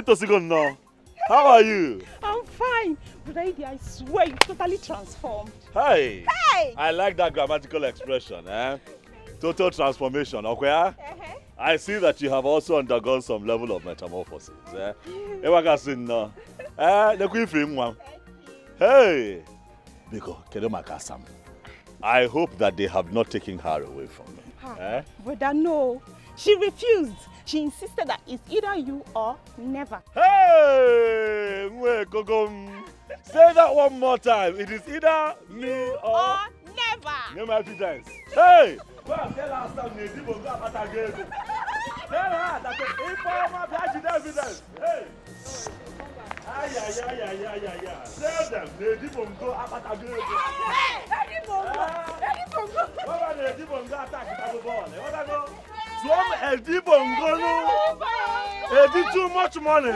Itosigon no. How are you? I'm fine. Brady, I swear you totally transformed. Hey! Hey! I like that grammatical expression, eh? Total transformation, okay? I see that you have also undergone some level of metamorphosis, eh? Hey! Biko, Kedomakasam. I hope that they have not taken her away from me. Eh? Brother, no. She refused. She insisted that it's either you or never. Hey! Say that one more time. It is either me or never. No my evidence. Hey! Go and tell her some Nedibongo Apatagego. Tell her that the informer pledged evidence. Hey! Yeah. Tell them Nedibongo Apatagego. Nedibongo. What about Nedibongo attack the ball? What I go? Swam Edibongo. Edi too much money.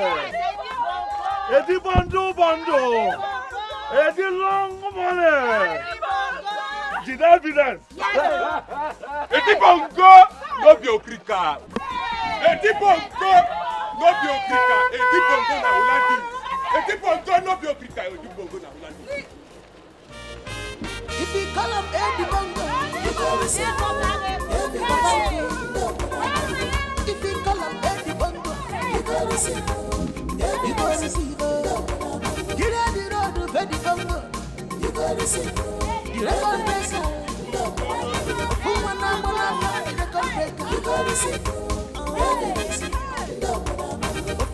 Edi bundle. Edi long money. Did evidence? Edi bongo no be okrika. Edi bongo no be okrika. Edi bongo na ulandi. Edi bongo no be okrika. Edi bongo na ulandi. If you call him Edi bongo, you go receive. If you call him Edi bongo, you go receive. You go receive. Get out the road of Edi bongo, you go receive. The record breaker, who wanna the record breaker, you go receive.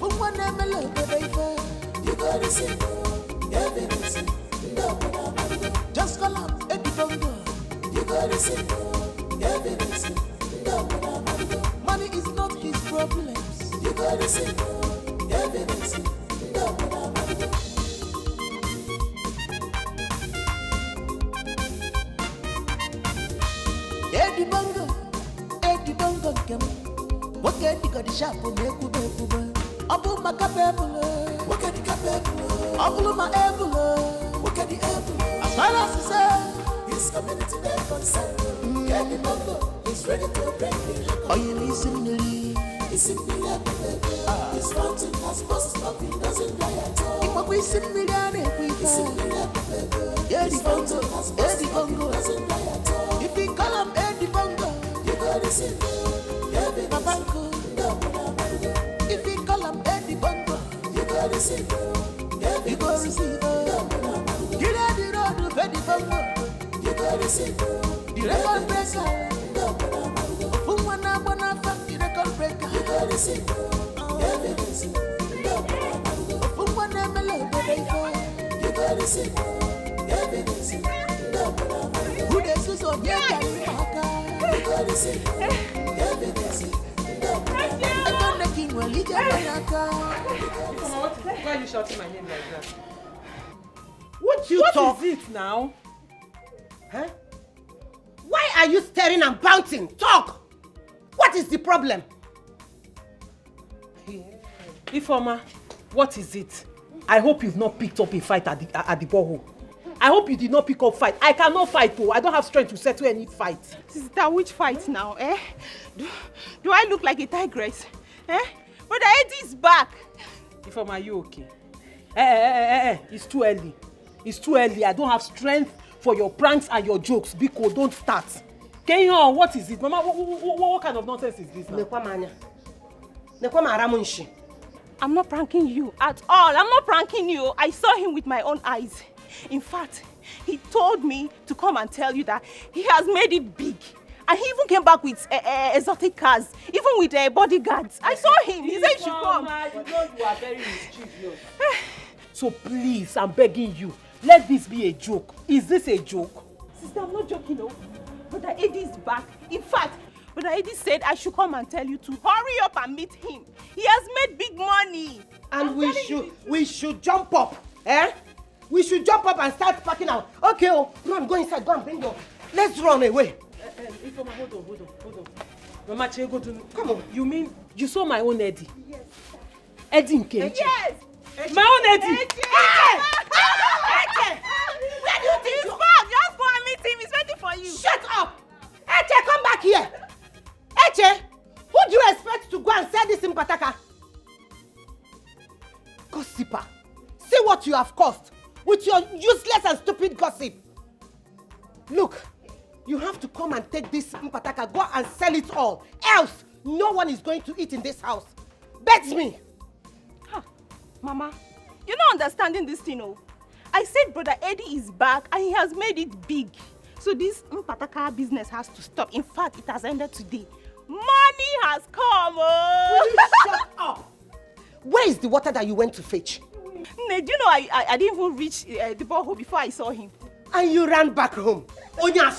Who wanna melody, baby, you go receive. Just call up Edi bongo, you go receive. Money is not his problems, you go receive. Edi bongo, come. What can you got the shop for me? Abu Macapable, what can you capable? Abu my evil, what can you ever? As far as he said, his community they're concerned. Edi bongo is ready to break me. Are you listening? It's in the lap of his mountain has bust up, he doesn't die at all. If we sit me down, it's in the lap of Edi bongo doesn't die at all. If we call him Edi bongo, you gotta sit Babango. If we call him Edi bongo, you gotta sit. You gotta receive. Get out the road of Edi bongo, you gotta sit. The record breaker, who wanna fuck the record breaker, you gotta sit. Who wanna melody, baby, you gotta sit. Who they so yeah, you gotta sit. I don't know king will lead Why are you shouting my name like that? What is it now? Huh? Why are you staring and bouncing? Talk! What is the problem? Ifeoma, what is it? I hope you've not picked up a fight at the borehole. I hope you did not pick up fight. I cannot fight though. I don't have strength to settle any fight. Sister, which fight now, eh? Do I look like a tigress? Eh? Brother Eddie is back. Ifeoma, are you okay? It's too early. It's too early. I don't have strength for your pranks and your jokes. Biko, don't start. Kenyon, what is it? Mama, what kind of nonsense is this now? I'm not pranking you at all. I'm not pranking you. I saw him with my own eyes. In fact, he told me to come and tell you that he has made it big. And he even came back with exotic cars, even with bodyguards. I saw him. He said you should come. You know you are very mischievous. So please, I'm begging you, let this be a joke. Is this a joke? Sister, I'm not joking, no. Brother Eddie is back. In fact, Brother Eddie said I should come and tell you to hurry up and meet him. He has made big money. And we should jump up, eh? We should jump up and start packing out. Okay, run, go inside, go and bring your... Let's run away. Ifeoma, hold on. Mama Chego, come on. You mean you saw my own Eddie? Yes. Eddie Nkechi? Yes. My own Eddie? Eddie! Where do you think he's back? Just go and meet him. He's waiting for you. Shut up! Eche, come back here. Eche, who do you expect to go and sell this in Pataka? Gossiper. See what you have caused with your useless and stupid gossip. Look, you have to come and take this mpataka, go and sell it all. Else, no one is going to eat in this house. Bet me. Ha, Mama, you're not understanding this thing, oh. I said Brother Eddie is back and he has made it big. So this mpataka business has to stop. In fact, it has ended today. Money has come, oh. Will you shut up? Where is the water that you went to fetch? Do you know I didn't even reach the borehole before I saw him. And you ran back home. Idiot.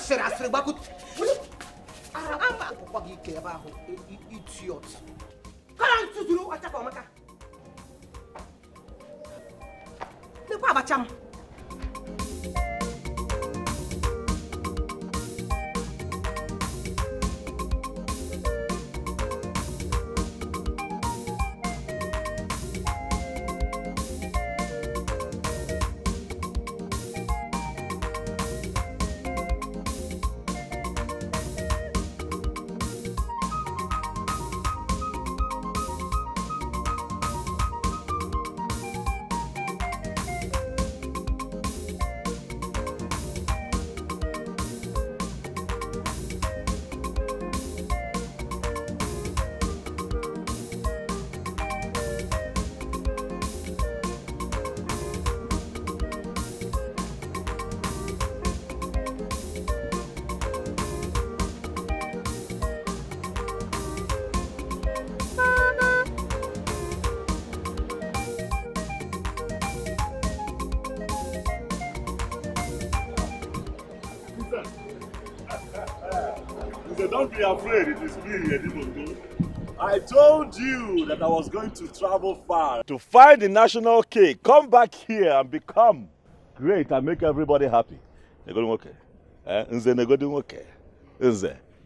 Don't be afraid, it is me, Edibondo. I told you that I was going to travel far to find the national cake, come back here and become great and make everybody happy.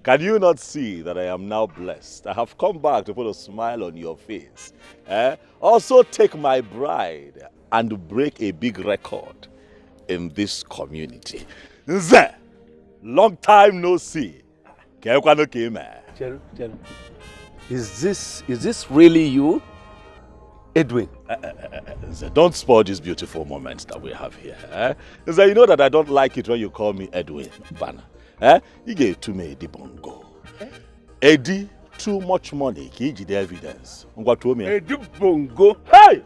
Can you not see that I am now blessed? I have come back to put a smile on your face. Also take my bride and break a big record in this community. Long time no see. Cheru, is this really you, Edwin? Don't spoil these beautiful moments that we have here. You know that I don't like it when you call me Edwin Bana. You gave to me the bongo. Eddie, too much money. Can you the evidence? Eddie bongo. Hey!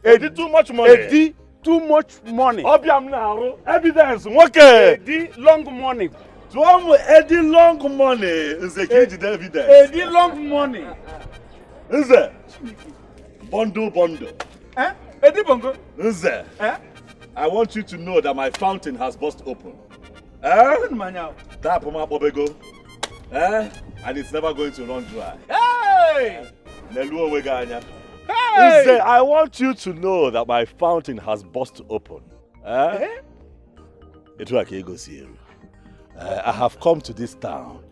Eddie, too much money. Eddie, too much money. Obiam now. Evidence. Okay. Eddie, long money. Eddie long money is the key to the evidence. Eddie long money. Is it? Bundle. Eddie bongo. Is it? I want you to know that my fountain has burst open. Tap my bobego. And it's never going to run dry. Hey! Hey! I want you to know that my fountain has burst open. It's like you go see you. I have come to this town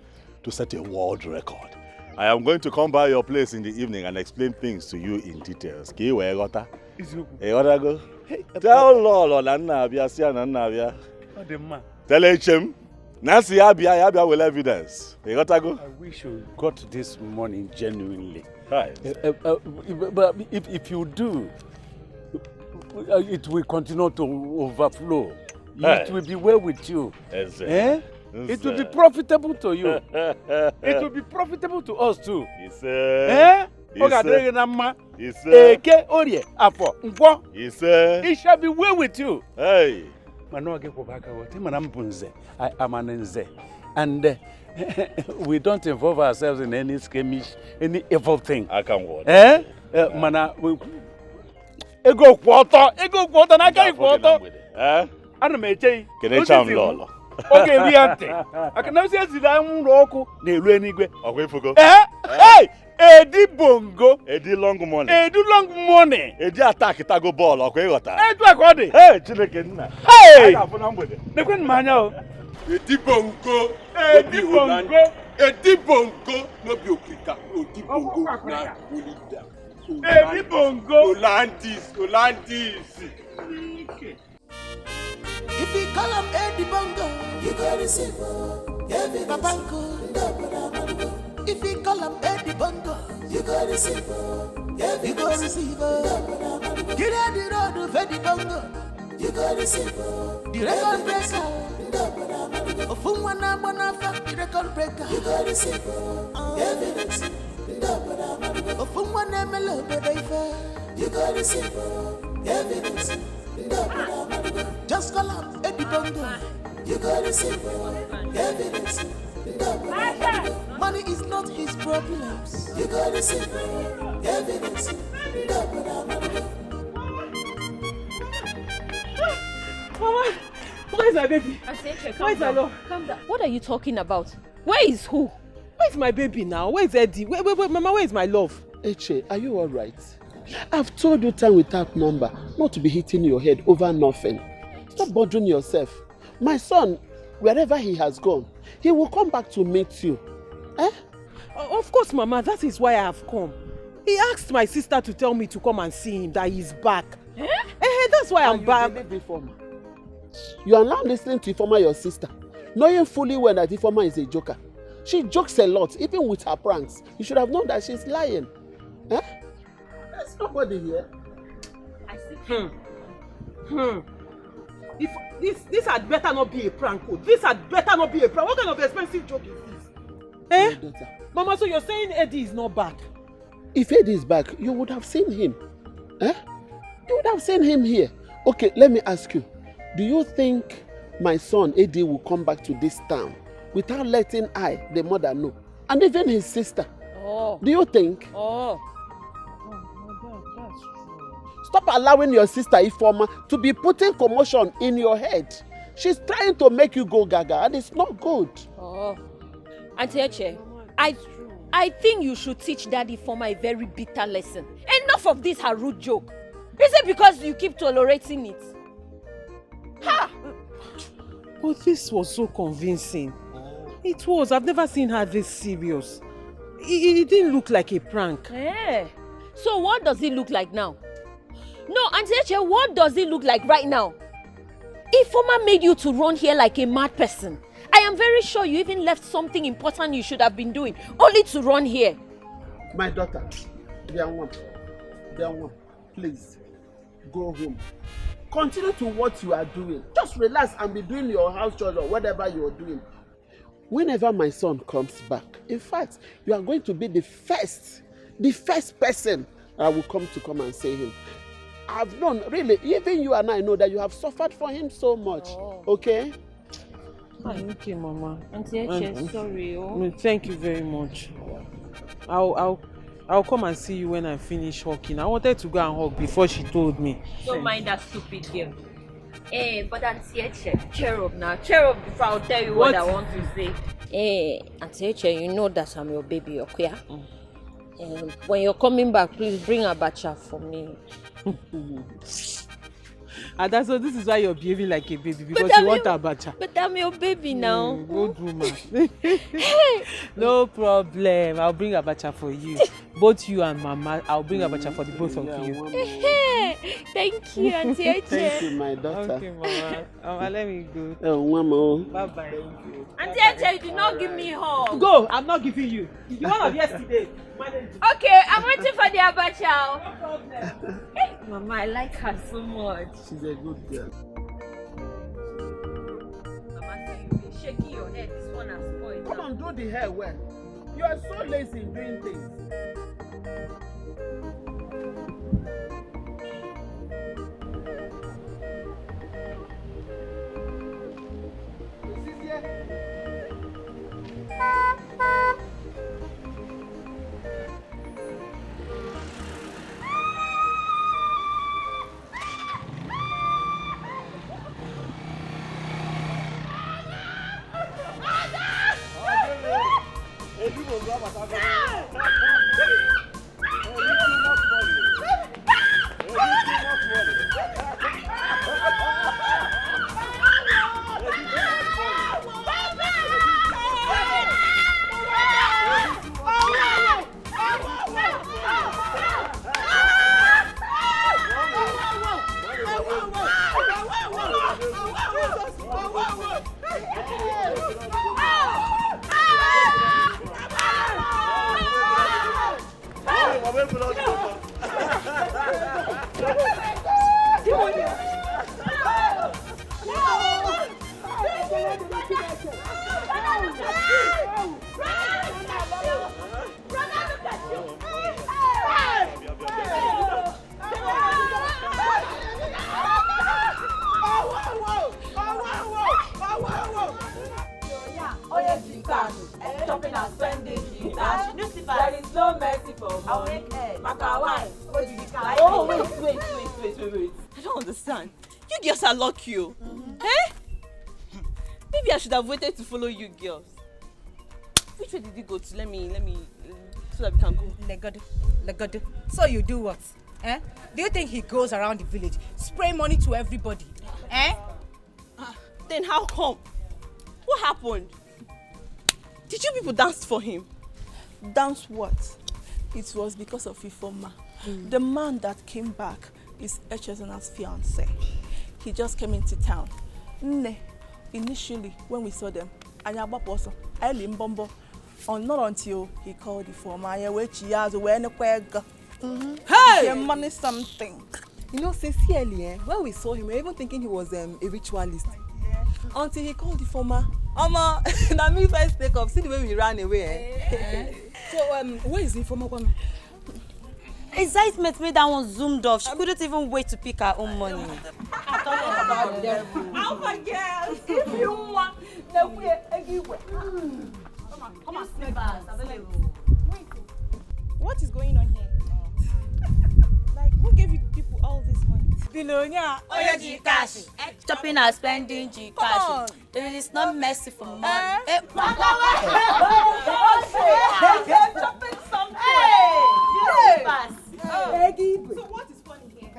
to set a world record. I am going to come by your place in the evening and explain things to you in details. Tell Lolo Nabia. Tell HM. Nancy Abia will evidence. I wish you got this money genuinely. Right. But if you do, it will continue to overflow. It will be well with you. It will be profitable to you. It will be profitable to us too. It shall be well with you. Hey. And we don't involve ourselves in any skirmish, any evil thing. I can watch. Ego quarter, na kai quarter. Ana meche. Kene cham lolo. Okay, we ante. Akana se sida nro oku na elu enigwe. Okwefugo. Hey! Eddie bongo. Eddie long money. Eddie long money. Eddie attack tago ball okwegota. Edu akodi. Hey, Chineke nna. Hey! Aga funa mgbede. Nekwen manya o. Eddie bongo. Eddie bongo. Eddie bongo no be okrika. Eddie bongo na Olida. Eddie bongo. Olandis. If you call him Eddie Bongo, you go receive Babango. If you call him Eddie Bongo, you go receive you go receive. Get out the road to Fedi Bongo, you go receive. The record breaker, Ofumwana Bonafa, the record breaker, you go receive. Evidence, Ofumwana Melo, you go receive. Evidence, just call up Eddie Bongo, you go receive. Evidence. Money is not his problems. You gotta see evidence. Mama, where is my baby? Where is my love? Calm down. What are you talking about? Where is who? Where is my baby now? Where is Eddie? Wait, Mama, where is my love? Eche, are you alright? I've told you time without number not to be hitting your head over nothing. Stop bothering yourself. My son, wherever he has gone, he will come back to meet you. Eh? Of course, Mama, that is why I have come. He asked my sister to tell me to come and see him, that he's back. That's why I'm back. You are now listening to Ifoma, your sister, knowing fully well that Ifoma is a joker. She jokes a lot, even with her pranks. You should have known that she's lying. Eh? There's nobody here. I see. If this had better not be a prank. This had better not be a prank. What kind of expensive joke is this? Eh? Mama, so you're saying Eddie is not back? If Eddie is back, you would have seen him. Eh? You would have seen him here. Okay, let me ask you. Do you think my son Eddie will come back to this town without letting I, the mother, know? And even his sister. Oh. Do you think? Oh. That's true. Stop allowing your sister Ifoma to be putting commotion in your head. She's trying to make you go gaga and it's not good. Oh. Auntie Eche, I think you should teach Daddy Ifoma a very bitter lesson. Enough of this her rude joke. Is it because you keep tolerating it? Ha! But this was so convincing. It was. I've never seen her this serious. It didn't look like a prank. Eh. So what does it look like now? No, Auntie Eche, what does it look like right now? Ifoma made you to run here like a mad person. I am very sure you even left something important you should have been doing, only to run here. My daughter, please, go home. Continue to what you are doing. Just relax and be doing your house chores or whatever you are doing. Whenever my son comes back, in fact, you are going to be the first person I will come and see him. I've known, really, even you and I know that you have suffered for him so much. Oh. Okay? Okay, Mama. Auntie Eche, sorry. Oh. Thank you very much. I'll come and see you when I finish hawking. I wanted to go and hawk before she told me. Don't mind that stupid girl. Eh, but Auntie Eche, cheer up now. Cheer up before I'll tell you what I want to say. Eh, Auntie Eche, you know that I'm your baby, okay? And when you're coming back, please bring a abacha for me. And that's so this is why you're behaving like a baby, because you want abacha. But I'm your baby now. Good woman. No problem. I'll bring abacha for you. Both you and Mama, I'll bring abacha for the both of you. Thank you, Auntie Eche. Thank you, my daughter. Okay, Mama. Let me go. Oh, Mama. Bye-bye. Auntie Eche, you did not give me hug. Go. I'm not giving you. The one of yesterday. Okay, I'm waiting for the abacha. No problem. Hey, Mama, I like her so much. She's a good girl. Mama, see you been shaking your head. This one has spoiled. Come on, do the hair well. You are so lazy in doing things. is no mercy for money. Oh, wait. I don't understand. You girls are lucky. Eh? Maybe I should have waited to follow you girls. Which way did you go to? Let me, so that we can go. Legodo. So you do what? Eh? Do you think he goes around the village, spray money to everybody? Eh? Then how come? What happened? Did you people dance for him? Dance what? It was because of Ifoma. The man that came back is Echezona's fiancé. He just came into town. Initially, when we saw them, not until he called Ifoma. Hey! Money something. You know, sincerely, when we saw him, we were even thinking he was a ritualist. Yeah. Until he called the former. That means I speak up. See the way we ran away. So, where is the former one? Excitement made that one zoomed off. She couldn't even wait to pick her own money. Alpha girls, if you want, then we're everywhere. Come on, wait. What is going on here? Like, who gave you people all this money? Billionaire, cash. Shopping and spending cash. There is no mercy for money. Shopping something. So what is funny here?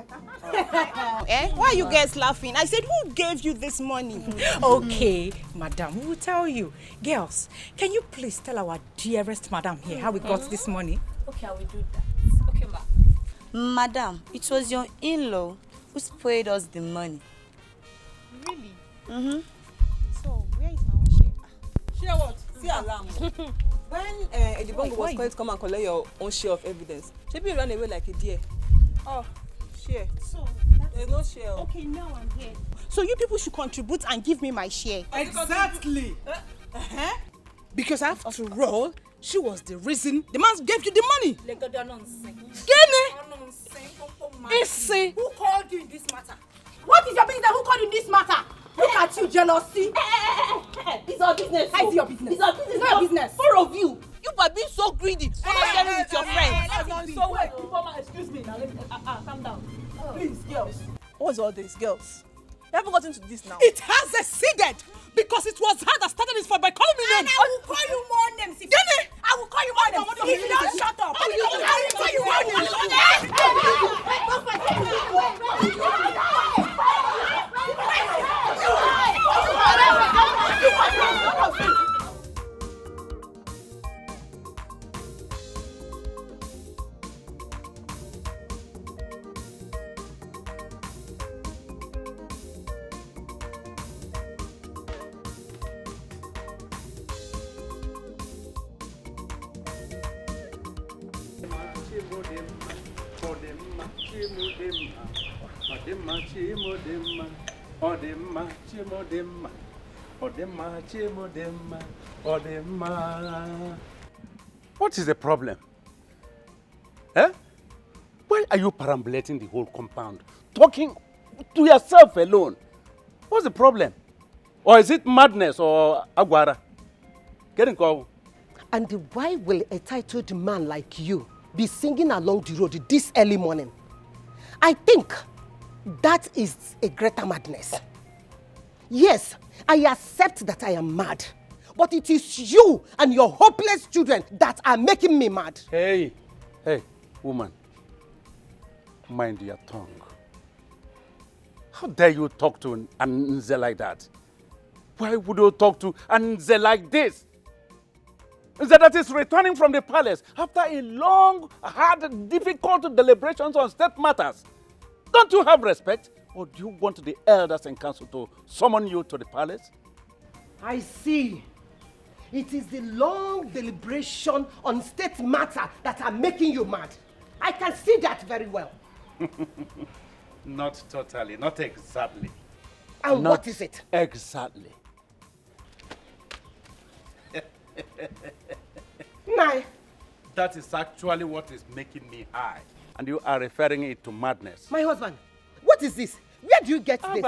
Why are you guys laughing? I said, who gave you this money? Okay, madam, we will tell you. Girls, can you please tell our dearest madam here how we got this money? Okay, I will do that. Okay, ma. Madam, it was your in-law who sprayed us the money. Really? Mm-hmm. So, where is my own share? Share what? See alarm. When Edibongo was going to come and collect your own share of evidence, Shebi ran away like a deer. Oh, share. So, there's no share. Okay, now I'm here. So you people should contribute and give me my share. Exactly. Because after all, she was the reason the man gave you the money. Who called you in this matter? What is your business? Who called you in this matter? Look at you, jealousy. It's our business. How is your business? It's our business. It's not your business. Four of you. You by being so greedy. You're not sharing with your friends. So wait, excuse me. Now let me calm down. Please, girls. What's all this, girls? You haven't gotten to this now. It has exceeded because it was her that started this fight by calling me names. And I will call you more names. I will call you more names. If you don't shut up, I will call you more names. What is the problem? Eh? Why are you perambulating the whole compound? Talking to yourself alone? What's the problem? Or is it madness or aguara? Getting called. And why will a titled man like you be singing along the road this early morning? I think that is a greater madness. Yes, I accept that I am mad. But it is you and your hopeless children that are making me mad. Hey, woman. Mind your tongue. How dare you talk to an Nze like that? Why would you talk to an Nze like this? Nze that is returning from the palace after a long, hard, difficult deliberations on state matters. Don't you have respect? Or do you want the elders and council to summon you to the palace? I see. It is the long deliberation on state matter that are making you mad. I can see that very well. Not totally, not exactly. And what is it? Exactly. Nai. That is actually what is making me high. And you are referring it to madness. My husband, what is this? Where do you get this? Hey!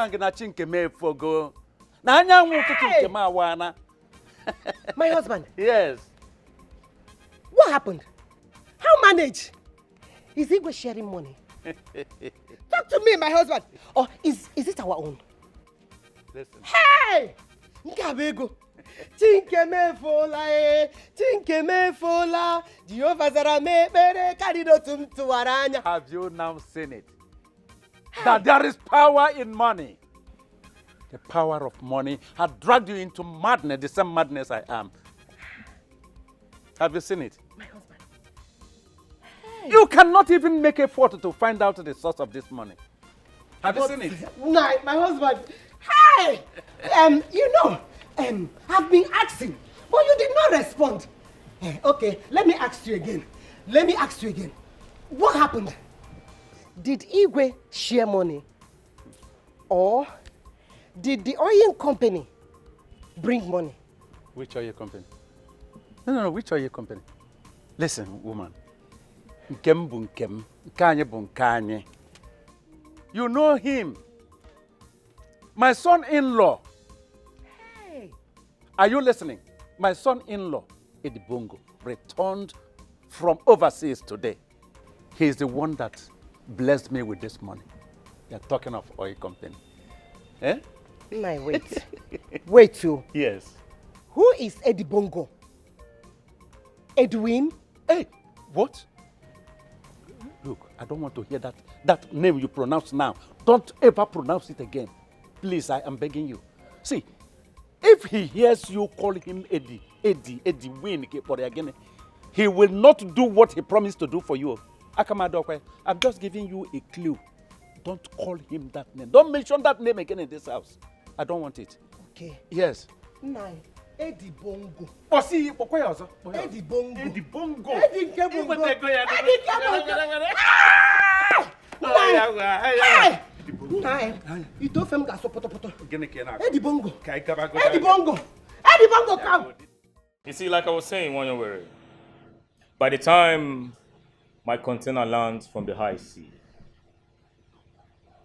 My husband. Yes. What happened? manage? Is Igwe sharing money? Talk to me, my husband. Or is it our own? Listen. Hey! Nkabego. Tinkemefola. Jehovah zara mebere karido tumtuaranya. Have you now seen it? That there is power in money. The power of money had dragged you into madness, the same madness I am. Have you seen it? My husband. Hey. You cannot even make a effort to find out the source of this money. Have you seen it? No, my husband. Hey! I've been asking, but you did not respond. Okay, let me ask you again. What happened? Did Igwe share money? Or did the oil company bring money? Which oil company? No, which oil company? Listen, woman. Nkem bu nkem, nkanye bu nkanye. You know him. My son-in-law. Hey. Are you listening? My son-in-law, Edibongo, returned from overseas today. He is the one that blessed me with this money. You're talking of oil company. Eh? My wait. Wait you. Yes. Who is Edibongo? Edwin? Hey, what? Look, I don't want to hear that name you pronounce now. Don't ever pronounce it again. Please, I am begging you. See, if he hears you call him Eddie, win, he will not do what he promised to do for you. Akamadokwe, I'm just giving you a clue. Don't call him that name. Don't mention that name again in this house. I don't want it. Okay. Yes. Nine. Edibongo. Oh, see, Edibongo. Edibongo. Edibongo, come. You see, like I was saying, Wanyawere, by the time my container lands from the high sea,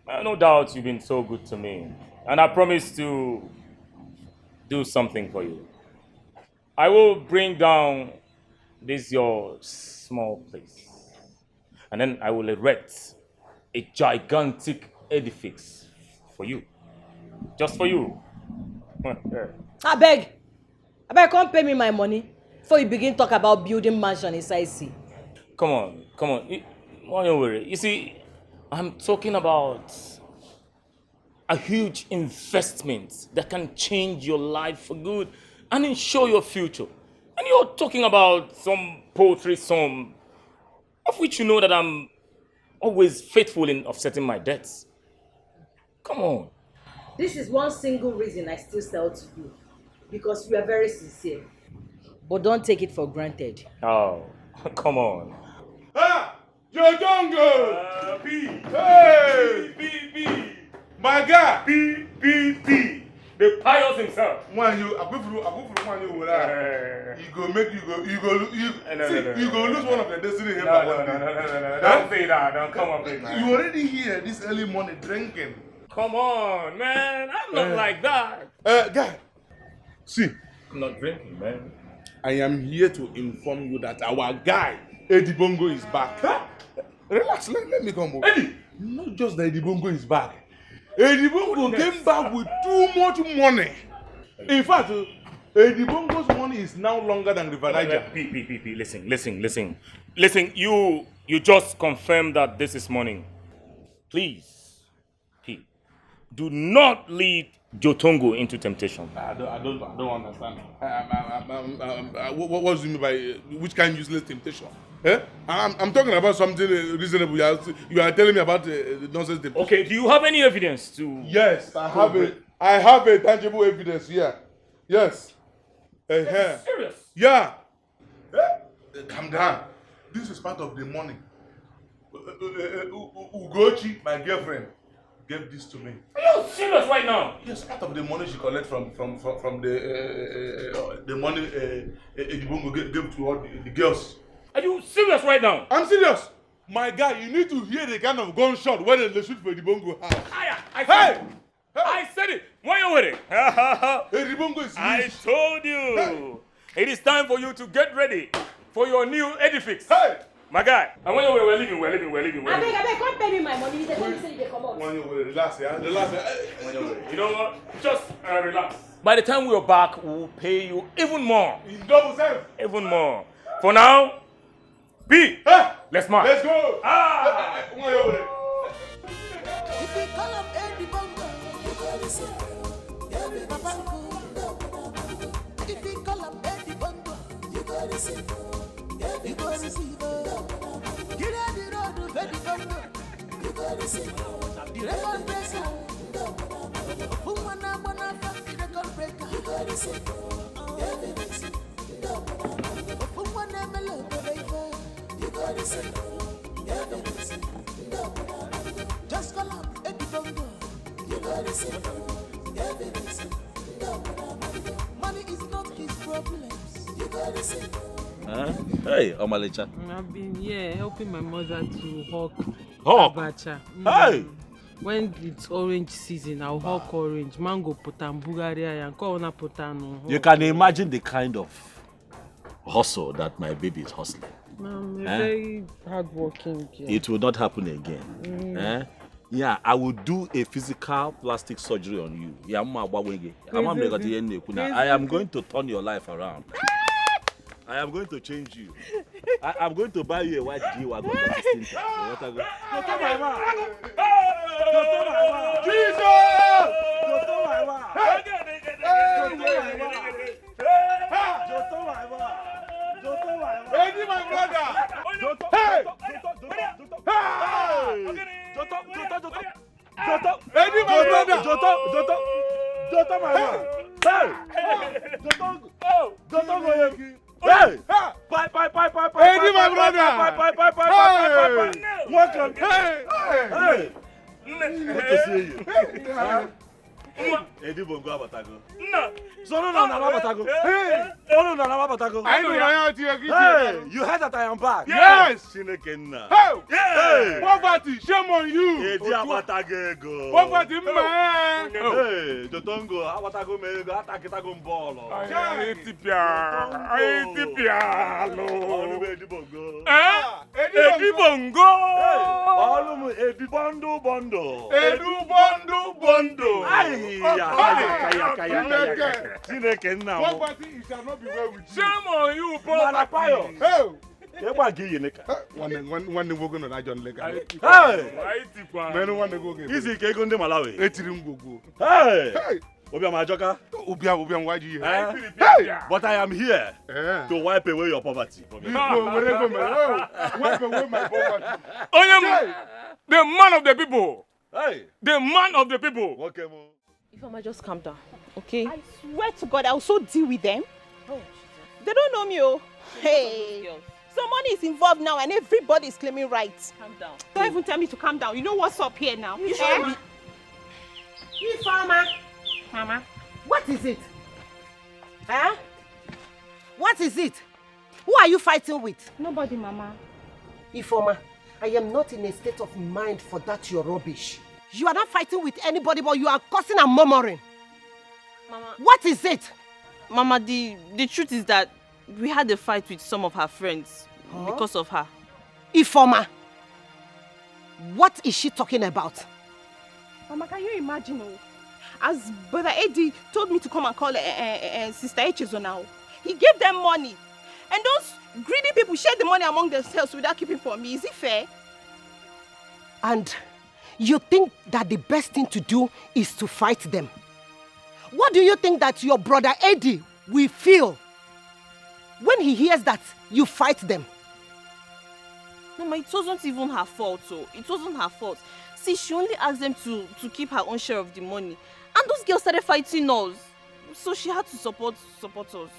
no doubt you've been so good to me, and I promise to do something for you. I will bring down this your small place, and then I will erect a gigantic edifice for you, just for you. I beg, come pay me my money before you begin talk about building mansion inside sea. Come on. Don't worry. You see, I'm talking about a huge investment that can change your life for good and ensure your future. And you're talking about some poultry sum, of which you know that I'm always faithful in offsetting my debts. Come on. This is one single reason I still sell to you. Because you are very sincere. But don't take it for granted. Oh, come on. Ah! Jojongo! B! Hey! B! My guy! B! The pious himself. When you go lose one of the destiny here. No. Don't say that. Don't come up with man. You already here this early morning drinking. Come on, man. I'm not like that. Guy, see. I'm not drinking, man. I am here to inform you that our guy, Edibongo, is back. Huh? Relax, let me come over. Eddie! Not just that Edibongo is back. Edibongo came back with too much money. In fact, Edibongo's money is now longer than River Niger. P. Listen, you just confirmed that this is money. Please, P, do not lead Jotongo into temptation. I don't understand. What do you mean by which kind of useless temptation? Eh? I'm talking about something reasonable. You are telling me about nonsense temptation. Okay, do you have any evidence to... Yes, I have a tangible evidence here. Yes. Serious? Yeah. Calm down. This is part of the money. Ugochi, my girlfriend, gave this to me. Are you serious right now? Yes, part of the money she collected from the money Edibongo gave to all the girls. Are you serious right now? I'm serious. My guy, you need to hear the kind of gunshot when they shoot for Edibongo house. I said it. Why you with it? Edibongo is rich. I told you. Hey. It is time for you to get ready for your new edifice. Hey! My guy, and when we're leaving. I beg, come pay me my money. They tell me say they come out. Relax, yeah? Relax. You know what? Just relax. By the time we're back, we'll pay you even more. Double self. Even more. For now, B, let's march. Let's go. If you call up Eddie Bongo, you gotta see. If you call up Eddie Bongo, you gotta see. You gotta see. Get out the road of Eddie Bongo, you gotta see. The record breaker. Woman, the record breaker, you gotta see. Woman, you gotta see. Just call up Eddie Bongo. You gotta see. Money is not his problems. You gotta see. Hey, Omalicha. I've been here helping my mother to hawk abacha. Hey! When it's orange season, I'll hawk orange. Mango potan, Bulgaria, and corona potan. You can imagine the kind of hustle that my baby is hustling. I'm a very hardworking girl. It will not happen again. Yeah, I will do a physical plastic surgery on you. I am going to turn your life around. I am going to change you. I am going to buy you a white G-Wagon that is tinted. Eddie, my brother! Hey! Eddie, my brother! Hey! Eddie, my brother! Welcome! Hey! Good to see you. Eddie Bongo Abatago. No, Abatago. Hey! Abatago. I know Hey! You heard that I am back? Yes! Chinekenna. Hey! Hey! Poverty, shame on you! Eddie Abatago. Poverty, man! Hey! Jotongo, Abatago mego, Atakitago mbolo. Eddie Bongo. Eddie Bongo. Olumu Eddie Bondo. Edu Bondo. Chineke nna m. Poverty shall not be well with you. Shame on you, Malapayo. Hey! Eba gi yineka. One day we're going to John Lake. Hey! Man, one day go get. Isi ke ego ndị Malawi. Etirim go. Hey! Hey! Obiam Ajoka. Obiam, why do you Hey! But I am here to wipe away your poverty. Wipe away my poverty. The man of the people. Hey! The man of the people. Okay, mo. If I might just calm down, okay? I swear to God, I'll so deal with them. Oh, they don't know me, oh. Hey. Some money is involved now and everybody is claiming rights. Calm down. Don't even tell me to calm down. You know what's up here now? You farmer. Mama. What is it? Huh? What is it? Who are you fighting with? Nobody, Mama. Ifoma, I am not in a state of mind for that your rubbish. You are not fighting with anybody, but you are cursing and murmuring. Mama. What is it? Mama, the truth is that we had a fight with some of her friends because of her. Ifoma, what is she talking about? Mama, can you imagine? As Brother Eddie told me to come and call Sister Echezo now, he gave them money. And those greedy people share the money among themselves without keeping for me. Is it fair? And you think that the best thing to do is to fight them? What do you think that your brother Eddie will feel when he hears that you fight them? Mama, it wasn't even her fault, so it wasn't her fault. See, she only asked them to keep her own share of the money. And those girls started fighting us. So she had to support us.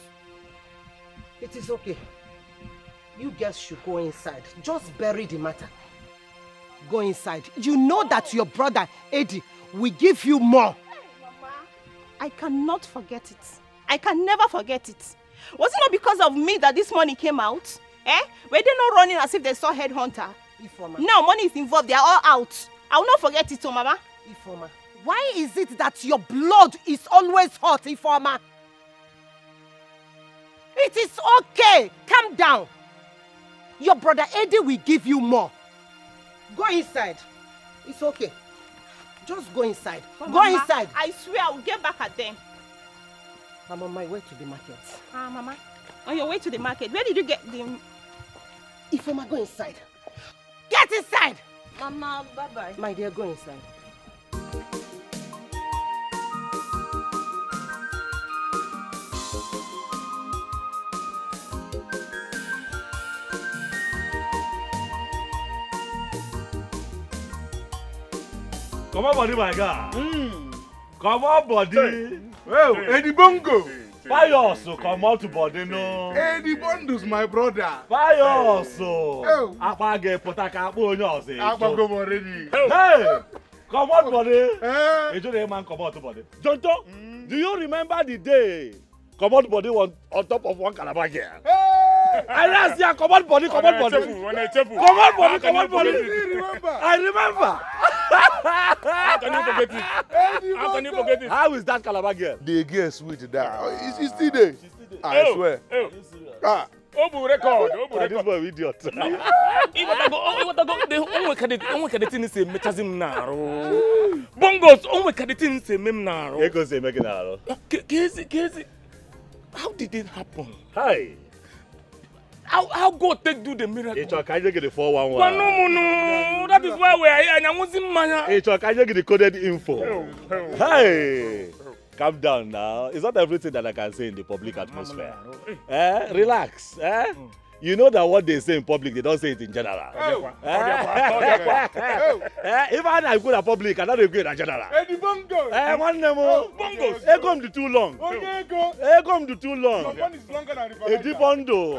It is okay. You girls should go inside. Just bury the matter. Go inside. You know that your brother Eddie will give you more. Hey, Mama. I cannot forget it. I can never forget it. Was it not because of me that this money came out? Were they not running as if they saw headhunter? Ifoma. Now money is involved. They are all out. I will not forget it, Mama. Ifoma, why is it that your blood is always hot, Ifoma? It is okay. Calm down. your brother Eddie will give you more. Go inside. It's okay. Just go inside. But Go Mama, inside. I swear I will get back at them. I'm on my way to the market. Mama, on your way to the market, where did you get the... Ifeoma, go inside. Get inside! Mama, bye-bye. My dear, go inside. Come on, body, my guy. Come on, body. Well, Eddie Bongo. Pious, come on to body, no. Eddie Bondo's my brother. Pious. Oh. Apage potaka bonyosi. Apago already. Hey, come on, body. Hey, you man, come on to body. Tonto, do you remember the day? Come on, body on top of one calabar here. I last year, come on, body, come on, body. Come on, body, come on, body. I remember. How can you forget it? How can you forget it? How is that calabar girl? The girl sweet that. She's still there. I swear. Ah. Obu record. This boy idiot. The only thing is mechanism now. Bongos only thing is mem now. Ego say make now. Kezi. How did it happen? Hi. How God take do the miracle? It's can you get the 411? No. That is why we are here. And I was in Maya. It's can you get the coded info? Hey. Calm down now. It's not everything that I can say in the public atmosphere. Relax. You know that what they say in public, they don't say it in general. Even I go to public, I don't go in general. Eddie Bongo. One name. Bongos. Come to too long. Come to too long. Your money is longer than the Eddie Bondo.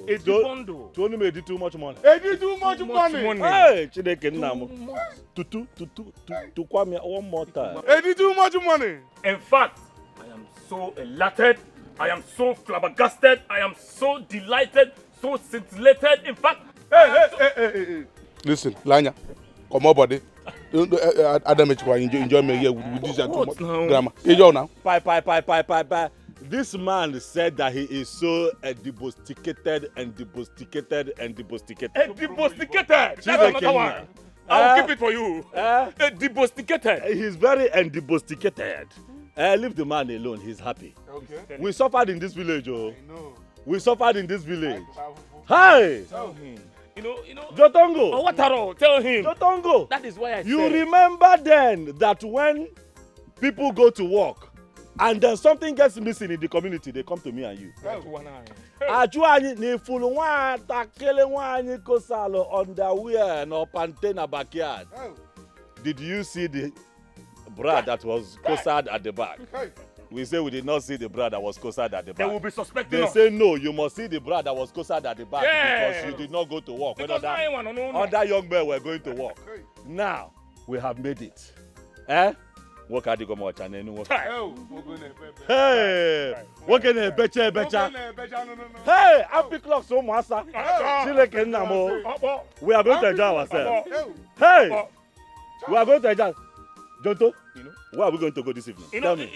Eddie Bondo. To only made too much money. Eddie too much money. Hey, Chineke Namo. To Kwame one more time. Eddie too much money. In fact, I am so elated. I am so flabbergasted. I am so delighted, so scintillated. In fact, Hey. Listen, Lanya, come on, buddy. Adam, enjoy me here with this and too much grammar. Enjoy now. Bye. This man said that he is so debusticated. Debusticated. That's another one. I'll keep it for you. Debusticated. He's very debusticated. Leave the man alone. He's happy. Okay. We suffered in this village, oh. I know. We suffered in this village. Hi. Tell him. You know. Jotongo. Oh, what are tell him. Jotongo. That is why I You said. remember then that when people go to work and then something gets missing in the community, they come to me and you. Ajuani ni fulu nwata kele nwanyị kosalo underwear no pante na backyard. Did you see the bra that was cosared at the back? We say we did not see the bra that was cosared at the back. They will be suspecting They us. say no, you must see the bra that was cosared at the back because you did not go to work. Because Other young men were going to work. Now we have made it. Work at the Gomo channel. Hey, work in a becha. Hey, happy clock so massa. We are going to enjoy ourselves. Hey, we are going to enjoy. Jonto, where are we going to go this evening? Tell me.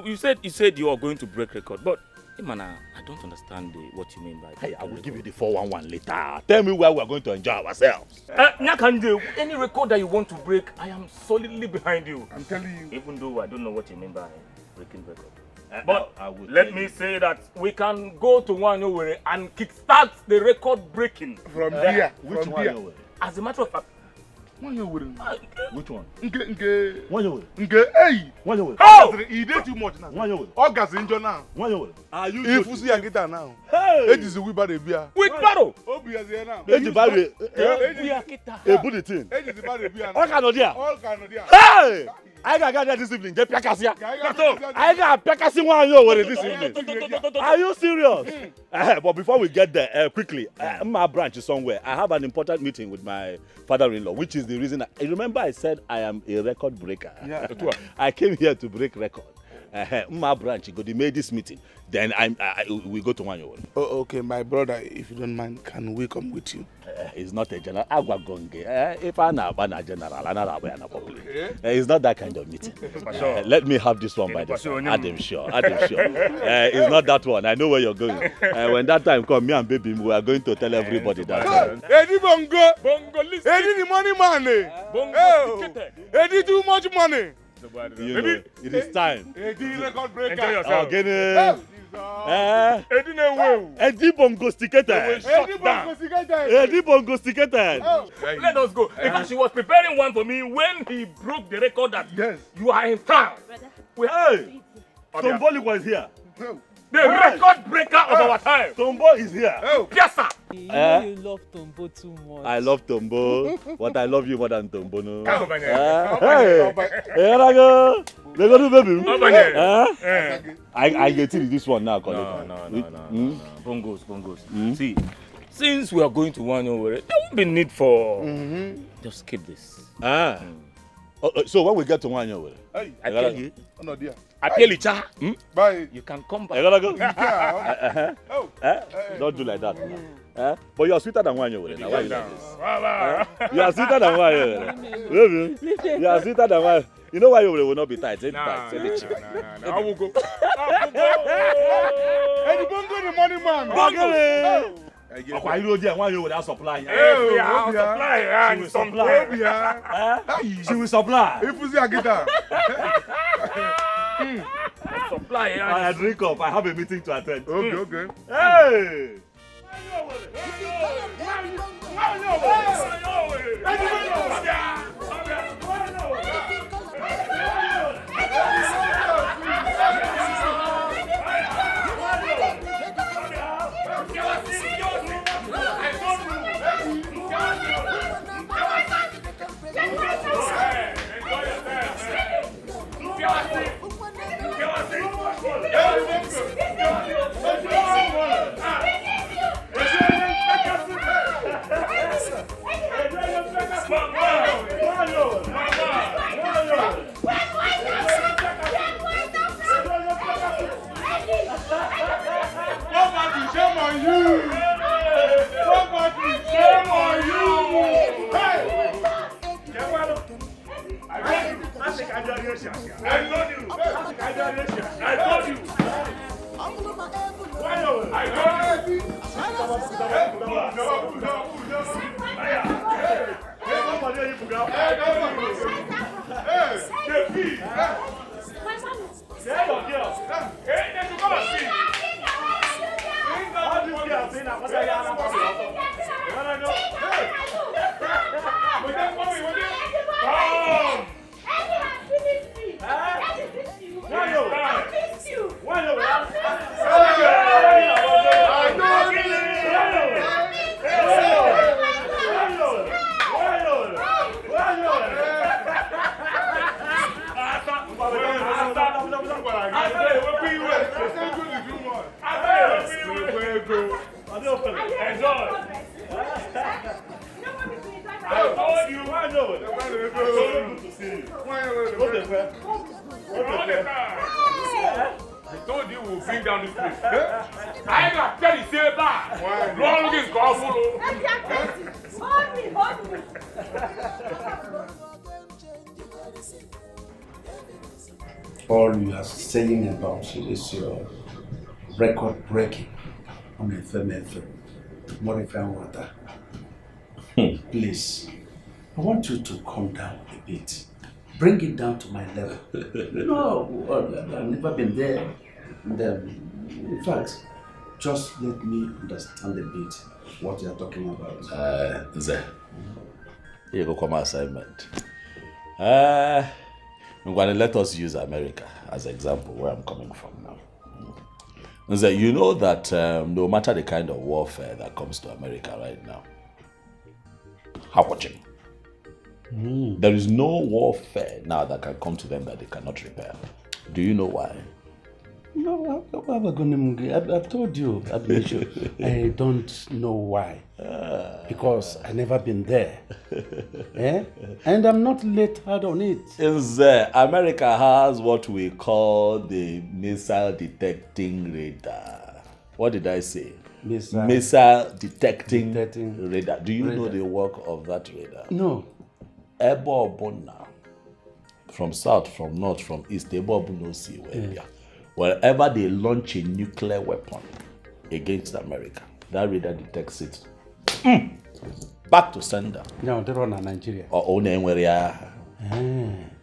You said you are going to break record, but Imana, I don't understand what you mean by. Hey, I will give you the 411 later. Tell me where we are going to enjoy ourselves. Nyakande, any record that you want to break, I am solidly behind you. I'm telling you. Even though I don't know what you mean by breaking record. But let me say that we can go to Wanyowere and kickstart the record breaking. From here. Which one? As a matter of fact, Which one? Nke. Hey. Oh! He did too much now. Wanyowere. August injo now. Are you If you see a guitar now. Hey! It is a wheelbarrow beer. with battle. Obi is here now. A bulletin. It is a barrel beer. All kind of there. All kind of there. Hey! I got there this evening. Get Piakasia. I got Piakasi Wanyowere this evening. Are you serious? But before we get there, quickly, my branch is somewhere. I have an important meeting with my father-in-law, which is the reason. I remember I said I am a record breaker. Yeah. I came here to break record. My branch, go to make this meeting. Then we go to Wanyo. Oh, okay, my brother, if you don't mind, can we come with you? It's not a general. If I'm a general, it's not that kind of meeting. Let me have this one by the side. Adam sure. It's not that one. I know where you're going. When that time comes, me and baby, we are going to tell everybody that. Eddie Bongo, listen. Eddie the money man. Bongo, Eddie too much money. You know, it is time. Eddie record breaker. Enjoy yourself. Eddie Bongo sticketed. Eddie Bongo sticketed. Let us go. Because she was preparing one for me when he broke the record that you are in town. Hey, Tomboli was here. The record breaker of our time. Tombo is here. Yes, sir. You know you love Tombo too much. I love Tombo, but I love you more than Tombo. No. Hey, here I go. They go to baby. I get to this one now. No. Bongos. See, since we are going to one over, there won't be need for. Just skip this. So when we get to one over, I tell you. I tell you, cha. Bye. You can come back. I gotta go. Don't do like that. But you're sweeter than one over. Now why you like this? You are sweeter than one over. You are sweeter than one. You know why you will not be tight? Say tight. I will go. Eddie Bongo the money man. Why you don't want you without supply? She will supply. If you see a guitar. Supply. I drink up. I have a meeting to attend. Okay. Hey! I told you we'll bring down this place. I ain't got to tell you, say back. Long looking call follow. Hold me. All you are saying about is your record breaking on FM. What if I want that? Please, I want you to calm down a bit. Bring it down to my level. No, I've never been there. In fact, just let me understand a bit what you are talking about. Here go come assignment. I'm going to let us use America as an example where I'm coming from now. You know that no matter the kind of warfare that comes to America right now, watching. There is no warfare now that can come to them that they cannot repair. Do you know why? No, I've told you, I don't know why. Because I've never been there. And I'm not late hard on it. America has what we call the missile detecting radar. What did I say? Missile detecting radar. Do you know the work of that radar? No. Ebobona. From south, from north, from east, wherever they launch a nuclear weapon against America, that radar detects it. Back to sender. No, they're on Nigeria.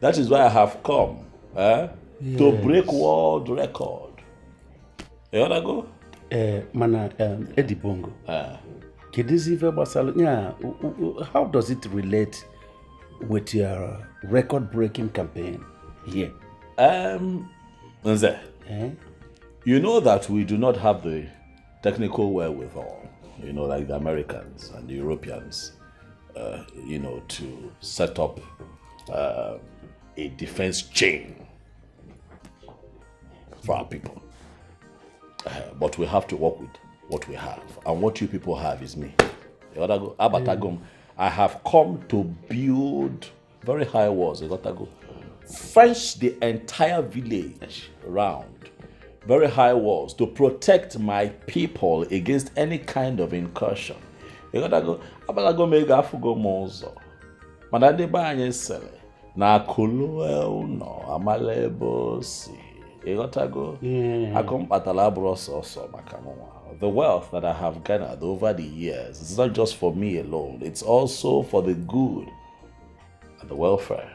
That is why I have come to break world record. You want to go? Mana Eddie Bongo. How does it relate with your record-breaking campaign here? You know that we do not have the technical wherewithal, like the Americans and the Europeans, to set up a defense chain for our people. But we have to work with what we have. And what you people have is me. I have come to build very high walls. Fence the entire village around. Very high walls to protect my people against any kind of incursion. You gotta go. Abalago mega fugo mozo. Manade banye sele. Na kulu no amalebo si. You gotta go. Akom patalabro so makamoa. The wealth that I have garnered over the years is not just for me alone. It's also for the good and the welfare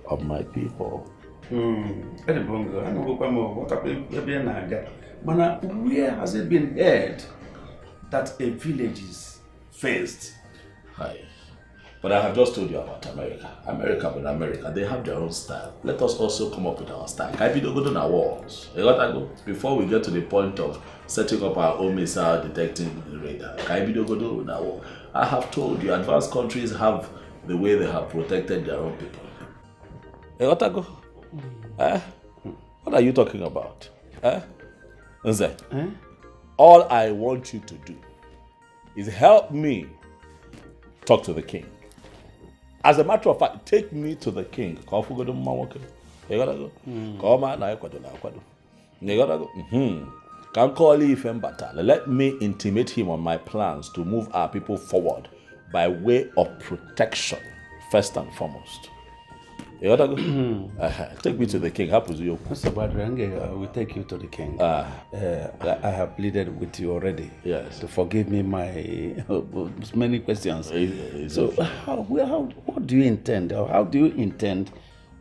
of my people. Where has it been heard that a village is faced? Hi. But I have just told you about America. America, they have their own style. Let us also come up with our style. Can we go to our walls? Before we get to the point of setting up our own missile detecting radar, can we go to our wall? I have told you, advanced countries have the way they have protected their own people. What are you talking about? All I want you to do is help me talk to the king. As a matter of fact, take me to the king. Let me intimate him on my plans to move our people forward by way of protection, first and foremost. Take me to the king. Mr. Badrange, we take you to the king. I have pleaded with you already. Yes. To forgive me my many questions. So, what do you intend, or how do you intend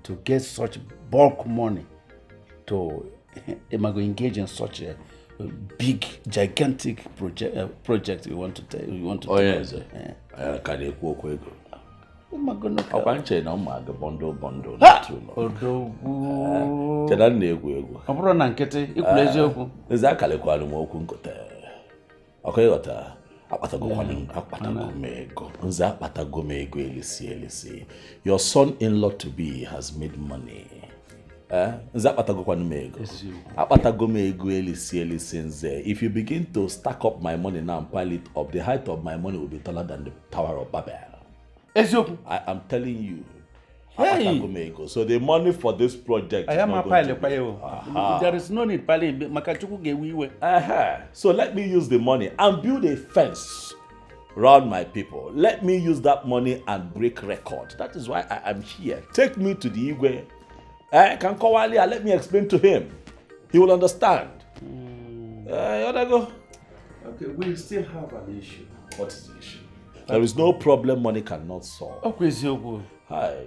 to get such bulk money to engage in such a big, gigantic project you want to take? Yes. Ọkwanche na ụmụ aga bondo ọ bụrụ na nkịtị ikwuru eziokwu eze akalekwalụ m okwu nkote ọkọ ịghọta akpatago m ego elisi your son-in-law to be has made money nze akpatagokwanụ m ego elisi nze. If you begin to stack up my money now and pile it up, the height of my money will be taller than the Tower of Babel. I am telling you. Hey. So the money for this project I am a pile. There is no need pile. So let me use the money and build a fence around my people. Let me use that money and break record. That is why I am here. Take me to the Igwe. Kankowalia, let me explain to him. He will understand. Okay, we still have an issue. What is the issue? There is no problem money cannot solve. Hi.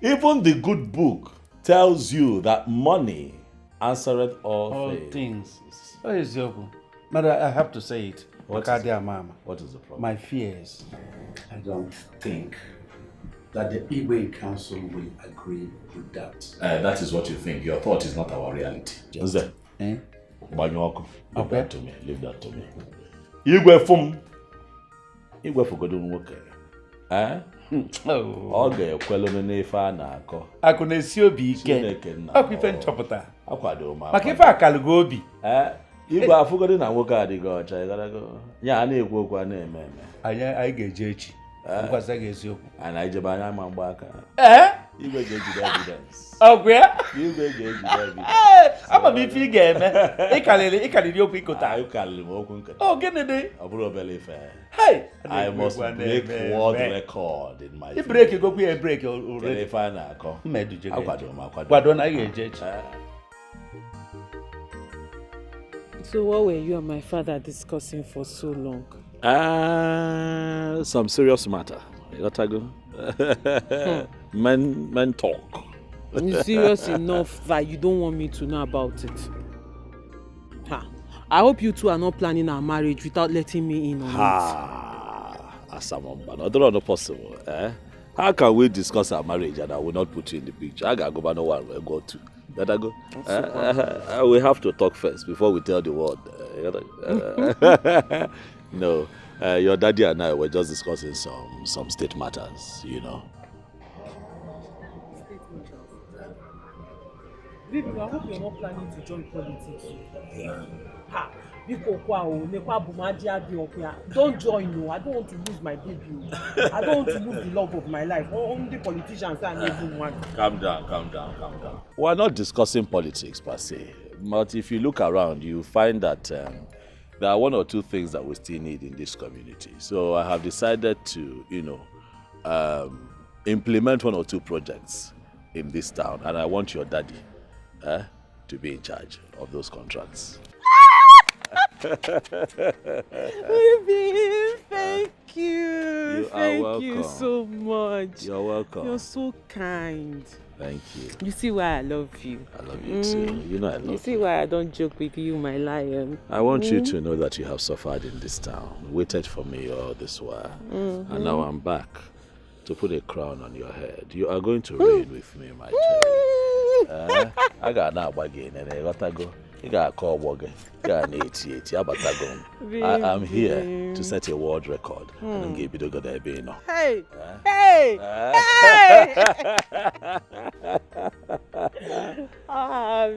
Even the good book tells you that money answereth all things. But I have to say it. What is the problem? My fears. I don't think that the Igwe Council will agree with that. That is what you think. Your thought is not our reality. Leave that to me. Leave that to me. Igwe Fum. Igwe fogodo nwoke. Ọ ga-ekwelu n'ife a na-akọ. Akụ na-esi obi ike. Ọkụ ife nchọpụta. Akwado m. Maka ife akalugo obi. Igwe afụgodo na nwoke adịghị ọcha. Ya na-ekwu okwu a na-eme eme. Anyị ga-eje echi. And I jab anya ma mgbaka. You go get the evidence. Okay. You go get the evidence. I'm a bit figure, man. I can't you pick I can't walk. Oh, get it. Hey, I must break world record in my. You break it, go break already. If I na come. So what were you and my father discussing for so long? Some serious matter. You got to go. Men talk. It's serious enough that you don't want me to know about it. I hope you two are not planning our marriage without letting me in on it. Asamamba, not possible. How can we discuss our marriage and I will not put you in the picture? I gotta go, but no one will go to. Let I go. We have to talk first before we tell the world. No, your daddy and I were just discussing some state matters, you know. Baby, I hope you're not planning to join politics. Don't join, no. I don't want to lose my baby. I don't want to lose the love of my life. Only politicians are even one. Calm down. We're not discussing politics per se, but if you look around, you find that there are one or two things that we still need in this community. So I have decided to, implement one or two projects in this town, and I want your daddy to be in charge of those contracts. Baby, thank you. Thank you so much. You're welcome. You're so kind. Thank you. You see why I love you. I love you too. You know I love you. You see why I don't joke with you, my lion. I want you to know that you have suffered in this town, waited for me all this while, and now I'm back to put a crown on your head. You are going to reign with me, my cherry. I got now again, and I gotta go. You got a call Wogger. I'm here to set a world record. And give you the good idea. Hey!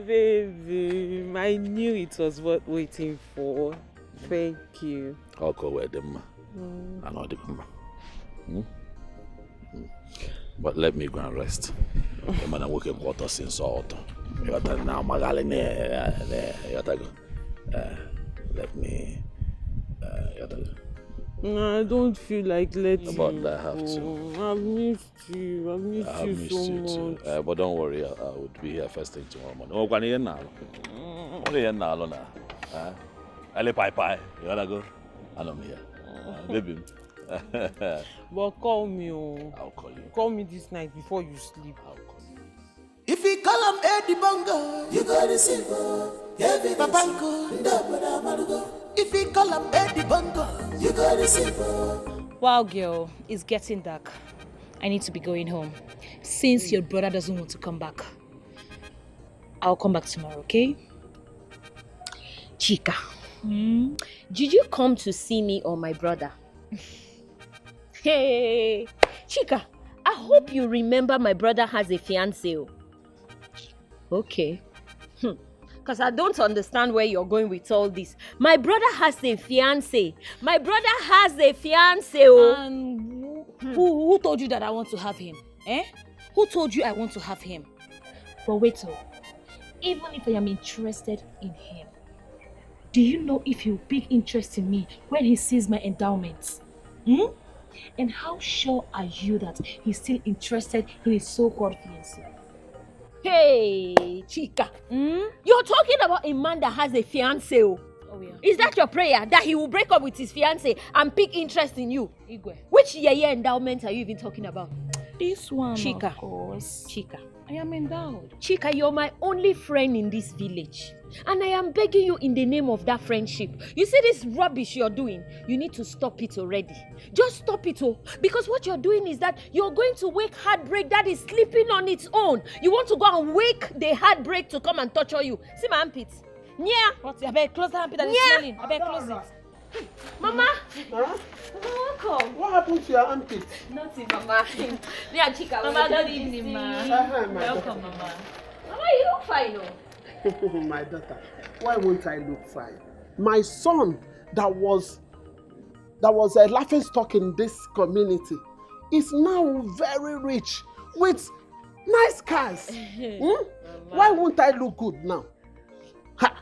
Baby, I knew it was worth waiting for. Thank you. I'll go with them. I know them. But let me go and rest. I'm going to work in quarters since all. Let me. No, I don't feel like letting But you I have to. I've missed you. I've missed you so much. But don't worry, I would be here first thing tomorrow morning. Oh, can you now? Only here now, Lona. Ele Pai. You wanna go? And I'm here. Baby. But call me. I'll call you. Call me this night before you sleep. I'll call you. If you call him Eddie Bongo, you got to see Papanko. If you call him Eddie Bongo, you got to see. Wow, girl, it's getting dark. I need to be going home. Since your brother doesn't want to come back, I'll come back tomorrow, okay? Chika, did you come to see me or my brother? Hey, Chika, I hope you remember my brother has a fiancé. Okay. Because I don't understand where you're going with all this. My brother has a fiancé. And who told you that I want to have him? Who told you I want to have him? But wait, even if I am interested in him, do you know if he'll pick interest in me when he sees my endowments? And how sure are you that he's still interested in his so-called fiancé? Hey, Chika, you're talking about a man that has a fiancé. Oh yeah. Is that your prayer, that he will break up with his fiancé and pick interest in you? Igwe. Which year endowment are you even talking about? This one, Chika. Of course. Chika. I am endowed. Chika, you're my only friend in this village. And I am begging you in the name of that friendship. You see this rubbish you're doing? You need to stop it already. Just stop it, because what you're doing is that you're going to wake heartbreak that is sleeping on its own. You want to go and wake the heartbreak to come and torture you. See my armpit? Yeah. What? I better close the armpit that is smelling. I better close it. Mama. Huh? Welcome. What happened to your armpit? Nothing, Mama. Me and Chika. Mama, good evening, ma. Welcome, Mama. Mama, you look fine, My daughter, why won't I look fine? My son that was that was a laughing stock in this community is now very rich with nice cars. Why won't I look good now? Ha!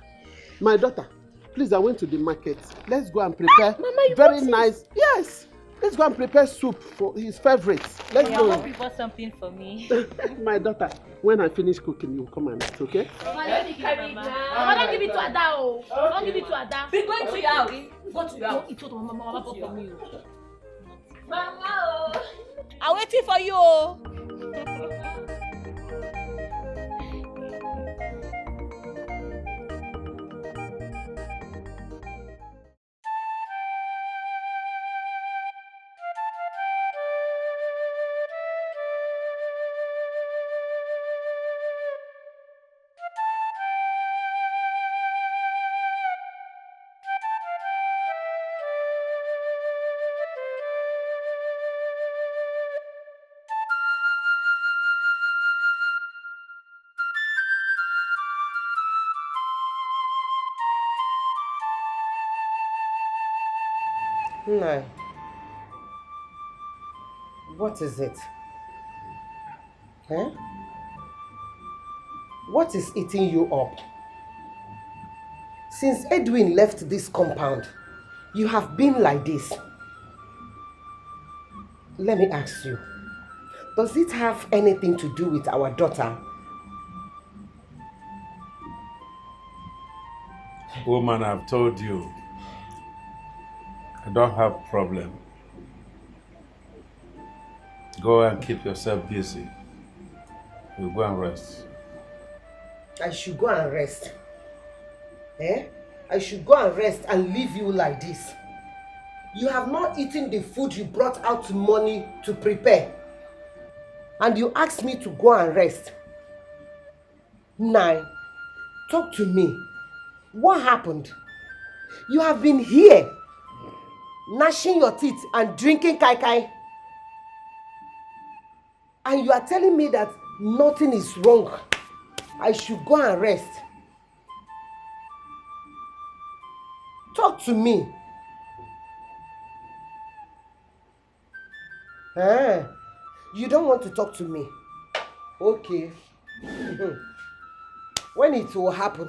My daughter, please, I went to the market. Let's go and prepare very nice. Yes, let's go and prepare soup for his favorites. Let's go. I hope you bought something for me. My daughter, when I finish cooking, you come and eat, okay? Mama, don't give it to Ada. Don't give it to Ada. Be going to your house. Go to your house. It's what Mama bought for me. Mama, I'm waiting for you. No. What is it? Huh? What is eating you up? Since Edwin left this compound, you have been like this. Let me ask you, does it have anything to do with our daughter? Woman, I've told you, I don't have problem. Go and keep yourself busy. We'll go and rest. I should go and rest. Eh? I should go and rest and leave you like this. You have not eaten the food you brought out money to prepare. And you asked me to go and rest. Now, talk to me. What happened? You have been here, gnashing your teeth and drinking kai kai. And you are telling me that nothing is wrong. I should go and rest. Talk to me. You don't want to talk to me. Okay. When it will happen,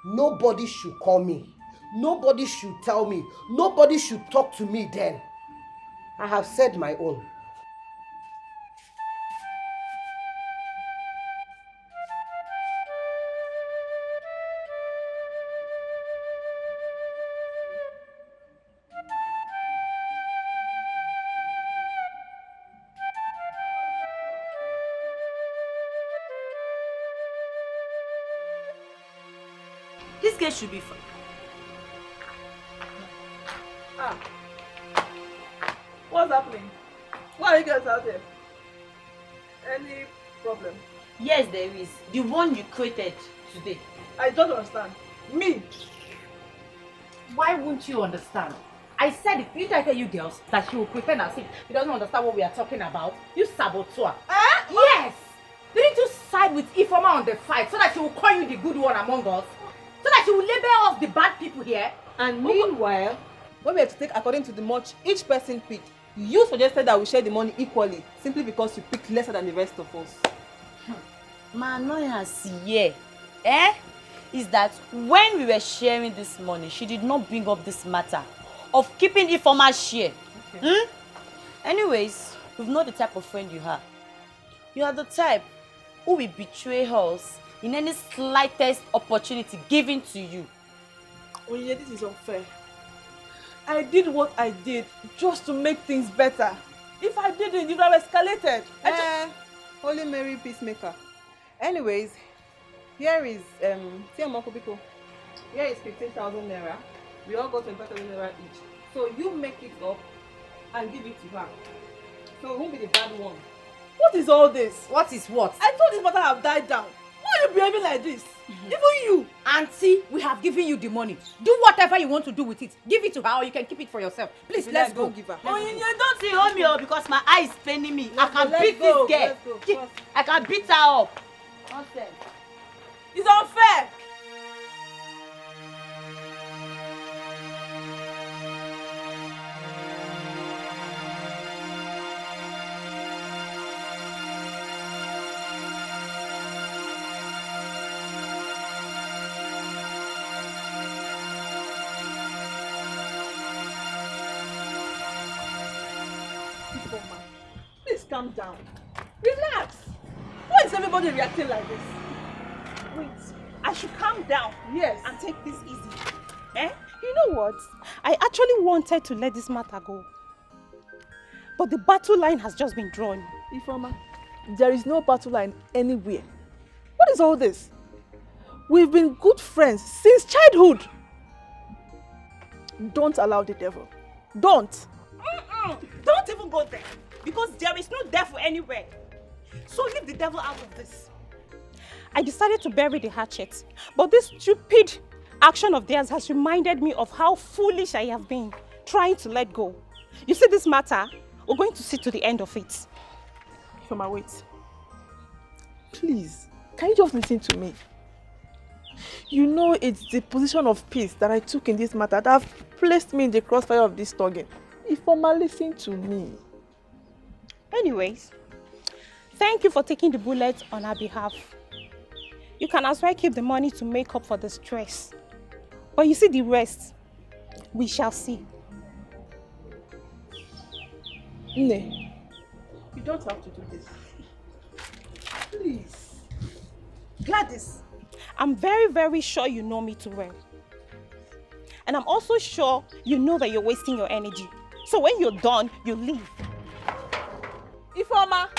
nobody should call me. Nobody should tell me. Nobody should talk to me then. I have said my own. This girl should be fine. What's happening? Why are you guys out there? Any problem? Yes, there is. The one you created today. I don't understand. Me? Why won't you understand? I said it. Didn't I tell you girls that she will pretend as if she doesn't understand what we are talking about? You saboteur. Yes! Didn't you side with Ifeoma on the fight so that she will call you the good one among us? So that she will label us the bad people here? And meanwhile, when we have to take according to the much each person picked, you suggested that we share the money equally simply because you picked lesser than the rest of us. My annoyance here, is that when we were sharing this money, she did not bring up this matter of keeping Ifeoma's share. Okay. Anyways, we've not the type of friend you are. You are the type who will betray us in any slightest opportunity given to you. Oh yeah, this is unfair. I did what I did just to make things better. If I didn't, it would have escalated. Holy Mary Peacemaker. Anyways, here is here is 15,000 naira. We all got 25,000 naira each. So you make it up and give it to her. So who will be the bad one? What is all this? What is what? I thought this matter have died down. Why are you behaving like this? Even you. Auntie, we have given you the money. Do whatever you want to do with it. Give it to her or you can keep it for yourself. Please, let's go. Give her. Oh, you don't see Romeo because my eye is paining me. I can beat this girl. I can beat her up. Nonsense. It's unfair. Ifeoma, please calm down. Relax. Why is everybody reacting like this? Wait, I should calm down. Yes. And take this easy. Eh? You know what? I actually wanted to let this matter go. But the battle line has just been drawn. Ifeoma, there is no battle line anywhere. What is all this? We've been good friends since childhood. Don't allow the devil. Don't. Don't even go there. Because there is no devil anywhere. So leave the devil out of this. I decided to bury the hatchet. But this stupid action of theirs has reminded me of how foolish I have been trying to let go. You see this matter? We're going to see to the end of it. Ifeoma, wait. Please, can you just listen to me? You know it's the position of peace that I took in this matter that have placed me in the crossfire of this thugging. Ifeoma, listen to me. Anyways, thank you for taking the bullet on our behalf. You can as well keep the money to make up for the stress. But you see the rest, we shall see. Nne, you don't have to do this. Please. Gladys, I'm very, very sure you know me too well. And I'm also sure you know that you're wasting your energy. So when you're done, you leave. Ifeoma!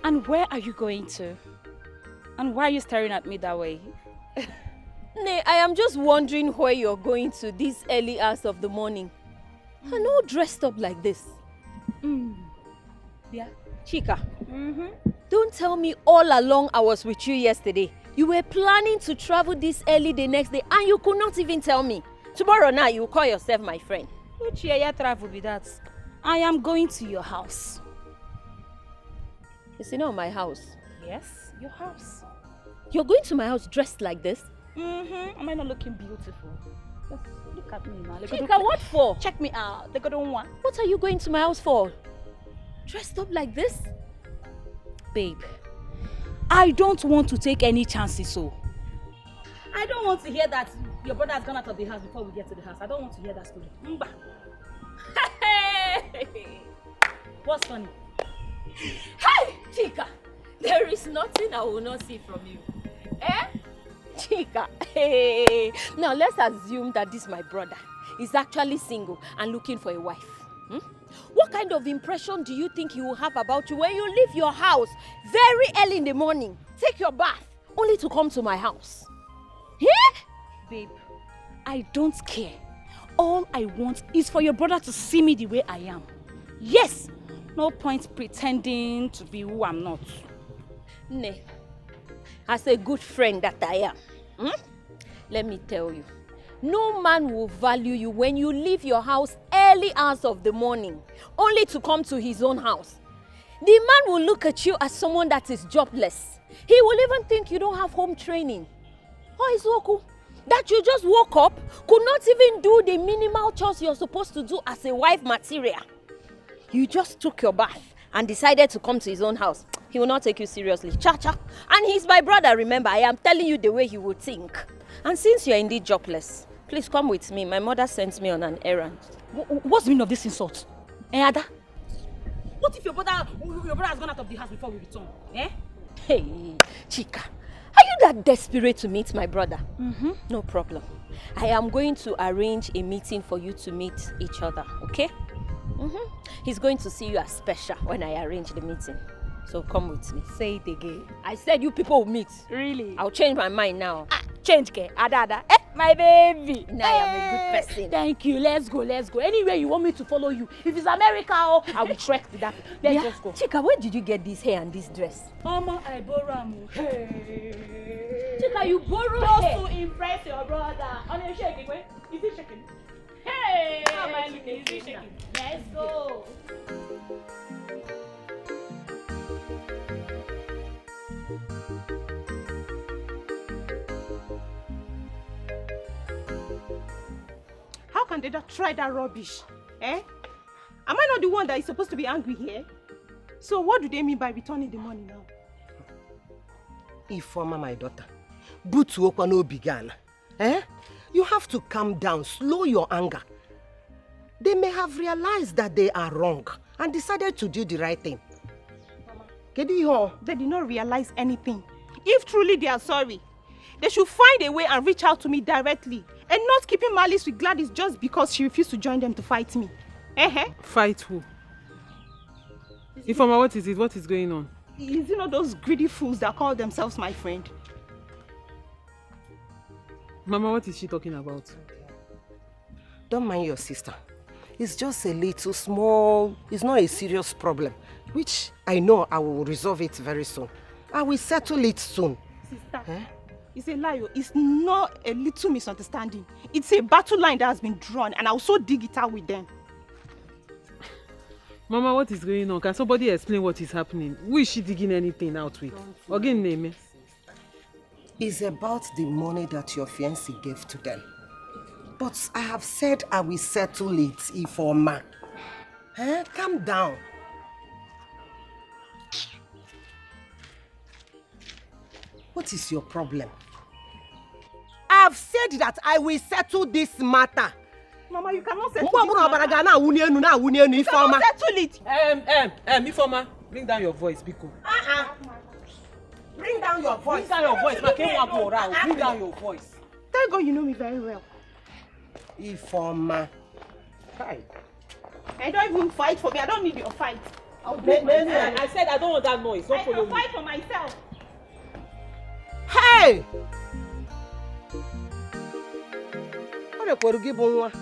And where are you going to? And why are you staring at me that way? Nay, I am just wondering where you're going to this early hours of the morning. And all dressed up like this. Yeah. Chika, don't tell me all along I was with you yesterday. You were planning to travel this early the next day and you could not even tell me. Tomorrow now you will call yourself my friend. Which year travel be that? I am going to your house. Is it not my house? Yes, your house. You're going to my house dressed like this? Am I not looking beautiful? Just look at me now. Chika, what for? Check me out. They got on one. What are you going to my house for? Dressed up like this? Babe, I don't want to take any chances, so. I don't want to hear that your brother has gone out of the house before we get to the house. I don't want to hear that story. Mba. What's funny? Hey, Chika, there is nothing I will not see from you. Eh? Chika, hey. Now let's assume that this my brother is actually single and looking for a wife. What kind of impression do you think he will have about you when you leave your house very early in the morning, take your bath, only to come to my house? Yeah? Babe, I don't care. All I want is for your brother to see me the way I am. Yes! No point pretending to be who I'm not. Nay, as a good friend that I am, let me tell you, no man will value you when you leave your house early hours of the morning, only to come to his own house. The man will look at you as someone that is jobless. He will even think you don't have home training. Oh, Izuoku, that you just woke up, could not even do the minimal chores you're supposed to do as a wife material. You just took your bath and decided to come to his own house. He will not take you seriously. Cha-cha. And he's my brother, remember. I am telling you the way he would think. And since you're indeed jobless, please come with me. My mother sent me on an errand. What's the meaning of this insult? Ada? What if your brother has gone out of the house before we return? Eh? Hey, Chika. Are you that desperate to meet my brother? No problem. I am going to arrange a meeting for you to meet each other, okay? He's going to see you as special when I arrange the meeting. So come with me. Say it again. I said you people will meet. Really? I'll change my mind now. Change, ke? Ada. Eh? My baby. Now I am a good person. Thank you. Let's go. Anywhere you want me to follow you. If it's America, I will trek with that. Let's just go. Chika, where did you get this hair and this dress? Mama, I borrow am. Hey. Chika, you borrow just hair. to impress your brother. On your shaking, wait. Is he shaking? Hey! How am I Is looking? he shaking? Let's go. How can they not try that rubbish? Eh? Am I not the one that is supposed to be angry here? So what do they mean by returning the money now? Ifeoma, my daughter, butu okwa no began. Eh? You have to calm down, slow your anger. They may have realized that they are wrong and decided to do the right thing. Mama, they did not realize anything. If truly they are sorry, they should find a way and reach out to me directly and not keeping malice with Gladys just because she refused to join them to fight me. Fight who? Ifeoma, what is it? What is going on? Is it not those greedy fools that call themselves my friend? Mama, what is she talking about? Don't mind your sister. It's just a little small, it's not a serious problem, which I know I will resolve it very soon. I will settle it soon. Sister, it's a lie. It's not a little misunderstanding. It's a battle line that has been drawn and I'll so dig it out with them. Mama, what is going on? Can somebody explain what is happening? Who is she digging anything out with? Again, name. It's about the money that your fiancé gave to them. But I have said I will settle it, Ifeoma. Calm down. What is your problem? I have said that I will settle this matter. Mama, you cannot settle this matter. Ifeoma, bring down your voice, Biko. Bring down your voice. Bring down your voice. Bring down your voice. Thank God you know me very well. Ifeoma. Hi. I don't even fight for me. I don't need your fight. I said I don't want that noise. Don't follow me. I can fight for myself. Hey! What are you going to do?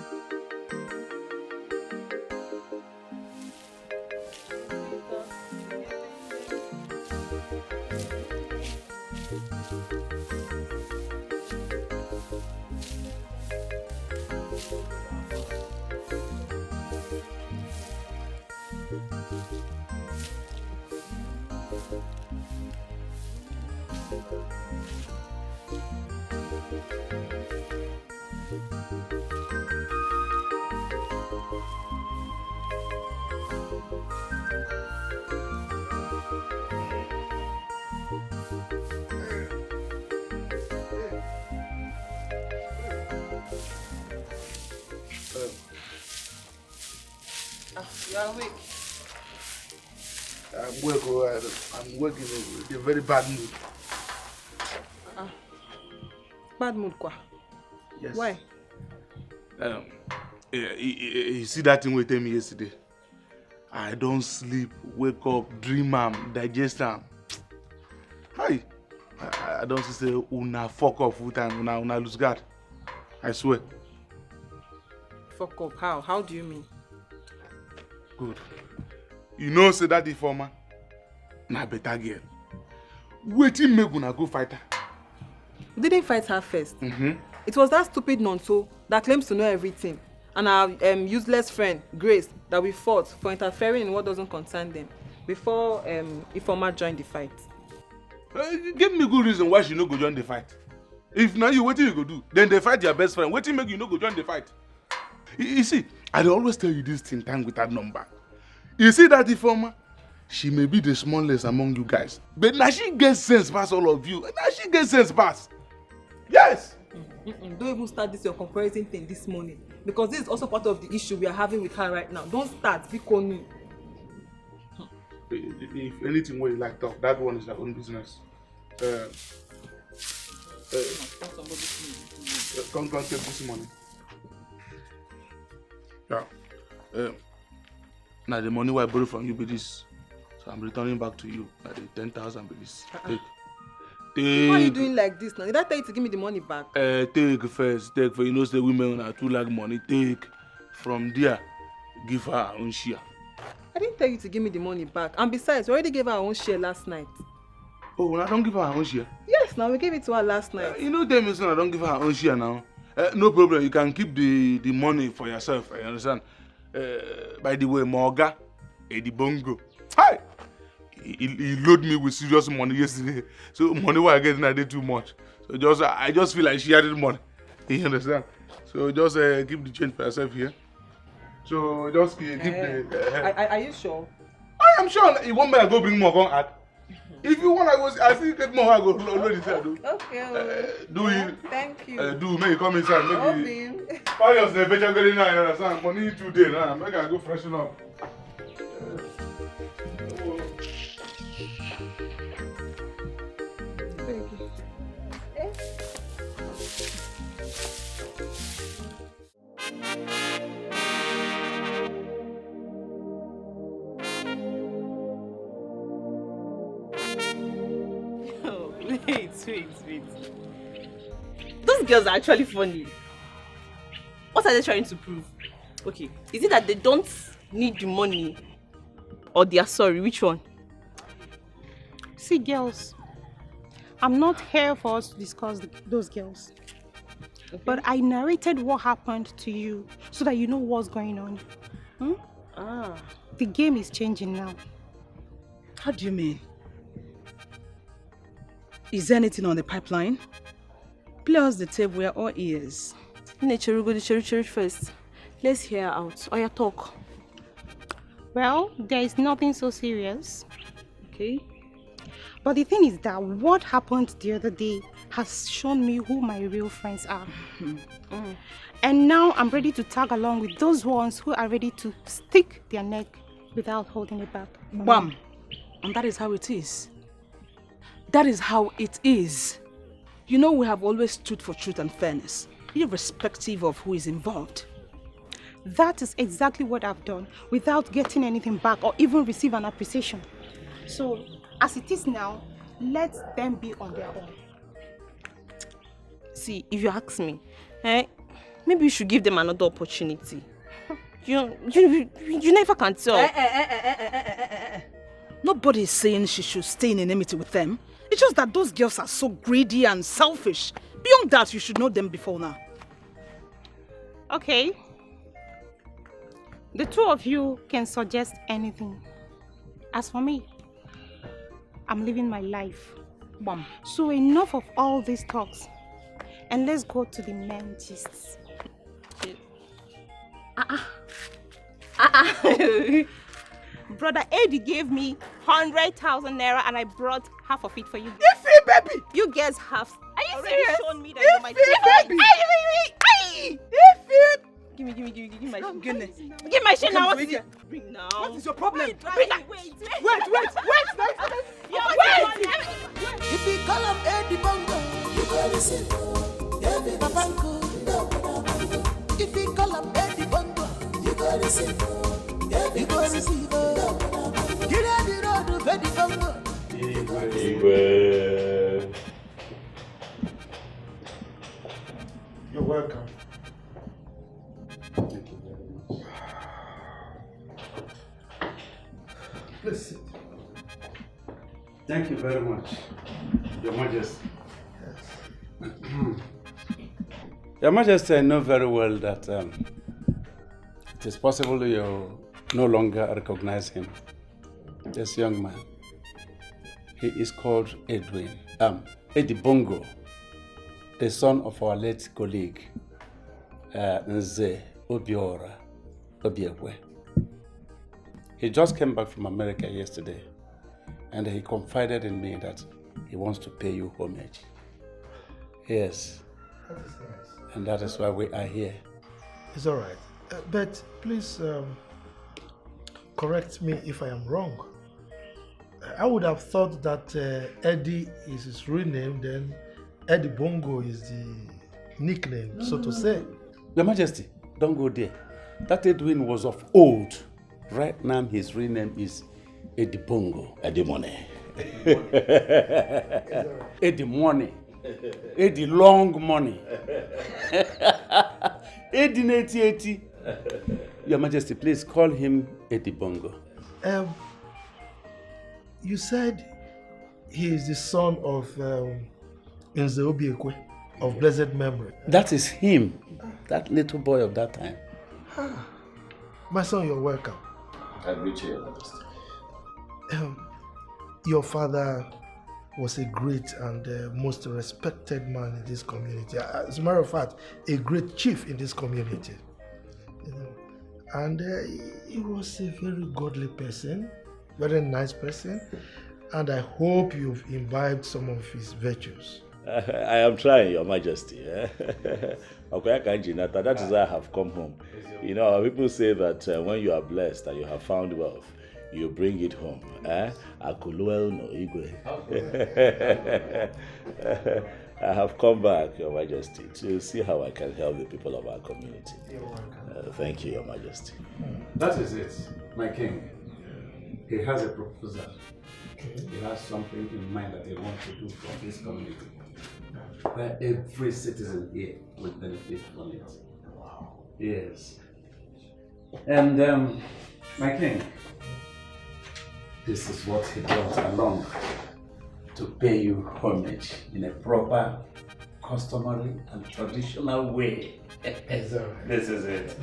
You are awake. I'm working in a very bad mood. Bad mood, quoi? Yes. Why? You see that thing we tell me yesterday? I don't sleep, wake up, dream am, digest am. Hi. I don't say una fuck off full time, una lose guard. I swear. Fuck up. How? How do you mean? Good. You know, say that Ifeoma, na better girl. Wetin make una go fight her? We didn't fight her first. It was that stupid nonto that claims to know everything, and our useless friend Grace that we fought for interfering in what doesn't concern them before Ifeoma joined the fight. Give me good reason why she no go join the fight. If now you wetin you go do, then they fight your best friend. Wetin make you no go join the fight? You see, I always tell you this thing time with that number. You see that Ifeoma, she may be the smallest among you guys, but now she gets sense past all of you. Now she gets sense past. Yes. Don't even start this your comparison thing this morning, because this is also part of the issue we are having with her right now. Don't start, because if anything where you like talk, that one is your own business. Come take this money. Yeah. Now the money I borrowed from you be this, so I'm returning back to you. Now the 10,000 be this. Take. Why are you doing like this now? Did I tell you to give me the money back? Take first. Take for you know the women are too like money. Take from there, give her her own share. I didn't tell you to give me the money back. And besides, we already gave her our own share last night. Oh, well, I don't give her her own share. Yes, now we gave it to her last night. You know them is I don't give her her own share now. No problem. You can keep the money for yourself. I understand. By the way, Morga, Eddie Bongo. Hi. He loaded me with serious money yesterday. So money what I get I did too much. So I just feel like she had the money. You understand? So just keep the change for yourself here. So just keep the. Are you sure? I am sure. You want me to go bring more on at? If you want to go, I still get more. I go load it there. Okay. Do you? Thank you. Do make you come inside. Maybe. Why you say better getting now? You understand? Money today now. Make I go freshen up. Wait. Those girls are actually funny. What are they trying to prove? Okay, is it that they don't need the money or they are sorry? Which one? See, girls, I'm not here for us to discuss those girls. Okay. But I narrated what happened to you so that you know what's going on. The game is changing now. How do you mean? Is there anything on the pipeline? Play us the tape, we are all ears. Nature, go to church first. Let's hear her out. Or your talk. Well, there is nothing so serious. Okay. But the thing is that what happened the other day has shown me who my real friends are. And now I'm ready to tag along with those ones who are ready to stick their neck without holding it back. Bam! And that is how it is. That is how it is. You know we have always stood for truth and fairness, irrespective of who is involved. That is exactly what I've done, without getting anything back or even receive an appreciation. So, as it is now, let them be on their own. See, if you ask me, maybe you should give them another opportunity. You never can tell. Nobody is saying she should stay in enmity with them. It's just that those girls are so greedy and selfish. Beyond that, you should know them before now. Okay. The two of you can suggest anything. As for me, I'm living my life. Mom. So enough of all these talks. And let's go to the main gists. Brother Eddie gave me 100,000 naira and I brought half of it for you. Iffy, baby! You guys have already shown me that Iffy, you're my baby! Iffy! Give me my goodness. Give my shit now. What is Bring it? Bring now. What is your problem? Wait. If you call him Eddie Bongo, you go listen. Babango. If you call him Eddie Bongo, you go listen. You go receive. Get out the road of Eddie Bongo. You're welcome. Thank you very much. Please sit. Thank you very much, Your Majesty. Yes. Your Majesty, I know very well that it is possible you no longer recognize him. This young man. He is called Eddie Bongo, the son of our late colleague, Nze Obiora. He just came back from America yesterday, and he confided in me that he wants to pay you homage. Yes. That is nice. And that is why we are here. It's all right. But please correct me if I am wrong. I would have thought that Eddie is his real name, then Eddie Bongo is the nickname, so to say. Your Majesty, don't go there. That Edwin was of old. Right now, his real name is Eddie Bongo. Eddie Money. Eddie money. Eddie long money. Eddie 8080. Your Majesty, please call him Eddie Bongo. You said he is the son of Nze Obiekwe of blessed memory. That is him. That little boy of that time. My son, you're welcome. I greet you, Your Majesty. Your father was a great and most respected man in this community. As a matter of fact, a great chief in this community. You know, and he was a very godly person, very nice person, and I hope you've imbibed some of his virtues. I am trying, Your Majesty. That is why I have come home. You know, people say that when you are blessed and you have found wealth, you bring it home. I have come back, Your Majesty, to see how I can help the people of our community. Thank you, Your Majesty. That is it, my king. He has a proposal. He has something in mind that he wants to do for this community, where every citizen here will benefit from it. Wow. Yes. And my king, this is what he brought along to pay you homage in a proper, customary and traditional way. This is it.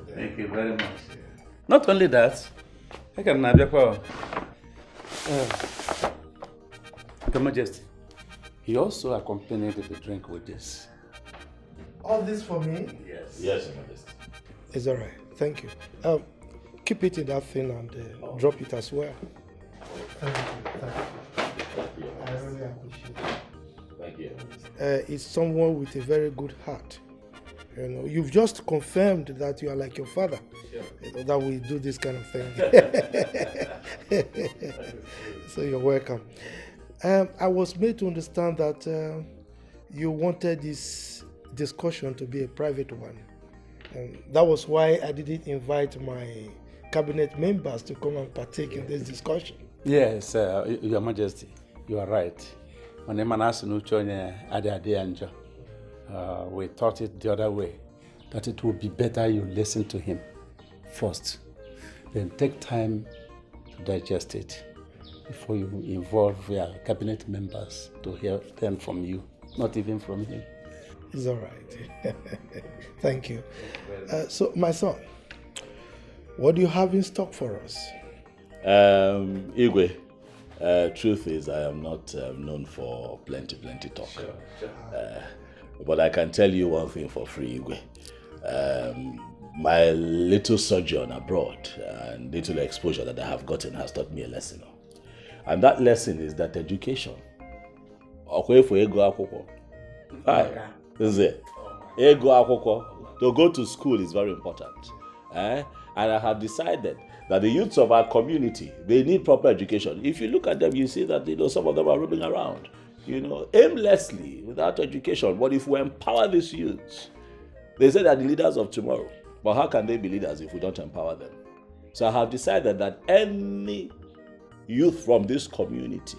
Thank you very much. Not only that, I can Your Majesty, he also accompanied the drink with this. All this for me? Yes. Yes, Your Majesty. It's all right. Thank you. Keep it in that thing and drop it as well. Thank you. I really appreciate it. Thank you. It's someone with a very good heart. You know, you've just confirmed that you are like your father. Sure. You know, that we do this kind of thing. So you're welcome. I was made to understand that you wanted this discussion to be a private one. That was why I didn't invite my cabinet members to come and partake in this discussion. Yes, Your Majesty, you are right. We thought it the other way, that it would be better you listen to him first, then take time to digest it before you involve your cabinet members to hear them from you, not even from him. It's all right. Thank you. So, my son, what do you have in stock for us? Igwe, truth is I am not known for plenty talk. Sure. But I can tell you one thing for free, Igwe. My little sojourn abroad and little exposure that I have gotten has taught me a lesson. And that lesson is that education. To go to school is very important. And I have decided that the youths of our community, they need proper education. If you look at them, you see that some of them are roaming around, aimlessly, without education. But if we empower these youths, they say they're the leaders of tomorrow. But how can they be leaders if we don't empower them? So I have decided that any youth from this community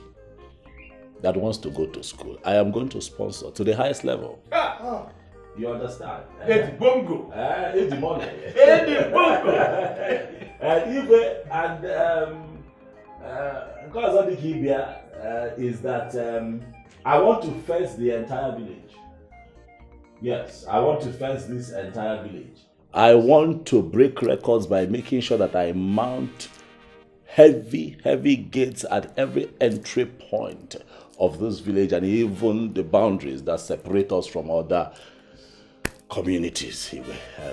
that wants to go to school, I am going to sponsor to the highest level. You understand? Eddie Bongo. Eddie money. Eddie Bongo. Is that I want to fence the entire village. Yes, I want to fence this entire village. I want to break records by making sure that I mount heavy gates at every entry point of this village and even the boundaries that separate us from other communities.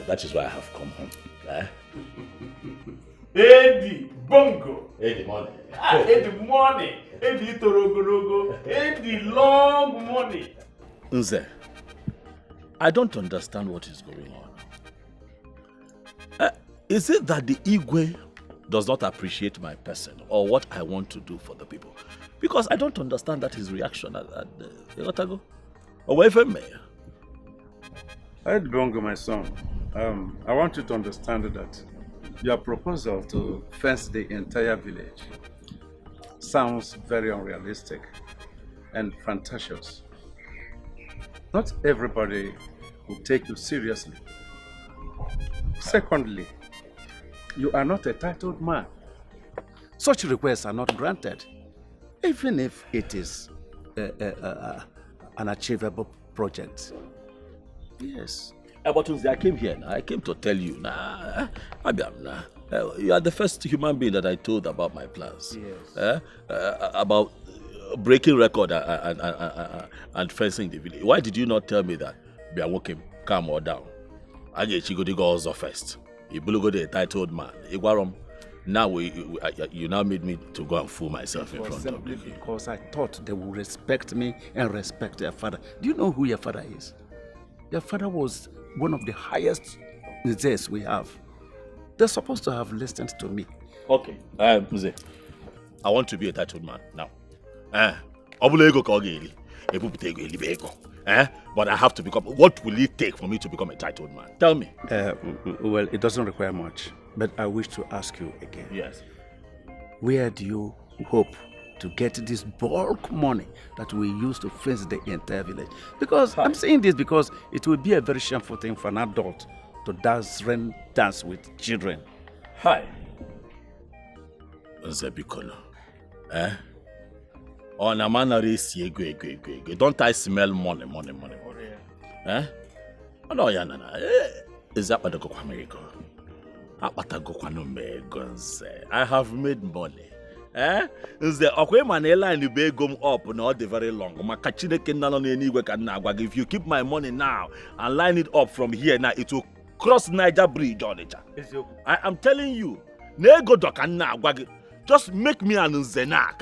That is why I have come home. Eddie Bongo. Eddie money. Eddie money. Eddie Torogorogo. Eddie long money. Nze, I don't understand what is going on. Is it that the Igwe does not appreciate my person or what I want to do for the people? Because I don't understand that his reaction at the Otago. Away from me. Eddie Bongo, my son, I want you to understand that your proposal to fence the entire village sounds very unrealistic and fantasious. Not everybody will take you seriously. Secondly, you are not a titled man. Such requests are not granted, even if it is an achievable project. Yes. But I came here now. I came to tell you now. You are the first human being that I told about my plans. Yes. About breaking record and fencing the village. Why did you not tell me that? Be a walking, calm or down. I get you go to go also first. You go the titled man. Now you now made me to go and fool myself in front of you. Because I thought they would respect me and respect their father. Do you know who your father is? Your father was one of the highest Nzes we have. They're supposed to have listened to me. Okay. Mze, I want to be a titled man now. But I have to become. What will it take for me to become a titled man? Tell me. Well, it doesn't require much. But I wish to ask you again. Yes. Where do you hope to get this bulk money that we use to fence the entire village? Because I'm saying this because it will be a very shameful thing for an adult to dance with children. Hi. Zebikono. On a man don't I smell money? Oh no, is that what the America? I have made money. The okay line be going up not the very long. If you keep my money now and line it up from here now, it will cross Niger Bridge on it. I am telling you, just make me an Zena.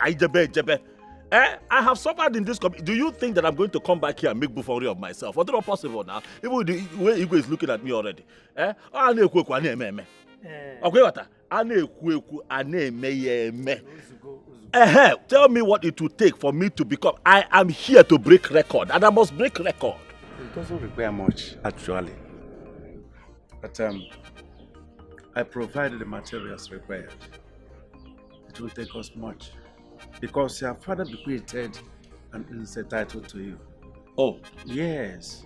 I have suffered in this community. Do you think that I'm going to come back here and make buffoonery of myself? What's not possible now? Even the way Igwe is looking at me already. Tell me what it will take for me to become. I am here to break record, and I must break record. It doesn't require much, actually. But I provided the materials required. It won't take us much. Because your father bequeathed an insect title to you. Oh. Yes.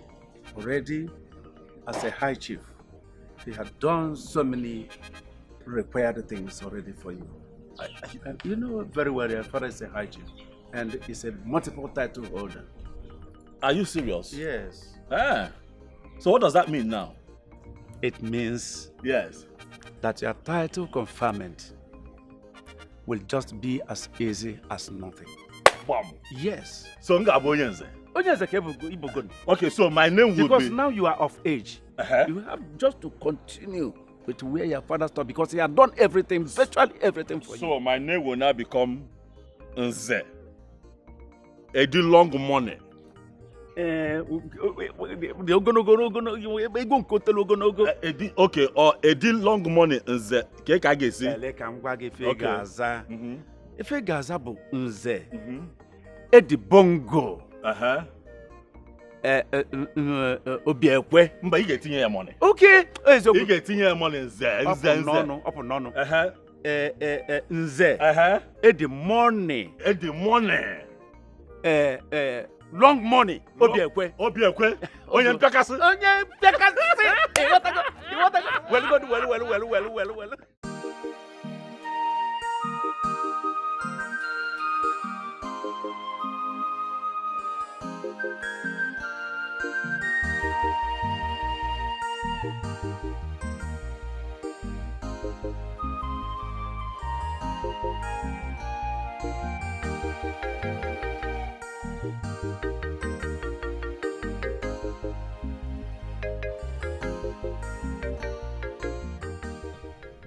Already, as a high chief, he had done so many required things already for you. You know very well your father is a high chief. And is a multiple title holder. Are you serious? Yes. So what does that mean now? It means yes, that your title conferment will just be as easy as nothing. Bam. Yes. So okay, so my name will be... Because now you are of age. You have just to continue with where your father stopped because he had done everything, virtually everything for you. So my name will now become Nze. Edi long money. Okay, or Edi long money Nze. If you guys have Nze, Edi bongo. Obiekwe. Mba you get your money. Okay. You get your money Nze. No. Nze. Edi money. Long money. Obiekwe. Onye mpekasi. Well.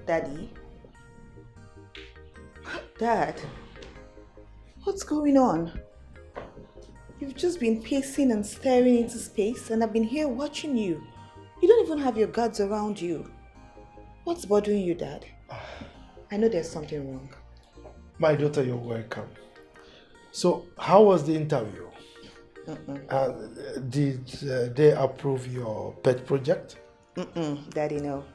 Daddy? Dad? What's going on? You've just been pacing and staring into space and I've been here watching you. You don't even have your guards around you. What's bothering you, Dad? I know there's something wrong. My daughter, you're welcome. So, how was the interview? Did they approve your pet project? Daddy, no.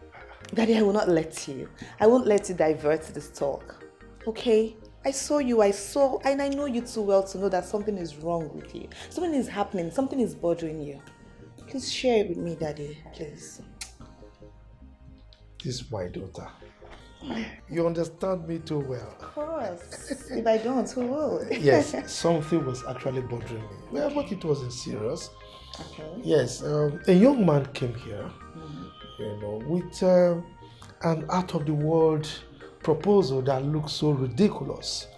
Daddy, I will not let you. I won't let you divert this talk. Okay? I saw you, and I know you too well to know that something is wrong with you. Something is happening, something is bothering you. Please share it with me, Daddy, please. This is my daughter. You understand me too well. Of course. If I don't, who will? Yes, something was actually bothering me. Well, but it wasn't serious. Okay. Yes, a young man came here, with an out-of-the-world proposal that looked so ridiculous.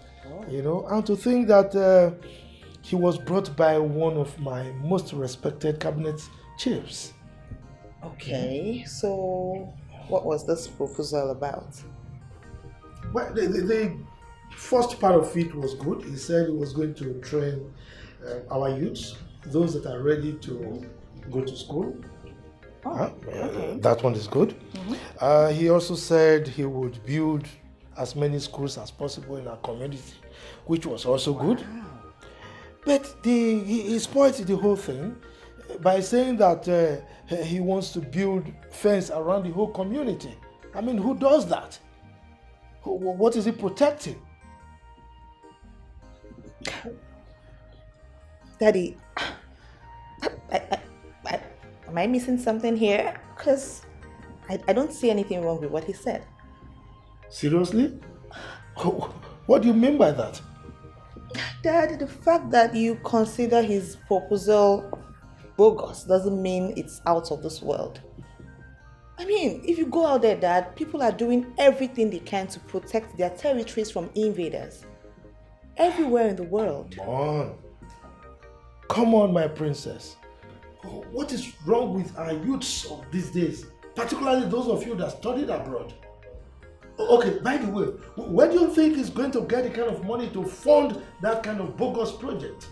And to think that he was brought by one of my most respected cabinet chiefs. Okay, so what was this proposal about? Well, the first part of it was good. He said he was going to train our youths, those that are ready to go to school. Okay. That one is good. He also said he would build as many schools as possible in our community, which was also good. But he spoiled the whole thing by saying that he wants to build fence around the whole community. I mean, who does that? What is he protecting? Daddy, am I missing something here? Because I don't see anything wrong with what he said. Seriously? What do you mean by that? Dad, the fact that you consider his proposal bogus doesn't mean it's out of this world. I mean, if you go out there, Dad, people are doing everything they can to protect their territories from invaders. Everywhere in the world. Come on, my princess. What is wrong with our youths of these days? Particularly those of you that studied abroad. Okay, by the way, where do you think he's going to get the kind of money to fund that kind of bogus project?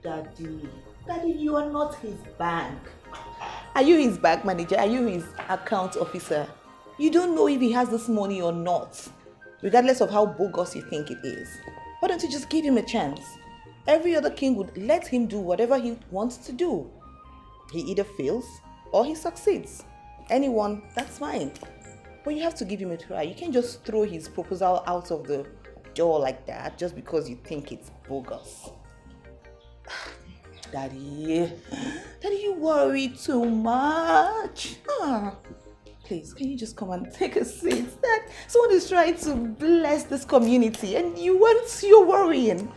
Daddy, you are not his bank. Are you his bank manager? Are you his account officer? You don't know if he has this money or not, regardless of how bogus you think it is. Why don't you just give him a chance? Every other king would let him do whatever he wants to do. He either fails or he succeeds. Anyone, that's fine. But you have to give him a try. You can't just throw his proposal out of the door like that just because you think it's bogus. Daddy, you worry too much. Please, can you just come and take a seat? That someone is trying to bless this community and you're worrying.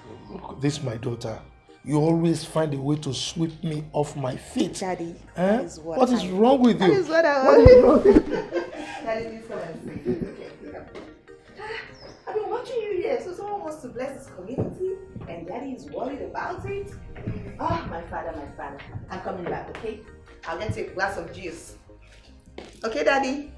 This is my daughter. You always find a way to sweep me off my feet. Daddy, that is what is wrong with you? That is what I want. What is wrong with you? Daddy, please come and see. Okay. I've been watching you here, so someone wants to bless this community and Daddy is worried about it. My father. I'm coming back, okay? I'll get you a glass of juice. Okay, Daddy?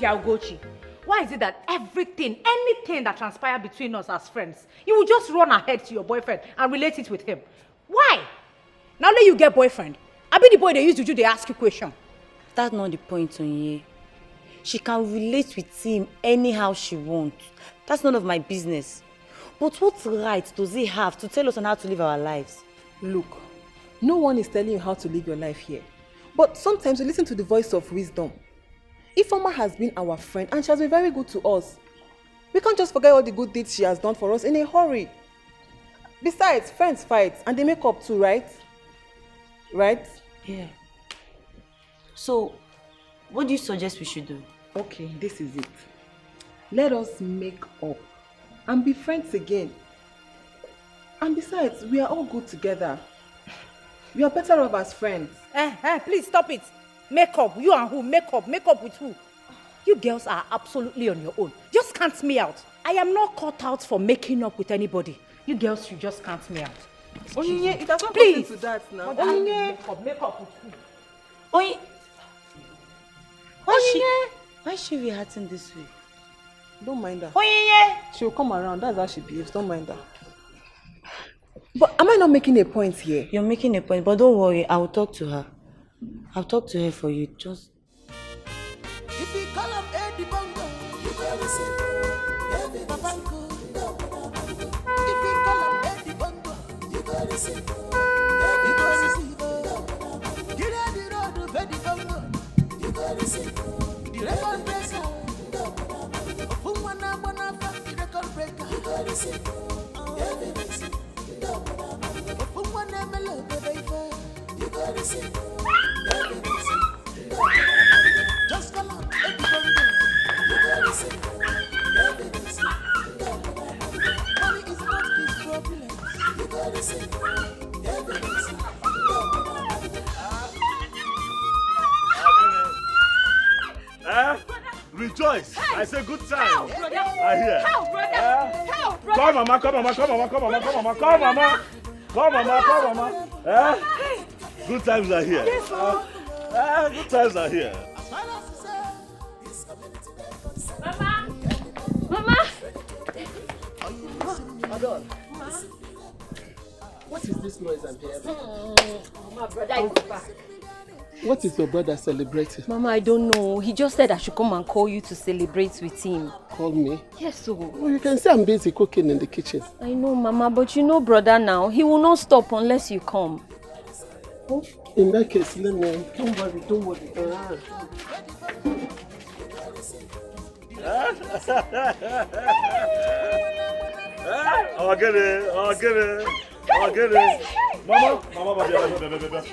Ugochi, why is it that anything that transpires between us as friends, you will just run ahead to your boyfriend and relate it with him? Why? Now let you get boyfriend. I be the boy they used to do, they ask you question. That's not the point, Onye. She can relate with him anyhow she wants. That's none of my business. But what right does he have to tell us on how to live our lives? Look, no one is telling you how to live your life here. But sometimes we listen to the voice of wisdom. Ifeoma has been our friend and she has been very good to us. We can't just forget all the good deeds she has done for us in a hurry. Besides, friends fight and they make up too, right? Right? Yeah. So, what do you suggest we should do? Okay, this is it. Let us make up and be friends again. And besides, we are all good together. We are better off as friends. Please stop it. Make up. You and who? Make up. Make up with who? You girls are absolutely on your own. Just count me out. I am not cut out for making up with anybody. You girls should just count me out. Onyinye, it has not Please. gotten to that now. Make up with who? Onyinye. Why is she reacting this way? Don't mind her. Onyinye. She'll come around. That's how she behaves. Don't mind her. But am I not making a point here? You're making a point, but don't worry. I will talk to her. I'll talk to her for you. Just... If you call up Eddie Bongo, you better listen. Papa, if you call up Eddie Bongo, you better Just come on, everybody. You gotta see. Evidence. Money is not his problem. You gotta see. Evidence. Rejoice! Hey. I say good time. How, brother? I hear. How, brother? How, brother? Come, mama, come, mama, come, mama, come, mama, come, mama, come, mama. Come, mama, come, mama. Good times are here. Yes, good times are here. Mama! Mama! Hold on. What is this noise I'm hearing? My brother is back. What is your brother celebrating? Mama, I don't know. He just said I should come and call you to celebrate with him. Call me? Yes, so. Well, you can say I'm busy cooking in the kitchen. I know, Mama, but you know brother now. He will not stop unless you come. Oh, in that case, let me... Don't worry, don't worry. I'll get it. I'll get it. I'll get it. Mama, mama, baby.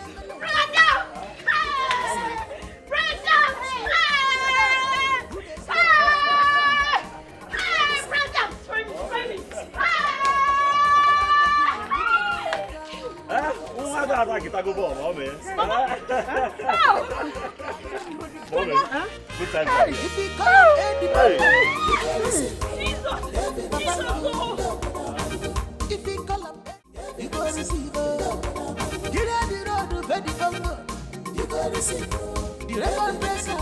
Kita go ball, mommy. Mommy, good time. Hey. If you call up, you go receive. Get out the road, very congo. You go receive. The record breaker.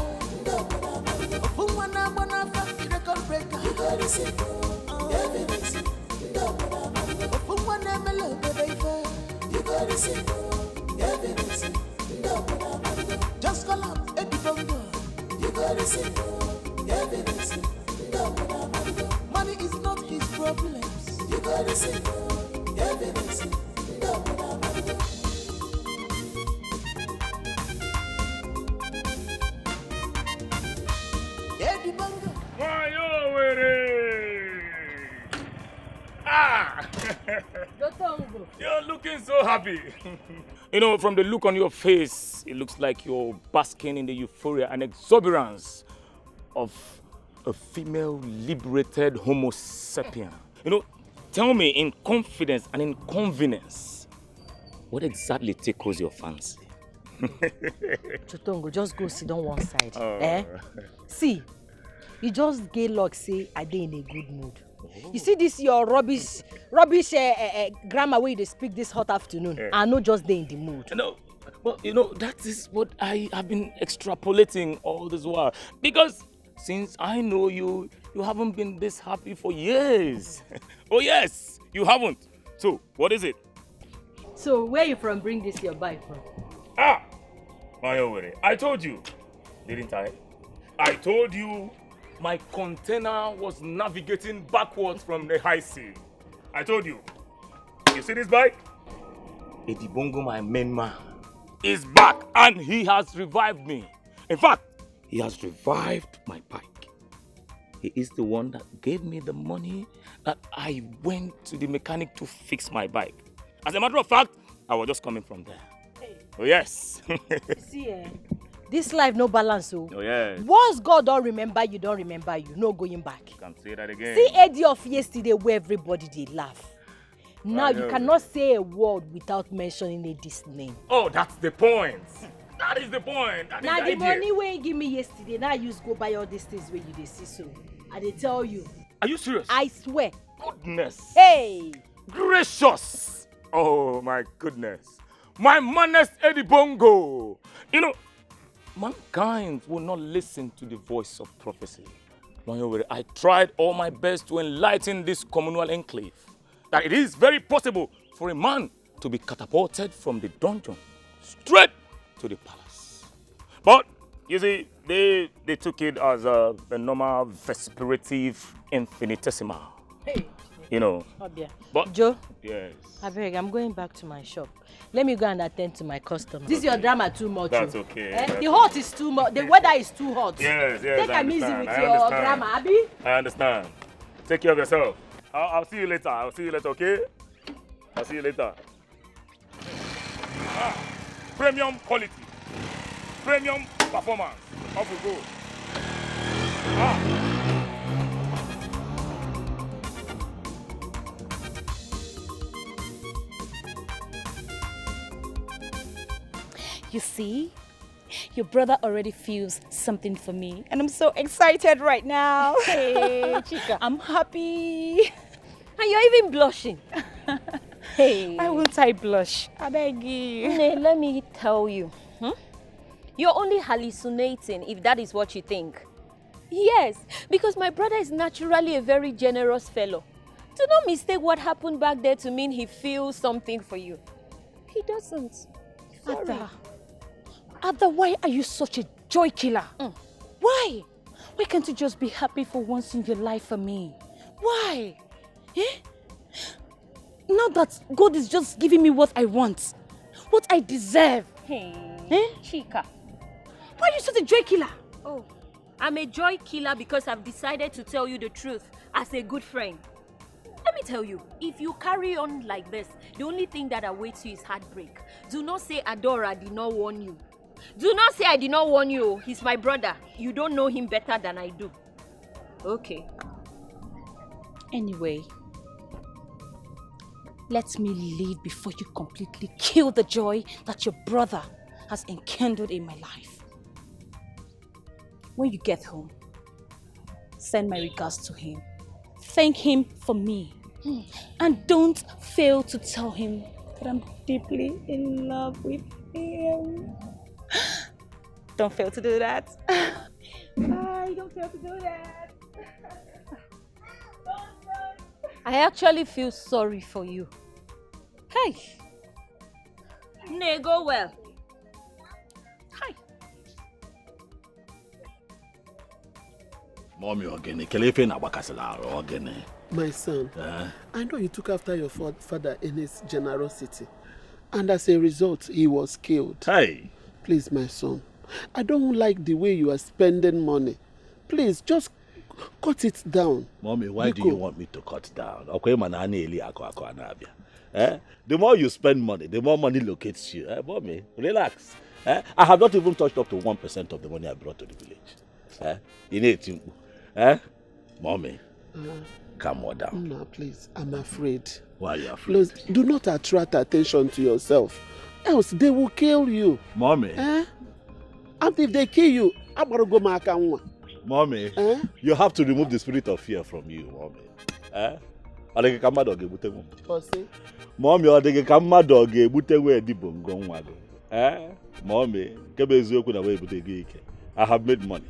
Fumana manafa, the record breaker. You go receive. Evidence. Fumana melo, baby. You go receive. Evidence. Just call up, Eddie Bongo. You go receive. Evidence. Money is not his problem. You gotta see evidence. Eddie Bongo. You're looking so happy. You know, from the look on your face, it looks like you're basking in the euphoria and exuberance of a female liberated Homo sapien. You know, tell me in confidence and in convenience, what exactly tickles your fancy? Chotongo, just go sit on one side. See, you just get luck, say I dey in a good mood. You see this your rubbish grammar where they speak this hot afternoon. I know just dey in the mood. No, well, you know, that is what I have been extrapolating all this while. Because since I know you, you haven't been this happy for years. Oh yes, you haven't. So, what is it? So, where you from bring this your bike from? I told you, didn't I? I told you my container was navigating backwards from the high sea. I told you. You see this bike? Edibongo, my main man, is back and he has revived me. In fact, he has revived my bike. He is the one that gave me the money that I went to the mechanic to fix my bike. As a matter of fact, I was just coming from there. Hey. Oh yes. See, this life no balance, so. Oh yes. Once God don't remember you, no going back. You can say that again. See Eddie of yesterday where everybody they laugh. Now you cannot say a word without mentioning Eddie's name. Oh, that's the point. That is the point. That Now is the the idea. money where you give me yesterday, now I use go buy all these things where you they see so. I they tell you. Are you serious? I swear. Goodness. Hey. Gracious. Oh my goodness. My manest Eddie Bongo. You know, mankind will not listen to the voice of prophecy. I tried all my best to enlighten this communal enclave that it is very possible for a man to be catapulted from the dungeon straight to the palace. But, you see, they took it as a normal vesperative infinitesimal. Hey. you know. Obia. But Joe. yes. I beg, I'm going back to my shop. Let me go and attend to my customers. This is your drama too much. That's okay. That's the hot is too much. The weather is too hot. Yes, Take I a easy understand. with I your understand. drama, Abby. I understand. Take care of yourself. I'll see you later. I'll see you later, okay? I'll see you later. Premium quality. Premium performance. Off we go. You see, your brother already feels something for me, and I'm so excited right now. Hey, Chica. I'm happy. And you're even blushing. Hey. Why won't I blush? I beg you. Let me tell you. You're only hallucinating if that is what you think. Yes, because my brother is naturally a very generous fellow. Do not mistake what happened back there to mean he feels something for you. He doesn't. Sorry. Ada, why are you such a joy killer? Why? Why can't you just be happy for once in your life for me? Why? Now that God is just giving me what I want, what I deserve. Chica. Why are you such a joy killer? Oh, I'm a joy killer because I've decided to tell you the truth as a good friend. Let me tell you, if you carry on like this, the only thing that awaits you is heartbreak. Do not say Adora did not warn you. Do not say I did not warn you. He's my brother. You don't know him better than I do. Okay. Anyway, let me leave before you completely kill the joy that your brother has enkindled in my life. When you get home, send my regards to him. Thank him for me. And don't fail to tell him that I'm deeply in love with him. Don't fail to do that. Don't fail to do that. I actually feel sorry for you. Hey. Nay, go well. Hi. Mommy, again, Kelefe na bakasela again. My son, I know you took after your father in his generosity. And as a result, he was killed. Hey. Please, my son, I don't like the way you are spending money. Please, just cut it down. Mommy, why do you want me to cut down? The more you spend money, the more money locates you. Mommy, relax. I have not even touched up to 1% of the money I brought to the village. Ini Edo. Mommy, calm down. No, please, I'm afraid. Why are you afraid? Please, do not attract attention to yourself. Else they will kill you. Mommy. And if they kill you, I'm going to go back and one. Mommy, you have to remove the spirit of fear from you, Mommy. Mommy, I have made money.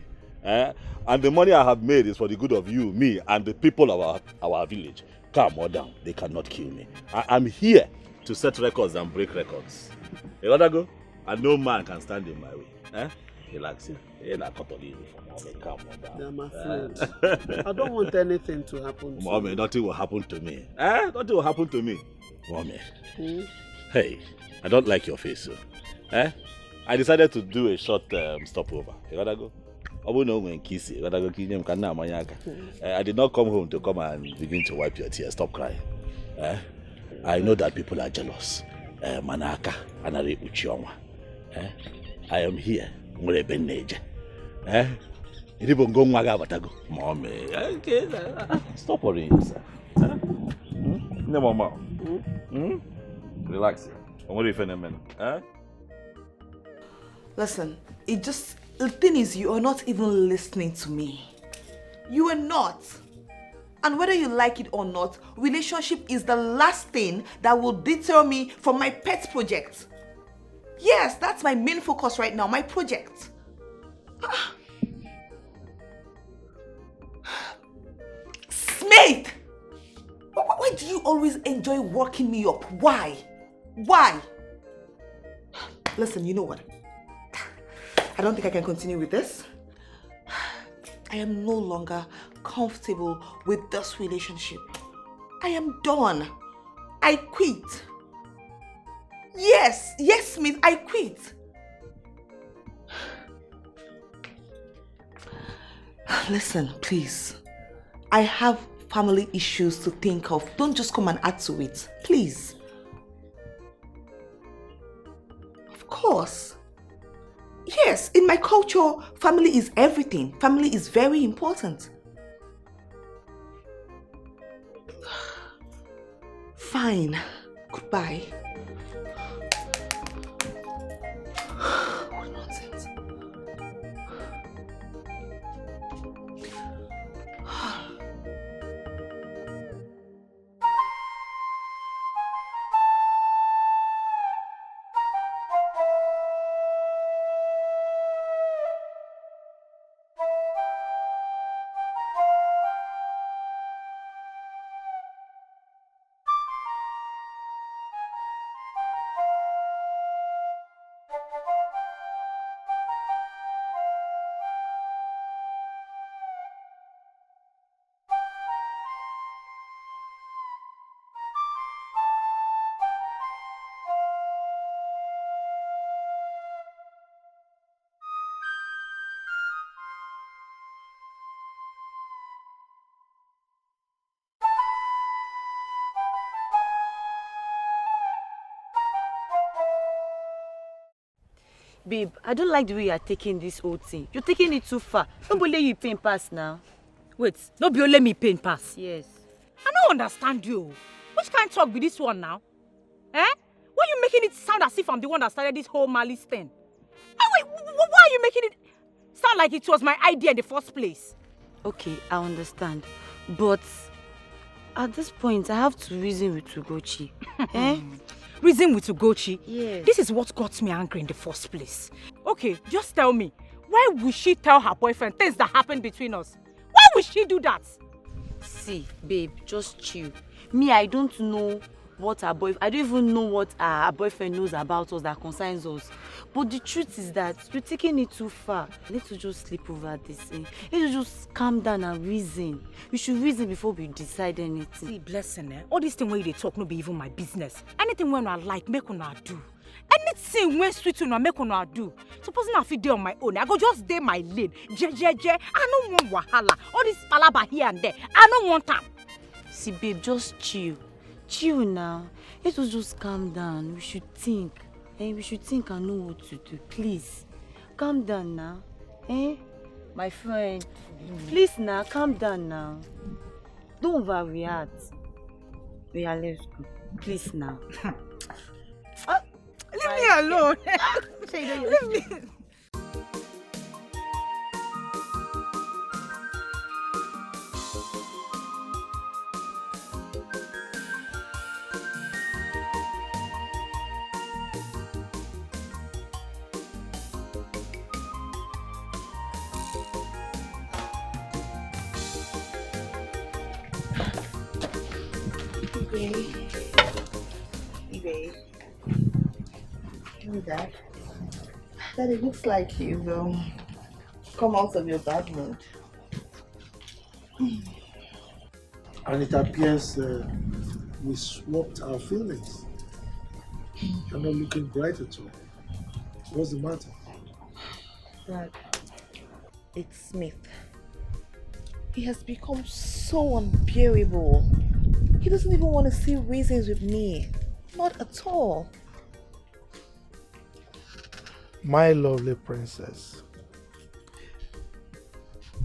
And the money I have made is for the good of you, me, and the people of our village. Calm down. They cannot kill me. I'm here to set records and break records. You gotta go? And no man can stand in my way. Relax. Calm down. I'm afraid. I don't want anything to happen to Mommy, you. nothing will happen to me. Nothing will happen to me. Mommy. Hey, I don't like your face, so. I decided to do a short stopover. You gotta go? I did not come home to come and begin to wipe your tears. Stop crying. I know that people are jealous. Manaka, Anare Uchioma. I am here. Mommy, stop worrying yourself. No, Mama. Relax. I'm ready for a minute. Listen, the thing is, you are not even listening to me. You are not. And whether you like it or not, relationship is the last thing that will deter me from my pet project. Yes, that's my main focus right now, my project. Smith! Why do you always enjoy working me up? Why? Why? Listen, you know what? I don't think I can continue with this. I am no longer comfortable with this relationship. I am done. I quit. Yes, Smith, I quit. Listen, please. I have family issues to think of. Don't just come and add to it. Please. Of course. Yes, in my culture, family is everything. Family is very important. Fine. Goodbye. What nonsense. Babe, I don't like the way you are taking this whole thing. You're taking it too far. Don't believe you pain pass now. Wait, don't be let me pain pass. Yes. I don't understand you. Which kind of talk be this one now? Eh? Why are you making it sound as if I'm the one that started this whole malice thing? Wait, why are you making it sound like it was my idea in the first place? Okay, I understand. But at this point, I have to reason with Ugochi. Eh? Reason with Ugochi? Yes. This is what got me angry in the first place. Okay, just tell me, why would she tell her boyfriend things that happened between us? Why would she do that? See, babe, just chill. Me, I don't know what her boyfriend... I don't even know what her boyfriend knows about us that concerns us. But the truth is that you're taking it too far. You need to just sleep over this. Eh? You need to just calm down and reason. We should reason before we decide anything. See, blessing, eh? All this thing where they talk no be even my business. Anything when I like, make una do. Anything when sweet una make una do. Supposing I fit dey on my own, I go just dey my lane. Je. I don't want wahala. All this palaba here and there. I don't want them. See, babe, just chill. Chill now. Let us just calm down. We should think. We should think and know what to do. Please, calm down now. My friend, please now, calm down now. Don't overreact. Let's go. Please now. Leave me alone. Leave me. Hey, Dad. Dad, it looks like you've come out of your bad mood. And it appears we swapped our feelings. You're not looking bright at all. What's the matter? Dad, it's Smith. He has become so unbearable. He doesn't even want to see reasons with me. Not at all. My lovely princess,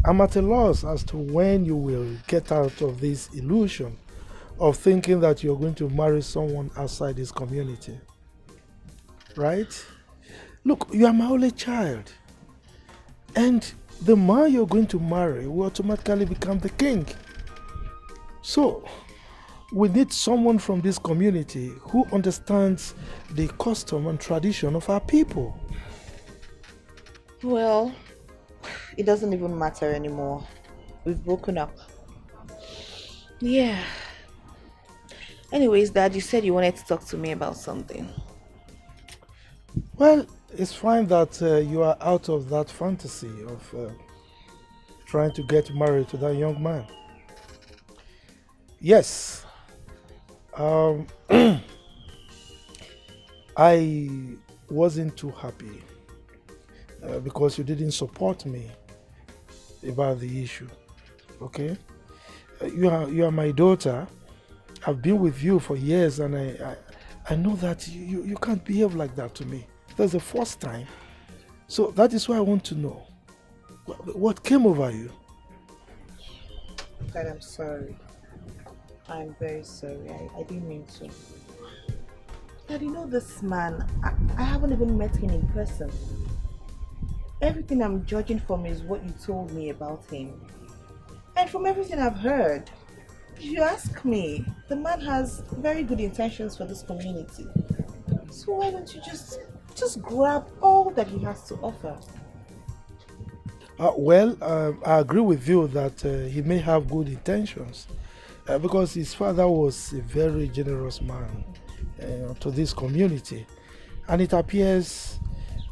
I'm at a loss as to when you will get out of this illusion of thinking that you're going to marry someone outside this community. Right? Look, you are my only child. And the man you're going to marry will automatically become the king. So, we need someone from this community who understands the custom and tradition of our people. Well, it doesn't even matter anymore. We've broken up. Yeah. Anyways, Dad, you said you wanted to talk to me about something. Well, it's fine that you are out of that fantasy of trying to get married to that young man. Yes, I wasn't too happy because you didn't support me about the issue. Okay? You are my daughter. I've been with you for years, and I know that you can't behave like that to me. That's the first time. So that is why I want to know. What came over you? God, I'm sorry. I'm very sorry. I didn't mean to. Dad, you know this man, I haven't even met him in person. Everything I'm judging from is what you told me about him. And from everything I've heard, if you ask me, the man has very good intentions for this community. So why don't you just grab all that he has to offer? I agree with you that he may have good intentions because his father was a very generous man to this community, and it appears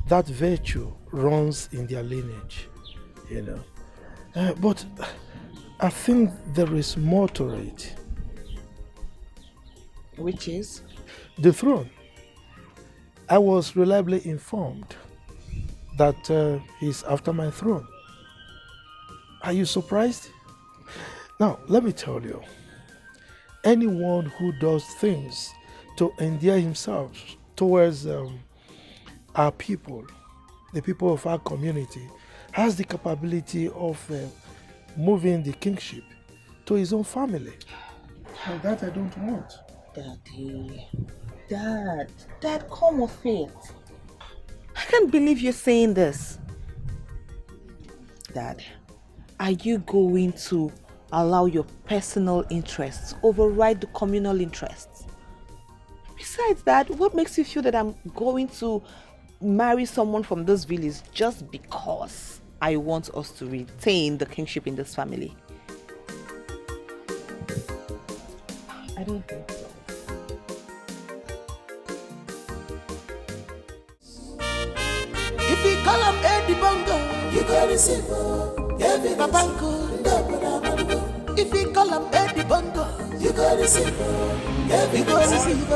that virtue runs in their lineage, you know. But I think there is more to it. Which is? The throne. I was reliably informed that he's after my throne. Are you surprised? Now, let me tell you, anyone who does things to endear himself towards our people, the people of our community, has the capability of moving the kingship to his own family. And that I don't want. Daddy, Dad, come off it. I can't believe you're saying this. Dad, are you going to allow your personal interests override the communal interests? Besides that, what makes you feel that I'm going to marry someone from this village just because I want us to retain the kingship in this family? I don't think so. If you call him Eddie Bongo, you gotta receive Babango. If you call him Eddie Bongo, you gotta receive you gotta receive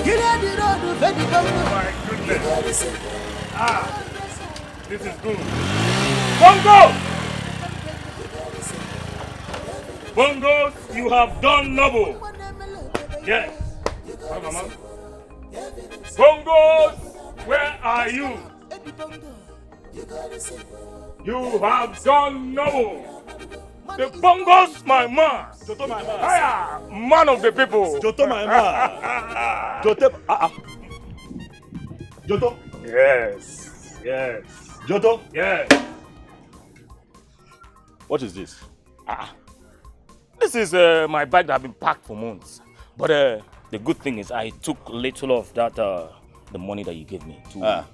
Get out the road of Eddie Bongo. My goodness. You gotta receive. This is good. Bongo! Bongos, you have done noble. Yes. Mama. Bongos, where are you? You have done noble. The Bongos, my man. Joto, my man. Hiya, man of the people. Joto, my man. Joto. Yes. Joto. Yes. What is this? This is my bag that has been packed for months. But the good thing is I took little of that, the money that you gave me to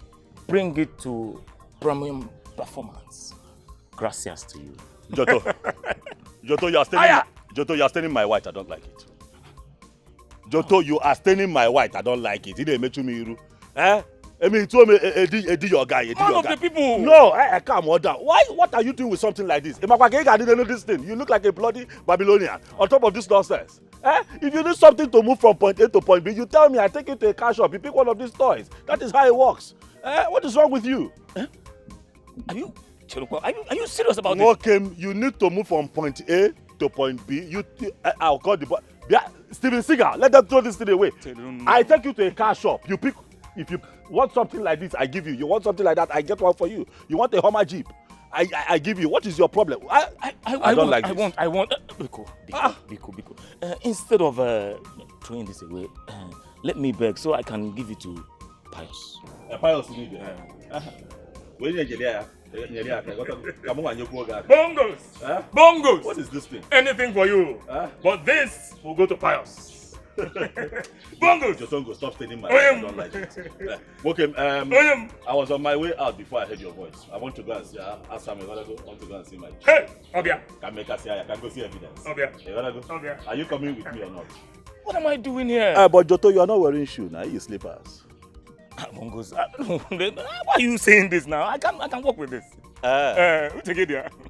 bring it to premium performance. Gracias to you. Joto, you are staining my white. I don't like it. Joto, you are staining my white. I don't like it. It didn't make me. I mean, told me, Eddie, your guy. Man of the people. No, I can't order. Why? What are you doing with something like this? I didn't know this thing. You look like a bloody Babylonian on top of this nonsense. If you need something to move from point A to point B, you tell me. I take you to a car shop. You pick one of these toys. That is how it works. What is wrong with you? Are you serious about this? Okay, you need to move from point A to point B. I'll call the boy. Steven Seagal, let them throw this thing away. I take you to a car shop. You pick. If you want something like this, I give you. You want something like that, I get one for you. You want a Hummer Jeep, I give you. What is your problem? I don't like this. I want. Biko. Instead of throwing this away, let me beg so I can give it to Pius. Pius, you need Bongos! What is this thing? Anything for you. But this will go to Pius. Bongos! Jotongo, stop staining my eyes. I don't like it. Okay, I was on my way out before I heard your voice. I want to go and see. Ask Sam, I want to go and see my. Hey, Obia. Can make us see. I can go see evidence. Obia. Obia. Are you coming with me or not? What am I doing here? But Joto, you are not wearing shoes now. You slippers. Bongos. Why are you saying this now? I can work with this.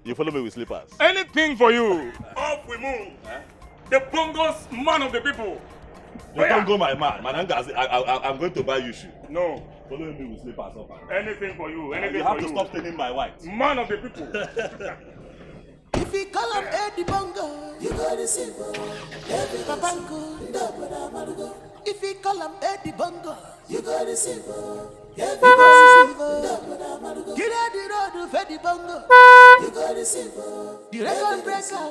You follow me with slippers. Anything for you. Off we move. the Bongo's man of the people. You don't go, my man. I'm going to buy you shoe. No. Follow me with slippers up. Anything for you. Anything you for have you. to stop telling my wife. Man of the people. If you call him Eddie Bongo, you go to silver. If you call him Eddie Bongo, you go to silver. Get out the road of Eddie Bongo, you go to silver. The record breaker,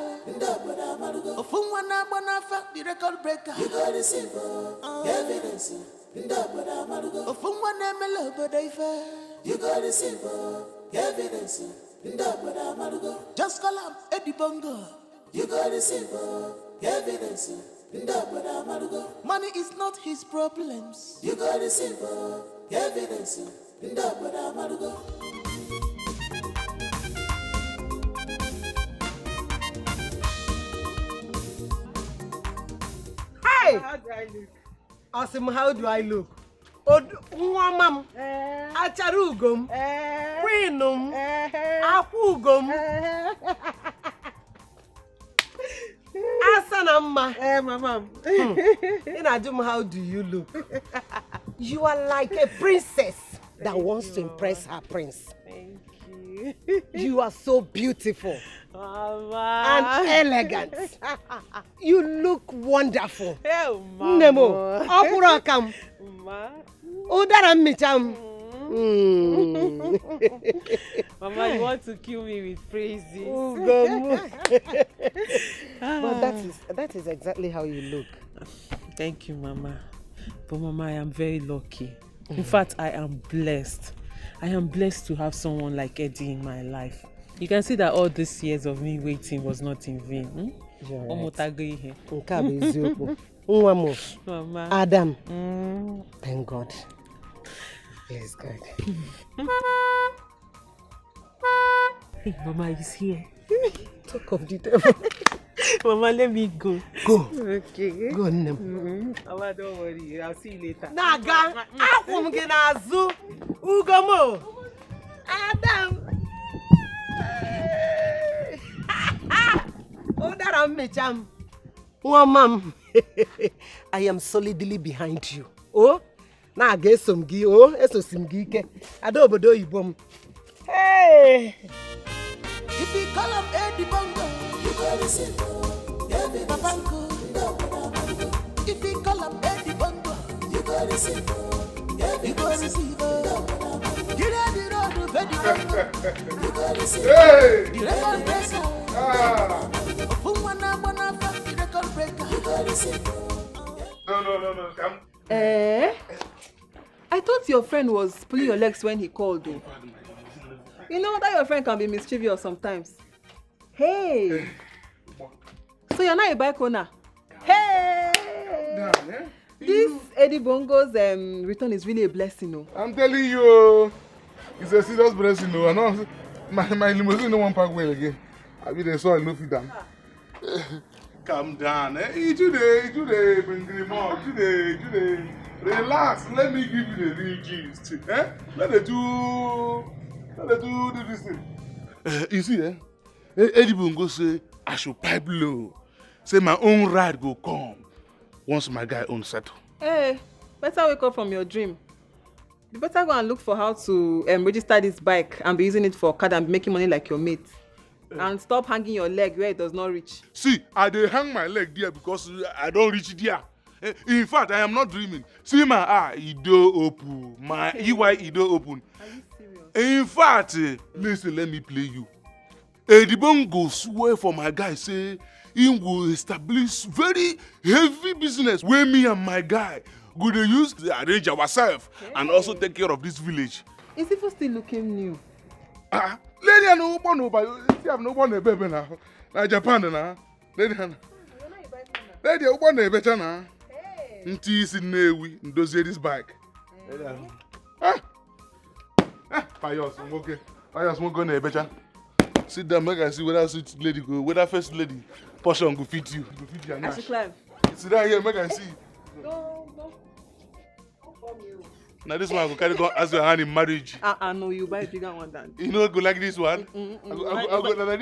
Ofumwana Bonafa, the record breaker, you go to silver. Evidence, Ofumwana Melobodaifa, you go to silver. Evidence. Just call him Eddie Bongo. You got the silver evidence. Money is not his problems. You got the silver evidence. Hey! How do I look? Awesome, how do I look? Nwamam, Acharugum, Queenum, Akugum, Asanamma. Mamam. Inajum, how do you look? You are like a princess that wants to impress her prince. Thank you. You are so beautiful. Mama. And elegant. You look wonderful. Oh, Mama. Nemo, Opurakam. Ma. Udaram micham. Mama, you want to kill me with praises. But that is exactly how you look. Thank you, Mama. But Mama, I am very lucky. In fact, I am blessed. I am blessed to have someone like Eddie in my life. You can see that all these years of me waiting was not in vain. Right. Mama. Adam. Thank God. Yes, God. Hey, Mama is here. Talk of the devil. Mama, let me go. Go. Okay. Go, Nem. Mama, don't worry. I'll see you later. Naga, akum ginazu, ugomo. Adam. Odaram mecham. Mom, I am solidly behind you. Oh, na get some gi. Oh, eso simgi ke. Adobodo ibom. Hey. If you call him Eddie Bongo, you go to silver. If you call him Eddie Bongo, you go to silver. You go to silver. Get out the road of Eddie Bongo. You go to silver. The record breaker. Ofumwana Bonafa, the record breaker. You go to silver. No, come. I thought your friend was pulling your legs when he called you. You know that your friend can be mischievous sometimes. Hey! So you're not a bike owner? Hey! This Eddie Bongo's return is really a blessing, no? I'm telling you, it's a serious blessing, no. I know my limousine no one park well again. I mean, they saw no feed them. Calm down, eh? Today, bring them up. Today. Relax, let me give you the real gist. Eh? Let me do this thing. You see, Eddie Bongo say I should pipe low. Say my own ride go come once my guy own settle. Hey, better wake up from your dream. You better go and look for how to register this bike and be using it for card and be making money like your mate. And stop hanging your leg where it does not reach. See, I dey hang my leg there because I don't reach there. In fact, I am not dreaming. See my eye, Edo open. My EY Edo open. Are you serious? In fact, listen, let me play you. Eddie Bongo swear for my guy, say he will establish very heavy business where me and my guy go to use to arrange ourselves and also take care of this village. Is it still looking new? Lady, I know one over. See, I'm no one a baby now. Now Japan now. Lady, I want a better now. Nti is in Newi, ndozie this bike. Payos, okay. Payos, won't go na better. Sit down, make I see whether sweet lady go, whether first lady portion go fit you. Go fit your I should climb. Sit down here, make I see. Go. Now this one I go carry go as your hand in marriage. No, you buy a bigger one than. You know, go like this one. You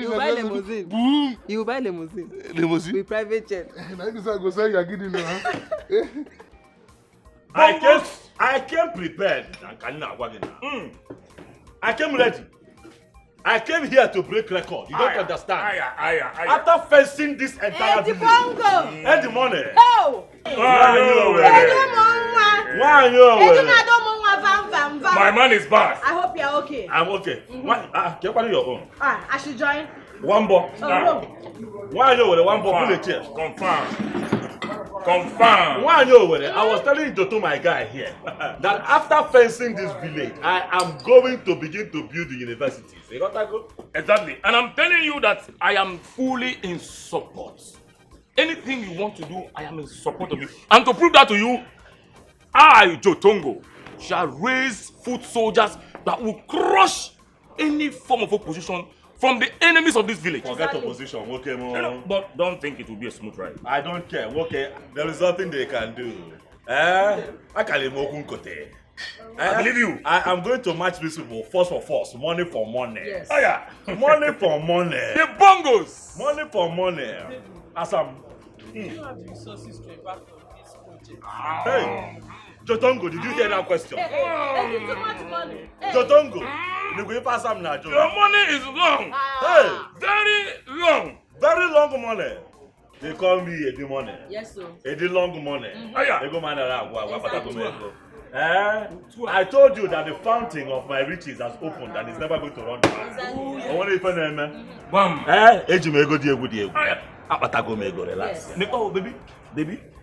buy limousine. Boom. You buy limousine. Limousine. With private jet. Now this one go say you are getting now. I came prepared. I came ready. I came here to break record. You don't understand. After facing this entire village. And the money. Oh! My man is back. I hope you're okay. I'm okay. What? Can you your own? I should join. One ball. Why you with one ball? Pull the chair. Confirm. Why you with it? I was telling Toto, my guy here, that after fencing this village, I am going to begin to build the universities. You got that go? Exactly. And I'm telling you that I am fully in support. Anything you want to do, I am in support of you. And to prove that to you, I, Jotongo, shall raise foot soldiers that will crush any form of opposition from the enemies of this village. Forget opposition, okay, no, but don't think it will be a smooth ride. I don't care, okay. There is nothing they can do. I believe you. I am going to match these people force for force, money for money. Yes. Oh yeah, money for money. The bongos. Money for money. As I'm. You have the resources to embark on this project. Hey, Jotongo, did you hear that question? Hey, too much money. Jotongo, you go pass some now, Jotongo. Your money is long. Hey, very long. Very long money. They call me Eddie money. Yes, sir. Eddie long money. Yeah. They go man around. I told you that the fountain of my riches has opened and it's never going to run dry. I want to even Bam. Relax. Oh, baby,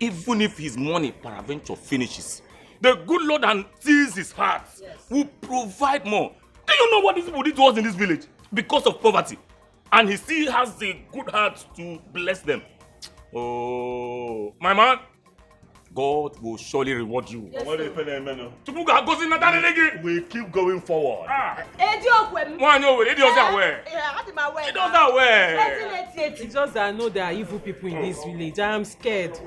even if his money peradventure finishes, the good Lord and sees his heart will provide more. Do you know what these people did to us in this village? Because of poverty. And he still has the good heart to bless them. Oh, my man, God will surely reward you. Yes, we keep going forward. It's just that I know there are evil people in this village. I am scared.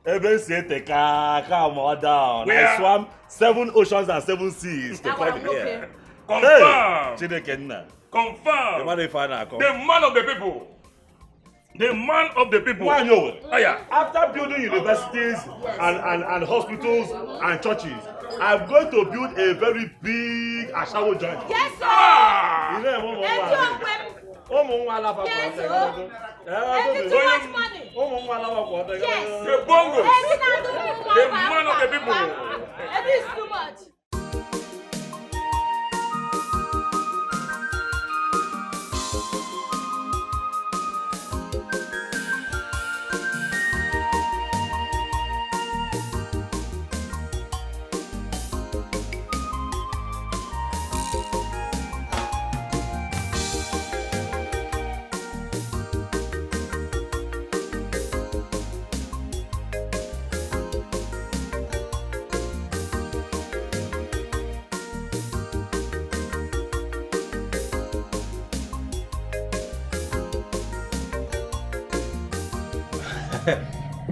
Calm down. I swam 7 oceans and 7 seas to come here. Confirm. Confirm. The man of the people. The man of the people. Why you? After building universities and hospitals and churches, I'm going to build a very big Ashawo joint. Yes, sir. Yes, sir. Too much money. Yes. The bongos. The man of the people. It is too much.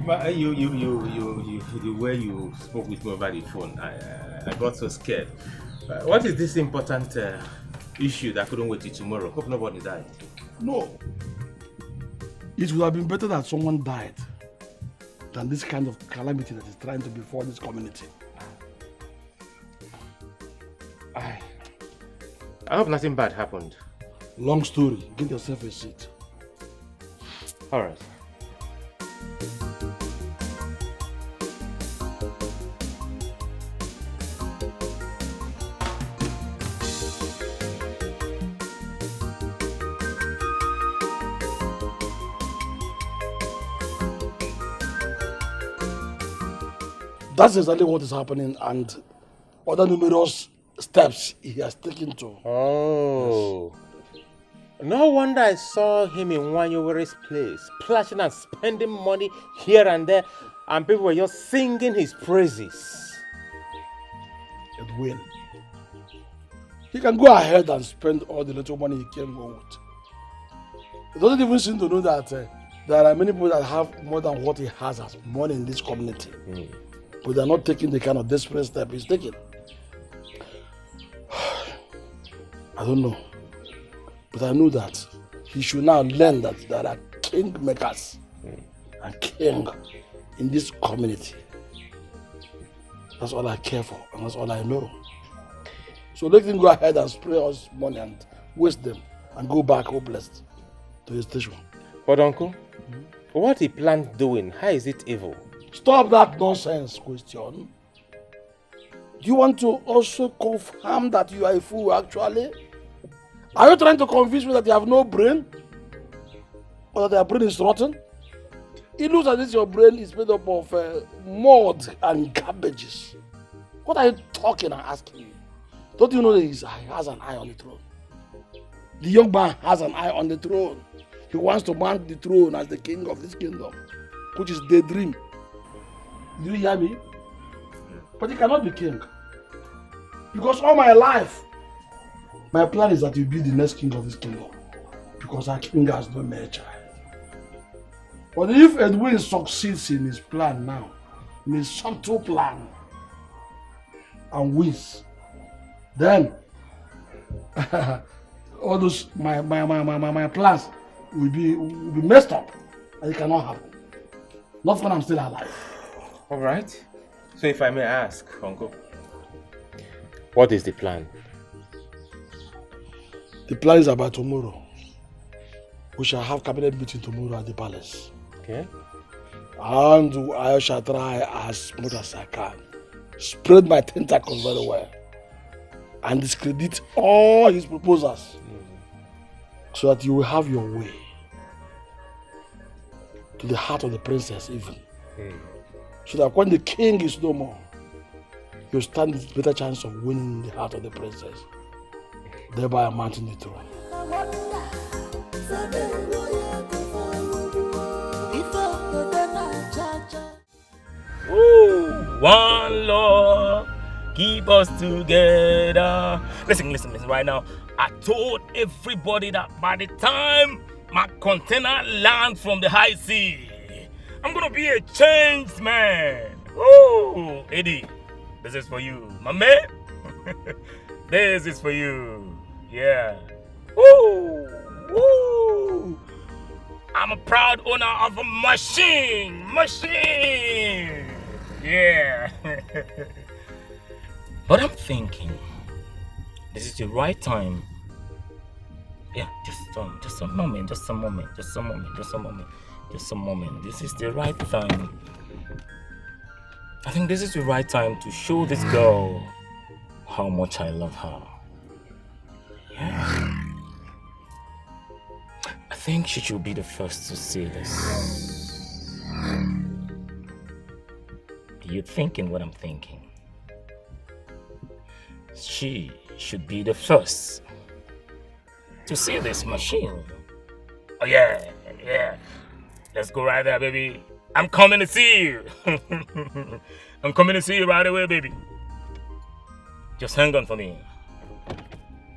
But the way you spoke with me over the phone, I got so scared. What is this important issue that couldn't wait till tomorrow? Hope nobody died. No. It would have been better that someone died than this kind of calamity that is trying to befall this community. I hope nothing bad happened. Long story. Get yourself a seat. All right. That's exactly what is happening and other numerous steps he has taken to. Oh. Yes. No wonder I saw him in Wanyowere's place, splashing and spending money here and there, and people were just singing his praises. Edwin, he can go ahead and spend all the little money he came home with. He doesn't even seem to know that there are many people that have more than what he has as money in this community. But they're not taking the kind of desperate step he's taking. I don't know. But I know that he should now learn that there are king makers and king in this community. That's all I care for, and that's all I know. So let him go ahead and spray us money and waste them and go back hopeless to his station. But uncle, what he planned doing, how is it evil? Stop that nonsense question. Do you want to also confirm that you are a fool actually? Are you trying to convince me that you have no brain? Or that your brain is rotten? It looks as if your brain is made up of mud and garbages. What are you talking and asking me? Don't you know that he has an eye on the throne? The young man has an eye on the throne. He wants to mount the throne as the king of this kingdom, which is daydream. Do you hear me? But he cannot be king. Because all my life, my plan is that he'll be the next king of this kingdom. Because our king has no male child. But if Edwin succeeds in his plan now, in his subtle plan, and wins, then all those my plans will be messed up, and it cannot happen. Not when I'm still alive. All right. So if I may ask, uncle, what is the plan? The plan is about tomorrow. We shall have cabinet meeting tomorrow at the palace. Okay. And I shall try as much as I can. Spread my tentacles very well. And discredit all his proposals. So that you will have your way. To the heart of the princess even. So that when the king is no more, you stand with a better chance of winning the heart of the princess. Thereby mounting the throne. Ooh, one Lord, keep us together. Listen right now. I told everybody that by the time my container lands from the high sea, I'm gonna be a changed man. Ooh, Eddie, this is for you, my man. This is for you. Yeah. Woo! Woo! I'm a proud owner of a machine. Yeah. But I'm thinking, this is the right time. Yeah, just a moment. This is the right time. I think this is the right time to show this girl how much I love her. Yeah. I think she should be the first to see this. You're thinking what I'm thinking. She should be the first to see this machine. Oh yeah. Let's go right there, baby. I'm coming to see you. I'm coming to see you right away, baby. Just hang on for me.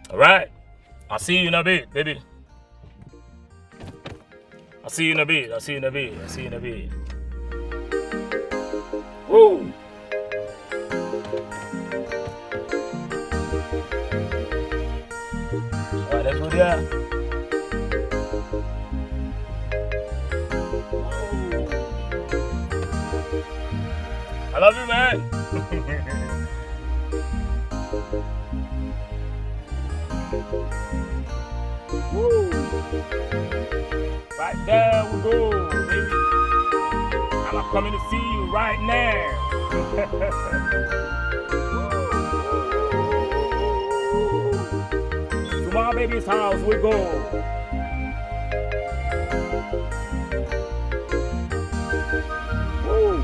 All right? I'll see you in a bit, baby. I'll see you in a bit. Woo! All right, let's go there. I love you, man. Woo. Right there we go, baby. I'm coming to see you right now. To my baby's house we go. Woo.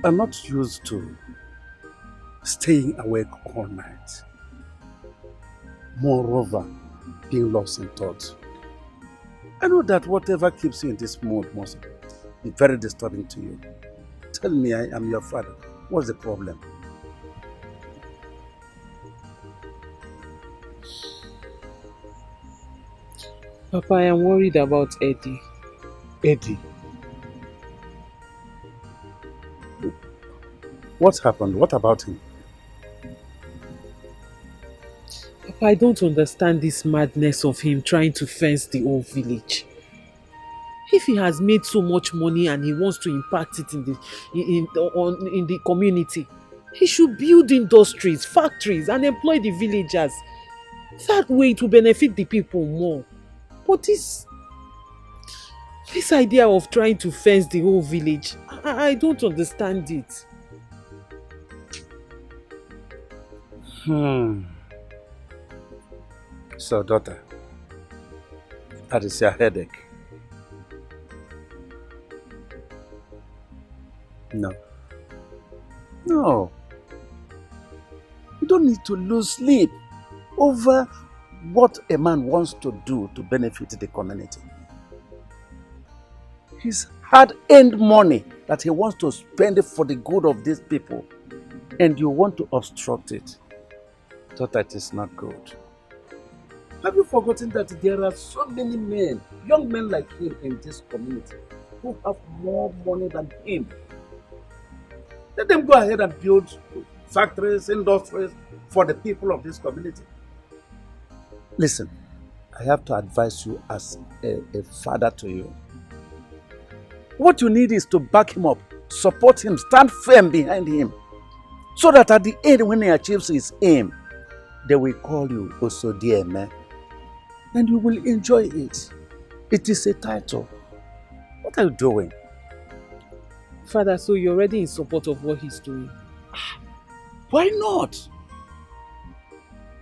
I'm not used to staying awake all night. Moreover, being lost in thought. I know that whatever keeps you in this mood must be very disturbing to you. Tell me, I am your father. What's the problem? Papa, I am worried about Eddie. Eddie? What happened? What about him? Papa, I don't understand this madness of him trying to fence the whole village. If he has made so much money and he wants to impact it in the community, he should build industries, factories and employ the villagers. That way it will benefit the people more. But this idea of trying to fence the whole village, I don't understand it. So, daughter, that is your headache. No. No. You don't need to lose sleep over what a man wants to do to benefit the community. His hard-earned money that he wants to spend for the good of these people, and you want to obstruct it. Daughter, it is not good. Have you forgotten that there are so many men, young men like him in this community who have more money than him? Let them go ahead and build factories, industries for the people of this community. Listen, I have to advise you as a father to you. What you need is to back him up, support him, stand firm behind him, so that at the end, when he achieves his aim, they will call you Osodieme, and you will enjoy it. It is a title. What are you doing? Father, so you're already in support of what he's doing? Why not?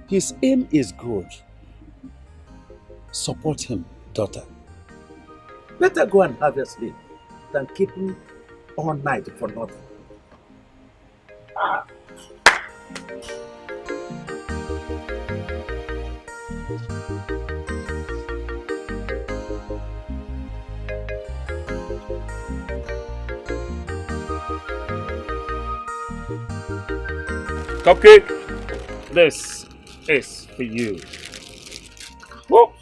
His aim is good. Support him, daughter. Better go and have your sleep than keep him all night for nothing. Cupcake, this is for you. Whoa.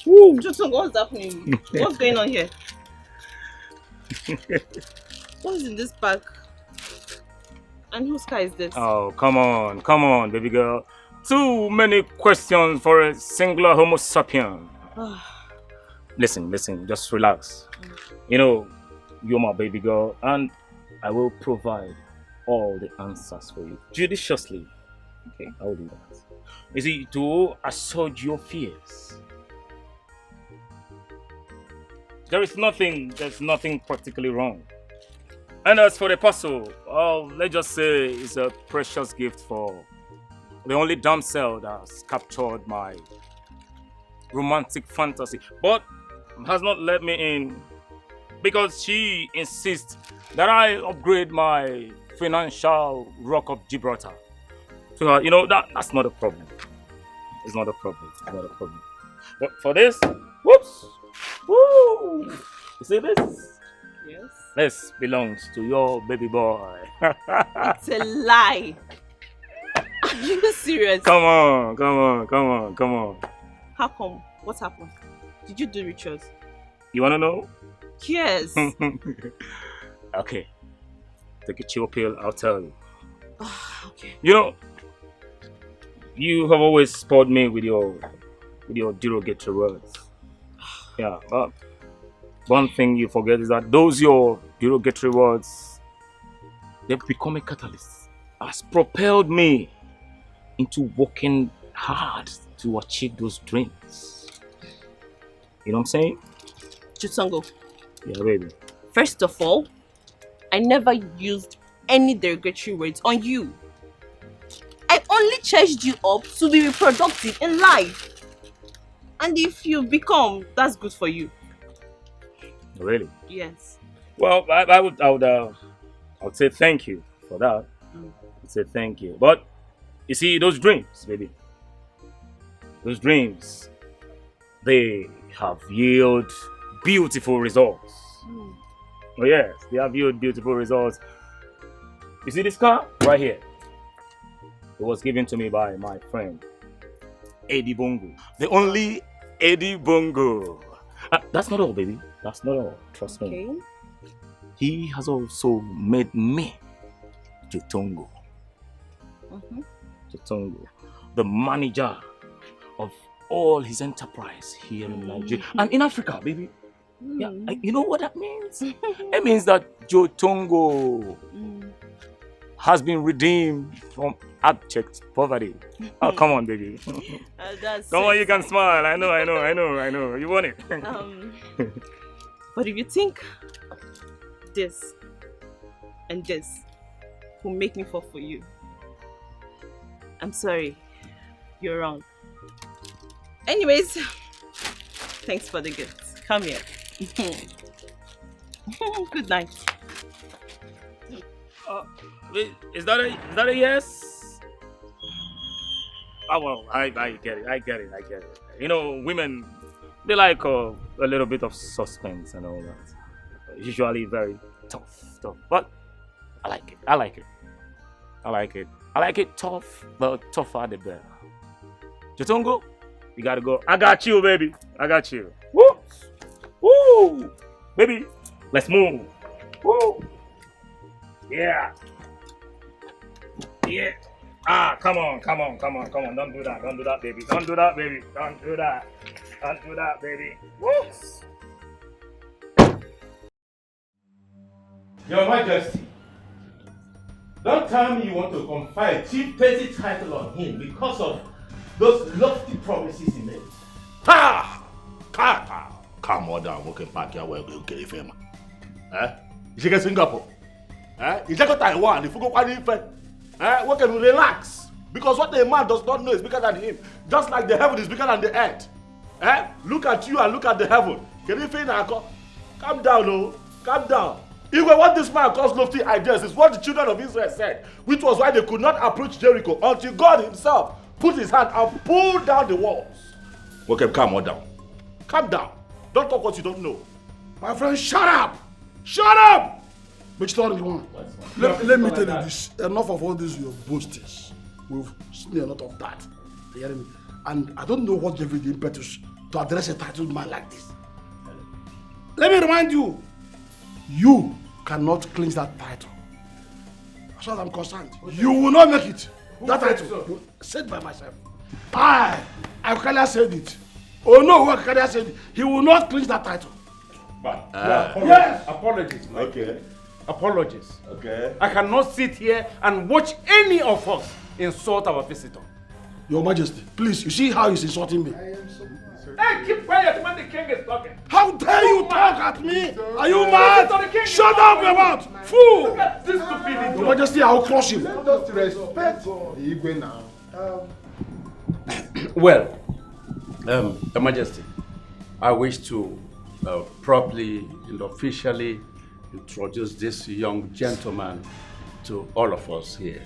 Woo. Justin, what's happening? What's going on here? What's in this bag? And whose car is this? Oh, come on, baby girl. Too many questions for a singular Homo sapien. Listen, just relax. You know, you're my baby girl, and I will provide all the answers for you judiciously. Okay, I will do that. You see, to assuage your fears. There's nothing practically wrong. And as for the parcel, let's just say it's a precious gift for the only damsel that has captured my romantic fantasy, but has not let me in because she insists that I upgrade my financial rock of Gibraltar. So, you know, that's not a problem. It's not a problem. But for this, whoops, woo! You see this? Yes. This belongs to your baby boy. It's a lie. Are you serious? Come on. How come? What happened? Did you do rituals? You wanna know? Yes. Okay. Take a chill pill, I'll tell you. Okay. You know, you have always spoiled me with your derogatory words. Yeah, but one thing you forget is that those your derogatory words, they've become a catalyst. Has propelled me into working hard to achieve those dreams. You know what I'm saying? Chutango. Yeah, baby. First of all, I never used any derogatory words on you. I only charged you up to be reproductive in life. And if you become, that's good for you. Really? Yes. Well, I would would say thank you for that. I'd say thank you. But you see, those dreams, baby, those dreams, they have yielded beautiful results. Oh yes, they have yielded beautiful results. You see this car right here? It was given to me by my friend Eddie Bongo, the only Eddie Bongo. That's not all, baby. That's not all. Trust me. He has also made me tonto, the manager of all his enterprise here in Nigeria and in Africa, baby. Yeah, you know what that means? It means that Tongo has been redeemed from abject poverty. Oh, come on, baby. Come on, you can smile. I know. You want it. But if you think this and this will make me fall for you, I'm sorry. You're wrong. Anyways, thanks for the gift. Come here. Good night. Is that a yes? Oh, well, I get it. You know, women, they like a little bit of suspense and all that. Usually very tough. But I like it tough, the tougher the better. Jotongo, you gotta go. I got you, baby. I got you. Woo! Woo! Baby, let's move. Woo! Yeah. Come on. Don't do that, baby. Don't do that, baby. Woo! Your Majesty, don't tell me you want to confer a chief petty title on him because of those lofty promises he made. Calm down, okay, pack your way, okay, if you you go Singapore, you go Taiwan, if you go we can relax. Because what a man does not know is bigger than him. Just like the heaven is bigger than the earth. Look at you and look at the heaven. Can you feel that? Calm down, no. Calm down. Even what this man calls lofty ideas is what the children of Israel said, which was why they could not approach Jericho until God himself put his hand and pulled down the walls. Okay, calm down. Calm down. Don't talk what you don't know. My friend, shut up! Shut up! Which story you want? Let me tell you this. Enough of all this your boastings. We've seen a lot of that. You hear me? And I don't know what gave you the impetus to address a titled man like this. Let me remind you, you cannot clinch that title. As far as I'm concerned, you will not make it. That title, said by myself. Akalia said it. Oh no, Akalia said it. He will not clinch that title. But yes. Apologies, Mike. Okay. Apologies. Okay. I cannot sit here and watch any of us insult our visitor. Your Majesty, please, you see how he's insulting me? Hey, keep quiet when the king is talking. How dare you talk at me? Are you mad? Shut up your mouth, fool! Look at this stupidity. Your Majesty, I will crush him. Let us respect the Igwe now. Well, Your Majesty, I wish to properly and officially introduce this young gentleman to all of us here.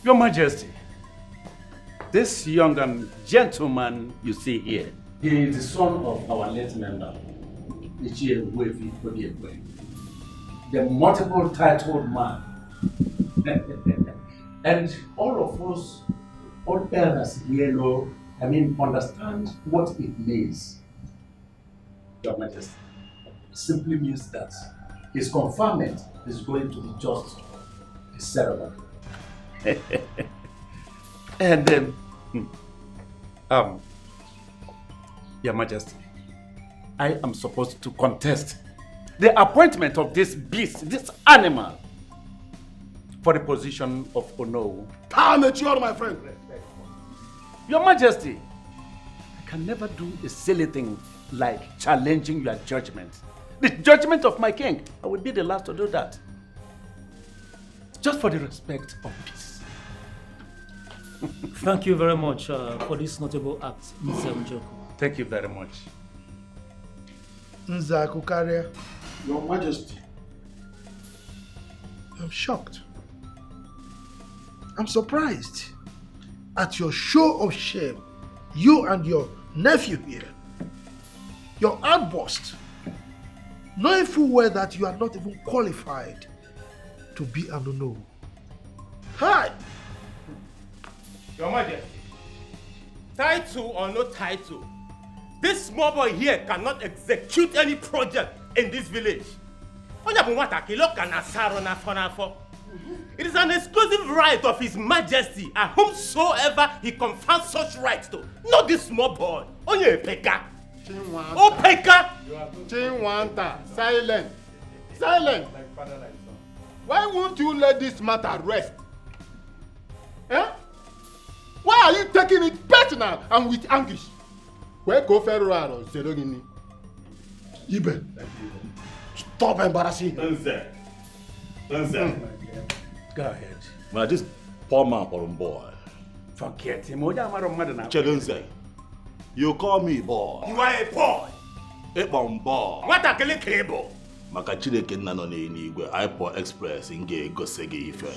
Your Majesty, this young gentleman you see here, he is the son of our late member, the multiple titled man. And all of us, all elders here know, understand what it means. Your Majesty, it simply means that his conferment is going to be just a ceremony. And Your Majesty, I am supposed to contest the appointment of this beast, this animal, for the position of Ono. Amateur, my friend. Your Majesty, I can never do a silly thing like challenging your judgment. The judgment of my king, I will be the last to do that. Just for the respect of peace. Thank you very much for this notable act, Mr. Njoko. Thank you very much. Nzakukaria. Your Majesty, I'm shocked. I'm surprised at your show of shame. You and your nephew here. Your outburst. Knowing full well that you are not even qualified to be an Uno. Hi! Your Majesty, title or no title, this small boy here cannot execute any project in this village. It is an exclusive right of His Majesty and whomsoever he confers such rights to. Not this small boy. Only a peka. Oh, peka! Chinwanta, silent. Silent. Why won't you let this matter rest? Eh? Why are you taking it personal and with anguish? Where go Ferraro, Zerogini? Ibe, stop embarrassing him. Go ahead. Man, this poor man for boy. Forget him. Chelenze, you call me boy. You are a boy. A bomb boy. What a killing cable. Makachile nano n'eluigwe iPod Express nge gosegi ife.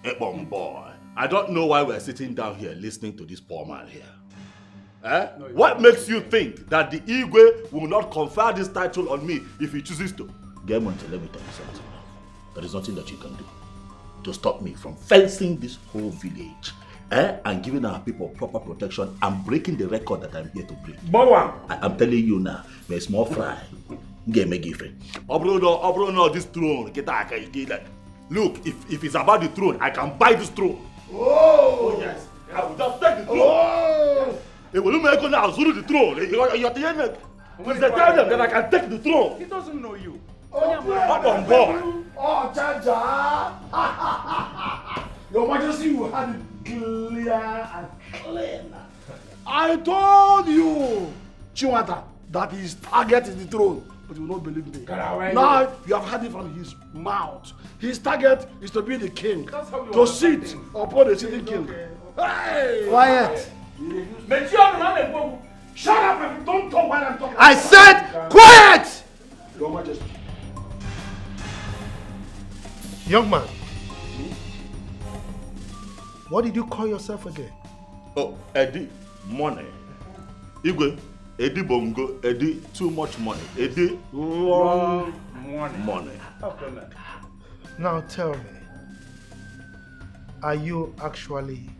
A bomb boy. I don't know why we're sitting down here listening to this poor man here. Eh? No, what makes you think that the Igwe will not confer this title on me if he chooses to? Gemonte, let me tell you something. There is nothing that you can do to stop me from fencing this whole village, and giving our people proper protection and breaking the record that I'm here to break. I'm telling you now, may small fry. Get me given. Obrono, this throne. Look, if it's about the throne, I can buy this throne. Oh yes, I will just take the throne. Oh. It will make you now the throne. You're telling them that I can take the throne. He doesn't know you. Up on board. Oh, Jaja! Your Majesty, you had it clear and clean. I told you, Chiwata, that his target is the throne, but you will not believe me. Now you have heard it from his mouth. His target is to be the king, to sit upon the sitting king. Hey! Quiet! Shut up and don't talk while I'm talking. I said quiet! Your Majesty. Young man, what did you call yourself again? Oh, Eddie, money. Igwe, Eddie Bongo, Eddie, too much money. Eddie, wrong money. Now tell me, are you actually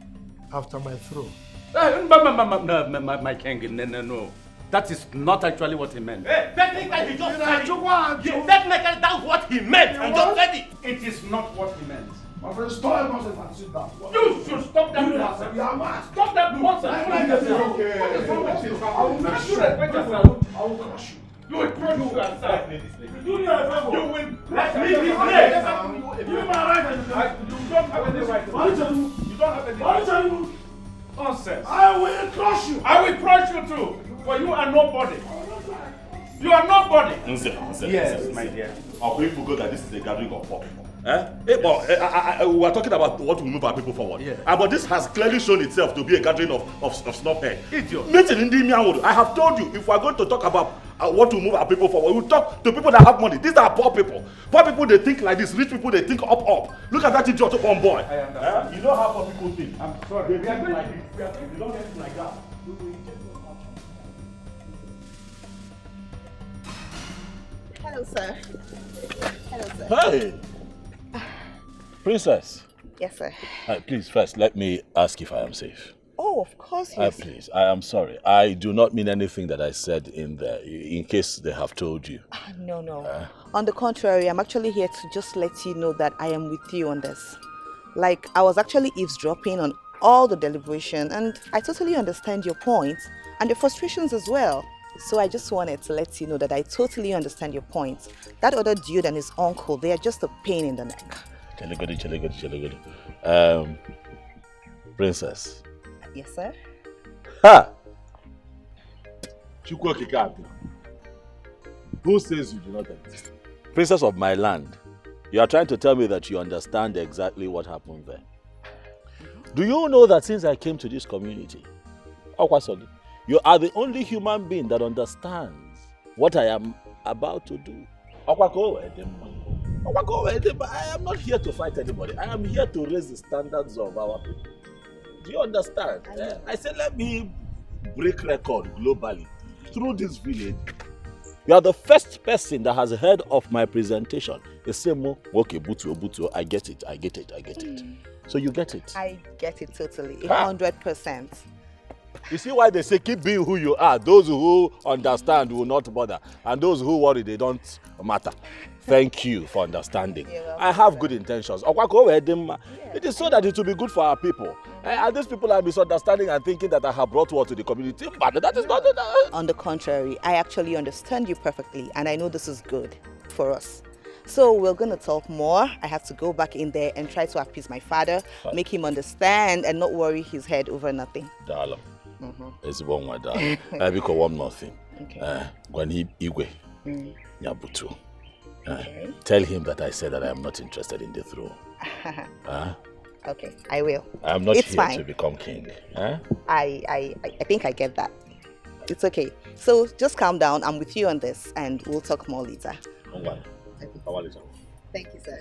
after my throne? My king, no. That is not actually what he meant. Hey, technically, he just said it. Technically, that's what he meant. He just said it. It is not what he meant. My friend, stop nonsense and sit down. You should stop that nonsense. Stop that nonsense. Okay. What is wrong with you? I will crush you. I will crush you. You will crush you outside. You will leave this place. You have a right. You don't have any right. You don't have any right. Nonsense. I will crush you. I will crush you too. For you are nobody. You are nobody. Yes, my dear. I'll bring forget that this is a gathering of poor people. Hey, we are talking about what will move our people forward. Yeah. But this has clearly shown itself to be a gathering of snobhead. Idiot. I have told you, if we are going to talk about what will move our people forward, we will talk to people that have money. These are poor people. Poor people, they think like this. Rich people, they think up. Look at that idiot up on boy. I understand. You know how poor people think. I'm sorry. They think like this. They don't think like that. Hello, sir. Hello, sir. Hey! Princess. Yes, sir. Please, first, let me ask if I am safe. Oh, of course, yes. Please, I am sorry. I do not mean anything that I said in there, in case they have told you. No. On the contrary, I'm actually here to just let you know that I am with you on this. Like, I was actually eavesdropping on all the deliberation, and I totally understand your points and your frustrations as well. So I just wanted to let you know that I totally understand your points. That other dude and his uncle, they are just a pain in the neck. Chaligodi. Princess. Yes, sir? Ha! Who says you do not exist? Princess of my land, you are trying to tell me that you understand exactly what happened there. Do you know that since I came to this community, you are the only human being that understands what I am about to do? I am not here to fight anybody. I am here to raise the standards of our people. Do you understand? I said, let me break record globally through this village. You are the first person that has heard of my presentation. They say, okay, Butu, I get it. So you get it. I get it totally, 100%. You see why they say keep being who you are. Those who understand will not bother, and those who worry, they don't matter. Thank you for understanding. I have good intentions. It is so that it will be good for our people. And these people are misunderstanding and thinking that I have brought war to the community, but that is not. On the contrary, I actually understand you perfectly, and I know this is good for us. So we're going to talk more. I have to go back in there and try to appease my father, make him understand, and not worry his head over nothing. Darling. It's one more darling. I because one more thing. When he Igwe, Nyabutu. Tell him that I said that I am not interested in the throne. Okay, I will. I am not it's here fine. to become king. I think I get that. It's okay. So just calm down. I'm with you on this, and we'll talk more later. Thank you, sir.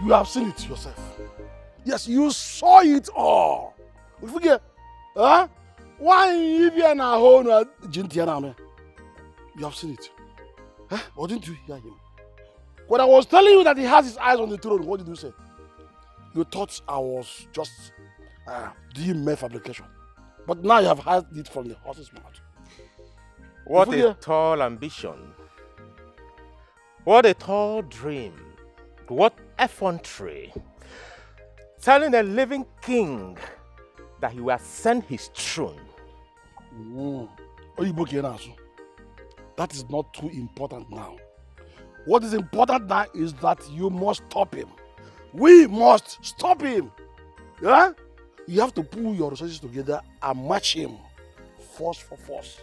You have seen it yourself. Yes, you saw it all. You forget, why you have seen it. Or didn't you hear him? When I was telling you that he has his eyes on the throne, what did you say? You thought I was just doing mere fabrication. But now you have heard it from the horse's mouth. What a tall ambition. What a tall dream. What effrontery. Telling a living king that he will ascend his throne. That is not too important now. What is important now is that you must stop him. We must stop him. Yeah? You have to pull your resources together and match him. Force for force.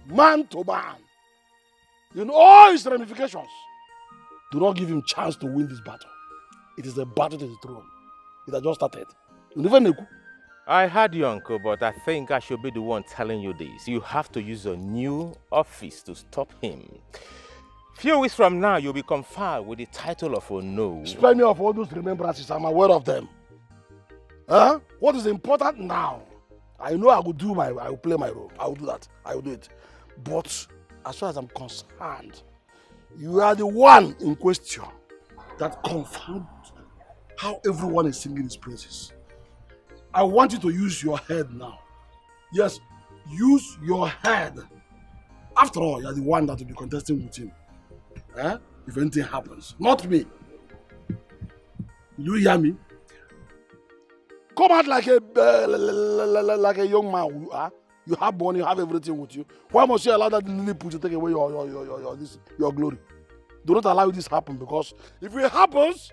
Man to man. In all his ramifications. Do not give him chance to win this battle. It is a battle to the throne. It has just started. You never know. I heard you, uncle, but I think I should be the one telling you this. You have to use your new office to stop him. Few weeks from now, you'll be conferred with the title of Ono. Spare me of all those remembrances. I'm aware of them. What is important now? I know I will play my role. I will do that. I will do it. But as far as I'm concerned, you are the one in question that confirmed how everyone is singing his praises. I want you to use your head now. Yes, use your head. After all, you are the one that will be contesting with him. If anything happens, not me. Do you hear me? Come out like a young man. You have money, you have everything with you. Why must you allow that lily put to take away your glory? Do not allow this to happen, because if it happens,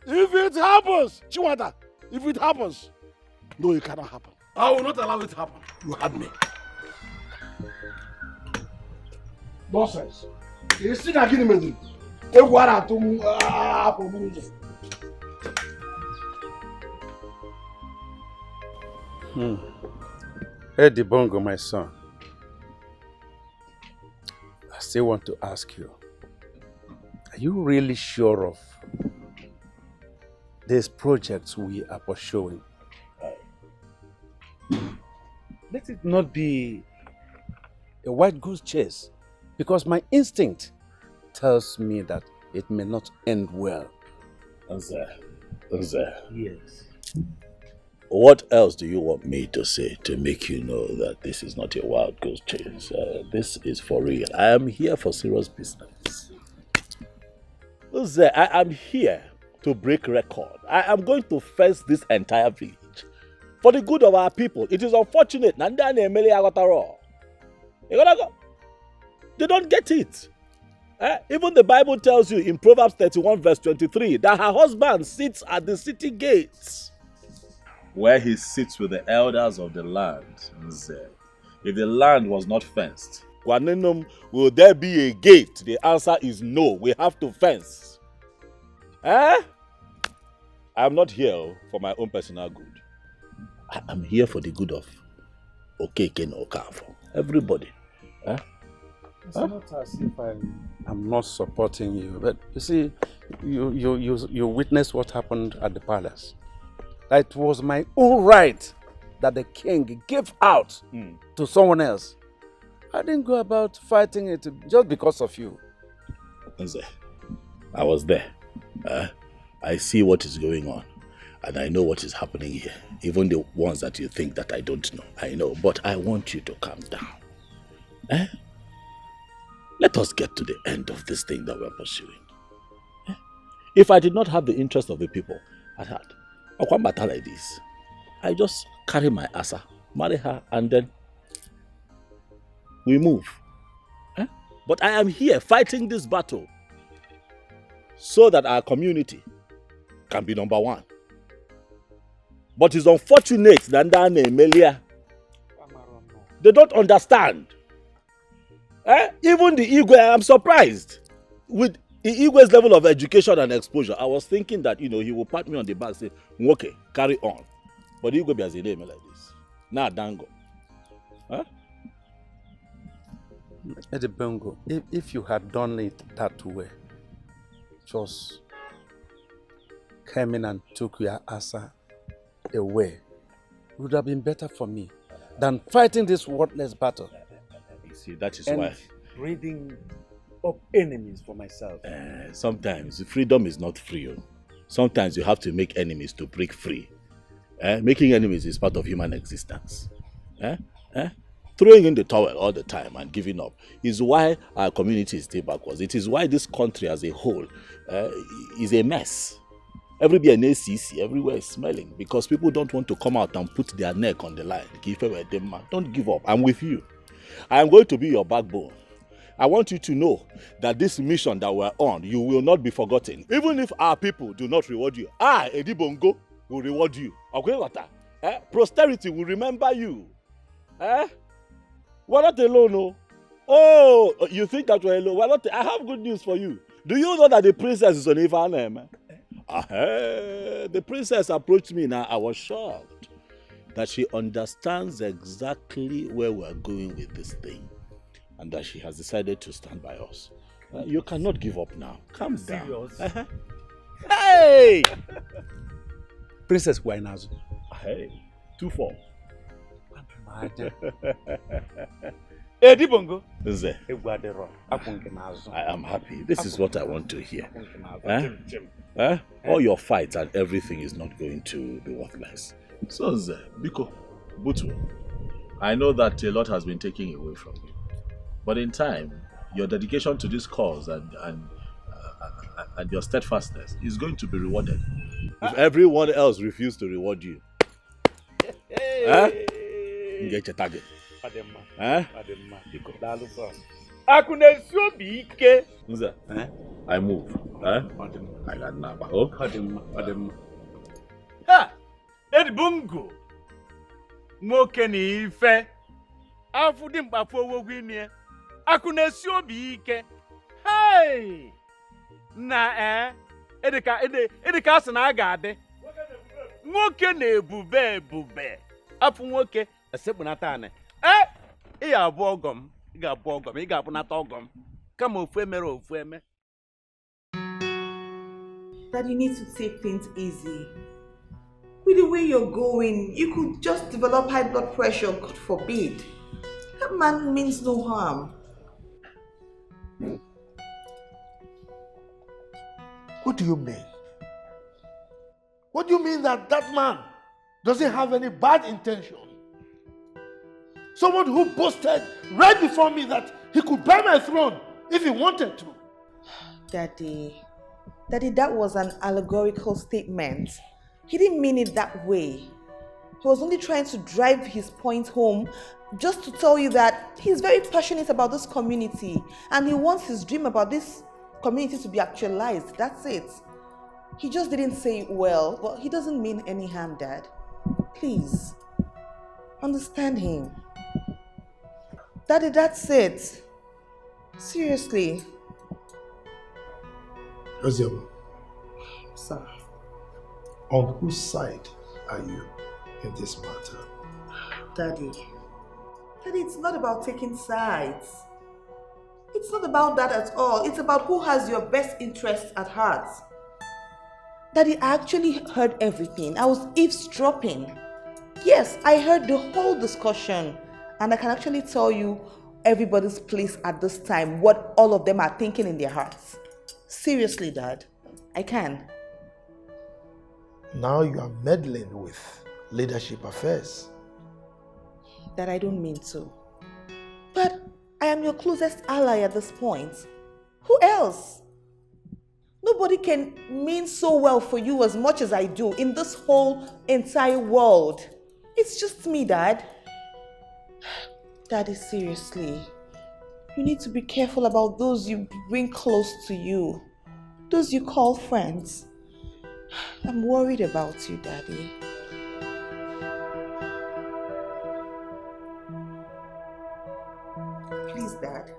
Chiwata, if it happens, no, it cannot happen. I will not allow it to happen. You had me. Nonsense. You see that getting me. Eddie Bongo, my son. I still want to ask you. Are you really sure of these projects we are pursuing? Let it not be a white goose chase, because my instinct tells me that it may not end well. Yes. What else do you want me to say to make you know that this is not a wild goose chase? This is for real. I am here for serious business. I am here to break record. I am going to fence this entire village for the good of our people. It is unfortunate. They don't get it. Even the Bible tells you in Proverbs 31 verse 23 that her husband sits at the city gates, where he sits with the elders of the land. If the land was not fenced, Gwanenum, will there be a gate? The answer is no. We have to fence. Eh? I am not here for my own personal good. I am here for the good of Okeke and Okafo. Everybody. Eh? It's not as if I'm not supporting you, but you see, you witnessed what happened at the palace. It was my own right that the king gave out to someone else. I didn't go about fighting it just because of you. I was there. I see what is going on. And I know what is happening here. Even the ones that you think that I don't know. I know. But I want you to calm down. Eh? Let us get to the end of this thing that we're pursuing. Eh? If I did not have the interest of the people at heart, I can't matter like this. I just carry my asa, marry her, and then we move. Eh? But I am here fighting this battle so that our community can be number one. But it's unfortunate that they don't understand. Even the Igwe, I'm surprised. With the Igwe's level of education and exposure, I was thinking that, he will pat me on the back and say, okay, carry on. But Igwe has a name like this. Now Dango. Huh? Edibongo, if you had done it that way, just came in and took your asa away, it would have been better for me than fighting this worthless battle. You see, that is and why. Breeding up enemies for myself. Sometimes freedom is not free. Sometimes you have to make enemies to break free. Making enemies is part of human existence. Throwing in the towel all the time and giving up is why our community is still backwards. It is why this country as a whole is a mess. Everywhere is smelling because people don't want to come out and put their neck on the line. Don't give up. I'm with you. I am going to be your backbone. I want you to know that this mission that we're on, you will not be forgotten. Even if our people do not reward you, Edibongo will reward you. Okay, posterity will remember you. We're not alone, no. Oh, you think that we're alone? We're not. I have good news for you. Do you know that the princess is on Ivan name? The princess approached me now. I was shocked that she understands exactly where we're going with this thing and that she has decided to stand by us. You cannot give up now. Calm down. Hey! Princess Guainazo. Hey, 2-4. Edibongo. I am happy. This is what I want to hear. All your fights and everything is not going to be worthless. So, Biko, Butu, I know that a lot has been taken away from you. But in time, your dedication to this cause and your steadfastness is going to be rewarded. If everyone else refuses to reward you, you get your target. I move. I got number. Edibongo. Nwoke na ife. Afu di mkpafu owogwu ime. Akunesi obi ike. Hey! Na edika asị na aga adị. Nwoke na ebube. Afu nwoke esekpunata ane. Ị ga-abụ ọgọm. Ị ga-abụnata ọgọm. Kama ofu emere ofu eme. That you need to take things easy. With the way you're going, you could just develop high blood pressure, God forbid. That man means no harm. What do you mean? What do you mean that that man doesn't have any bad intention? Someone who boasted right before me that he could buy my throne if he wanted to. Daddy, that was an allegorical statement. He didn't mean it that way. He was only trying to drive his point home just to tell you that he's very passionate about this community and he wants his dream about this community to be actualized. That's it. He just didn't say it well, but he doesn't mean any harm, Dad. Please, understand him. Daddy, that's it. Seriously. Ozioma, Sir. on whose side are you in this matter? Daddy, it's not about taking sides. It's not about that at all. It's about who has your best interests at heart. Daddy, I actually heard everything. I was eavesdropping. Yes, I heard the whole discussion. And I can actually tell you everybody's place at this time, what all of them are thinking in their hearts. Seriously, Dad, I can. Now you are meddling with leadership affairs. That I don't mean to. But I am your closest ally at this point. Who else? Nobody can mean so well for you as much as I do in this whole entire world. It's just me, Dad. Daddy, seriously. You need to be careful about those you bring close to you. Those you call friends. I'm worried about you, Daddy. Please, Dad.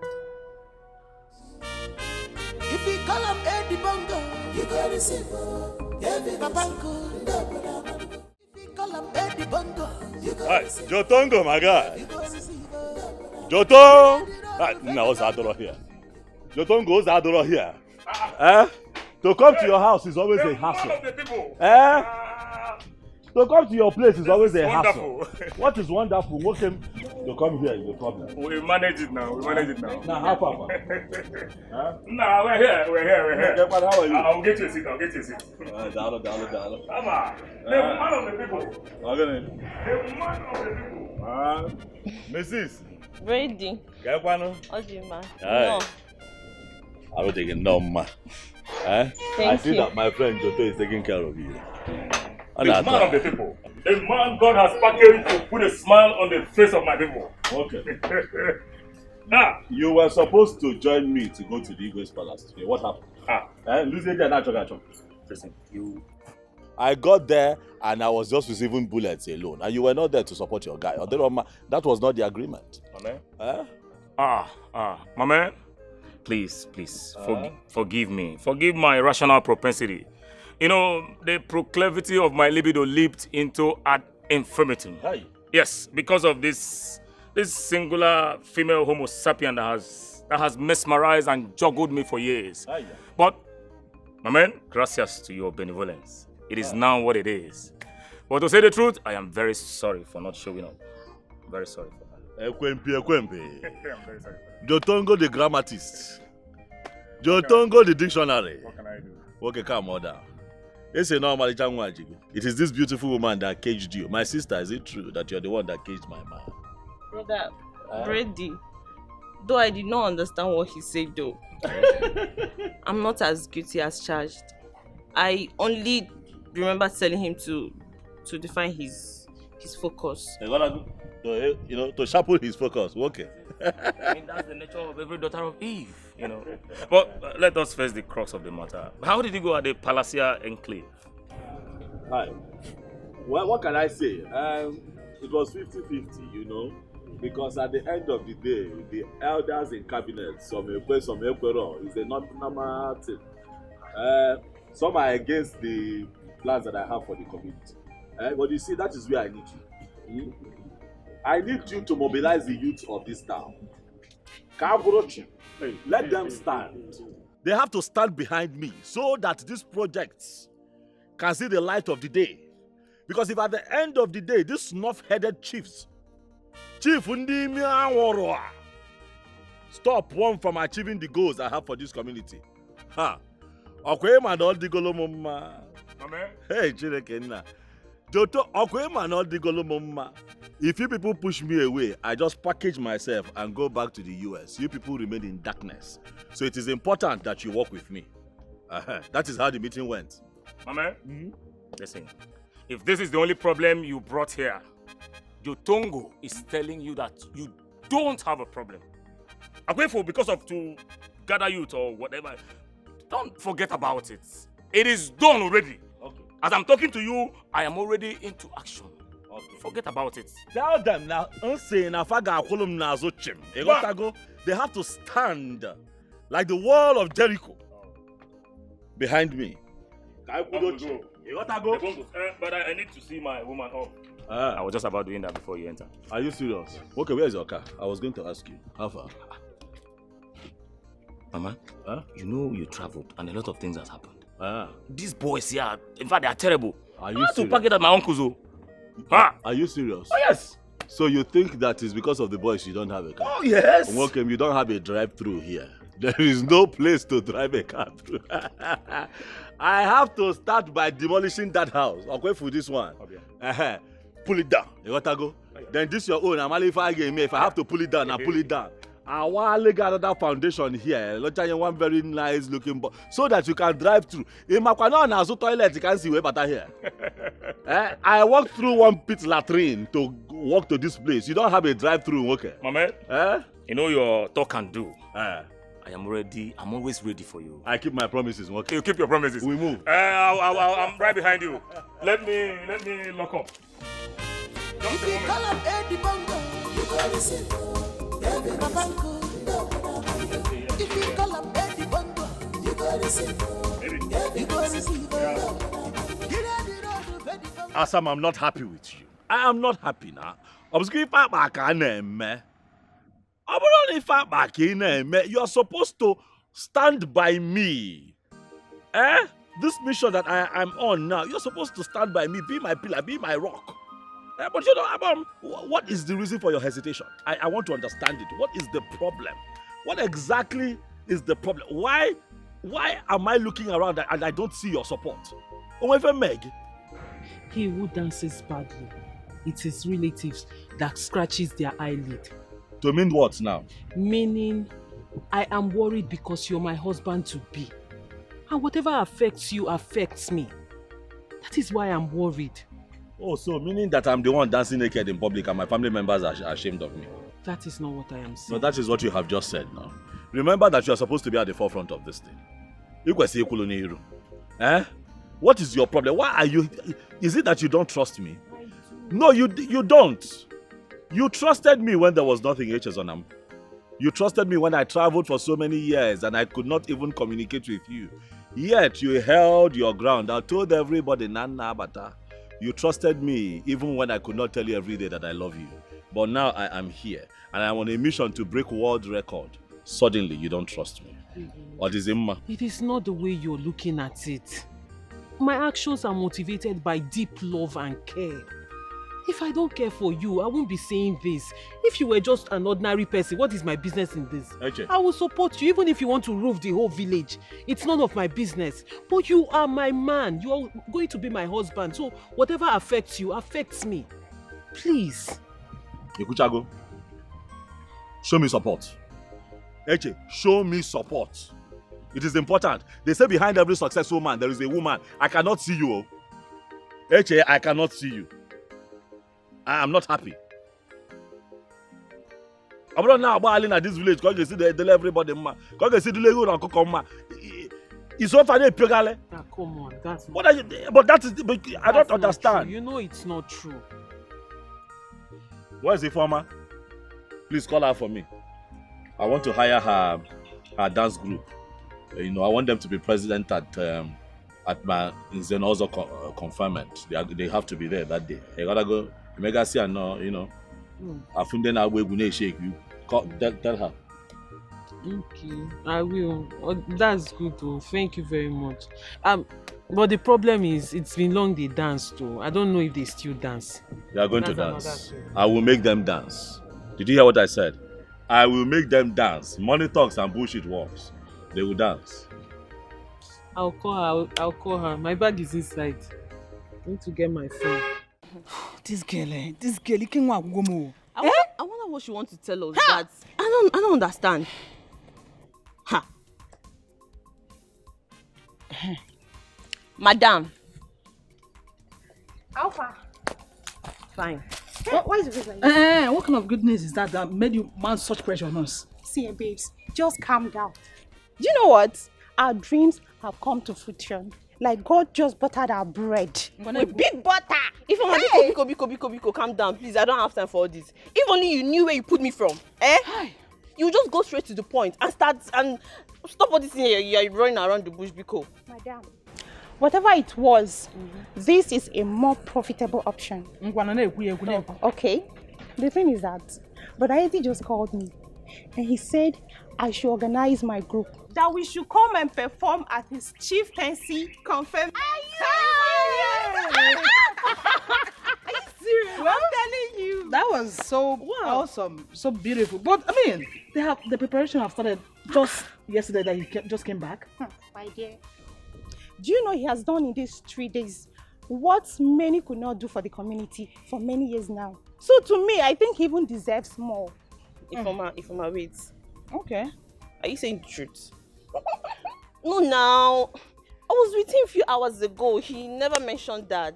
If you call him Eddie Bongo, you go receive Babango. If you call him Eddie Bongo, you go receive Jotongo, my guy. Jotong! No, what's Adoro here? Jotongo's Adoro here. To come to your house is always a hassle. To come to your place is always a hassle. What is wonderful? What came to come here is the problem. We manage it now. Now, how far? No, we're here. How are you? I'll get you a seat. Dollar. Come on. The man of the people. The man of the people. Mrs. Ready. What do you man? No. I don't take it no, ma. I see that my friend Joto is taking care of you. The man of the people. The man God has packaged to put a smile on the face of my people. Okay. Now, you were supposed to join me to go to the Igwe's palace today. What happened? Listen, I got there and I was just receiving bullets alone. And you were not there to support your guy. That was not the agreement. My man. Please, forgive me. Forgive my rational propensity. You know, the proclivity of my libido leaped into ad infinitum. Yes, because of this singular female homo sapien that has mesmerized and juggled me for years. But, my man, gracias to your benevolence, it is now what it is. But to say the truth, I am very sorry for not showing up. Very sorry for that. Ekwempi. I'm very sorry. Jotongo the grammatist. Jotongo the dictionary. What can I do? Okay, come on down. It is this beautiful woman that caged you. My sister, is it true that you're the one that caged my man? Brother, Brady, though I did not understand what he said though. I'm not as guilty as charged. I only remember telling him to define his focus. To sharpen his focus. Okay. I mean, that's the nature of every daughter of Eve, you know. But let us face the crux of the matter. How did you go at the Palacia Enclave? Hi. Well, what can I say? It was 50-50, you know. Because at the end of the day, the elders in cabinet, some Ekwero, is a normal thing. Some are against the plans that I have for the community. But you see, that is where I need you. I need you to mobilize the youth of this town. Let them stand. They have to stand behind me so that these projects can see the light of the day. Because if at the end of the day, these snuff-headed chiefs, stop one from achieving the goals I have for this community. Hey, Chirekenna. If you people push me away, I just package myself and go back to the US. You people remain in darkness. So it is important that you work with me. That is how the meeting went. Mama, listen. If this is the only problem you brought here, Jotongo is telling you that you don't have a problem. I'm grateful because of to gather youth or whatever. Don't forget about it. It is done already. Okay. As I'm talking to you, I am already into action. Okay. Forget about it. Tell them now, they have to stand like the wall of Jericho behind me. But I need to see my woman off. I was just about doing that before you enter. Are you serious? Okay, where's your car? I was going to ask you. How far? Mama, you know you traveled and a lot of things has happened. These boys here, in fact, they are terrible. Are you I have to serious? pack it at my uncle's. Are you serious? Oh, yes. So you think that is because of the boys you don't have a car? Oh, yes. Welcome, you don't have a drive-through here. There is no place to drive a car through. I have to start by demolishing that house. Okay, for this one. Okay. Pull it down. You gotta go. Then this your own. If I have to pull it down, I pull it down. I want to get another foundation here. One very nice looking box so that you can drive through. In my toilet, you can see way better here. I walked through one pit latrine to walk to this place. You don't have a drive-through, okay? Mama, you know your talk and do. I am ready. I'm always ready for you. I keep my promises, okay? You keep your promises. We move. I'm right behind you. Let me lock up. If you call up Eddie Bongo, you go listen. If you call up Eddie Bongo, you go listen. You go listen. Asam, I'm not happy with you. I am not happy now. You are supposed to stand by me. This mission that I'm on now, you're supposed to stand by me, be my pillar, be my rock. But you know, what is the reason for your hesitation? I want to understand it. What is the problem? What exactly is the problem? Why am I looking around and I don't see your support? Meg? He who dances badly, it's his relatives that scratches their eyelid. To mean what now? Meaning, I am worried because you're my husband-to-be. And whatever affects you affects me. That is why I'm worried. Oh, so meaning that I'm the one dancing naked in public and my family members are ashamed of me? That is not what I am saying. No, that is what you have just said now. Remember that you are supposed to be at the forefront of this thing. What is your problem? Why are you... Is it that you don't trust me? No, you don't. You trusted me when there was nothing HS on them. You trusted me when I traveled for so many years and I could not even communicate with you. Yet you held your ground. I told everybody, Nana Bata. You trusted me even when I could not tell you every day that I love you. But now I am here and I'm on a mission to break world record. Suddenly you don't trust me. What is it, ma? It is not the way you're looking at it. My actions are motivated by deep love and care. If I don't care for you, I won't be saying this. If you were just an ordinary person, what is my business in this? Okay. I will support you even if you want to roof the whole village. It's none of my business. But you are my man. You are going to be my husband. So whatever affects you, affects me. Please. Ikuchago, show me support. Eche, show me support. It is important. They say behind every successful man, there is a woman. I cannot see you. Eche, I cannot see you. I am not happy. I'm not now about at this village. Because you see they everybody. Because you see the Lego and Kokoma. It's so funny. Come on, that's what are you? But that is. I don't understand. You know it's not true. Where is the former? Please call her for me. I want to hire her dance group. I want them to be president at my Zenozo confinement. They have to be there that day. I gotta go. Mega see and I found then I will shake you. Tell her. Okay, I will. Oh, that's good though. Thank you very much. But the problem is it's been long they danced though. I don't know if they still dance. They are going to dance. I will make them dance. Did you hear what I said? I will make them dance. Money talks and bullshit works. They will dance. I'll call her. My bag is inside. I need to get my phone. This girl, you can't walk go. I wonder what she wants to tell us. That I don't understand. Ha. Madam. Alpha. Fine. Why is it like this? What kind of goodness is that made you mount such pressure on us? See, babes, just calm down. Do you know what? Our dreams have come to fruition. like God just buttered our bread. With big butter. If I'm Biko, calm down, please. I don't have time for all this. If only you knew where you put me from, you just go straight to the point and stop all this thing you're running around the bush, Biko. Madam, whatever it was, this is a more profitable option. Okay, the thing is that Brother Eddie just called me and he said I should organize my group, that we should come and perform at his chieftaincy confirmation. Well, I'm telling you. That was so awesome, so beautiful. But I mean, the preparation have started just yesterday that he just came back. My dear, do you know he has done in these 3 days what many could not do for the community for many years now? So to me, I think he even deserves more. Ifoma, wait. Okay. Are you saying the truth? No, now. I was with him a few hours ago. He never mentioned that.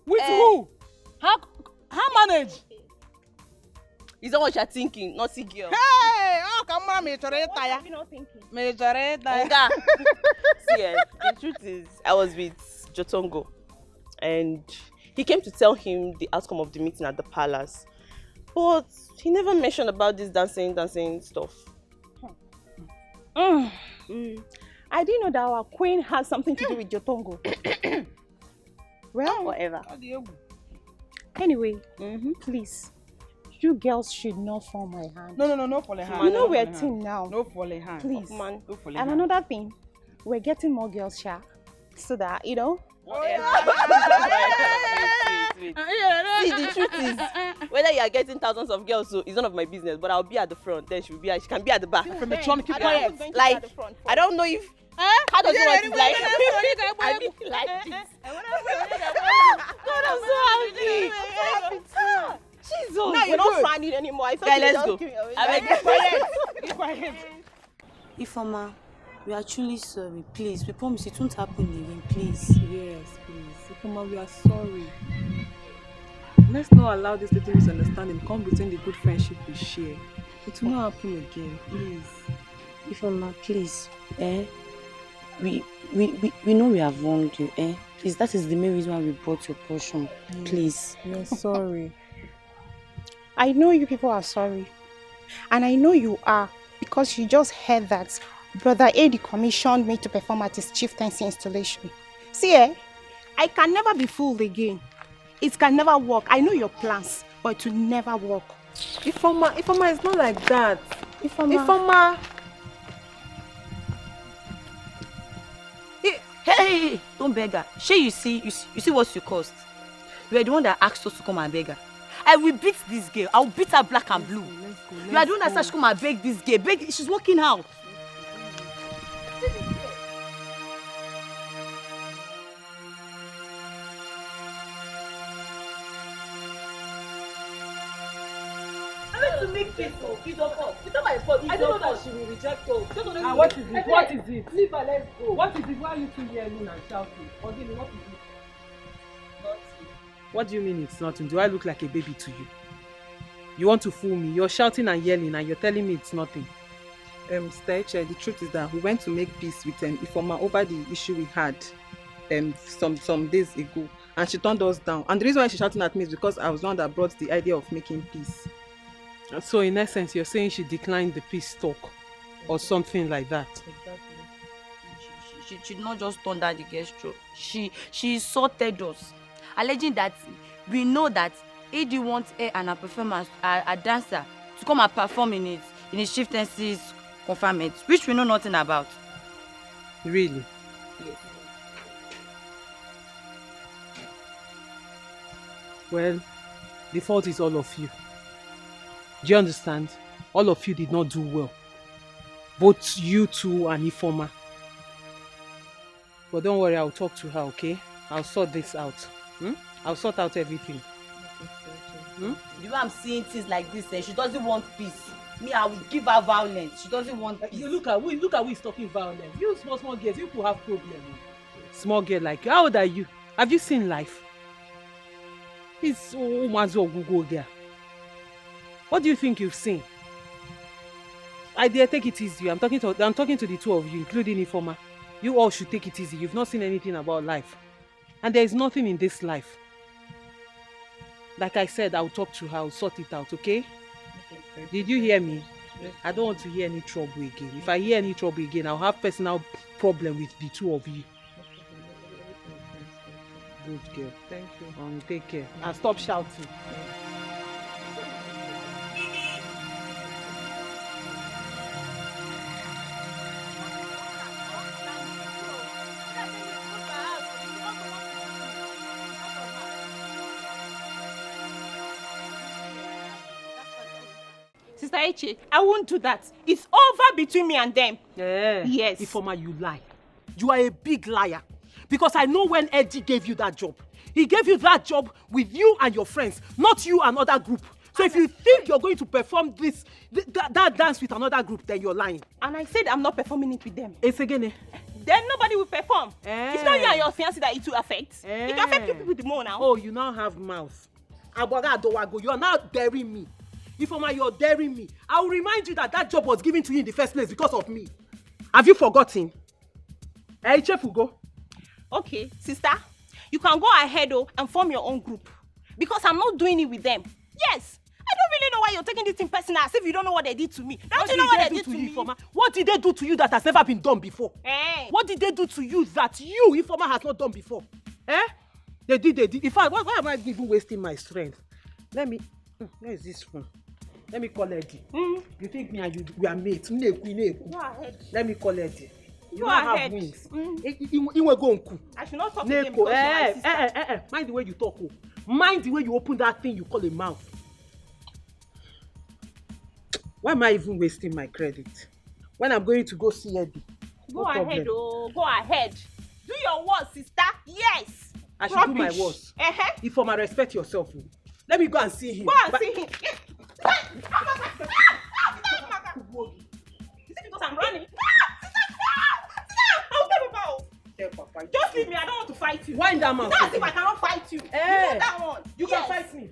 With who? How manage? Is that what you're thinking? Naughty girl. Hey! Oh, come on, me What have you not thinking? Oga. See, the truth is, I was with Jotongo, and he came to tell him the outcome of the meeting at the palace. But he never mentioned about this dancing stuff. I didn't know that our queen has something to do with Jotongo. Well, whatever. Anyway, please, you girls should not fall my hand. No, fall a hand. You know we're a team now. No fall a hand. Please. No fall a And hand. another thing, we're getting more girls, Sha, so that, you know. Wait. See, the truth is, whether you are getting thousands of girls, so it's none of my business. But I'll be at the front, then she can be at the back. From the trunk, keep quiet. Like, I don't know if. How does it work? Like, I mean, like this. God, I'm so happy. Jesus. No, you're not finding anymore. I thought Guy, you let's just go. give me away. I beg, keep quiet. Ifoma, we are truly sorry. Please, we promise it won't happen again, please. Yes, please. Ifoma, we are sorry. Let's not allow this little misunderstanding come between the good friendship we share. It will not happen again, please. Ifoma, please. We know we have wronged you, Please, that is the main reason why we brought your portion. Please. We are sorry. I know you people are sorry. And I know you are, because you just heard that Brother Eddie commissioned me to perform at his chieftaincy installation. See, I can never be fooled again. It can never work. I know your plans, but it will never work. Ifoma, it's not like that. Ifoma. Hey, don't beg her. You see what you cost. You are the one that asked us to come and beg her. I will beat this girl. I will beat her black and blue. You are the one that said she come and beg this girl. She's working out. I went to make peace. It's your fault. It's not my fault. I don't know that she will reject us. What is it? What is it? Leave her, let's go. What is it? Why are you two yelling and shouting? Odile, what is it? Nothing. What do you mean it's nothing? Do I look like a baby to you? You want to fool me? You're shouting and yelling and you're telling me it's nothing. Sister, the truth is that we went to make peace with Ifoma over the issue we had some days ago, and she turned us down. And the reason why she's shouting at me is because I was the one that brought the idea of making peace. So in essence, you're saying she declined the peace talk or something like that. Exactly. She did not just turn down the gesture. She insulted us, alleging that we know that Eddie wants her and her performance, a dancer, to come and perform in his chieftaincy's confinement, which we know nothing about. Really? Yes. Well, the fault is all of you. Do you understand? All of you did not do well. Both you two and Ifoma. But don't worry, I'll talk to her, okay? I'll sort this out. I'll sort out everything. The way I'm seeing things like this, she doesn't want peace. Me, I will give her violence. She doesn't want peace. You look at who is talking violence. You small girls, you could have problems. Small girl like you. How old are you? Have you seen life? It's Google girl. What do you think you've seen? I dare take it easy. I'm talking to the two of you, including Ifoma. You all should take it easy. You've not seen anything about life. And there is nothing in this life. Like I said, I'll talk to her, I'll sort it out, okay? Did you hear me? I don't want to hear any trouble again. If I hear any trouble again, I'll have personal problem with the two of you. Good girl. Thank you. Take care. And stop shouting. Sister Eche, I won't do that. It's over between me and them. Yeah. Yes. Ifeoma, you lie. You are a big liar. Because I know when Eddie gave you that job. He gave you that job with you and your friends, not you and other group. So if you think you're going to perform that dance with another group, then you're lying. And I said I'm not performing it with them. It's again. Then nobody will perform. It's not you and your fiancé that it will affect. It will affect you people the more now. Oh, you now have mouth. You are now daring me. Ifeoma, you're daring me. I will remind you that job was given to you in the first place because of me. Have you forgotten? Hey, Chef Ugo. Okay, sister, you can go ahead and form your own group. Because I'm not doing it with them. Yes. I don't really know why you're taking this thing personal as if you don't know what they did to me. Don't you know what they did to me? Ifeoma? What did they do to you that has never been done before? What did they do to you that you, Ifeoma, has not done before? They did. In fact, why am I even wasting my strength? Where is this phone? Let me call Eddie. You think me and you, we are mates? Go ahead. Let me call Eddie. You don't have wings. I should not talk to him because you're my sister. Mind the way you talk. Mind the way you open that thing you call a mouth. Why am I even wasting my credit? When I'm going to go see Eddie. Go ahead. Go ahead. Do your worst, sister. Yes. I should do my worst. Ifeoma, respect yourself. Let me go and see him. Go and see him. Is it because I'm running? Just leave me. I don't want to fight you. Wind that mouth. That's if I cannot fight you. You know that one. You can fight me.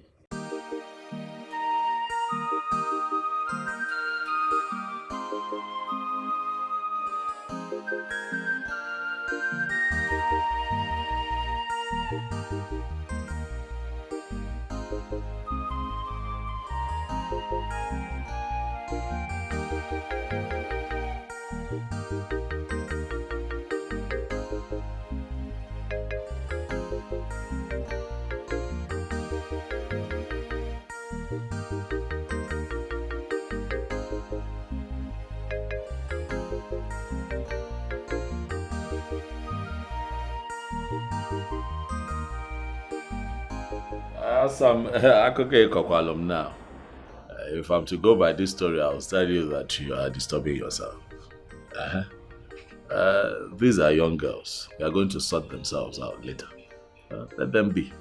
Now, if I'm to go by this story, I'll tell you that you are disturbing yourself. These are young girls. They are going to sort themselves out later. Let them be.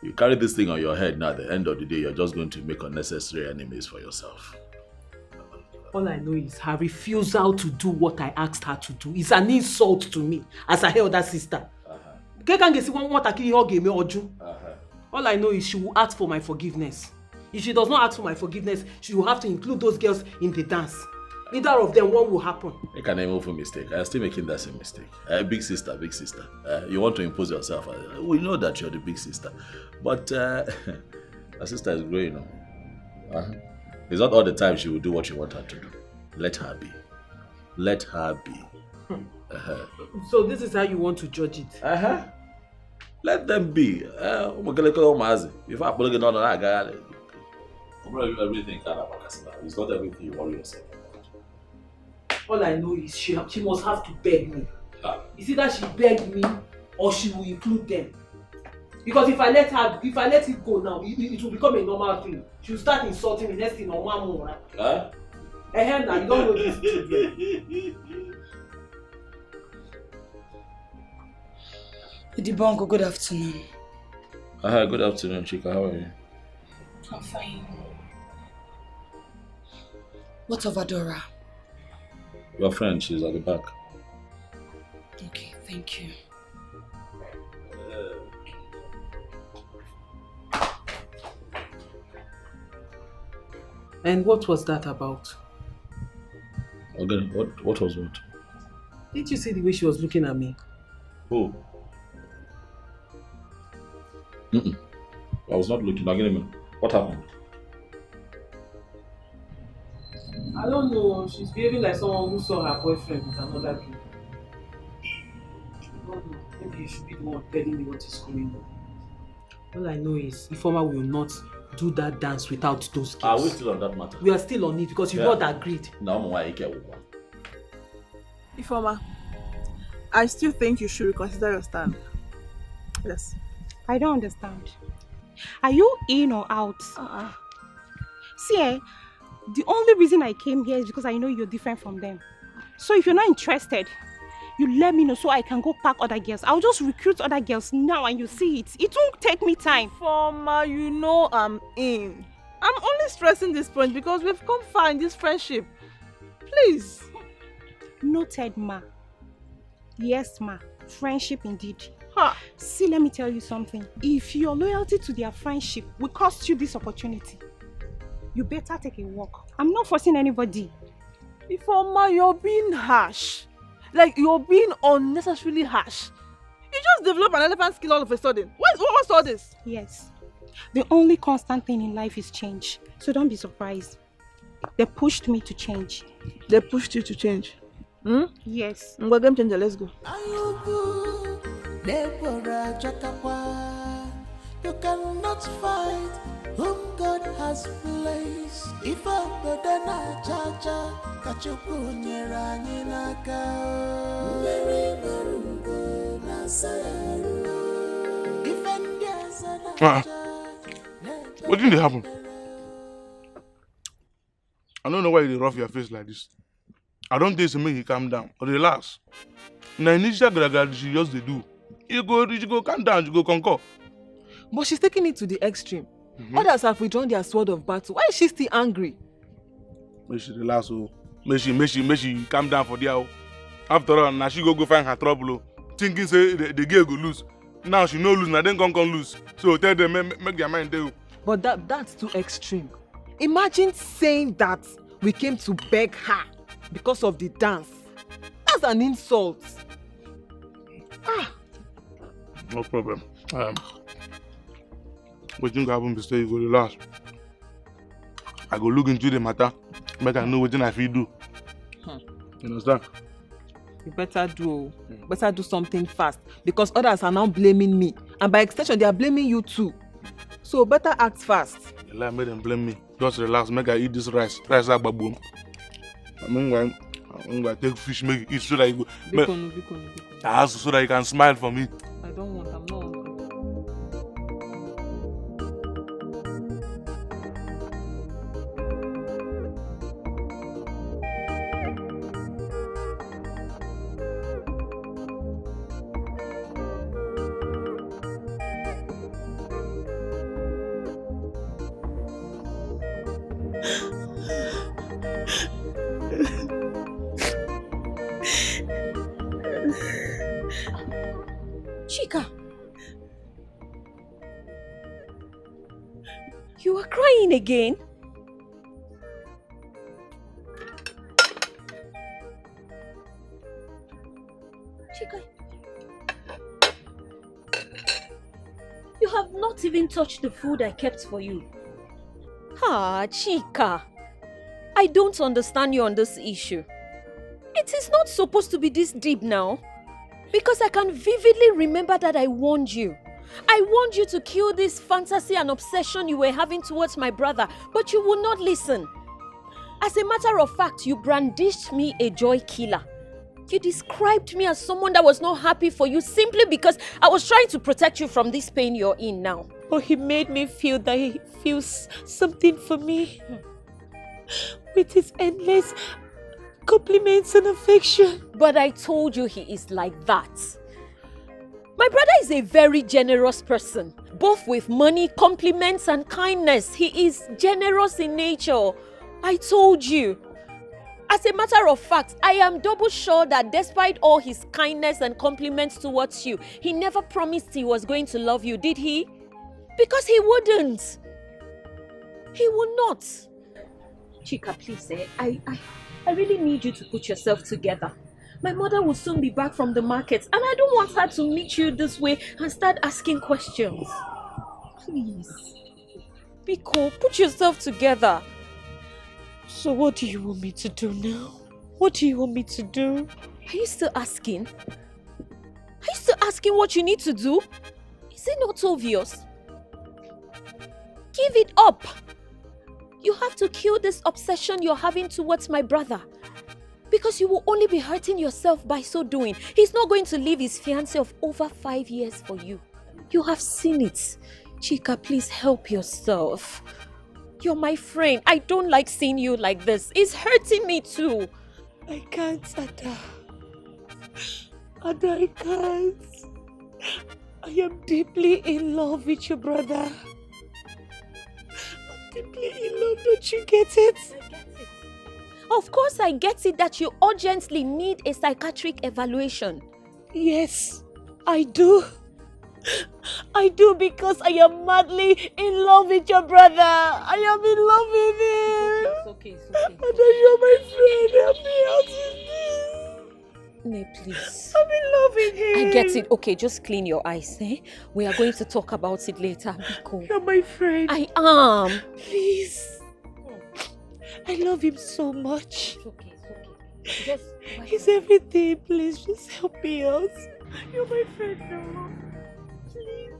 You carry this thing on your head now, at the end of the day, you're just going to make unnecessary enemies for yourself. All I know is her refusal to do what I asked her to do is an insult to me as her elder sister. All I know is she will ask for my forgiveness. If she does not ask for my forgiveness, she will have to include those girls in the dance. Either of them, one will happen. You can move a mistake. I'm still making that same mistake. Big sister. You want to impose yourself. We know that you're the big sister. But her sister is growing up. It's not all the time she will do what you want her to do. Let her be. Let her be. So this is how you want to judge it? Let them be. If I put it on that guy, everything it's not everything you worry yourself. All I know is she must have to beg me. It's either she begged me or she will include them. Because if I let it go now, it will become a normal thing. She will start insulting me next thing on one more. Now you don't know this children. Dibongo, good afternoon. Good afternoon, Chika. How are you? I'm fine. What of Adora? Your friend, she's at the back. Okay, thank you. And what was that about? Again, what was what? Didn't you see the way she was looking at me? Who? I was not looking. Again, what happened? I don't know. She's behaving like someone who saw her boyfriend with another girl. I don't know. Maybe you should be the one telling me what is going on. All I know is Ifeoma will not do that dance without those girls. Are we still on that matter? We are still on it because you've not agreed. Now, why you Ifeoma, I still think you should reconsider your stand. Yes. I don't understand. Are you in or out? See, the only reason I came here is because I know you're different from them. So if you're not interested, you let me know so I can go pack other girls. I'll just recruit other girls now and you see it. It won't take me time. Ifeoma, you know I'm in. I'm only stressing this point because we've come far in this friendship. Please. Noted, ma. Yes, ma. Friendship indeed. Ha. See, let me tell you something. If your loyalty to their friendship will cost you this opportunity, you better take a walk. I'm not forcing anybody. Ifeoma, you're being harsh. Like, you're being unnecessarily harsh. You just develop an elephant skill all of a sudden. What's all this? Yes. The only constant thing in life is change. So don't be surprised. They pushed me to change. They pushed you to change? Yes. Game changer, let's go. You cannot fight whom God has placed. If I'm the denard, cha-cha, kachuku nyera nyinaka. Mary Marumbo Nasayaru. Defend yourself. What didn't happen? I don't know why you rough your face like this. I don't think it's make you calm down or relax. Now initial graduate she just they do. You go calm down, you go conquer. But she's taking it to the extreme. Others have withdrawn their sword of battle. Why is she still angry? May she relax, oh. May she calm down for there. After all, now she go find her trouble. Thinking say the girl go lose. Now she no lose, now then come lose. So tell them make their mind do. But that's too extreme. Imagine saying that we came to beg her because of the dance. That's an insult. No problem. What you happen to say you go relax. I go look into the matter, make I know what I feel do. You understand? You better do something fast because others are now blaming me, and by extension they are blaming you too. So better act fast. You like make them blame me. Just relax, make I eat this rice. Rice like baboon. I'm gonna take fish, make it eat so that you go. So that you can smile for me. I don't want. I'm not hungry. Chika, you are crying again? Chika, you have not even touched the food I kept for you. Chika, I don't understand you on this issue. It is not supposed to be this deep now. Because I can vividly remember that I warned you. I warned you to kill this fantasy and obsession you were having towards my brother, but you would not listen. As a matter of fact, you brandished me a joy killer. You described me as someone that was not happy for you simply because I was trying to protect you from this pain you're in now. But he made me feel that he feels something for me. With his endless compliments and affection. But I told you he is like that. My brother is a very generous person, both with money, compliments and kindness. He is generous in nature. I told you. As a matter of fact, I am double sure that despite all his kindness and compliments towards you, he never promised he was going to love you, did he? Because he wouldn't. He will not. Chika, please, I really need you to put yourself together. My mother will soon be back from the market and I don't want her to meet you this way and start asking questions. Please. Biko, put yourself together. So what do you want me to do now? What do you want me to do? Are you still asking? Are you still asking what you need to do? Is it not obvious? Give it up. You have to kill this obsession you're having towards my brother. Because you will only be hurting yourself by so doing. He's not going to leave his fiancé of over 5 years for you. You have seen it. Chika, please help yourself. You're my friend. I don't like seeing you like this. It's hurting me too. I can't, Ada. Ada, I can't. I am deeply in love with your brother. I'm deeply in love. Don't you get it? I get it. Of course I get it that you urgently need a psychiatric evaluation. Yes, I do. I do because I am madly in love with your brother. I am in love with him. It's okay. Ada, you're my friend. Help me out with this. Nay, please. I'm in love with him. I get it. Okay, just clean your eyes, eh? We are going to talk about it later. Biko. You're my friend. I am. Please. I love him so much. It's okay. Just he's everything. Please, just help me out. You're my friend now. Please.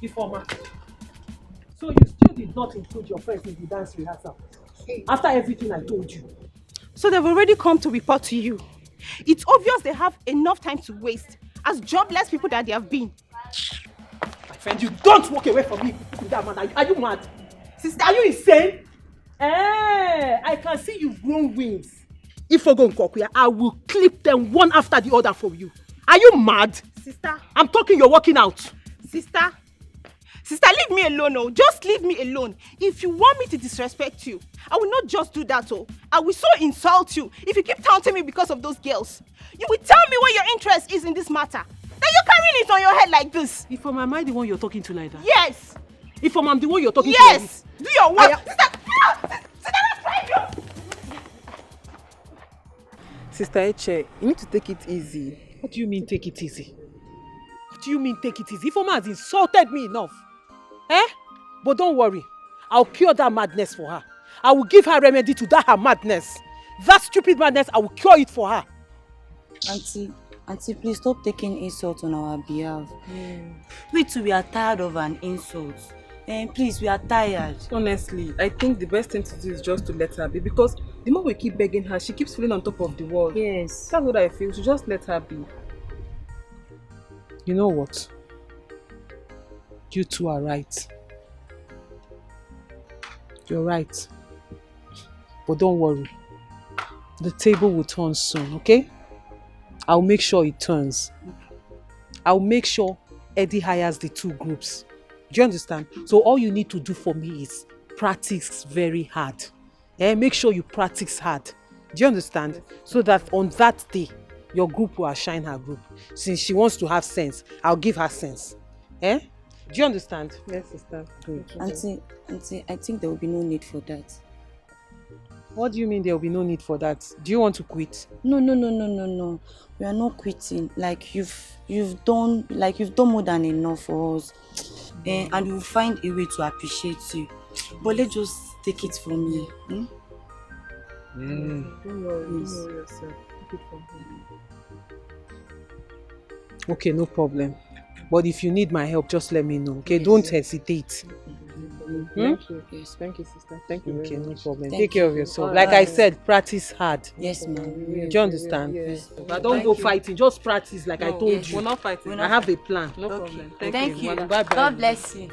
Informer. So you still did not include your friends in the dance rehearsal after everything I told you. So they've already come to report to you. It's obvious they have enough time to waste as jobless people that they have been. I friend, you don't walk away from me with that man. Are you mad? Sister, are you insane? I can see you've grown wings. If I go in Kokuya, I will clip them one after the other for you. Are you mad? Sister. I'm talking, you're walking out. Sister, leave me alone, oh. Just leave me alone. If you want me to disrespect you, I will not just do that, oh. I will so insult you if you keep taunting me because of those girls. You will tell me what your interest is in this matter. Then you're carrying it on your head like this. Ifeoma, am I the one you're talking to like that? Yes. Ifeoma, I'm the one you're talking to like this? Yes. Do your work. Sister Eche, you need to take it easy. What do you mean take it easy? What do you mean take it easy? Ifeoma has insulted me enough. But don't worry. I'll cure that madness for her. I will give her remedy to that her madness. That stupid madness, I will cure it for her. Auntie, please stop taking insults on our behalf. We too, we are tired of an insult. Please, we are tired. Honestly, I think the best thing to do is just to let her be, because the more we keep begging her, she keeps feeling on top of the world. Yes. That's what I feel. So just let her be. You know what? You two are right. You're right. But don't worry. The table will turn soon, okay? I'll make sure it turns. I'll make sure Eddie hires the two groups. Do you understand? So all you need to do for me is practice very hard. Make sure you practice hard. Do you understand? So that on that day, your group will outshine her group. Since she wants to have sense, I'll give her sense. Do you understand? Yes, sister. Good. Auntie, I think there will be no need for that. What do you mean there will be no need for that? Do you want to quit? No. We are not quitting. Like you've done more than enough for us. And we will find a way to appreciate you. But let's just take it from me. Don't worry yourself. Take it from me. Okay, no problem. But if you need my help, just let me know. Okay, don't hesitate. Thank you. Yes, thank you, sister. Thank you. Okay, no problem. Thank Take care you. of yourself. All Like right. I said, practice hard. Yes, ma'am. Do you understand? Yes. But don't go fighting. Just practice like I told you. We're not fighting. I have a plan. No problem. Thank you. Bye-bye. God bless you.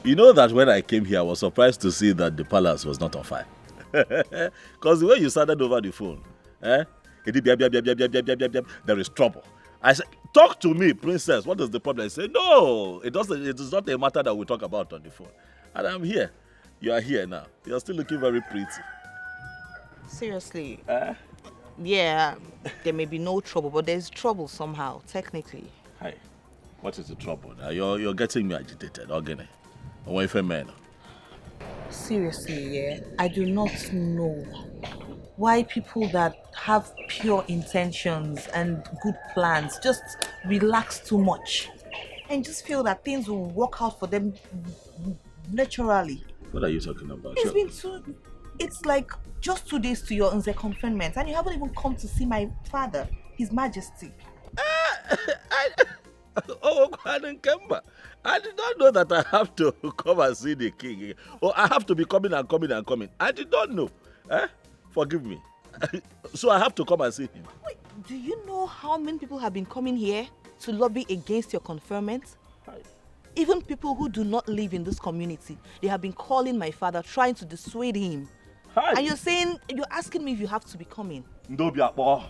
You know that when I came here, I was surprised to see that the palace was not on fire. Because the way you started over the phone, there is trouble. I said, talk to me, princess. What is the problem? I said, no, it is not a matter that we talk about on the phone. And I'm here. You are here now. You're still looking very pretty. Seriously. Yeah, there may be no trouble, but there's trouble somehow, technically. Hi. What is the trouble? You're getting me agitated, Ogene. Away from men. Seriously, yeah, I do not know why people that have pure intentions and good plans just relax too much and just feel that things will work out for them naturally. What are you talking about? It's like just 2 days to your Nze confinement and you haven't even come to see my father, His Majesty. Oh, I did not know that I have to come and see the king. Or I have to be coming and coming and coming. I did not know. Forgive me. So I have to come and see him. Wait, do you know how many people have been coming here to lobby against your conferment? Even people who do not live in this community, they have been calling my father, trying to dissuade him. And you're asking me if you have to be coming. Ndobiakpo.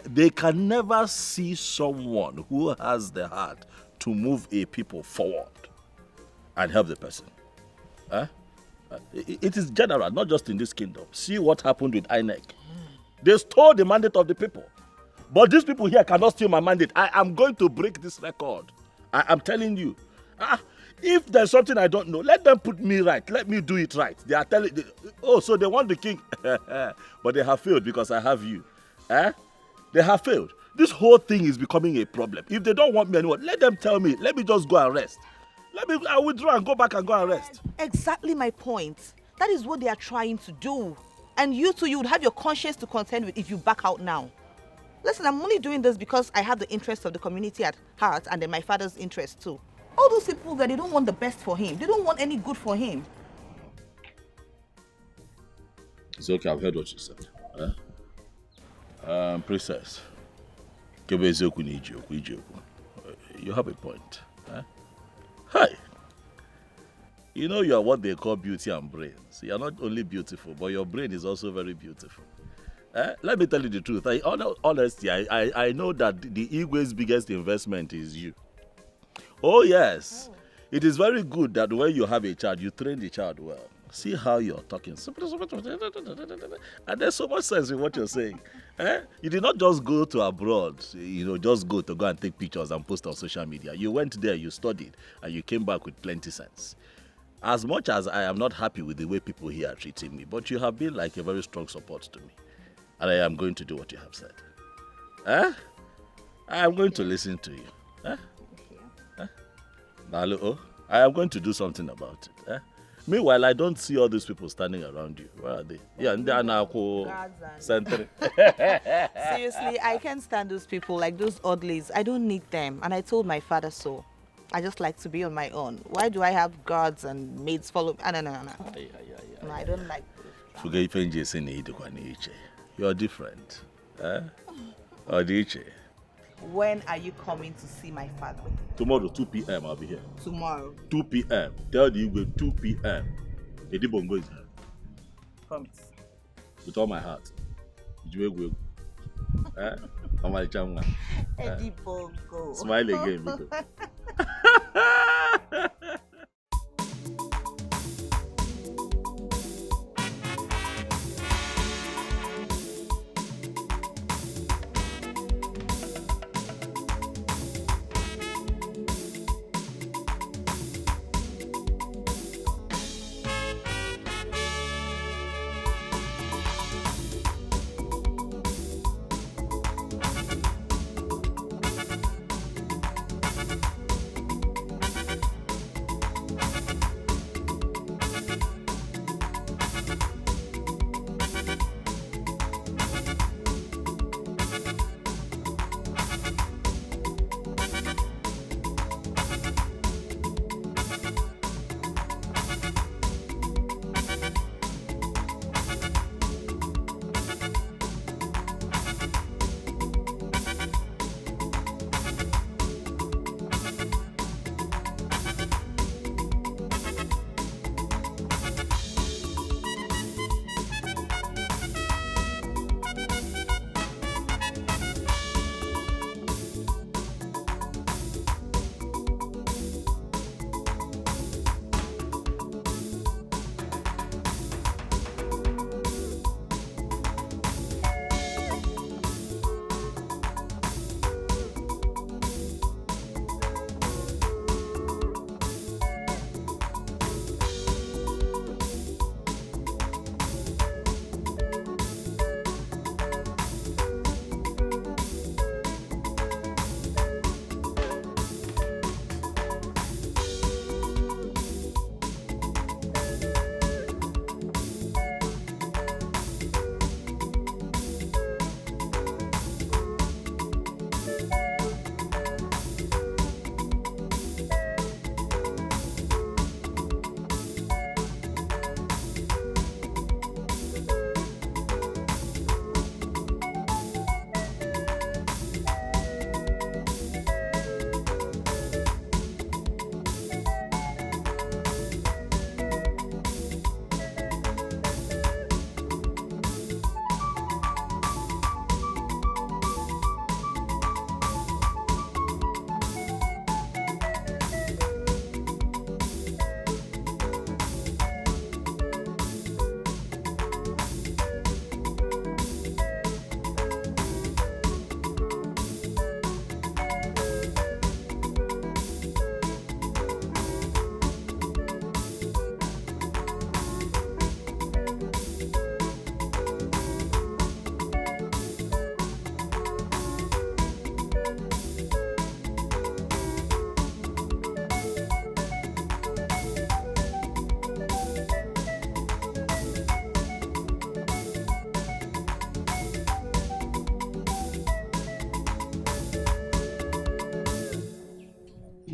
They can never see someone who has the heart to move a people forward and help the person. It is general, not just in this kingdom. See what happened with INEC. They stole the mandate of the people. But these people here cannot steal my mandate. I am going to break this record. I am telling you. If there's something I don't know, let them put me right. Let me do it right. They are telling... so they want the king. But they have failed because I have you. They have failed. This whole thing is becoming a problem. If they don't want me anymore, let them tell me. Let me just go and rest. I withdraw and go back and go and rest. Exactly my point. That is what they are trying to do. And you too, you would have your conscience to contend with if you back out now. Listen, I'm only doing this because I have the interest of the community at heart and then my father's interest too. All those people that they don't want the best for him. They don't want any good for him. It's okay, I've heard what you said. Princess. You have a point. Hi. You know you are what they call beauty and brains. You are not only beautiful, but your brain is also very beautiful. Let me tell you the truth. Honestly, I know that the Igwe's biggest investment is you. Oh yes. It is very good that when you have a child, you train the child well. See how you're talking. And there's so much sense in what you're saying. You did not just go to abroad, just go and take pictures and post on social media. You went there, you studied, and you came back with plenty sense. As much as I am not happy with the way people here are treating me, but you have been like a very strong support to me. And I am going to do what you have said. I am going to listen to you. I am going to do something about it. Meanwhile, I don't see all these people standing around you. Where are they? Yeah, and they are now Seriously, I can't stand those people, like those oddlies. I don't need them. And I told my father so. I just like to be on my own. Why do I have guards and maids follow me? No, I don't like this. You're different. When are you coming to see my father? Tomorrow, 2 p.m. I'll be here. Tomorrow? 2 p.m. Tell the Igwe 2 p.m. Edibongo is here. Promise. With all my heart. Edibongo. Smile again, Miko.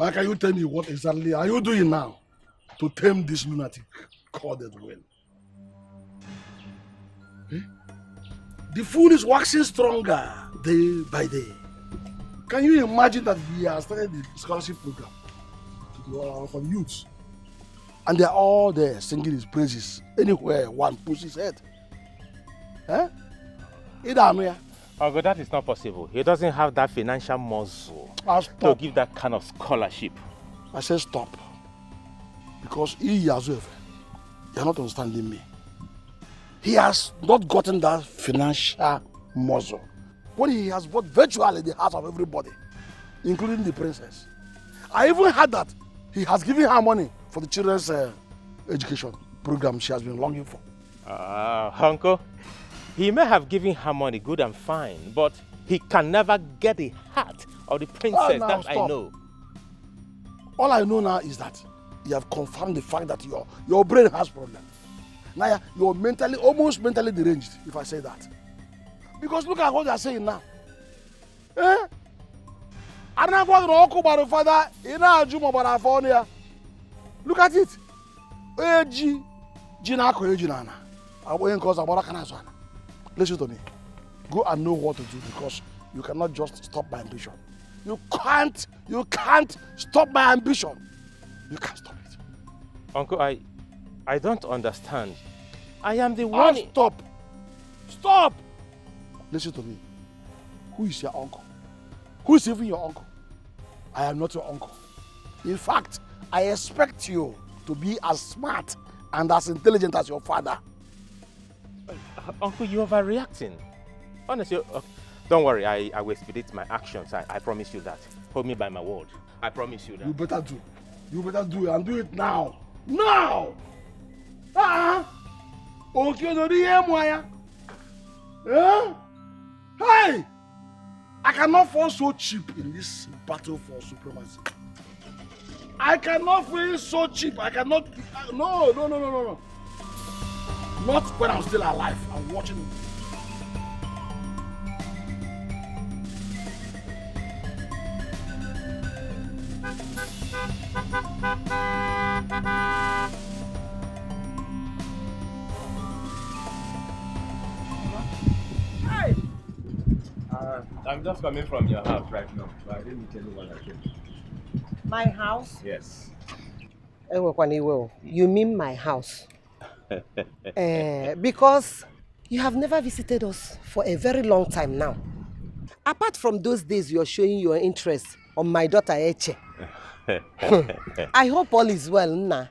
Now can you tell me what exactly are you doing now to tame this lunatic called Edwin? Eh? The fool is waxing stronger day by day. Can you imagine that he has started the scholarship program for the youths? And they are all there singing his praises anywhere one puts his head. Eh? Uncle, that is not possible. He doesn't have that financial muscle to give that kind of scholarship. I said stop. Because he as well, you're not understanding me. He has not gotten that financial muscle. When he has bought virtually the heart of everybody, including the princess. I even heard that he has given her money for the children's education program she has been longing for. Uncle, he may have given her money, good and fine, but he can never get the heart of the princess, that I know. All I know now is that you have confirmed the fact that your brain has problems. Now you're almost mentally deranged, if I say that. Because look at what they are saying now. Eh? Look at it. Listen to me. Go and know what to do, because you cannot just stop my ambition. You can't stop my ambition. You can't stop it. Uncle, I don't understand. I am the one. Stop! Listen to me. Who is your uncle? Who is even your uncle? I am not your uncle. In fact, I expect you to be as smart and as intelligent as your father. Uncle, you're overreacting. Honestly, don't worry, I will expedite my actions. I promise you that. Hold me by my word. I promise you that. You better do. You better do it, and do it now. Now! Okay, no, hey! I cannot fall so cheap in this battle for supremacy. I cannot feel so cheap. I cannot. No. Not when I'm still alive. I'm watching it. Hey! I'm just coming from your house right now, so I didn't meet anyone at home. My house? Yes. You mean my house? Because you have never visited us for a very long time now. Apart from those days you're showing your interest on my daughter Eche. I hope all is well, Nna.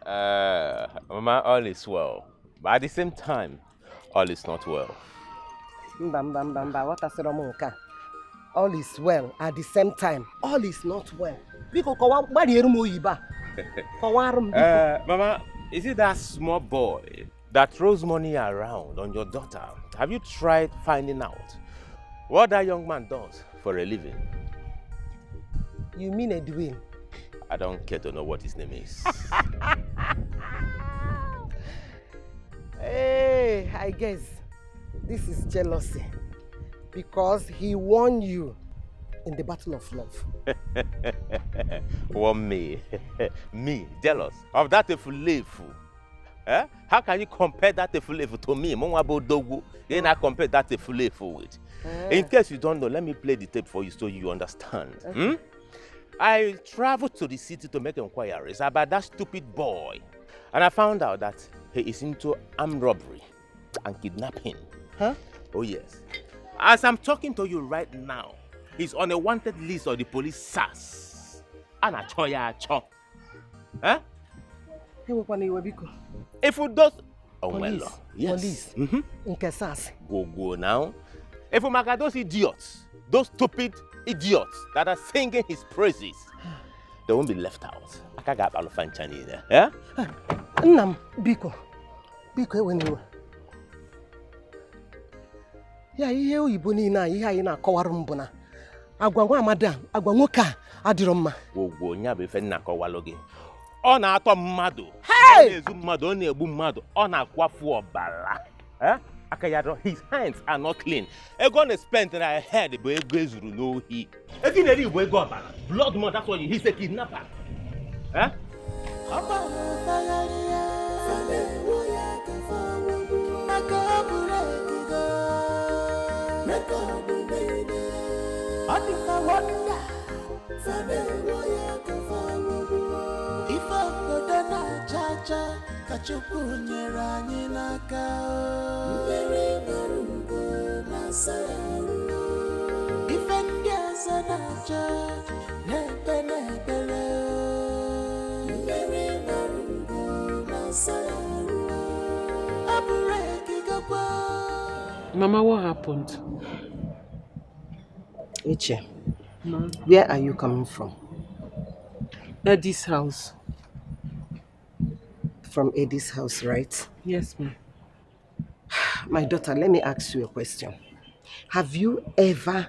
Mama, all is well. But at the same time, all is not well. All is well at the same time. All is not well. Mama, is it that small boy that throws money around on your daughter? Have you tried finding out what that young man does for a living? You mean Edwin? I don't care to know what his name is. Hey, I guess this is jealousy. Because he won you in the battle of love. Won me? Me, jealous of that efulefu? Eh? How can you compare that efulefu to me? Then I compare that efulefu with. In case you don't know, let me play the tape for you so you understand. Okay. I traveled to the city to make inquiries about that stupid boy. And I found out that he is into armed robbery and kidnapping. Huh? Oh yes. As I'm talking to you right now, he's on a wanted list of the police SARS. Huh? If you don't... Oh, police. well, yes. Police. Go now. If you make those idiots, those stupid idiots that are singing his praises, they won't be left out. I can't get Alfanchani there. Yeah? Nam, Biko. Biko, when you... Ya ihe oyibo niile a ihe anyị na-akọwara mbụ na agwa madam agwa nwoke a adịrọ mma. Ogwo nya bụ ife nna akọwalụ gị. Ọ na-atọ mmadụ. Hey! Ọ na-ezu mmadụ, ọ na-egbu mmadụ, ọ na-akwafu ọbara. Aka ya dọ, his hands are not clean. Ego ọ na-spend na head bụ ego ezuru n'ohi. Ego na-eri bụ ego ọbara. Blood money, that's why he's a kidnapper. Eh? Kachukwu nyere anyị n'aka mmeri n'ọrụgo na-asa ya arụ ife ndị ọzọ na-acha na-ekpe n'ekpere mmeri n'ọrụgo na-asa ya arụ ọ bụrụ ekigakwa. Mama, what happened? Eche, where are you coming from? Eddie's house. From Eddie's house, right? Yes, ma'am. My daughter, let me ask you a question. Have you ever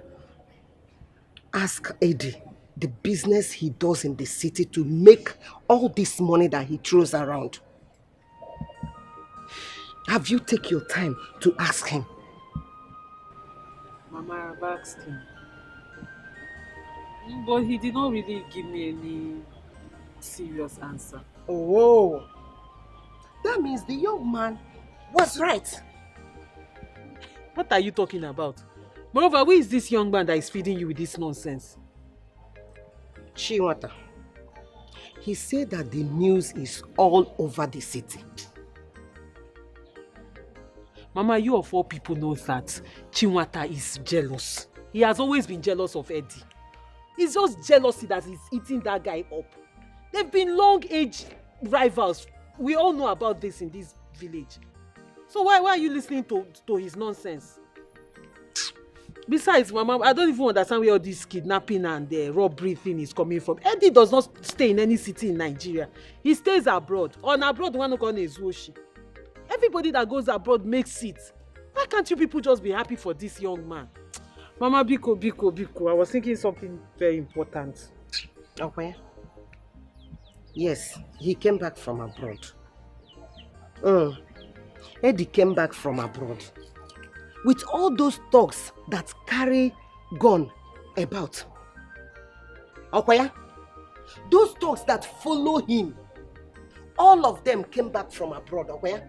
asked Eddie the business he does in the city to make all this money that he throws around? Have you taken your time to ask him? Mama, I've asked him. But he did not really give me any serious answer. Oh, that means the young man was right. What are you talking about? Moreover, who is this young man that is feeding you with this nonsense? Chinwata. He said that the news is all over the city. Mama, you of all people know that Chinwata is jealous. He has always been jealous of Eddie. It's just jealousy that is eating that guy up. They've been long-age rivals. We all know about this in this village. So why are you listening to his nonsense? Besides, Mama, I don't even understand where all this kidnapping and robbery thing is coming from. Eddie does not stay in any city in Nigeria. He stays abroad. On abroad, one of is Woshi. Everybody that goes abroad makes it. Why can't you people just be happy for this young man? Mama, Biko, I was thinking something very important. Okay. Yes, he came back from abroad. Eddie came back from abroad. With all those thugs that carry gun about. Okay? Those thugs that follow him, all of them came back from abroad. Okay?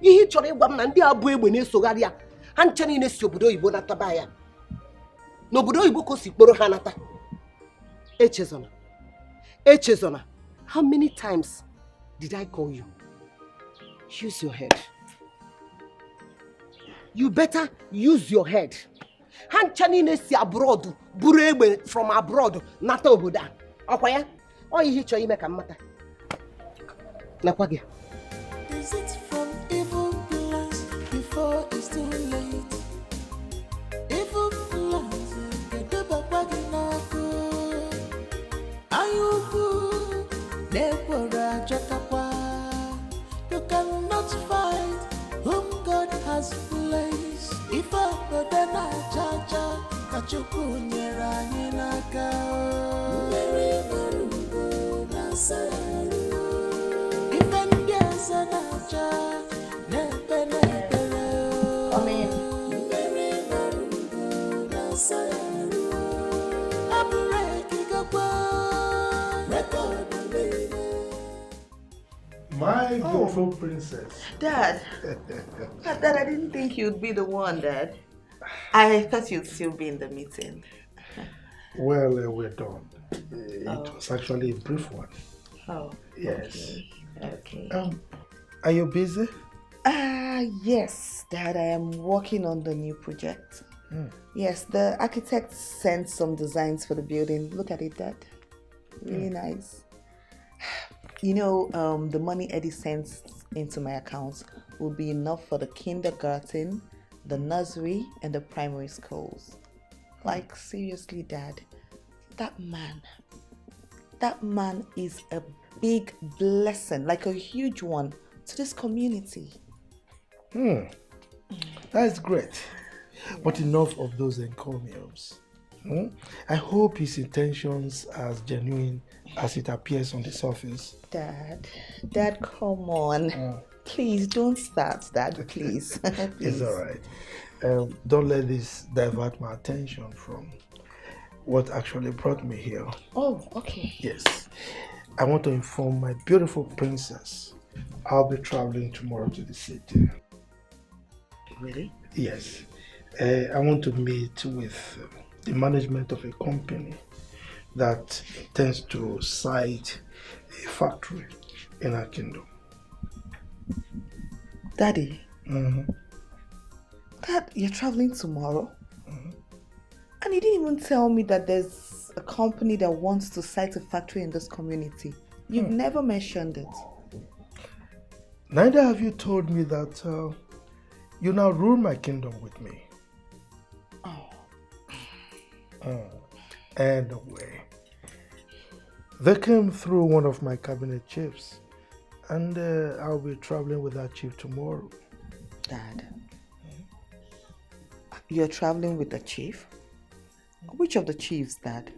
Ihe chọrọ ịgwa m na ndị abụ egbe na-esogharị ya. Ha nche niile si obodo oyibo nataba ya. N'obodo oyibo ka o si kporo ha nata. Echezona. How many times did I call you? Use your head. You better use your head. Han chanine si abroad, buru egbe from abroad, nata obodo a. Okwa ya? O ihe chọrọ ime ka mmata. Nakwa gị. Is it from evil plans before it's too late? Evil plans, the babagi nako. Ayubu, nepora jakapa. You cannot fight whom God has placed. If I go then I jaja, kachuku nyera nyinaka. Mary Marugo Nasaru. If I'm yes and I ja, nepe nepe. Amen. Mary Marugo Nasaru. I'm breaking up. Record the baby. My beautiful princess. Dad. Dad, I didn't think you'd be the one, Dad. I thought you'd still be in the meeting. Well, we're done. It was actually a brief one. Oh. Yes. Okay. Are you busy? Yes, Dad. I am working on the new project. Yes, the architect sent some designs for the building. Look at it, Dad. Really nice. You know, the money Eddie sends into my accounts will be enough for the kindergarten, the nursery, and the primary schools. Like, seriously, Dad, that man is a big blessing, like a huge one to this community. That's great. But enough of those encomiums. I hope his intentions are as genuine as it appears on the surface. Dad, come on. Please don't start, Dad, please. It's all right. Don't let this divert my attention from what actually brought me here. Oh, okay. Yes. I want to inform my beautiful princess I'll be traveling tomorrow to the city. Really? Yes. I want to meet with the management of a company that intends to site a factory in our kingdom. Daddy, Dad, you're traveling tomorrow? And you didn't even tell me that there's a company that wants to site a factory in this community. You've never mentioned it. Neither have you told me that you now rule my kingdom with me. Anyway, they came through one of my cabinet chiefs, and I'll be traveling with that chief tomorrow. Dad, you're traveling with the chief? Which of the chiefs, Dad?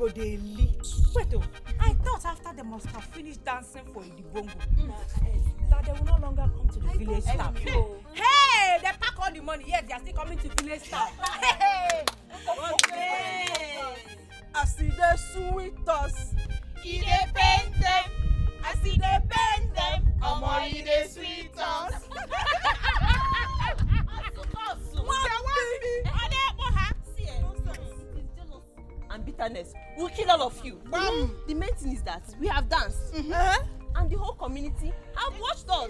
go dey lead. Wait oh, I thought after they must have finished dancing for the bongo, that they will no longer come to the village staff. Hey, they pack all the money, yes, they are still coming to village staff. Hey, I see the sweet us. e dey pain them, I see they pain them. Omo, e dey sweet us. And bitterness will kill all of you. The main thing is that we have danced. And the whole community have watched us.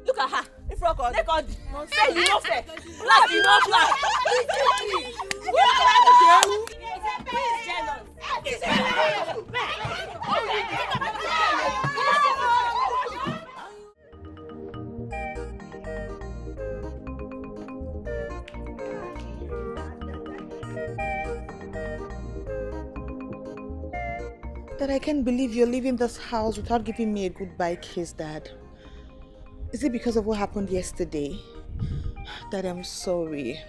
Look at her. Take all the say you no fair. Black you no black. That I can't believe you're leaving this house without giving me a goodbye kiss, Dad. Is it because of what happened yesterday? Dad, I'm sorry.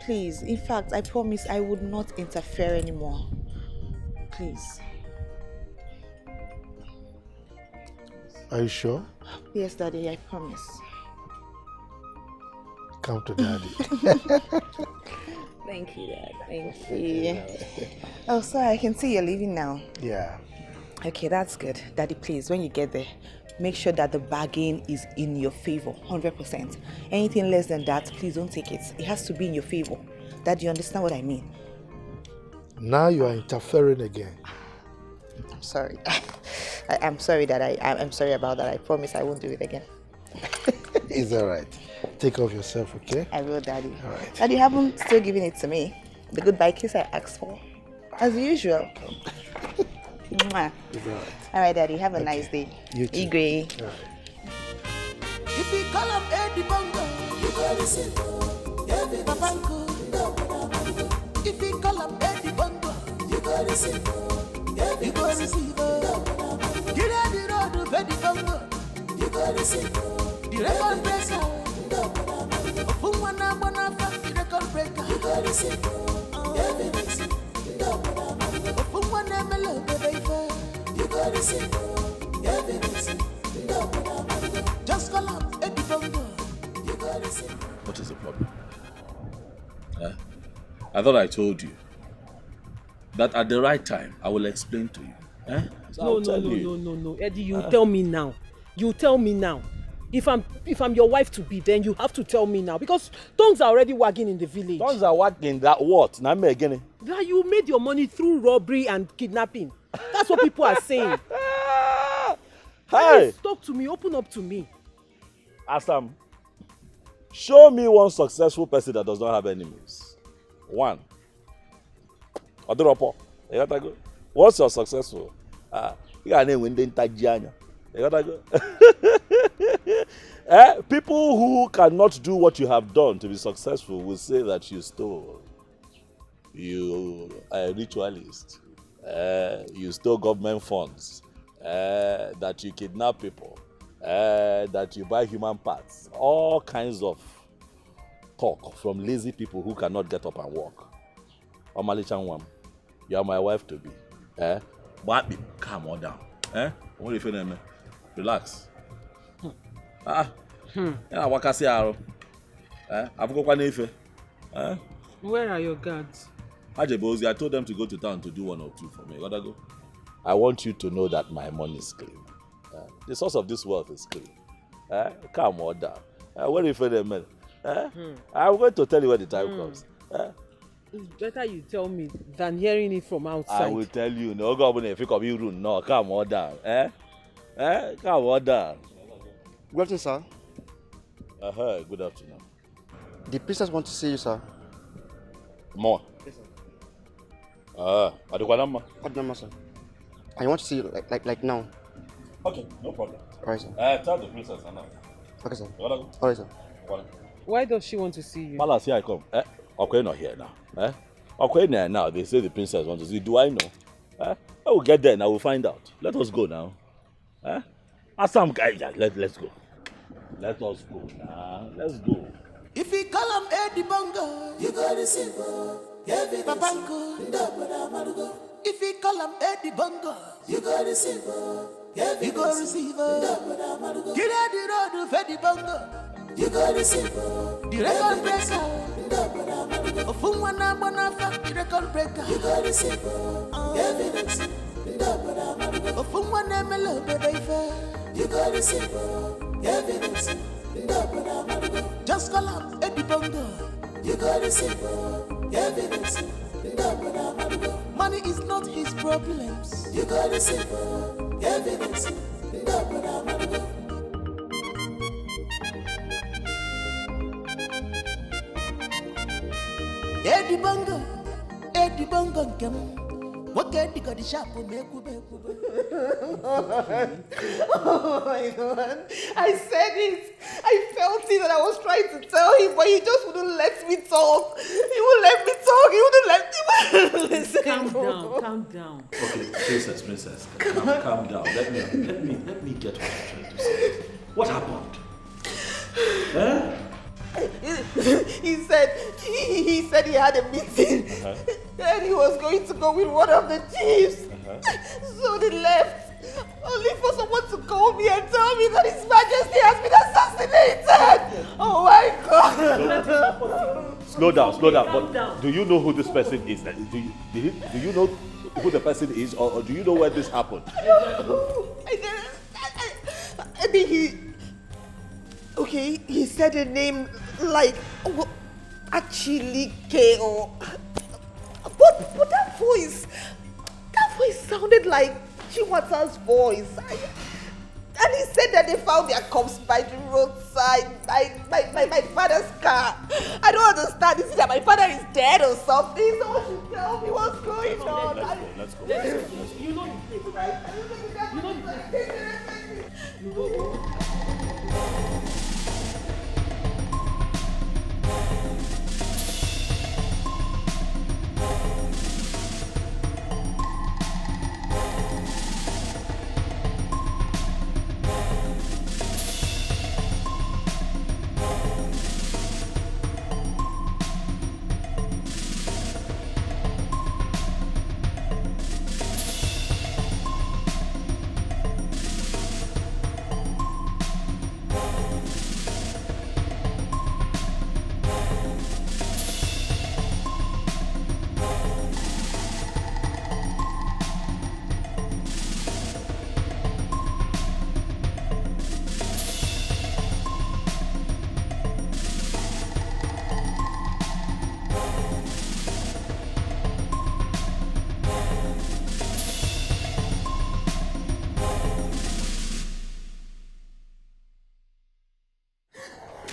Please, in fact, I promise I would not interfere anymore. Please. Are you sure? Yes, Daddy, I promise. Come to Daddy. Thank you, Dad. Thank you. Oh, sorry, I can see you're leaving now. Yeah. Okay, that's good. Daddy, please, when you get there, make sure that the bargain is in your favor, 100%. Anything less than that, please don't take it. It has to be in your favor. Dad, you understand what I mean? Now you are interfering again. I'm sorry. I'm sorry that I'm sorry about that. I promise I won't do it again. It's all right. Take care of yourself, okay? I will, Daddy. All right. Daddy, you haven't still given it to me. The goodbye kiss I asked for. As usual. Mwah. It's all right. All right, Daddy. Have a nice day. You too. Igwe. All right. If you call him Eddie Bongo, you gotta listen. Babango. If you call him Eddie Bongo, you gotta listen. You gotta receive. Get on the road of Eddie Bongo, you gotta listen. The record breaker. Ofunwana bonafa, the record breaker. You gotta listen. Ofunwana melo baby, you gotta listen. Just call up Eddie Bongo. You gotta listen. What is the problem? I thought I told you that at the right time I will explain to you. So No, Eddie, you tell me now. You tell me now. If I'm your wife to be, then you have to tell me now because tongues are already wagging in the village. Tongues are wagging that what? Now me again. That you made your money through robbery and kidnapping. That's what people are saying. Hey! Please, talk to me. Open up to me. Asam, show me one successful person that does not have enemies. One. Odoropo. You gotta go. Once you're successful, you gotta name when they You gotta go. People who cannot do what you have done to be successful will say that you stole. You are a ritualist. You stole government funds. That you kidnap people. That you buy human parts. All kinds of talk from lazy people who cannot get up and walk. Omali Chanwam, you are my wife to be. But calm on down. What do you feel, man? Relax. Wakasi aro. Where are your guards? I told them to go to town to do 1 or 2 for me. Gotta go. I want you to know that my money is clean. The source of this wealth is clean. Calm on down. What do you feel, man? I'm going to tell you when the time comes. It's better you tell me than hearing it from outside. I will tell you. No, God, if you come here, no, calm on down. Calm on down. Good afternoon, sir. Good afternoon. The princess wants to see you, sir. More? Yes, sir. Adukanama? Adukanama, sir. I want to see you like now. Okay, no problem. Alright, sir. Tell the princess now. Okay, sir. You wanna go? Alright, sir. Why does she want to see you? Palace, here I come. Okay, not here now. Okay, now they say the princess wants to see. Do I know? I will get there and I will find out. Let us go now. Ask some guy. Let's go. Let us go now. Let's go. If you call him Eddie Bongo, you go receive evidence. Papanko, if you call him Eddie Bongo, you go receive evidence. You go receive get out the road of Eddie Bongo, you go receive the record breaker. Ofumwana bonafa, the record breaker, you go receive evidence. Ofumwana melo bebeife, you go receive evidence. Just call up Eddie Bongo. You got to see evidence. Money is not his problems. You got to see evidence. Eddie Bongo, come. What can you got the shop for me? Oh my God. I said it. I felt it and I was trying to tell him, but he just wouldn't let me talk. He wouldn't let me talk. He wouldn't let me listen. Calm down. Okay, princess, calm down. Let me get what you're trying to say. What happened? He said he had a meeting and he was going to go with one of the chiefs. So they left only for someone to call me and tell me that His Majesty has been assassinated. Oh my God! Slow down. But do you know who this person is? Do you know who the person is, or do you know where this happened? I think he said a name like Achilike or but that voice sounded like Chiwata's voice. And he said that they found their corpse by the roadside, my father's car. I don't understand. Is it that my father is dead or something? Someone should tell me what's going on. Let's go. You know the place, right? You know the place.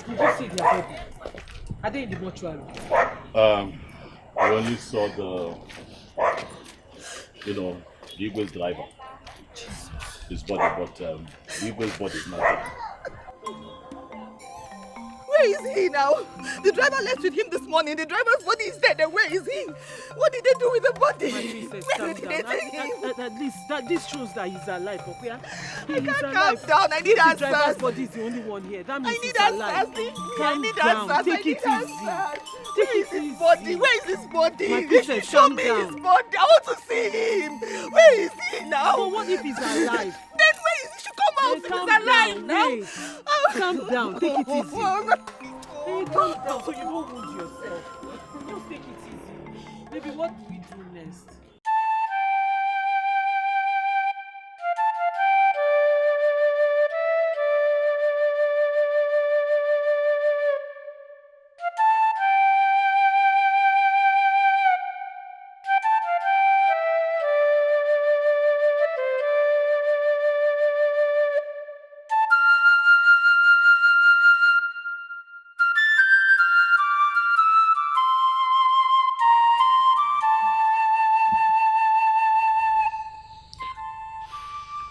Did you see their body? Are they in the mortuary? I only saw the Igwe's driver. His body, but Igwe's body is not there. Where is he now? The driver left with him this morning. The driver's body is dead. And where is he? What did they do with the body? Where did they take him? At least this shows that he's alive. Okay? I can't calm down. I need answers. The driver's body is the only one here. That means he's alive. Calm down. Take it easy. Where is his body? Where is his body? My princess, show me his body. I want to see him. Where is he now? But what if he's alive? Then where is he? He should come out if he's alive now. Calm down. Take it easy. Hey, calm down so you don't wound yourself. Just take it easy. Baby, what do we do next?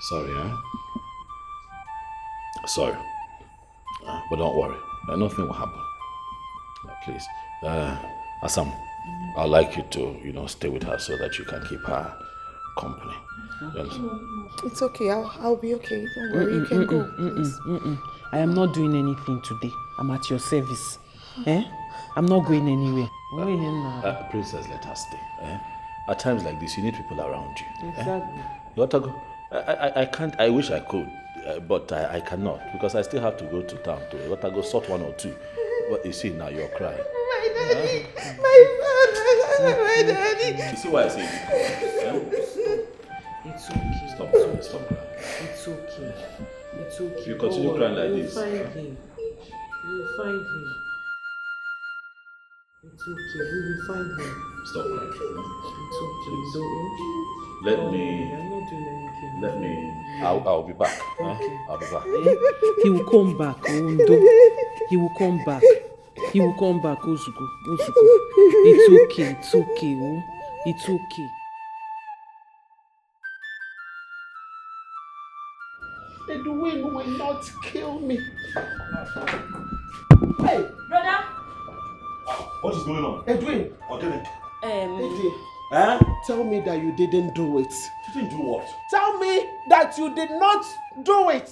Sorry, Sorry. But don't worry. Nothing will happen. Please. Asam, I'd like you to, stay with her so that you can keep her company. It's okay. I'll be okay. Don't worry. You can go. I am not doing anything today. I'm at your service. Eh? I'm not going anywhere. Princess, let her stay. At times like this, you need people around you. Exactly. Let her go. I can't. I wish I could, but I cannot because I still have to go to town to let her go sort one or two. But you see now, you're crying. My daddy, my father, my daddy. You see why I say It's okay. Stop crying. Stop crying. It's okay. It's okay. If you continue crying like this, You'll find him. You'll find him. It's okay. We will find him. stop crying. It's okay. Don't. Let I'm me. not doing anything. Let me. I'll be back. Okay. I'll be back. He will come back, Ondo. He will come back. He will come back, Ozuko. Ozuko. It's okay. It's okay. Oh. It's okay. Edwin will not kill me. Hey, brother. What is going on? Edwin. Edwin. Tell me that you didn't do it. You didn't do what? Tell me that you did not do it.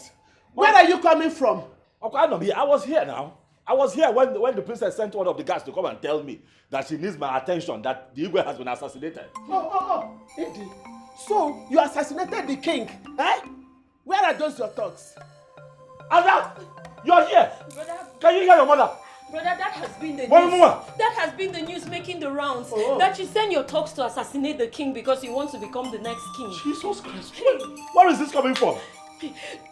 Where are you coming from? Okay, I was here now. I was here when the princess sent one of the guards to come and tell me that she needs my attention, that the Igwe has been assassinated. Oh, Eddie. So, you assassinated the king, eh? Where are those your thoughts? Ada, you're here. Brother, can you hear your mother? Brother, that has been the news. Mama. That has been the news making the rounds. That you send your talks to assassinate the king because you want to become the next king. Jesus Christ. Where is this coming from?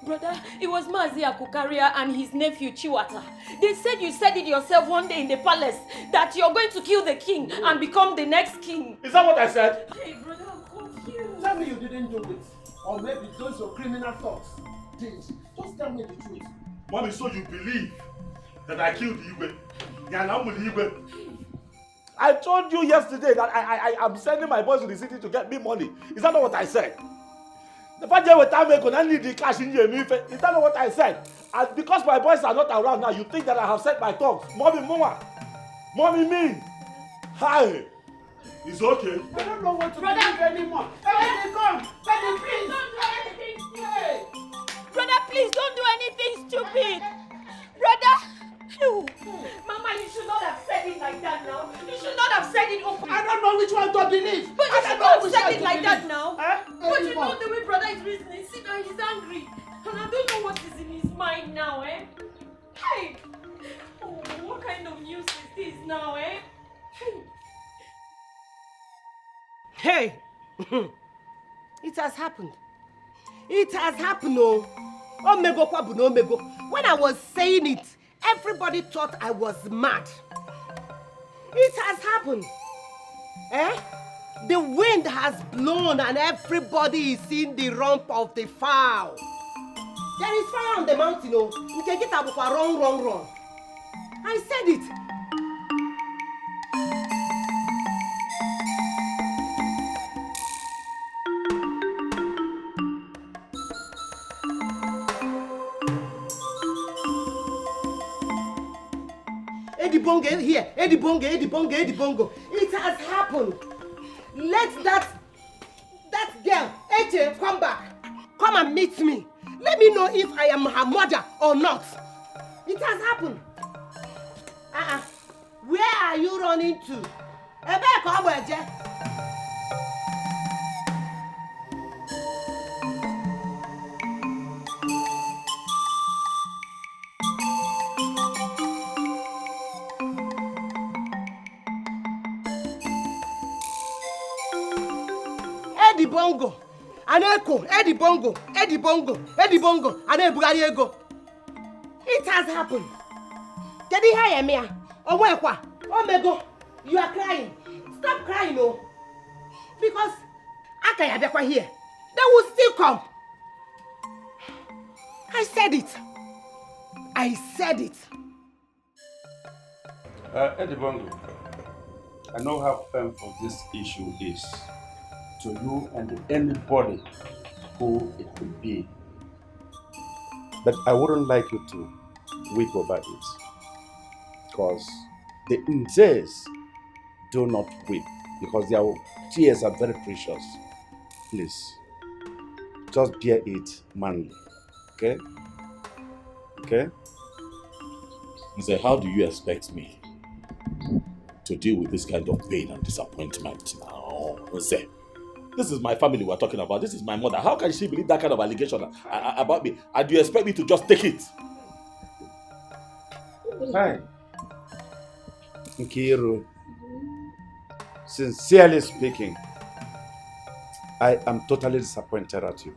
Brother, it was Mazi Akukaria and his nephew Chiwata. They said you said it yourself one day in the palace that you're going to kill the king and become the next king. Is that what I said? Hey, brother, I'm confused. Tell me you didn't do it. Or maybe those your criminal thoughts did. Just tell me the truth. Mommy, so you believe that I killed the Igwe? the Igwe. I told you yesterday that I am sending my boys to the city to get me money. Is that not what I said? The fact that I need the cash in your is that not what I said? And because my boys are not around now, you think that I have set my tongue. Mommy, mean. Hi. It's okay. I don't know what to believe anymore. Everything come. Daddy, please. Don't do anything stupid. Brother, please don't do anything stupid. Brother. Mama, you should not have said it like that now. You should not have said it openly. I don't know which one to believe. But you should not have said it like that now. Eh? But you know the way brother is reasoning. See now, he's angry. And I don't know what is in his mind now, eh? Hey! Oh, what kind of news is this now, eh? Hey! It has happened. It has happened, oh. Omego kwabu no omego. When I was saying it, everybody thought I was mad. It has happened. Eh? The wind has blown and everybody is seeing the rump of the fowl. There is fire on the mountain, oh. You can get up for run. I said it. Eddie Bongo here. Eddie Bongo. It has happened. Let that girl, Eche, come back. Come and meet me. Let me know if I am her mother or not. It has happened. Where are you running to? Eddie Bongo, an echo, Eddie Bongo, and a ego. It has happened. Can you hear me? Oh, Omego, you are crying. Stop crying, oh. Because I can't here. They will still come. I said it. Eddie Bongo, I know how painful this issue is to you and anybody who it could be. But I wouldn't like you to weep over it, because the tears do not weep, because their tears are very precious. Please, just bear it manly, okay? Okay? Nze, how do you expect me to deal with this kind of pain and disappointment now? Nze, this is my family we're talking about. This is my mother. How can she believe that kind of allegation about me? And do you expect me to just take it? Hi. Nkiru, sincerely speaking, I am totally disappointed at you.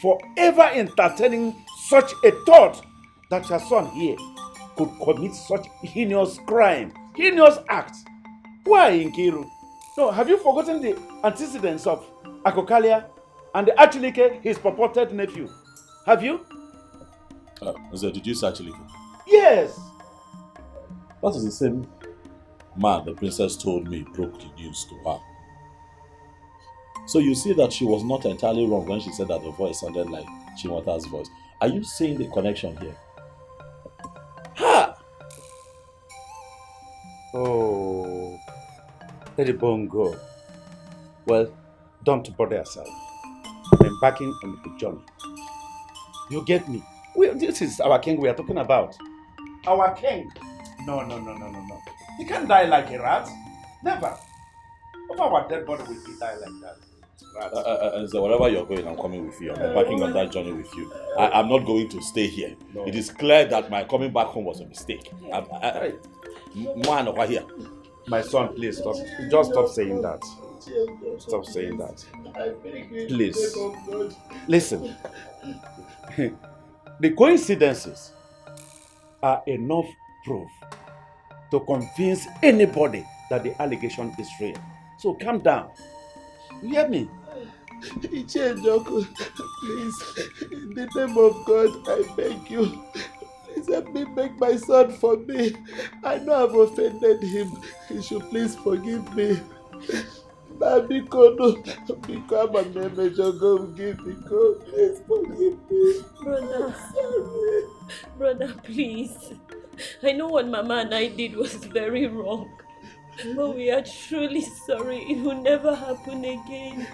Forever entertaining such a thought that your son here could commit such heinous crime, heinous acts. Why, Nkiru? No, have you forgotten the antecedents of Akokalia and the Achilike, his purported nephew? Have you? Did you say Achilike? Yes. That is the same man the princess told me broke the news to her. So you see that she was not entirely wrong when she said that the voice sounded like Chimota's voice. Are you seeing the connection here? Ha! Oh, Lady Bongo. Well, don't bother yourself. I'm embarking on the journey. You get me? This is our king we are talking about. Our king. No. He can't die like a rat. Never. Of our dead body will he die like that. So wherever you're going, I'm coming with you. I'm embarking on that journey with you. I'm not going to stay here. No. It is clear that my coming back home was a mistake. Man over here. My son, please stop. Just stop saying that. Stop saying that. Please. Listen. The coincidences are enough proof to convince anybody that the allegation is real. So calm down. You hear me? Ichenjoku, please, in the name of God, I beg you, please help me beg my son for me. I know I've offended him. He should please forgive me. Biko, no, become a manager, go give me, go, please forgive me. Brother, please. I know what Mama and I did was very wrong. But we are truly sorry. It will never happen again.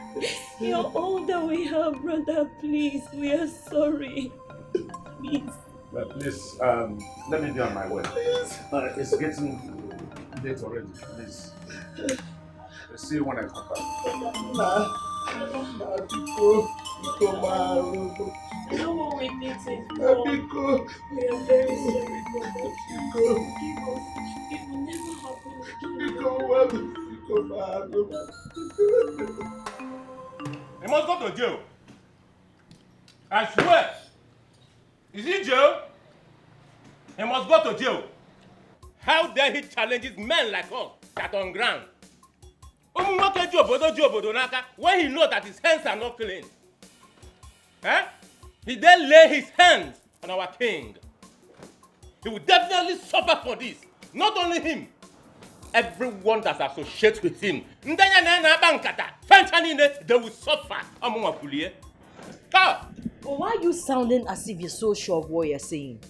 You're all that we have, brother. Please, we are sorry. Please. Please, let me be on my way. It's getting late already. Please. I'll see you when I come back. No more repeating. We are very sorry, brother. Forgive us. It will never happen again. He must go to jail. I swear. Is he jail? He must go to jail. How dare he challenges men like us that on ground? When he knows that his hands are not clean. He then lay his hands on our king. He will definitely suffer for this. Not only him. Everyone that associates with him. They will suffer. But why are you sounding as if you're so sure of what you're saying?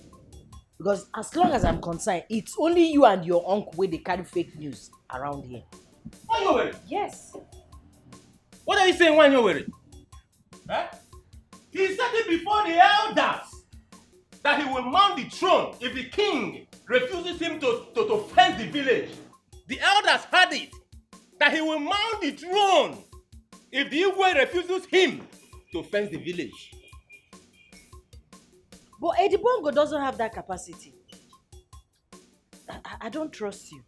Because as long as I'm concerned, it's only you and your uncle where they carry fake news around here. Why you worried? Yes. What are you saying when you're worried? He said it before the elders that he will mount the throne if the king refuses him to fence the village. The elders heard it, that he will mount the throne if the Igwe refuses him to fence the village. But Eddie Bongo doesn't have that capacity. I don't trust you.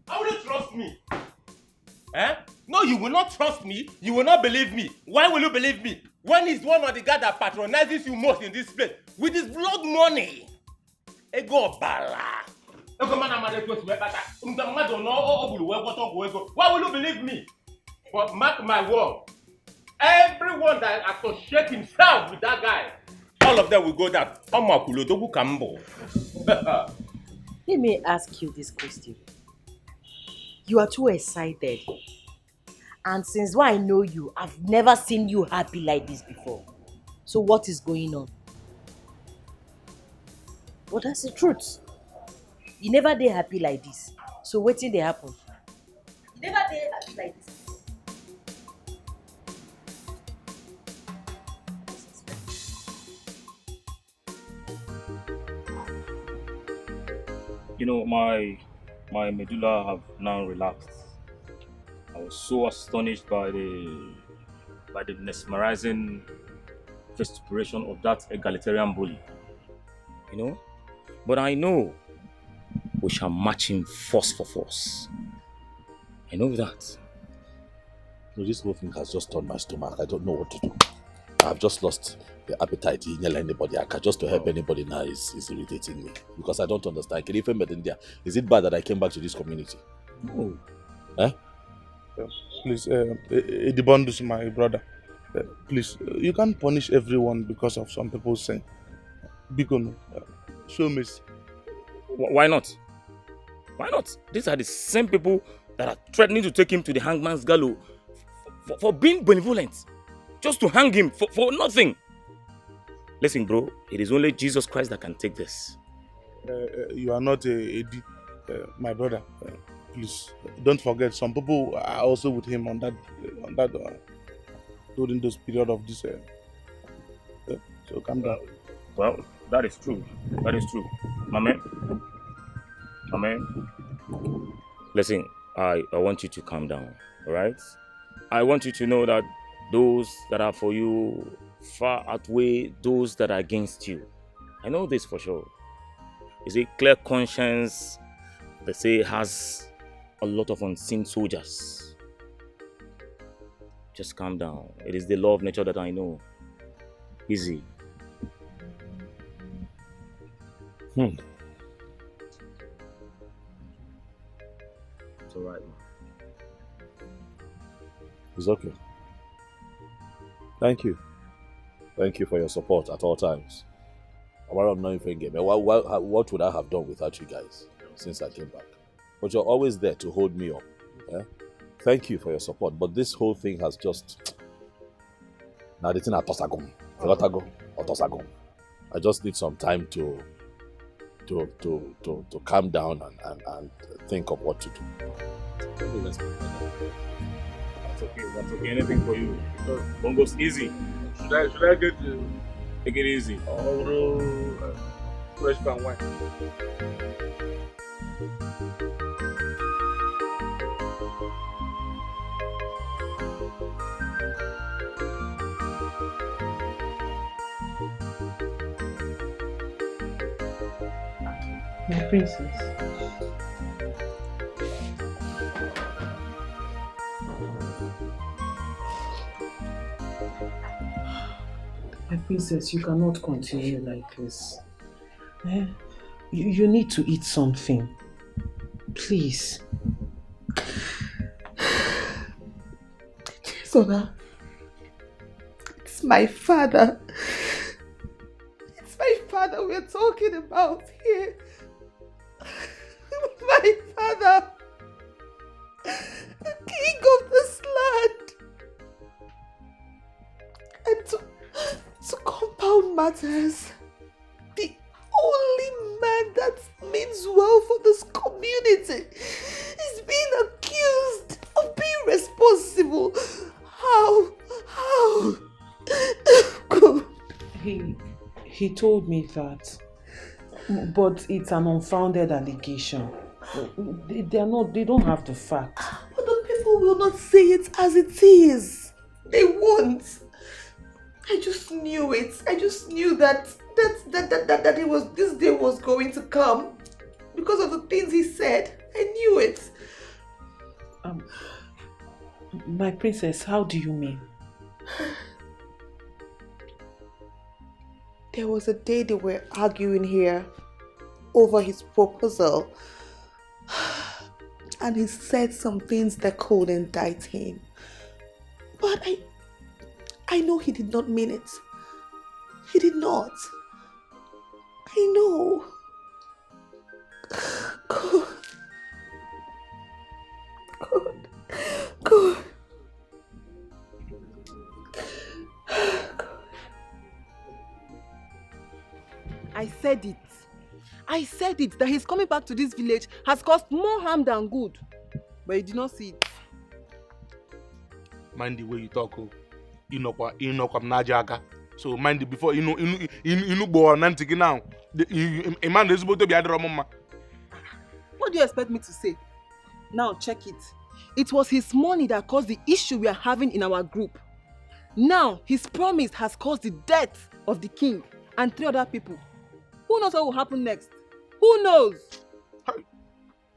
How will you trust me? No, you will not trust me. You will not believe me. Why will you believe me? When he's one of the guys that patronizes you most in this place with his blood money. Ego bala. Why will you believe me? But mark my word. Everyone that associates himself with that guy, all of them will go down. Let me ask you this question. You are too excited. And since I know you, I've never seen you happy like this before. So what is going on? Well, that's the truth. You never did happy like this. So what did they happen? You never did happy like this. You know, my medulla have now relaxed. I was so astonished by the mesmerizing vituperation of that egalitarian bully. You know? But I know we shall match him force for force. I know that. No, this whole thing has just turned my stomach. I don't know what to do. I've just lost the appetite to yell anybody. Just to help anybody now is irritating me. Because I don't understand. Is it bad that I came back to this community? No. Eh? Please, Edibondus, my brother. Please, you can't punish everyone because of some people's sin. Bikono, show mercy. Why not? Why not? These are the same people that are threatening to take him to the hangman's gallows for being benevolent. Just to hang him for nothing. Listen, bro, it is only Jesus Christ that can take this. You are not Eddie, my brother. Please, don't forget, some people are also with him on that during this period of this. So calm down. Well, that is true. That is true. Amen. Listen, I want you to calm down, alright? I want you to know that those that are for you far outweigh those that are against you. I know this for sure. It's a clear conscience, they say, has a lot of unseen soldiers. Just calm down. It is the law of nature that I know. Easy. It's alright. It's okay. Thank you. Thank you for your support at all times. What would I have done without you guys since I came back? But you're always there to hold me up. Yeah? Thank you for your support. But this whole thing has just... Now the thing at Tosagum. I just need some time to calm down and think of what to do. That's okay. Anything for you. Bongo's easy. Should I get you? Take it easy. Fresh pan wine. My princess. My princess, you cannot continue like this. You need to eat something. Please. Sona, it's my father. It's my father we're talking about here. My father. The king of this land. And to compound matters, the only man that means well for this community is being accused of being responsible. How? God. He told me that, but it's an unfounded allegation. They don't have the facts. But the people will not say it as it is. They won't. I just knew it. I just knew that this day was going to come because of the things he said. I knew it. My princess, how do you mean? There was a day they were arguing here over his proposal, and he said some things that could indict him. But I know he did not mean it. He did not. I know. God. I said it that his coming back to this village has caused more harm than good. But you did not see it. Mind the way you talk. So mind it before you know born now. A man is supposed to be a drama. What do you expect me to say? Now check it. It was his money that caused the issue we are having in our group. Now his promise has caused the death of the king and 3 other people. Who knows what will happen next? Who knows?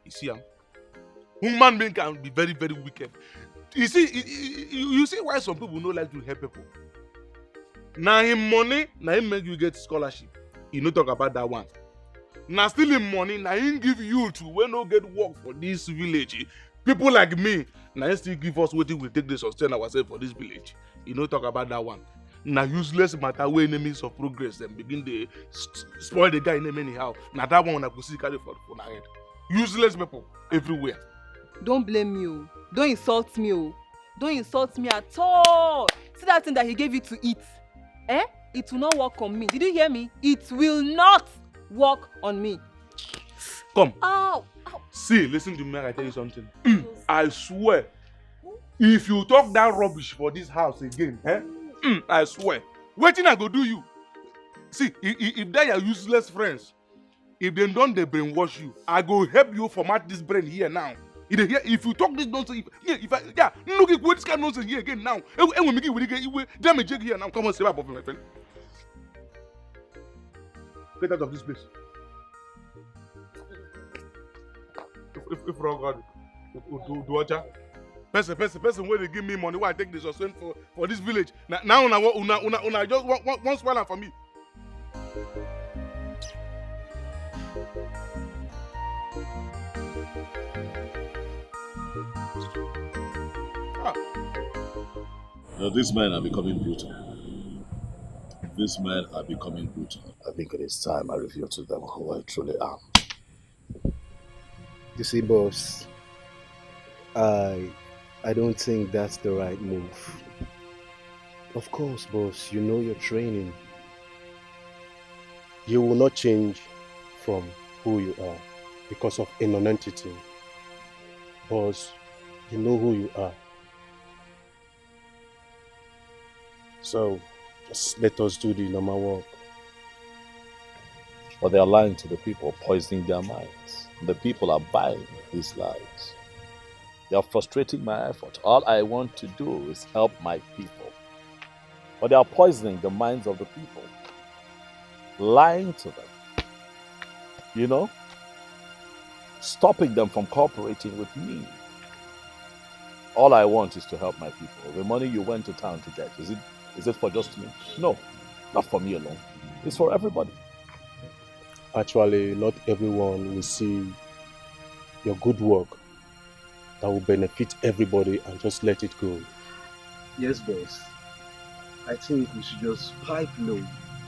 You see, human being can be very, very wicked. You see why some people don't like to help people. Now him money, now him make you get scholarship. You no talk about that one. Now stealing money, now him give you to when no get work for this village. People like me, now him still give us what we take to sustain ourselves for this village. You no talk about that one. Now useless matter where enemies of progress then begin to spoil the guy name anyhow. Now that one I could see carry for my head. Useless people everywhere. Don't blame me. Oh. Don't insult me. Oh. Don't insult me at all. See that thing that he gave you to eat? It will not work on me. Did you hear me? It will not work on me. Come. Ow. See, listen to me, I tell you something. I swear, if you talk that rubbish for this house again, I swear, wetin I go do you? See, if they are useless friends, if they don't they brainwash you, I go help you format this brain here now. If you talk this nonsense, look at what this kind of nonsense here again now. And we make it damage here now. Come on, say about my friend. Get out of this place. If wrong God, do what? Person where they give me money, why I take this sustain for this village. Now una just one swallow for me. Now, these men are becoming brutal. These men are becoming brutal. I think it is time I reveal to them who I truly am. You see, boss, I don't think that's the right move. Of course, boss, you know your training. You will not change from who you are because of a non-entity. Boss, you know who you are. So, just let us do the normal work. But they are lying to the people, poisoning their minds. The people are buying these lies. They are frustrating my effort. All I want to do is help my people. But they are poisoning the minds of the people. Lying to them. You know? Stopping them from cooperating with me. All I want is to help my people. The money you went to town to get, is it for just me? No, not for me alone. It's for everybody. Actually, not everyone will see your good work that will benefit everybody and just let it go. Yes, boss. I think we should just pipe low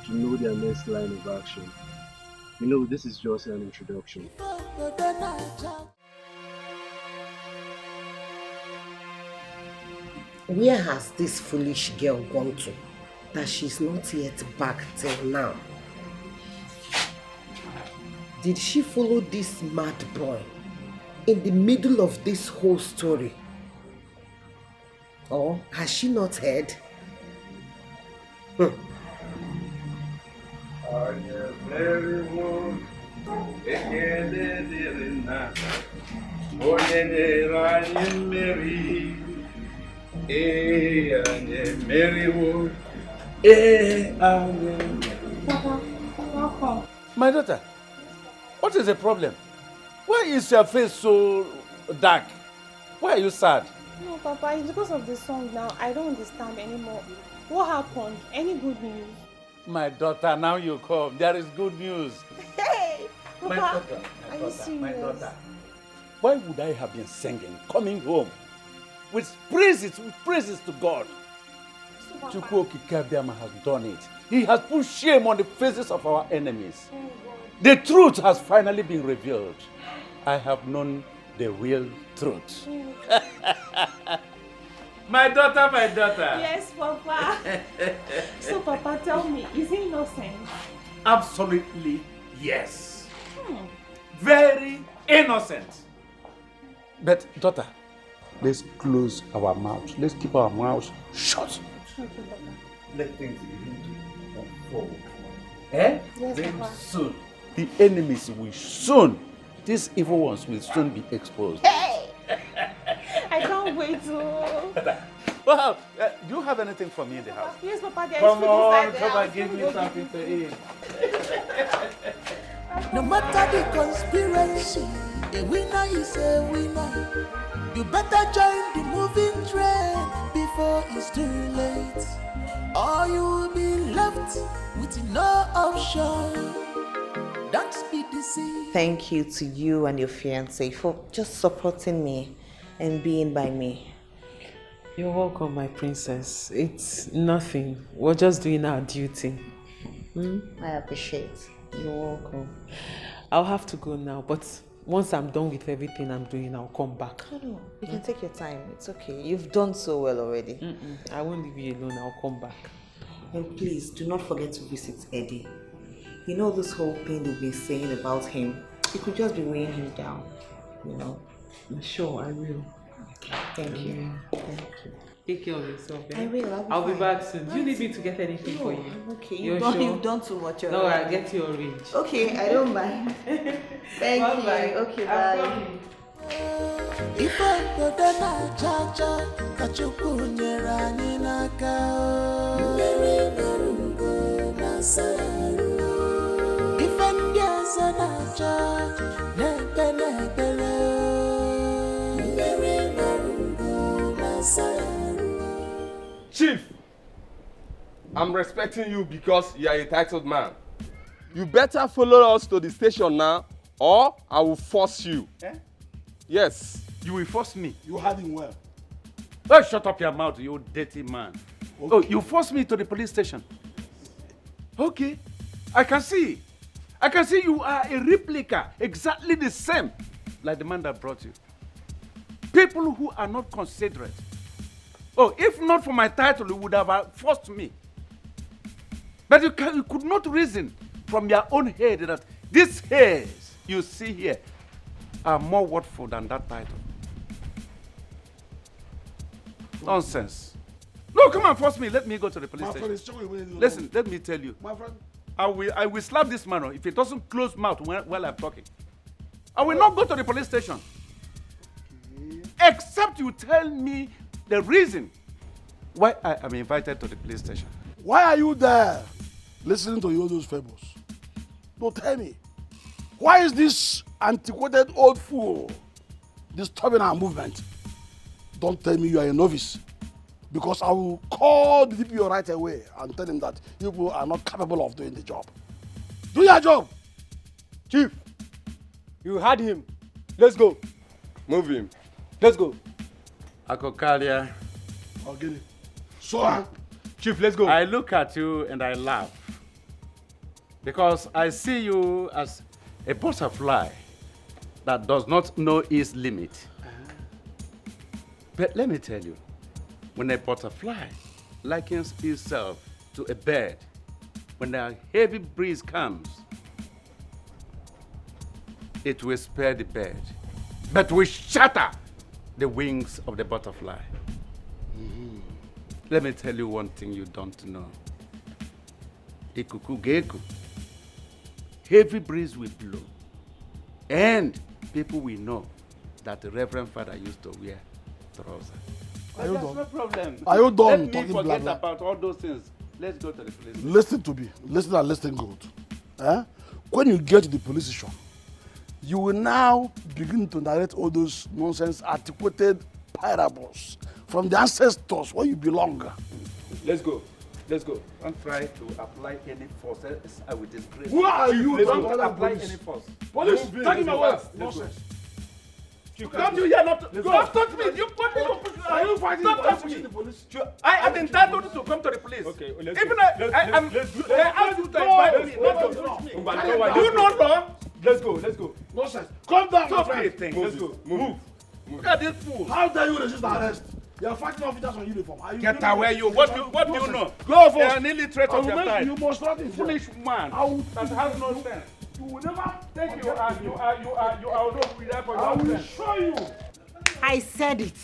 to know their next line of action. You know, this is just an introduction. Where has this foolish girl gone to that she's not yet back till now? Did she follow this mad boy in the middle of this whole story? Or has she not heard? My daughter, what is the problem? Why is your face so dark? Why are you sad? No, Papa, it's because of the song now. I don't understand anymore. What happened? Any good news? My daughter, now you come. There is good news. Hey! Papa, My daughter, are you serious? my daughter. Why would I have been singing, coming home, with praises to God? Chukwuoki Kabiama has done it. He has put shame on the faces of our enemies. The truth has finally been revealed. I have known the real truth. My daughter, my daughter. Yes, Papa. So, Papa, tell me, is he innocent? Absolutely yes. Very innocent. But daughter, let's close our mouth. Let's keep our mouths shut. Okay, Papa. Let things begin to unfold. Very Yes, Papa. soon. The enemies will soon these evil ones will soon be exposed. Hey! I can't wait to... Well, do you have anything for me in the house? Yes, Papa, there is Come food on, inside the come house. and give me something to eat. No matter the conspiracy, a winner is a winner. You better join the moving train before it's too late, or you will be left with no option. Don't be deceived. Thank you to you and your fiancé for just supporting me and being by me. You're welcome, my princess. It's nothing. We're just doing our duty. I appreciate. You're welcome. I'll have to go now, but once I'm done with everything I'm doing, I'll come back. No, you can take your time. It's okay. You've done so well already. I won't leave you alone. I'll come back. And please, do not forget to visit Eddie. You know this whole thing they've been saying about him. You could just be weighing him down, you know. Sure, I will. Thank you. Thank you. Take care of yourself. Eh? I will. I'll be back soon. Do you need me to get anything for you? I'm okay. You're You've done too much already. No, I'll get you a range. Okay, I don't mind. Thank you. Bye-bye. Okay, I'm bye. coming. If I go down cha-cha, kachukwu nyere anyị n'aka. Mmeri narungo na saru. Ife ndị ọzọ na-acha, na-ekpe na-ekpere. Mmeri narungo na saru. Chief, I'm respecting you because you are a titled man. You better follow us to the station now, or I will force you. Eh? Yes. You will force me. You had him well. Oh, shut up your mouth, you dirty man. Okay. Oh, you forced me to the police station. Okay. I can see. I can see you are a replica, exactly the same, like the man that brought you. People who are not considerate. Oh, if not for my title, you would have forced me. But you could not reason from your own head that these hairs you see here are more worthful than that title. Nonsense. No, come on, force me. Let me go to the police station. Listen, let me tell you. My friend. I will slap this man if he doesn't close mouth while I'm talking. I will not go to the police station. Okay. Except you tell me the reason why I am invited to the police station. Why are you there listening to all those fables? Don't tell me. Why is this antiquated old fool disturbing our movement? Don't tell me you are a novice, because I will call the DPO right away and tell him that you people are not capable of doing the job. Do your job! Chief, you had him. Let's go. Move him. Let's go. Akokalia. Okay. So, Chief, let's go. I look at you and I laugh, because I see you as a butterfly that does not know its limit. But let me tell you, when a butterfly likens itself to a bird, when a heavy breeze comes, it will spare the bird, but will shatter the wings of the butterfly. Mm-hmm. Let me tell you one thing you don't know. Ikuku geku. Heavy breeze will blow, and people will know that the Reverend Father used to wear trousers. Are you That's done? no problem. Are you done Let me talking forget blah, blah? about all those things. Let's go to the police. Listen to me. Listen and listen good. Eh? When you get to the police station, you will now begin to narrate all those nonsense antiquated parables from the ancestors where you belong. Let's go. Let's go. Don't try to apply any force. Else I will disgrace. Who are you? Don't Don't apply police. any force. Police, Move in. take him away. Let's go. Nonsense. Don't you hear not? Don't touch me. You put me. Are you fighting Don't touch the me. police? I am entitled to come to the police. Okay, Even I am. They ask you to invite me, not to touch me. Do you not know? Let's go. Let's go. Nonsense. Calm down, my Stop friend. it. Let's go. Move. Look at this fool. How dare you resist arrest? You are fighting officers on uniform. Are you Get doing away, this? you. What do you know? Go You first. are an illiterate of your time. You must not insult. Foolish man I will that has no sense. You will never Thank you. You are not with that for I your will sense. show you. I said it.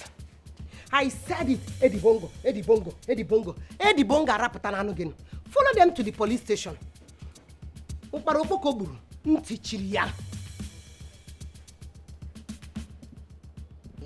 I said it. Eddie Bongo, Eddie Bongo, Eddie Bongo. Eddie Bongo arapụtana again. Follow them to the police station. Ụkpara okpoko gburu, ntị chiri ya.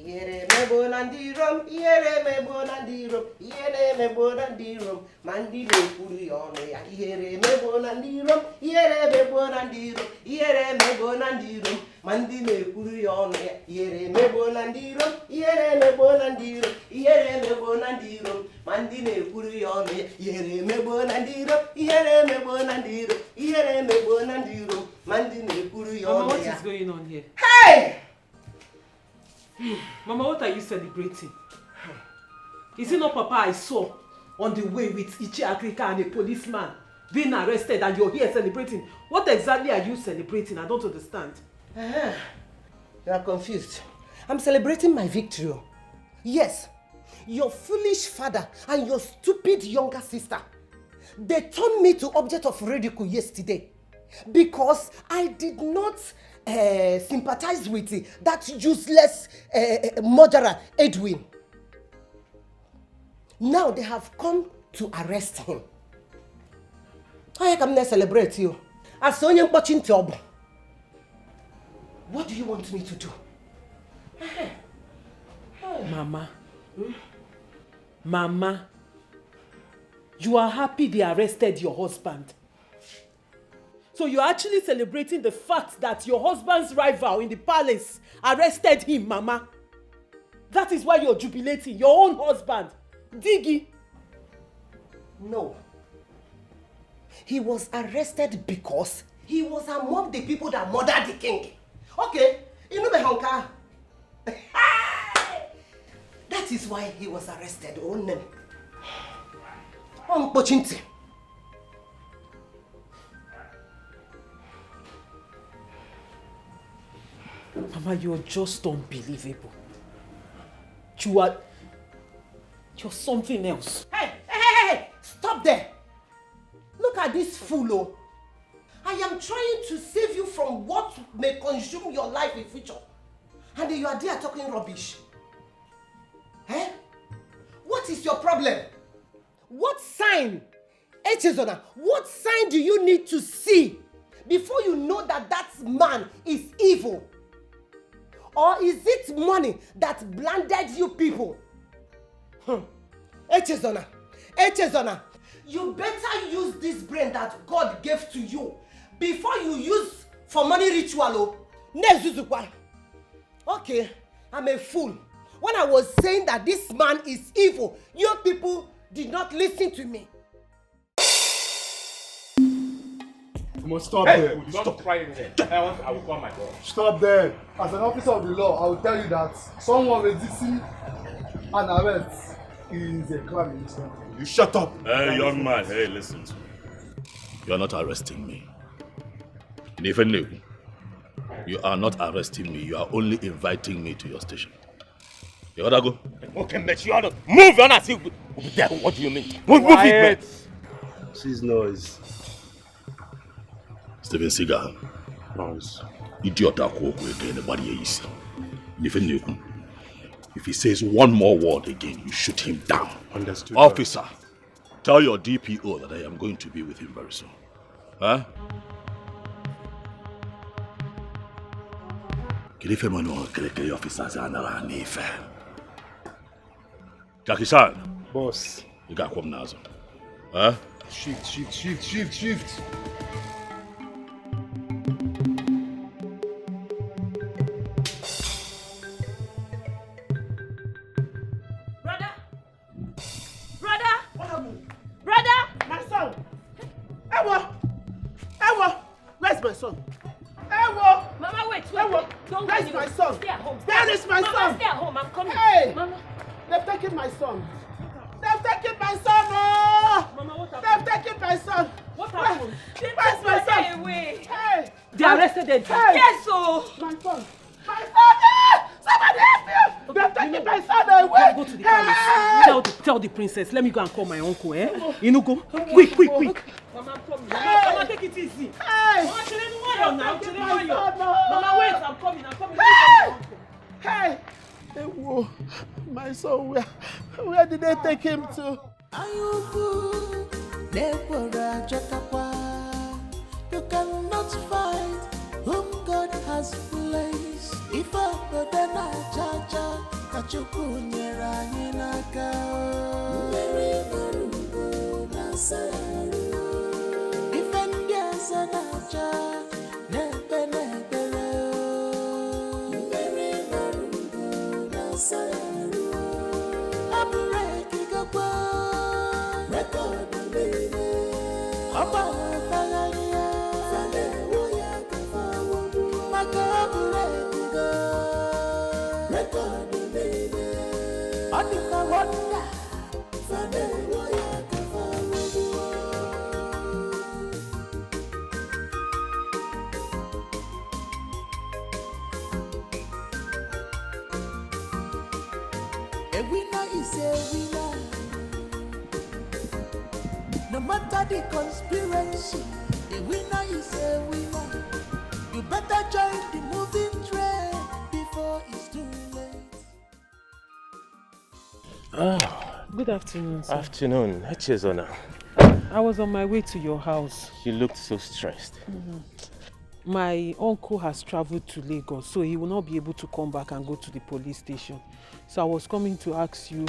Yere me bonandirum, yere me bonandirum, yere me bonandirum, mandi me kuri ono ya. Yere me bonandirum, yere me bonandirum, yere me bonandirum, mandi me kuri ono ya. Yere me bonandirum, yere me bonandirum, yere me bonandirum, mandi me kuri ono ya. Yere me bonandirum, yere me bonandirum, yere me bonandirum, mandi me kuri ono ya. Mama, what is going on here? Hey! Mama, what are you celebrating? Is it not Papa I saw on the way with Ichi Africa and a policeman being arrested and you're here celebrating? What exactly are you celebrating? I don't understand. You are confused. I'm celebrating my victory. Yes, your foolish father and your stupid younger sister, they turned me to object of ridicule yesterday because I did not sympathize with that useless murderer Edwin. Now they have come to arrest him. I come to celebrate you. As Sonia watching job. What do you want me to do? Mama. Mama. You are happy they arrested your husband. So you're actually celebrating the fact that your husband's rival in the palace arrested him, Mama. That is why you're jubilating your own husband, Dikeh. No. He was arrested because he was among the people that murdered the king. Okay, you know the honka. That is why he was arrested. Oh, no. Pochinti. Mama, you're just unbelievable. You're something else. Hey! Stop there. Look at this fool. Oh. I am trying to save you from what may consume your life in future. And you are there talking rubbish. Eh? What is your problem? What sign? Echezona, what sign do you need to see before you know that that man is evil? Or is it money that blinded you people? Echezona, you better use this brain that God gave to you before you use for money ritual. Okay, I'm a fool. When I was saying that this man is evil, you people did not listen to me. You must stop Hey, there. don't try it. I will call my boss. Stop there. As an officer of the law, I will tell you that someone resisting an arrest is a crime in this country. You shut up. Hey, young man, hey, listen to me. You're not arresting me. Even new. You are not arresting me. You are only inviting me to your station. You gotta go. Okay, but you ought to move on. What do you mean? Move it, man. Cease noise. Steven Seagal. Noise. Idiot that walk with anybody is. If he says one more word again, you shoot him down. Understood. Officer, tell your DPO that I am going to be with him very soon. Huh? Jackie-san. Boss. You got come now. Huh? Shift. Where's my son? Ewo! Mama, wait. Ewo! Don't Where's go. my son? Stay at home. Where is my son? Mama, stay at home. I'm coming. Hey! Mama. They've taken my son. They've taken my son! Oh! Mama, what happened? They've taken my son! What happened? Where's my son? Away. Hey! They arrested them. Hey! Yes, so. My son! My son! Ah! Somebody help me! They've taken my son away! Go to the palace. Tell the princess. Let me go and call my uncle, eh? You know, go. Quick. Mama, I'm coming. Hey! Mama, take it easy. Hey! Mama, Mama, Mama, wait. I'm coming. Hey! Hey! Ewo, my son, where did they take him to? You cannot find whom God has placed. If I go then I judge. A winner is a winner. No matter the conspiracy, a winner is a winner. You better join the moving train before it's too late. Good afternoon, sir. Afternoon. Echezona. I was on my way to your house. You looked so stressed. My uncle has traveled to Lagos, so he will not be able to come back and go to the police station. So I was coming to ask you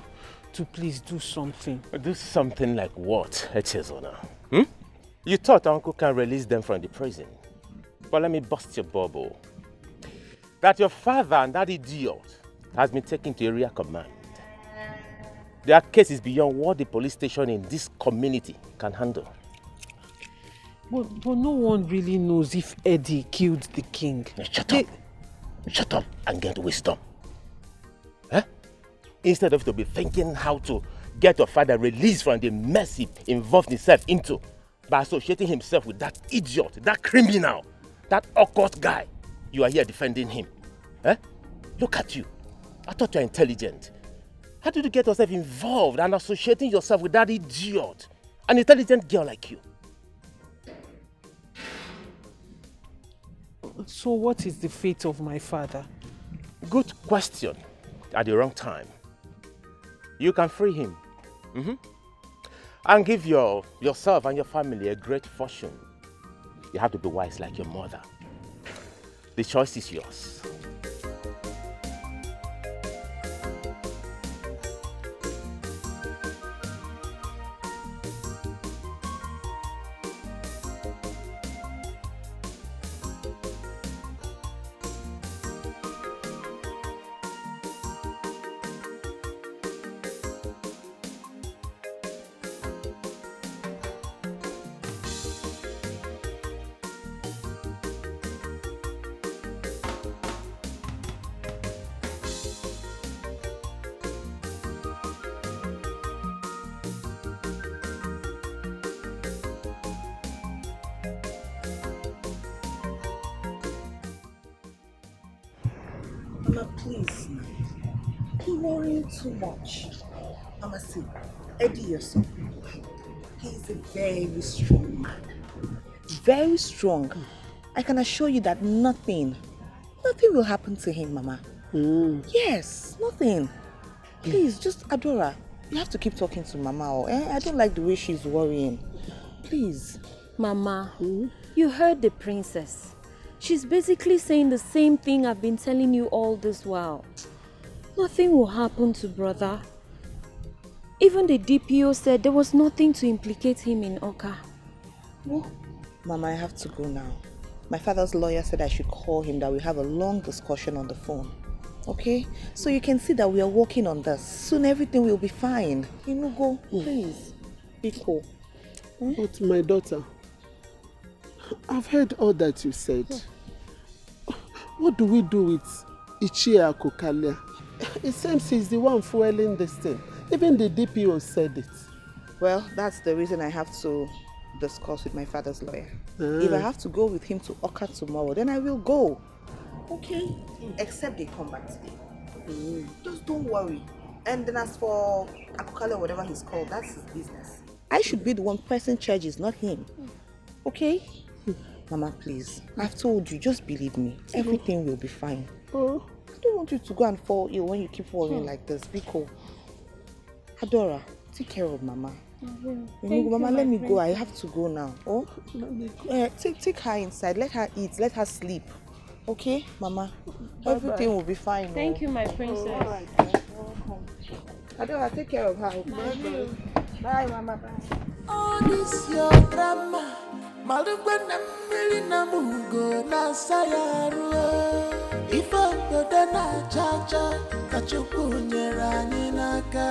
to please do something. Do something like what, Echezona? You thought Uncle can release them from the prison. But let me bust your bubble. That your father and that idiot has been taken to area command. Their case is beyond what the police station in this community can handle. But no one really knows if Eddie killed the king. Shut up. Shut up and get wisdom. Instead of to be thinking how to get your father released from the mess he involved himself into by associating himself with that idiot, that criminal, that occult guy, you are here defending him. Look at you. I thought you were intelligent. How did you get yourself involved and associating yourself with that idiot, an intelligent girl like you? So what is the fate of my father? Good question. At the wrong time. You can free him. And give yourself and your family a great fortune. You have to be wise like your mother. The choice is yours. Mama, please. You're worrying too much. Mama, see, Eddie, your son, he's a very strong man. Very strong. I can assure you that nothing will happen to him, Mama. Yes, nothing. Please, just Adora, you have to keep talking to Mama. I don't like the way she's worrying. Please. Mama, you heard the princess. She's basically saying the same thing I've been telling you all this while. Nothing will happen to brother. Even the DPO said there was nothing to implicate him in Oka. Oh, Mama, I have to go now. My father's lawyer said I should call him, that we have a long discussion on the phone. Okay? So you can see that we are working on this. Soon everything will be fine. You know, go, please. Be cool. But my daughter, I've heard all that you said. What do we do with Ichie Akokalia? It seems he's the one fueling this thing. Even the DPO said it. Well, that's the reason I have to discuss with my father's lawyer. If I have to go with him to Oka tomorrow, then I will go. Okay? Except they come back today. Just don't worry. And then as for Akokalia, whatever he's called, that's his business. I should be the one pressing charges, not him. Okay? Mama, please. I've told you, just believe me. Everything will be fine. I don't want you to go and fall ill when you keep worrying like this. Biko. Adora, take care of Mama. Mama, let me go. I have to go now. Take her inside. Let her eat. Let her sleep. Okay, Mama? Everything will be fine. Thank you, my princess. All right. Adora, take care of her. Bye, Mama. Bye. All this your drama. Malugwana milina mugo na sayaru. Ifo yoda na chacha kachuku nyera ninaka.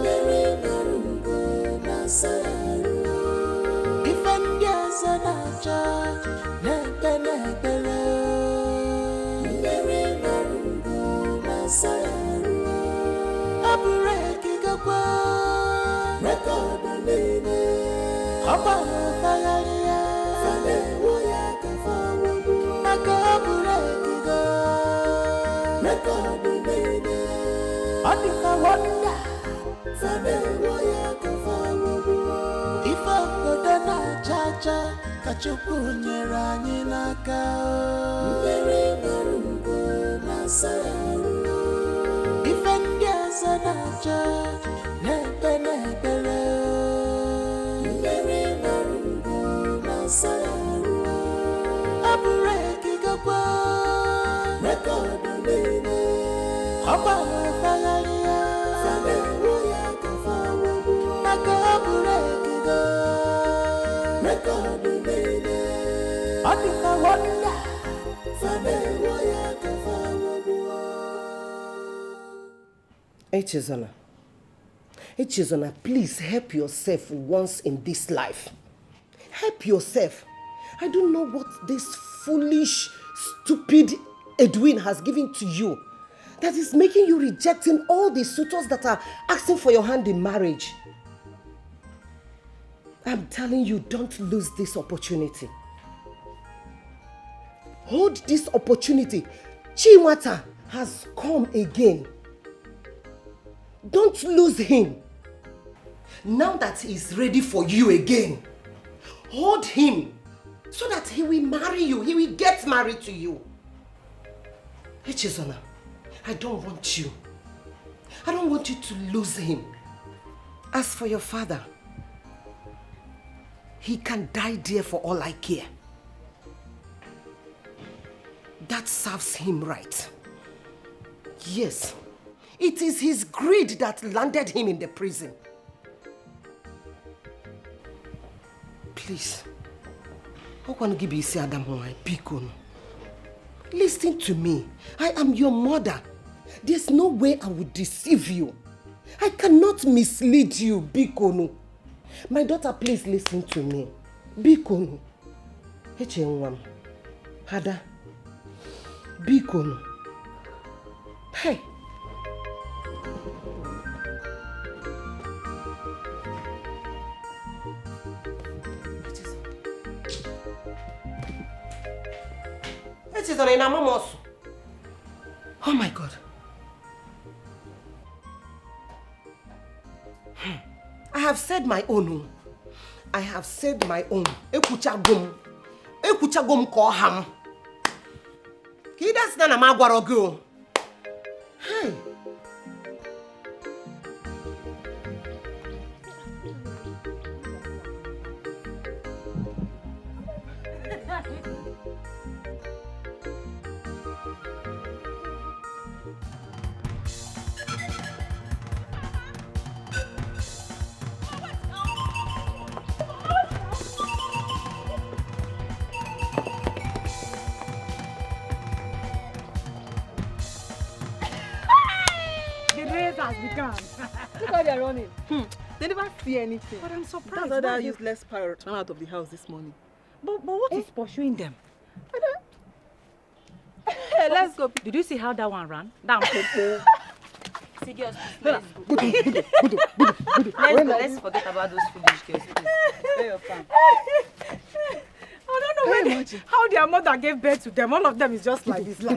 Milina mugo na sayaru. Ifendiaza na cha nebele. Milina mugo na sayaru. Abure kigakwa record nene. Oba Odika wonder, fame woya kafawu. Ifa kodana chacha, kachuku nyerani naka. Mbere marumbo nasaru. Ifendia sanacha, nebe nebele. Mbere marumbo nasaru. Abureki gakwa, record nene. Oba fagalia, fame woya kafawu. Nakabureki go, record nene. Odika wonder, fame woya kafawu. Echezona, please help yourself once in this life. Help yourself. I don't know what this foolish, stupid Edwin has given to you that is making you rejecting all the suitors that are asking for your hand in marriage. I'm telling you, don't lose this opportunity. Hold this opportunity. Chinwata has come again. Don't lose him. Now that he's ready for you again, hold him so that he will marry you. He will get married to you. Echezona, I don't want you. I don't want you to lose him. As for your father, he can die there for all I care. That serves him right. Yes, it is his greed that landed him in the prison. Please, listen to me. I am your mother. There's no way I would deceive you. I cannot mislead you, Bikonu. My daughter, please listen to me. Bikonu. Echenwam. Hada. Bikonu. Hey. Oh my God. I have said my own. I have said my own. Ekuchagum. Ekuchagum koham. Kidas na magwarogo. Hey. Look how they're running. They never see anything. But I'm surprised. That's why that useless pirate ran out of the house this morning. But what is pursuing them? Hey, let's go. Did you see how that one ran? Down. See, girls, let's go. Let's forget about those foolish girls, please. Where your fam? I don't know how their mother gave birth to them. All of them is just like this. They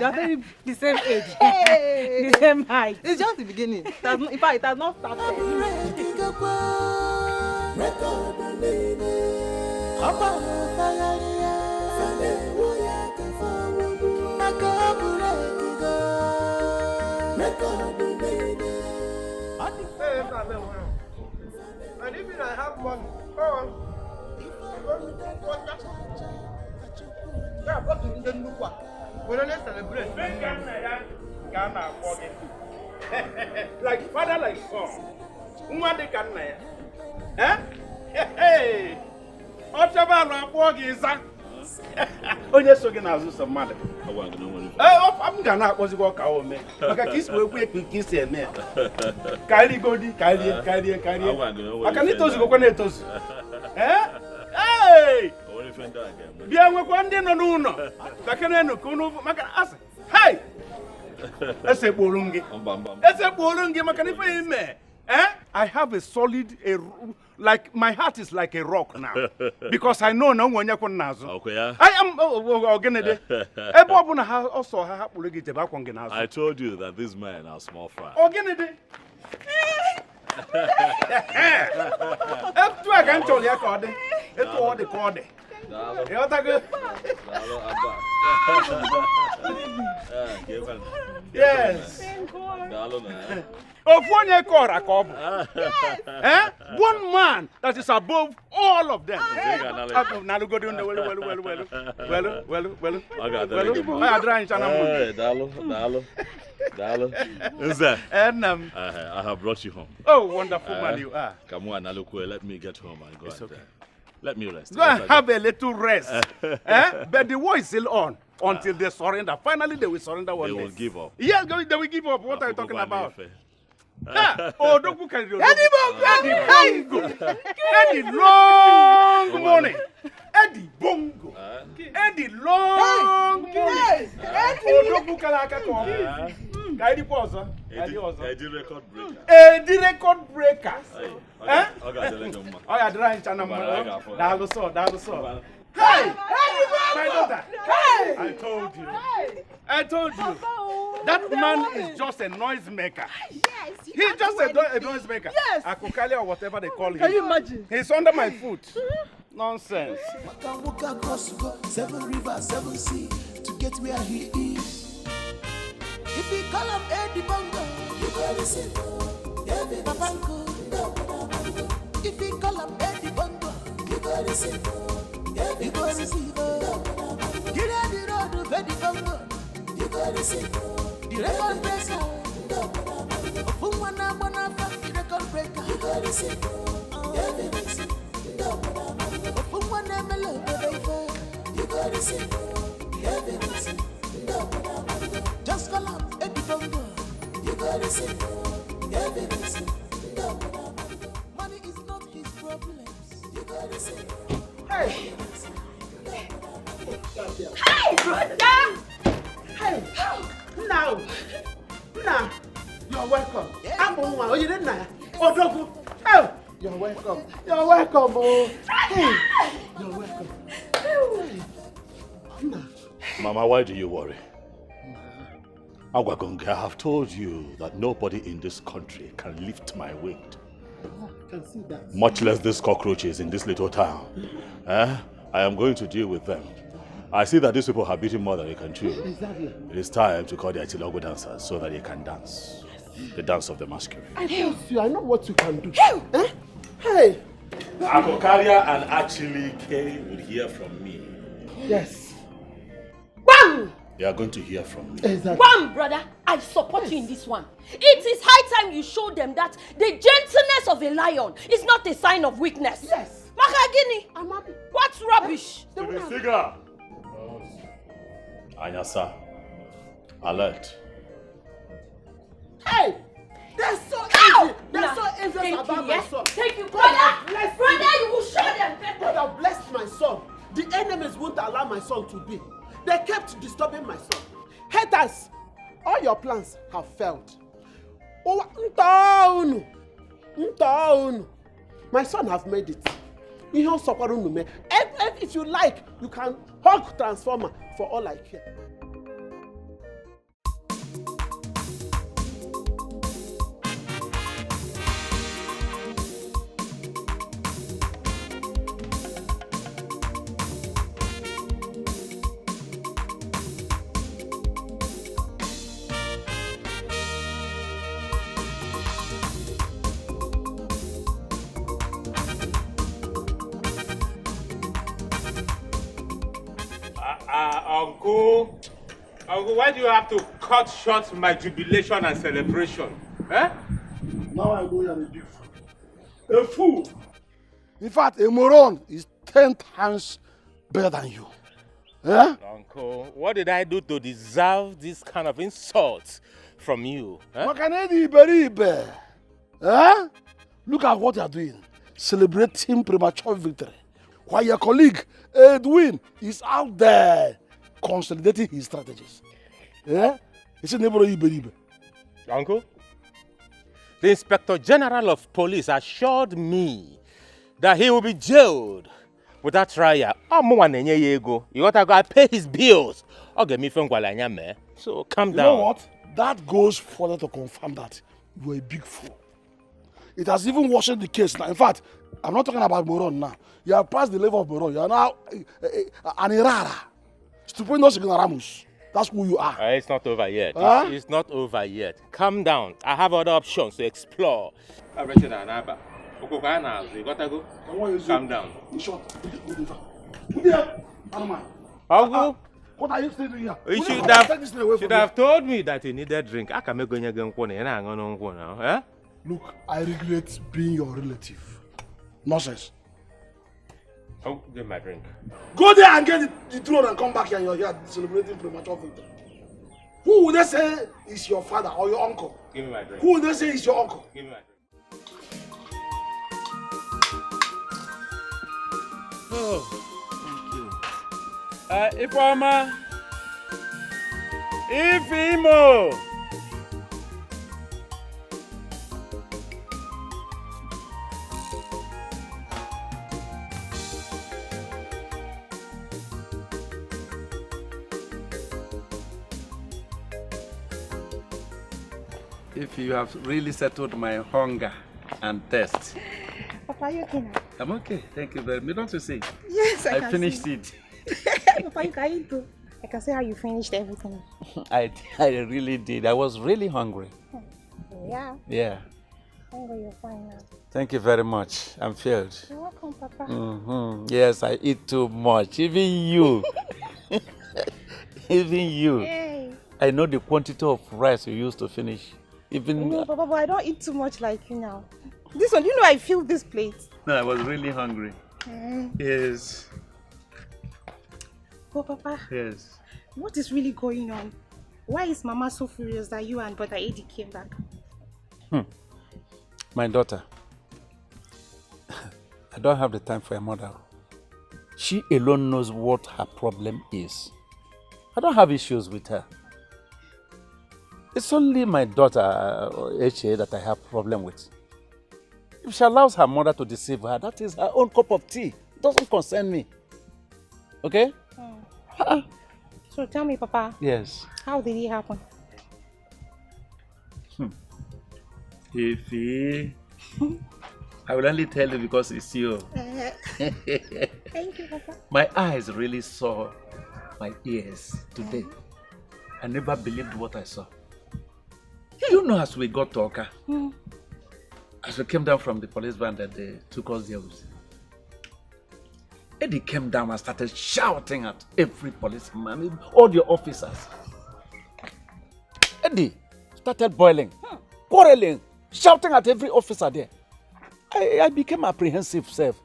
are very the same age. Hey. The same height. It's just the beginning. In fact, it has not started. And even I have money. Go on. Yeah, but you didn't look what. We're not celebrating. Like father, like son. Umade can eh? Hey! Otaba walking is that. Oh, yes, so can I do some mother. I'm gonna was walk out me. Like a kiss will quick kiss a man. Kylie Godi, Kylie. I can eat those coconuts. Eh? Hey! Bianca Quande no no. Bacanano, Kuno, Macanas. Hey! That's a Burungi. That's a Burungi, Macanifa. I have a solid, like my heart is like a rock now. Because I know no one yakon nazo. Okay, yeah. I am organide. Also I told you that these men are small fry. Organide. If I can tell you, it's all the code. Yes. Of one year, one man that is above all of them. Now go down the well. I have brought you home. Oh, wonderful man you are. Come on, Nalukwe, let me get home and go. It's okay. Let me rest. Go and have a little rest. But the war is still on until they surrender. Finally, they will surrender one day. They will give up. Yes, they will give up. What are you talking about? Oh, don't look at it. Eddie long money. Eddie bongo. Eddie long money. Oh, don't look at it. Eddie pause. Eddie record breaker. Eddie record breaker. Oh, yeah, dry channel. Hey, my daughter. Hey, I told you. That man is just a noisemaker. Yes. He's just a noisemaker. Yes. Akokali or whatever they call him. Can you imagine? He's under my foot. Nonsense. Walk across 7 rivers, 7 seas to get where he is. If we call him Eddie Bongo, you gotta say no. If we call him Eddie Bongo, you gotta say no. You gotta see no. Get on the road of Eddie Bongo, you gotta say no. The record breaker, the record breaker, you gotta say no. You gotta say no. Just call up Eddie Bongo. You gotta say no. Money is not his problem. You gotta say no. Hey! Hey, brother! Hey! Now! You're welcome. I'm on one. Oh, you didn't know? Oh, Dogu! Oh! You're welcome. You're welcome, oh! Hey! You're welcome. Hey! Mama, why do you worry? Agwagonge, I have told you that nobody in this country can lift my weight. I can see that. Much less these cockroaches in this little town. I am going to deal with them. I see that these people have beaten more than they can chew. Exactly. It is time to call the Atilogo dancers so that they can dance. The dance of the masquerade. I trust you. I know what you can do. Hey! Akokaria and actually K will hear from me. Yes. Bam! They are going to hear from me. Exactly. Bam, brother, I support you in this one. It is high time you show them that the gentleness of a lion is not a sign of weakness. Yes. Makagini, I'm happy. what's rubbish? Figure. Anyasa. Alert. Hey! They're so easy. They're so envious about my son. Thank you, brother. Brother, you will show them. God have blessed my son. The enemies won't allow my son to be. They kept disturbing my son. Haters, all your plans have failed. Oh, my son have made it. If you like, you can hug Transformer for all I care. Uncle, why do you have to cut short my jubilation and celebration? Eh? Now I know you're a big fool. A fool! In fact, a moron is 10 times better than you. Eh? Uncle, what did I do to deserve this kind of insult from you? Eh? Look at what you're doing. Celebrating premature victory. While your colleague, Edwin, is out there consolidating his strategies. Yeah? It's a neighbor Iberibe. Uncle, The Inspector General of Police assured me that he will be jailed without trial. You got to go pay his bills. So calm down. You know what? That goes further to confirm that you're a big fool. It has even worsened the case now. In fact, I'm not talking about Moron now. You have passed the level of Moron. You are now an errara. Stupendous ignoramus. That's who you are. It's not over yet. Huh? It's not over yet. Calm down. I have other options to explore. You gotta go. Calm down. Uncle, what are you still doing here? You should have told me that you needed drink. I can make now. Look, I regret being your relative. Nonsense. Oh, get my drink. Go there and get the throne and come back here and you're here celebrating premature victory. Who would they say is your father or your uncle? Give me my drink. Who would they say is your uncle? Give me my drink. Oh, thank you. Ifeoma. Ifeimo. If you have really settled my hunger and thirst. Papa, are you okay now? I'm okay, thank you very much. Don't you see? Yes, I can finished see. it. Papa, you can eat too. I can see how you finished everything. I really did. I was really hungry. Yeah. Yeah. You're fine now. Thank you very much. I'm filled. You're welcome, Papa. Yes, I eat too much. Even you. Even you. Hey. I know the quantity of rice you used to finish. Even No, Papa, but I don't eat too much like you now. This one, you know I feel this plate. No, I was really hungry. Yes. Oh, Papa. Yes. What is really going on? Why is Mama so furious that you and Brother Eddie came back? My daughter. I don't have the time for a mother. She alone knows what her problem is. I don't have issues with her. It's only my daughter, H.A., that I have problem with. If she allows her mother to deceive her, that is her own cup of tea. It doesn't concern me. Okay? So tell me, Papa. Yes. How did it happen? Ify, I will only tell you because it's you. Thank you, Papa. My eyes really saw my ears today. I never believed what I saw. You know, as we got to Oka, as we came down from the police van that they took us there with, Eddie came down and started shouting at every policeman, all the officers. Eddie started boiling, quarreling, shouting at every officer there. I became apprehensive, self.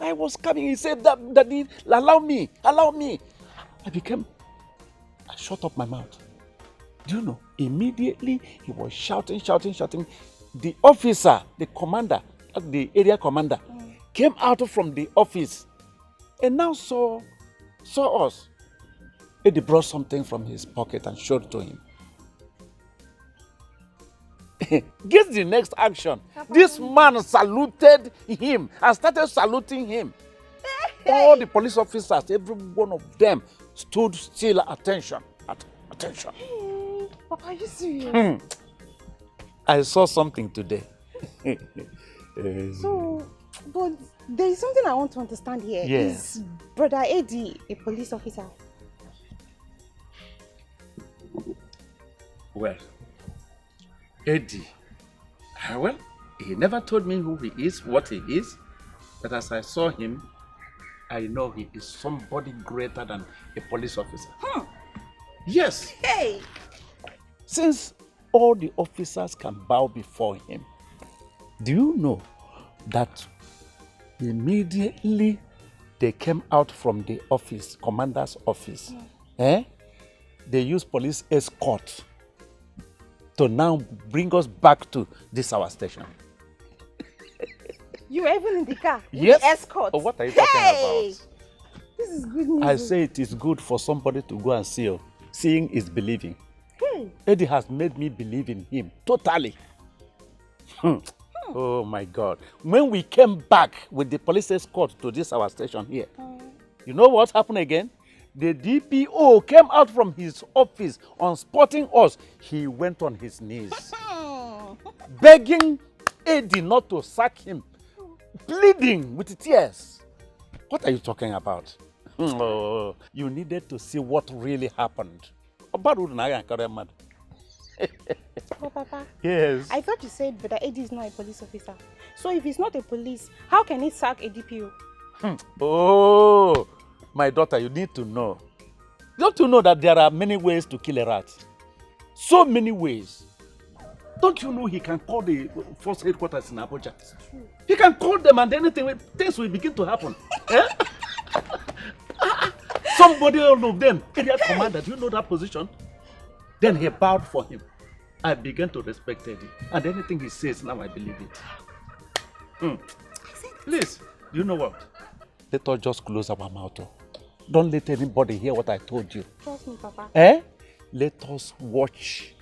I was coming, he said, Daddy, allow me. I shut up my mouth. Do you know, immediately he was shouting. The officer, the commander, the area commander, came out from the office and now saw us. Eddie brought something from his pocket and showed it to him. Guess the next action. This man saluted him and started saluting him. All the police officers, every one of them, stood still at attention. Papa, are you serious? I saw something today. So, but there is something I want to understand here. Yes. Is Brother Eddie a police officer? Well, Eddie, well, he never told me who he is, what he is, but as I saw him, I know he is somebody greater than a police officer. Yes. Hey! Since all the officers can bow before him, do you know that immediately they came out from the office, commander's office, they used police escort to now bring us back to this our station. You were even in the car? Yes. With escort? Oh, what are you talking about? This is good news. I say it is good for somebody to go and see. Seeing is believing. Hey. Eddie has made me believe in him totally. Oh my God. When we came back with the police escort to this our station here, you know what happened again? The DPO came out from his office on spotting us. He went on his knees, begging Eddie not to sack him, pleading with tears. What are you talking about? Oh, you needed to see what really happened. Oh, Papa. Yes. I thought you said Brother Eddie is not a police officer. So if he's not a police, how can he sack a DPO? Oh, my daughter, you need to know. Don't you know that there are many ways to kill a rat? So many ways. Don't you know he can call the force headquarters in Abuja? He can call them and anything, things will begin to happen. Eh? Somebody all of them, area commander, do you know that position? Then he bowed for him. I began to respect Eddie. And anything he says, now I believe it. Please, you know what? Let us just close our mouth. Don't let anybody hear what I told you. Trust me, Papa. Eh? Let us watch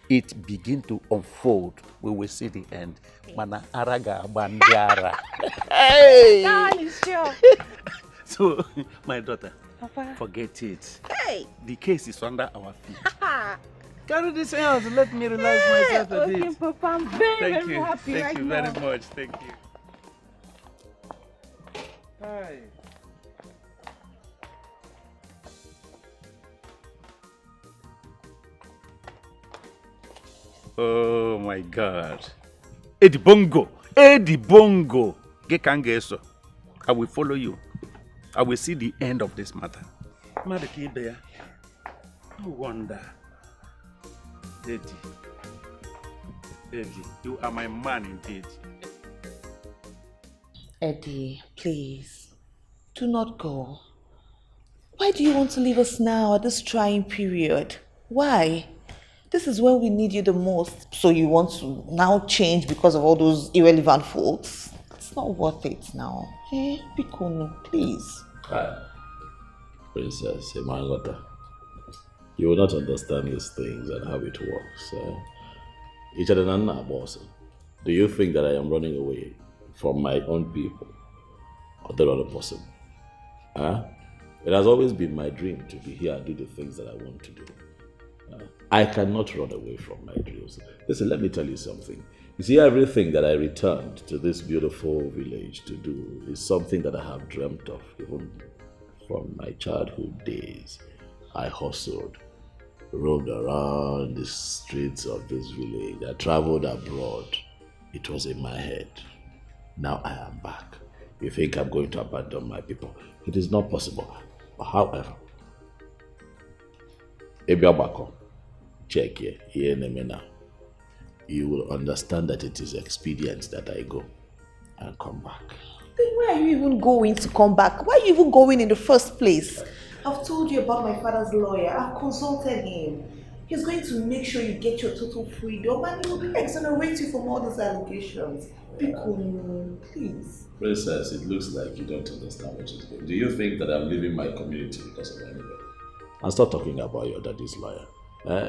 it begin to unfold. We will see the end. Mana araga bandiara. Hey! God is sure. So, my daughter, Papa. forget it. Hey! The case is under our feet. Carry this out. Let me relax myself a bit. Okay, Papa. I'm very, Thank very you. happy Thank right you now. very much. Thank you. Hi. Oh my God. Eddie Bongo. Eddie Bongo. Gekangeso. I will follow you. I will see the end of this matter. Madakibea. No wonder. Eddie. Eddie, you are my man indeed. Eddie, please, do not go. Why do you want to leave us now at this trying period? Why? This is when we need you the most. So you want to now change because of all those irrelevant faults? It's not worth it now. Eh? Bikono, please. Princess Emangota, you will not understand these things and how it works. Do you think that I am running away from my own people or the other person? It has always been my dream to be here and do the things that I want to do. I cannot run away from my dreams. Listen, let me tell you something. You see, everything that I returned to this beautiful village to do is something that I have dreamt of even from my childhood days. I hustled, roamed around the streets of this village. I traveled abroad. It was in my head. Now I am back. You think I'm going to abandon my people? It is not possible. However, EBUBE, check here now. You will understand that it is expedient that I go and come back. Then why are you even going to come back? Why are you even going in the first place? I've told you about my father's lawyer. I've consulted him. He's going to make sure you get your total freedom and he will exonerate you from all those allegations. Bikono, please. Princess, it looks like you don't understand what is going. Do you think that I'm leaving my community because of anybody? And stop talking about your daddy's lawyer.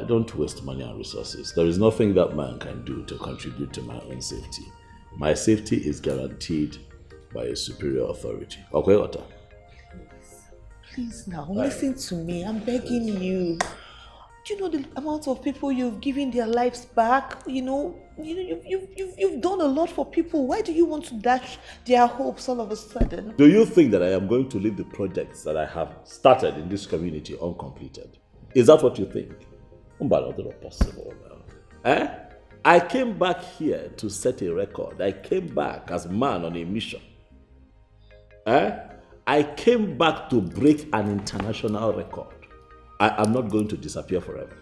Don't waste money and resources. There is nothing that man can do to contribute to my own safety. My safety is guaranteed by a superior authority. Okay, Otta? Please now, listen to me. I'm begging you. Do you know the amount of people you've given their lives back? You've done a lot for people. Why do you want to dash their hopes all of a sudden? Do you think that I am going to leave the projects that I have started in this community uncompleted? Is that what you think? Possible now. I came back here to set a record. I came back as man on a mission. I came back to break an international record. I am not going to disappear forever.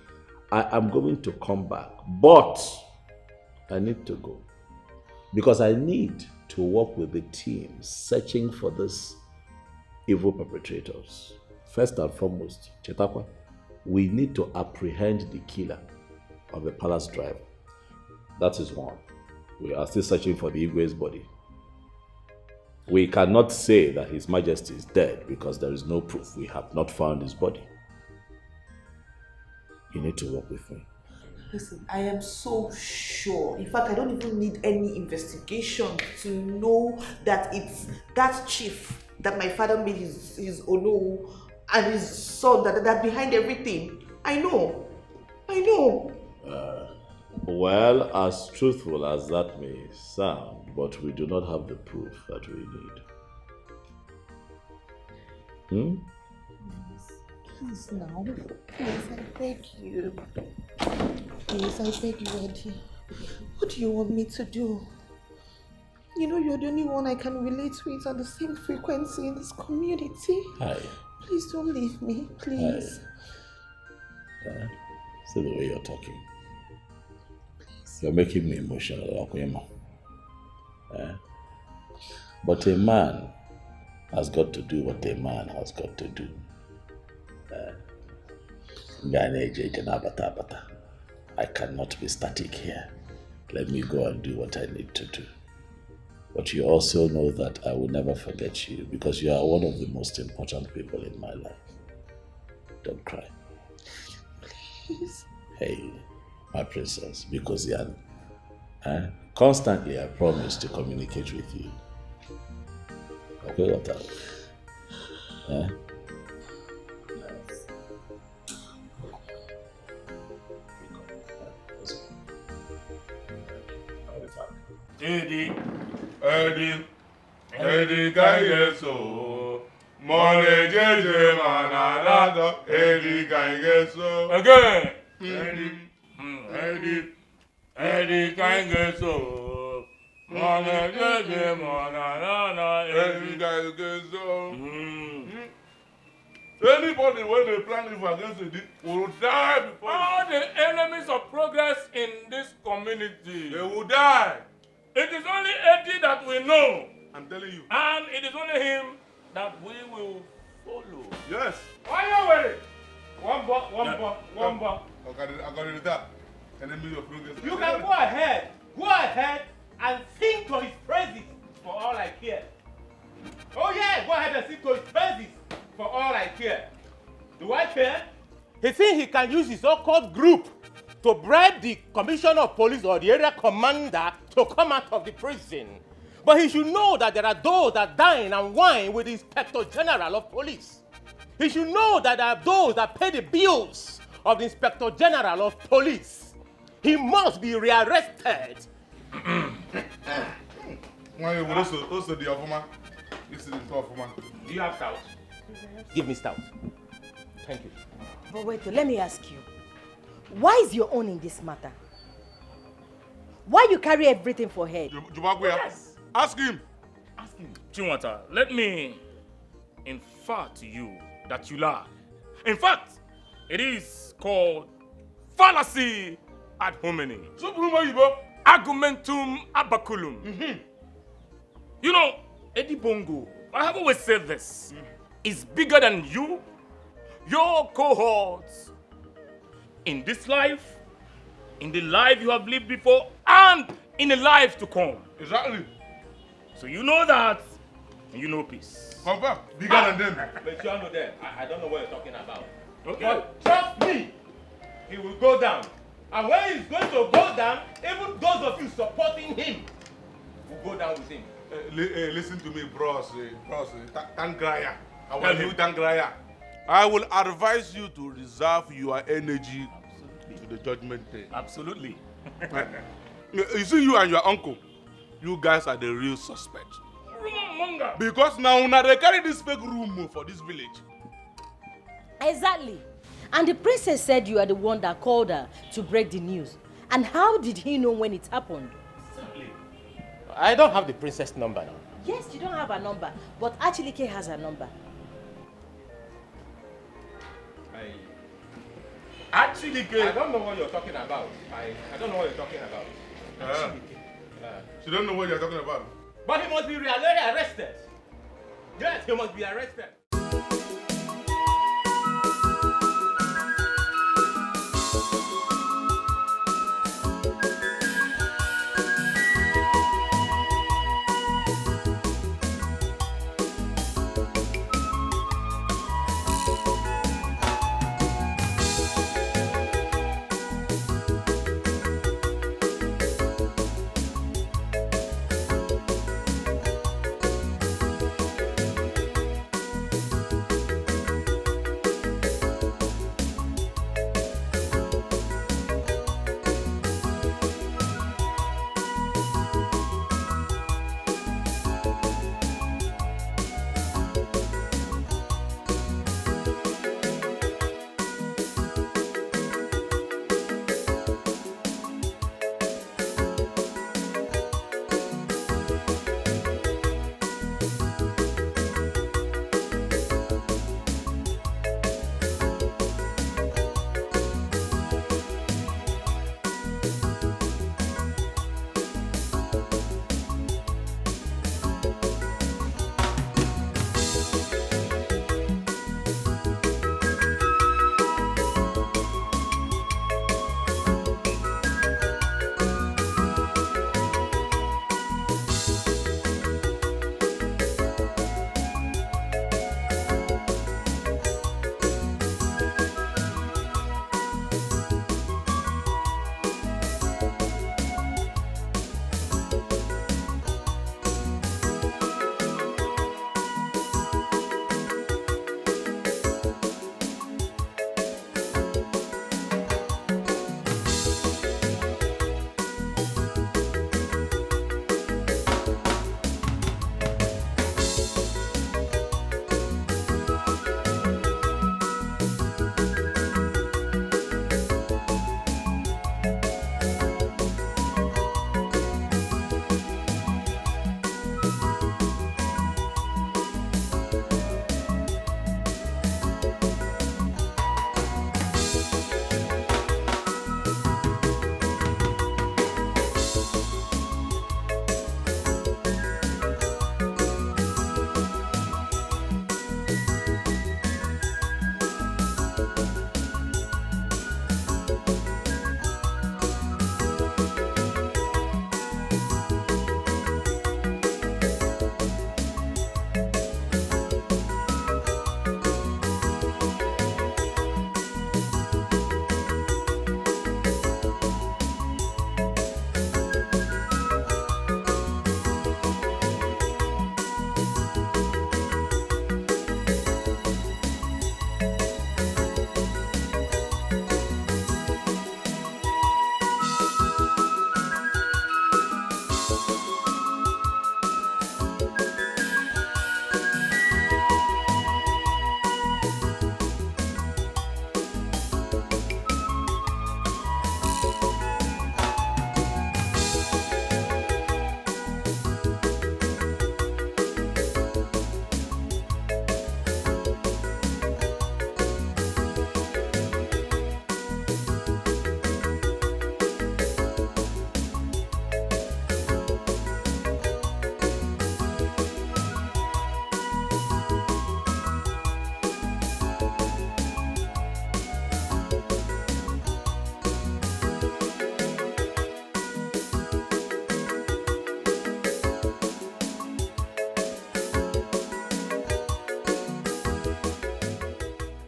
I am going to come back, but I need to go because I need to work with the team searching for these evil perpetrators. First and foremost, Chetakwa, we need to apprehend the killer of the palace driver. That is one. We are still searching for the Igwe's body. We cannot say that His Majesty is dead because there is no proof. We have not found his body. You need to work with me. Listen, I am so sure. In fact, I don't even need any investigation to know that it's that chief that my father made his Ono and his son that behind everything. I know. Well, as truthful as that may sound, but we do not have the proof that we need. Please now. Please, I beg you. Please, I beg you, Eddie. What do you want me to do? You know you're the only one I can relate with on the same frequency in this community. Hi. Please don't leave me, please. See the way you're talking. You're making me emotional, Akuyama. But a man has got to do what a man has got to do. I cannot be static here. Let me go and do what I need to do. But you also know that I will never forget you because you are one of the most important people in my life. Don't cry. Please. Hey, my princess, because constantly I promise to communicate with you. Okay, what else? Eddie, Dikeh so. Mole jeje manarado, Eddie Dikeh so. Again. Eddie Dikeh so. Mole jeje manarado, Eddie Dikeh so. Anybody when they plan evil against it will die before. All the enemies of progress in this community, they will die. It is only Eddie that we know. I'm telling you. And it is only him that we will follow. Yes. Why are you worried? One bar. Okay, I got it with that. Enemy of progress. You can go ahead and sing to his praises for all I care. Oh yeah, go ahead and sing to his praises for all I care. Do I care? He thinks he can use his so-called group to bribe the commissioner of police or the area commander to come out of the prison. But he should know that there are those that dine and wine with the Inspector General of Police. He should know that there are those that pay the bills of the Inspector General of Police. He must be rearrested. Why you also the offer man? This is the offer man. Do you have stout? Give me stout. Thank you. But wait, let me ask you. Why is your own in this matter? Why you carry everything for head? Yes. Ask him. Chinwata, let me infer to you that you lie. In fact, it is called fallacy ad hominem. Argumentum abaculum. You know, Eddie Bongo, I have always said this, is bigger than you, your cohorts, in this life, in the life you have lived before, and in the life to come. Exactly. So you know that, and you know peace. Confirm. Bigger than them. But you know them. I don't know what you're talking about. Okay. But trust me, he will go down. And when he's going to go down, even those of you supporting him will go down with him. Listen to me, bros. Tangraya. I will do Tangraya. I will advise you to reserve your energy to the judgment day. Absolutely. You see, you and your uncle, you guys are the real suspects. Because now they carry this fake rumor for this village. Exactly. And the princess said you are the one that called her to break the news. And how did he know when it happened? Exactly. I don't have the princess number now. Yes, you don't have her number, but Achilike has her number. Achilike? I don't know what you're talking about. I don't know what you're talking about. She don't know what you're talking about. But he must be arrested. Yes, he must be arrested.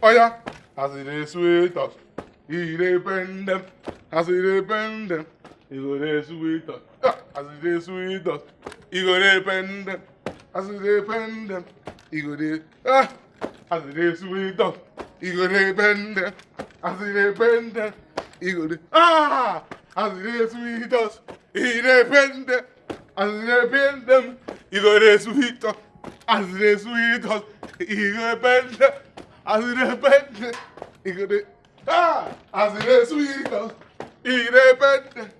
Oh yeah, as it is sweet us, he depend them. As it depend them, he go dey sweet us. As it is sweet us, he go depend them. As it depend them, he go dey. As it is sweet us, he go depend them. As it depend them, he go dey. As it is sweet us, he depend them. As it depend them, he go dey sweet us. As it is sweet us, he go depend them. As it depend them, he go dey. As it is sweet us, he depend.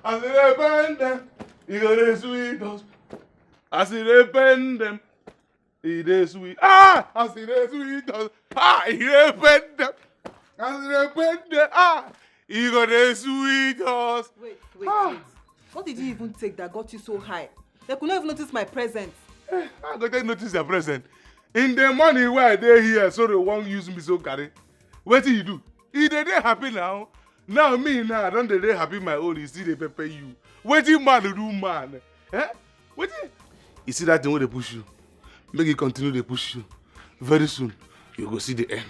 As it depend, he go dey sweet us. As it depend, he dey sweet. As it dey sweet us, he depend. As it depend, he go dey sweet us. Wait. What did you even take that got you so high? They could not even notice my presence. I go take notice your present. In the morning where I dey here, so they won't use me so carry. What do you do? He dey happy now. Now me now, I don't dey happy my own. You see they pepper you. Wetin man do man? Wetin? You see that thing where they push you? Make it continue to push you. Very soon, you go see the end.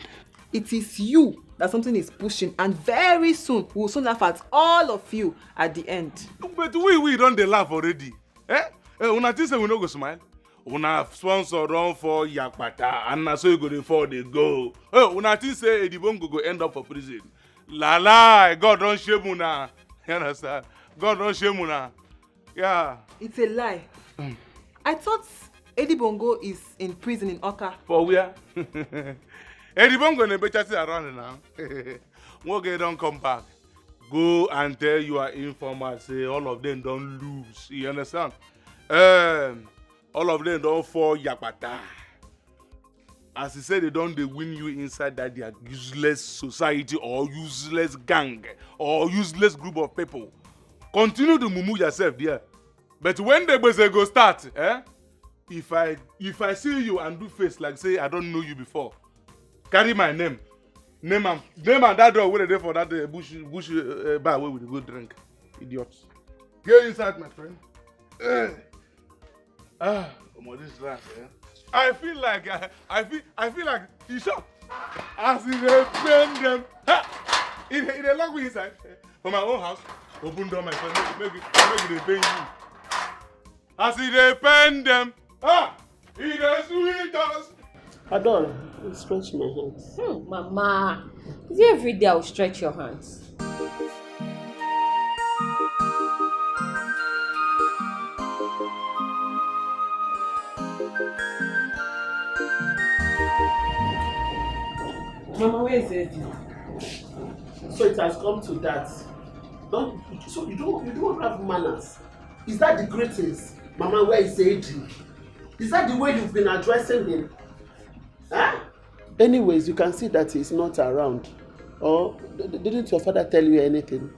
It is you that something is pushing, and very soon we will soon laugh at all of you at the end. But we don't dey laugh already. Una think say we no go smile? Una sponsor run for Yakpata, and na so you go dey fall dey go. Una think say Edibongo go end up for prison? La, God don't shame una. You understand? God don't shame una. Yeah. It's a lie. I thought Eddie Bongo is in prison in Oka. For where? Eddie Bongo ne better around now. Moge don't come back. Go and tell your informers, say all of them don't lose. You understand? All of them don't fall Yakpata. As he said, they don't win you inside that their useless society or useless gang or useless group of people. Continue to mumu yourself there. But when the buzzer go start, if I see you and do face like say I don't know you before, carry my name and that door where they there for that bush bar where we go drink. Idiots. Get inside, my friend. Come on, this last, I feel like he shot. As he bend them, he lock me inside. For my own house, open door, my friend, make it bend you. As he bend them, he does sweet us. Adol, stretch my hands. Mama, is it every day I'll stretch your hands? Mama, where is Eddie? So it has come to that. So you don't have manners. Is that the greatest? Mama, where is Eddie? Is that the way you've been addressing him? Huh? Anyways, you can see that he's not around. Or didn't your father tell you anything?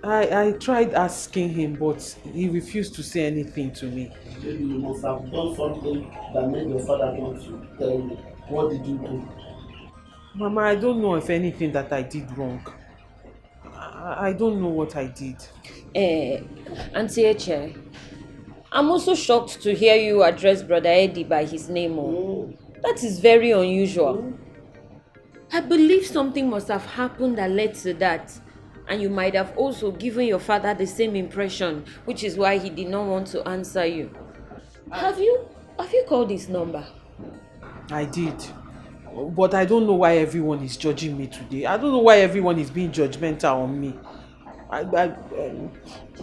I tried asking him, but he refused to say anything to me. Maybe you must have done something that made your father want to tell you. What did you do? Mama, I don't know if anything that I did wrong. I don't know what I did. Auntie Eche, I'm also shocked to hear you address Brother Eddie by his name. That is very unusual. I believe something must have happened that led to that. And you might have also given your father the same impression, which is why he did not want to answer you. Have you called his number? I did. But I don't know why everyone is judging me today. I don't know why everyone is being judgmental on me.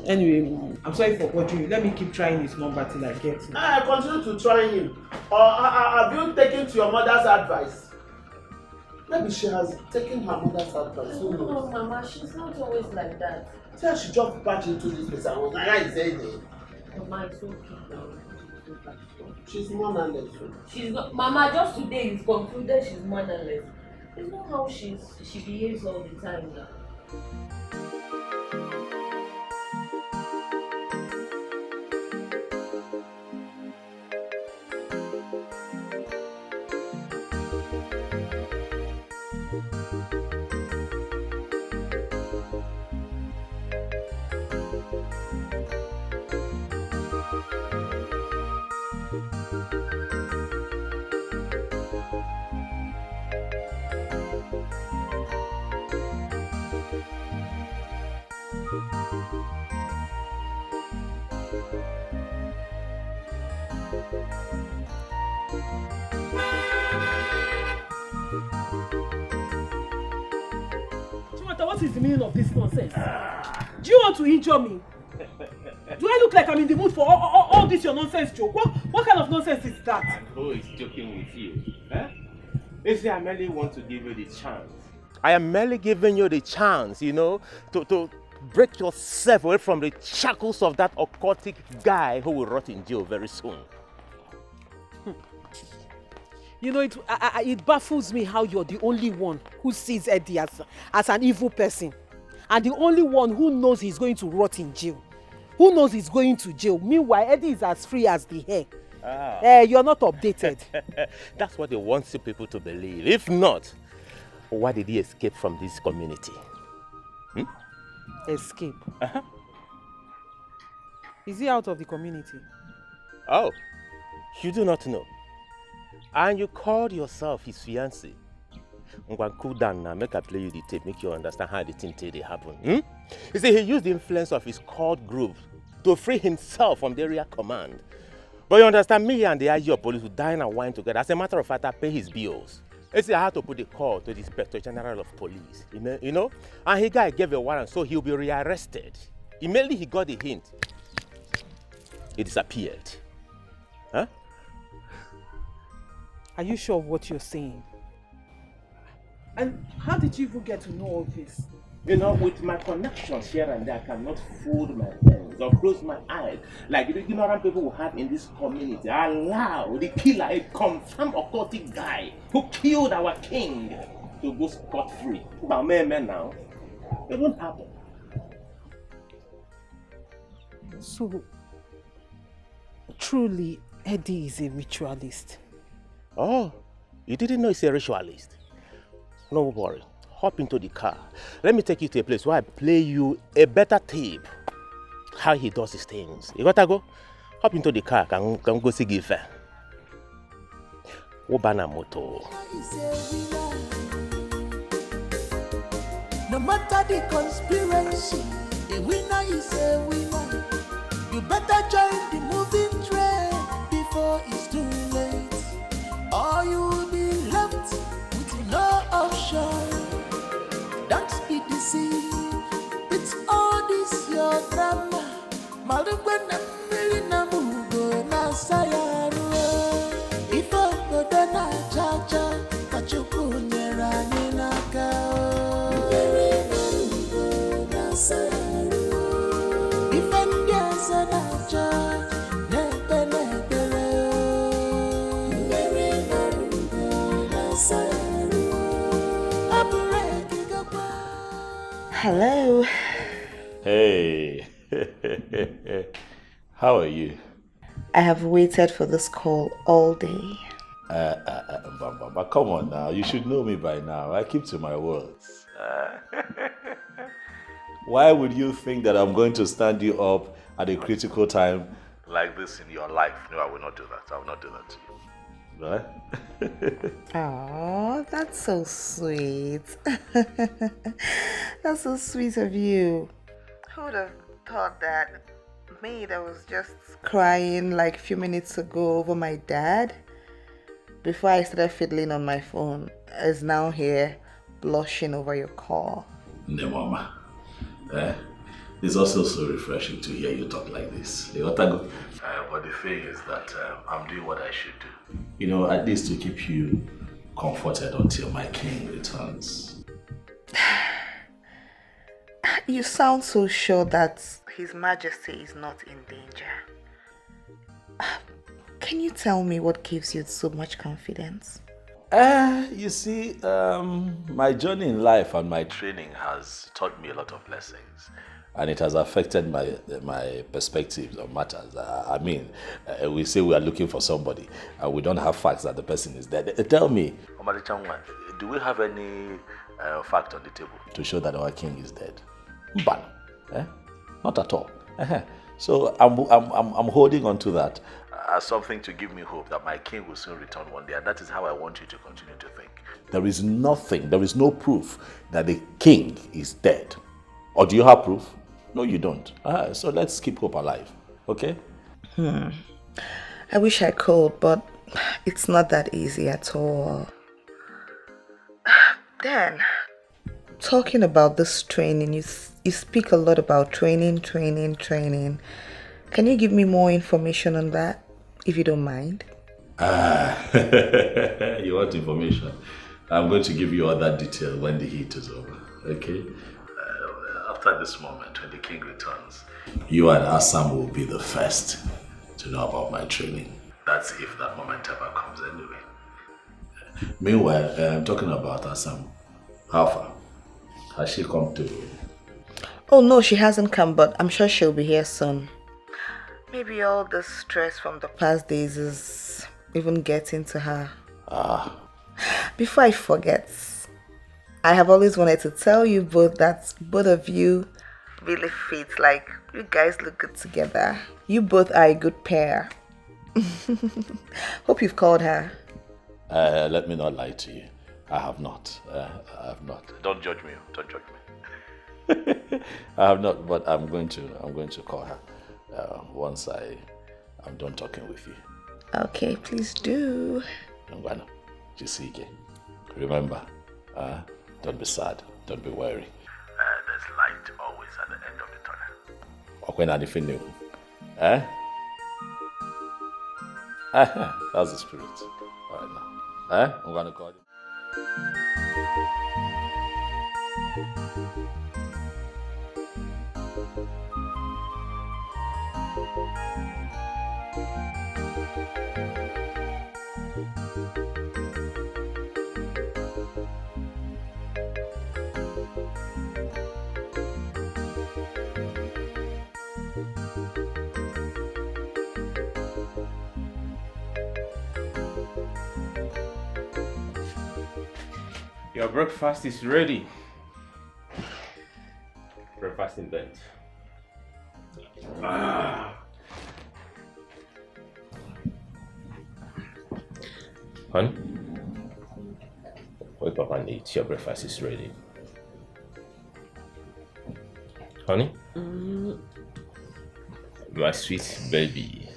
Anyway, I'm sorry for bothering you. Let me keep trying his number till I get it. I continue to try him. Or have you taken to your mother's advice? Maybe she has taken her mother's advice. No, Mama, she's not always like that. See, she just patched into this place and was like, I said it. Mama, it's okay. She's mannerless. She's not, Mama, just today you've concluded she's mannerless. It's not how she behaves all the time now. After what is the meaning of this nonsense? Do you want to injure me? Do I look like I'm in the mood for all this your nonsense joke? What kind of nonsense is that? And who is joking with you? I merely want to give you the chance. I am merely giving you the chance, to break yourself away from the shackles of that occultic guy who will rot in jail very soon. It baffles me how you're the only one who sees Eddie as an evil person. And the only one who knows he's going to rot in jail. Who knows he's going to jail? Meanwhile, Eddie is as free as the hair. You're not updated. That's what they want people to believe. If not, why did he escape from this community? Escape? Is he out of the community? Oh, you do not know. And you called yourself his fiancé. Cool down now, make I play you the tape, make you understand how the thing they happen. You see, he used the influence of his cult group to free himself from the area command. But you understand, me and the IG police would dine and wine together. As a matter of fact, I pay his bills. You see, I had to put the call to the Inspector General of Police, and he gave a warrant, so he'll be rearrested. Immediately he got the hint, he disappeared. Huh? Are you sure of what you're saying? And how did you even get to know all this? With my connections here and there, I cannot fold my hands or close my eyes like the ignorant people we have in this community. Allow the killer, a confirmed occultic guy who killed our king, to go scot-free. But men now, it won't happen. So, truly, Eddie is a ritualist. Oh, you didn't know he's a ritualist? No worry. Hop into the car. Let me take you to a place where I play you a better tape. How he does his things. You gotta go? Hop into the car. Can go see Gife. Obana moto. No matter the conspiracy, a winner is a winner. You better join the moving train before it's too late. Or you will be left with no option. Don't be deceived. It's all this your drama. Malugwana milina mugo na sayaru. If I go na chacha, kachuku nyera ninaka. Milina na sayaru. If I get na cha, nepe nepere. Milina na sayaru. Hello. Hey. How are you? I have waited for this call all day. But come on now. You should know me by now. I keep to my words. Why would you think that I'm going to stand you up at a critical time like this in your life? No, I will not do that. I will not do that to you. Right? Oh, that's so sweet. That's so sweet of you. Who would have thought that me that was just crying like a few minutes ago over my dad before I started fiddling on my phone is now here blushing over your call? No, Mama. It's also so refreshing to hear you talk like this. But the thing is that I'm doing what I should do. At least to keep you comforted until my king returns. You sound so sure that His Majesty is not in danger. Can you tell me what gives you so much confidence? You see, my journey in life and my training has taught me a lot of lessons. And it has affected my perspectives on matters. We say we are looking for somebody and we don't have facts that the person is dead. Tell me, do we have any fact on the table to show that our king is dead? Not at all. So I'm holding on to that as something to give me hope that my king will soon return one day, and that is how I want you to continue to think. There is no proof that the king is dead. Or do you have proof? No, you don't. So let's keep hope alive, okay? I wish I could, but it's not that easy at all. Dan, talking about this training, you speak a lot about training. Can you give me more information on that, if you don't mind? You want information? I'm going to give you all that detail when the heat is over, okay? After this moment, when the king returns, you and Assam will be the first to know about my training. That's if that moment ever comes anyway. Meanwhile, talking about Assam, how far? Has she come to? Oh no, she hasn't come, but I'm sure she'll be here soon. Maybe all the stress from the past days is even getting to her. Before I forget, I have always wanted to tell you both that both of you really fit. Like, you guys look good together. You both are a good pair. Hope you've called her. Let me not lie to you. I have not. Don't judge me. Don't judge me. I have not, but I'm going to call her once I'm done talking with you. Okay, please do. Remember, don't be sad. Don't be worried. There's light always at the end of the tunnel. When anything new, that's the spirit. All right now, I'm gonna call you. Your breakfast is ready. Breakfast in bed. Honey, wake up and eat. Your breakfast is ready. Honey? My sweet baby.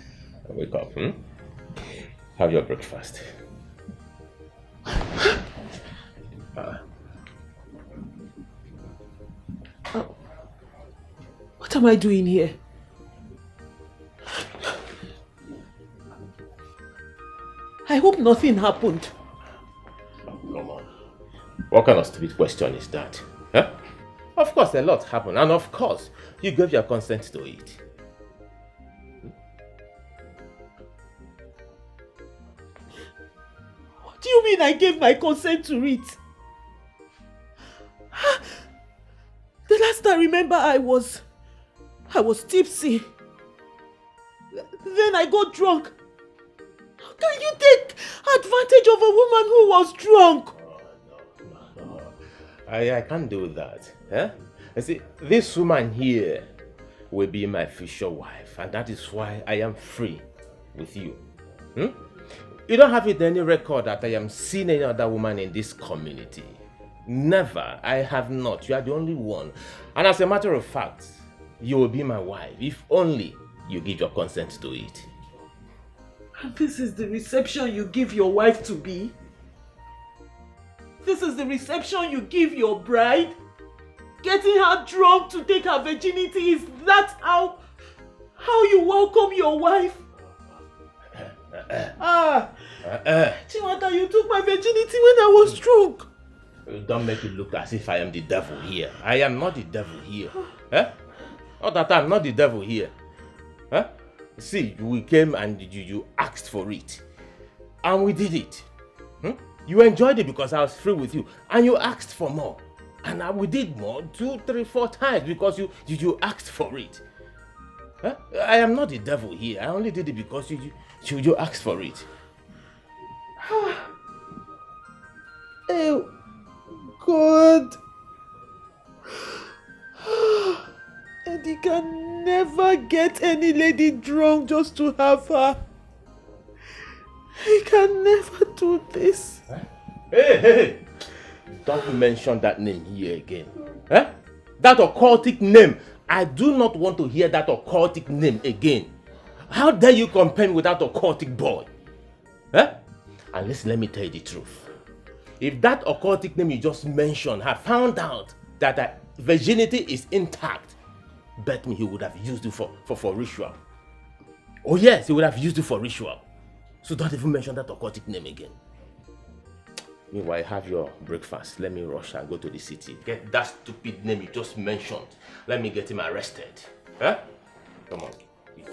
Wake up. Have your breakfast. What am I doing here? I hope nothing happened. Come on. What kind of stupid question is that? Huh? Of course, a lot happened, and of course, you gave your consent to it. What do you mean I gave my consent to it? The last I remember, I was tipsy. Then I got drunk. How can you take advantage of a woman who was drunk? No. I can't do that. Huh? You see, this woman here will be my future wife, and that is why I am free with you. You don't have it in any record that I am seeing any other woman in this community. Never. I have not. You are the only one. And as a matter of fact, you will be my wife if only you give your consent to it. And this is the reception you give your wife to be? This is the reception you give your bride? Getting her drunk to take her virginity, is that how you welcome your wife? Chiwata, you took my virginity when I was drunk. Don't make it look as if I am the devil here. I am not the devil here. Not that I'm not the devil here. See, we came and you asked for it. And we did it. You enjoyed it because I was free with you. And you asked for more. And we did more 2, 3, 4 times because you asked for it. I am not the devil here. I only did it because you asked for it. Oh, God. And he can never get any lady drunk just to have her. He can never do this. Hey! Don't mention that name here again. That occultic name. I do not want to hear that occultic name again. How dare you compare me with that occultic boy? And listen, let me tell you the truth. if that occultic name you just mentioned had found out that her virginity is intact, bet me he would have used it for ritual. Oh yes, he would have used it for ritual. So don't even mention that occultic name again. Meanwhile, have your breakfast. Let me rush and go to the city. Get that stupid name you just mentioned. Let me get him arrested. Huh? Come on. Eat.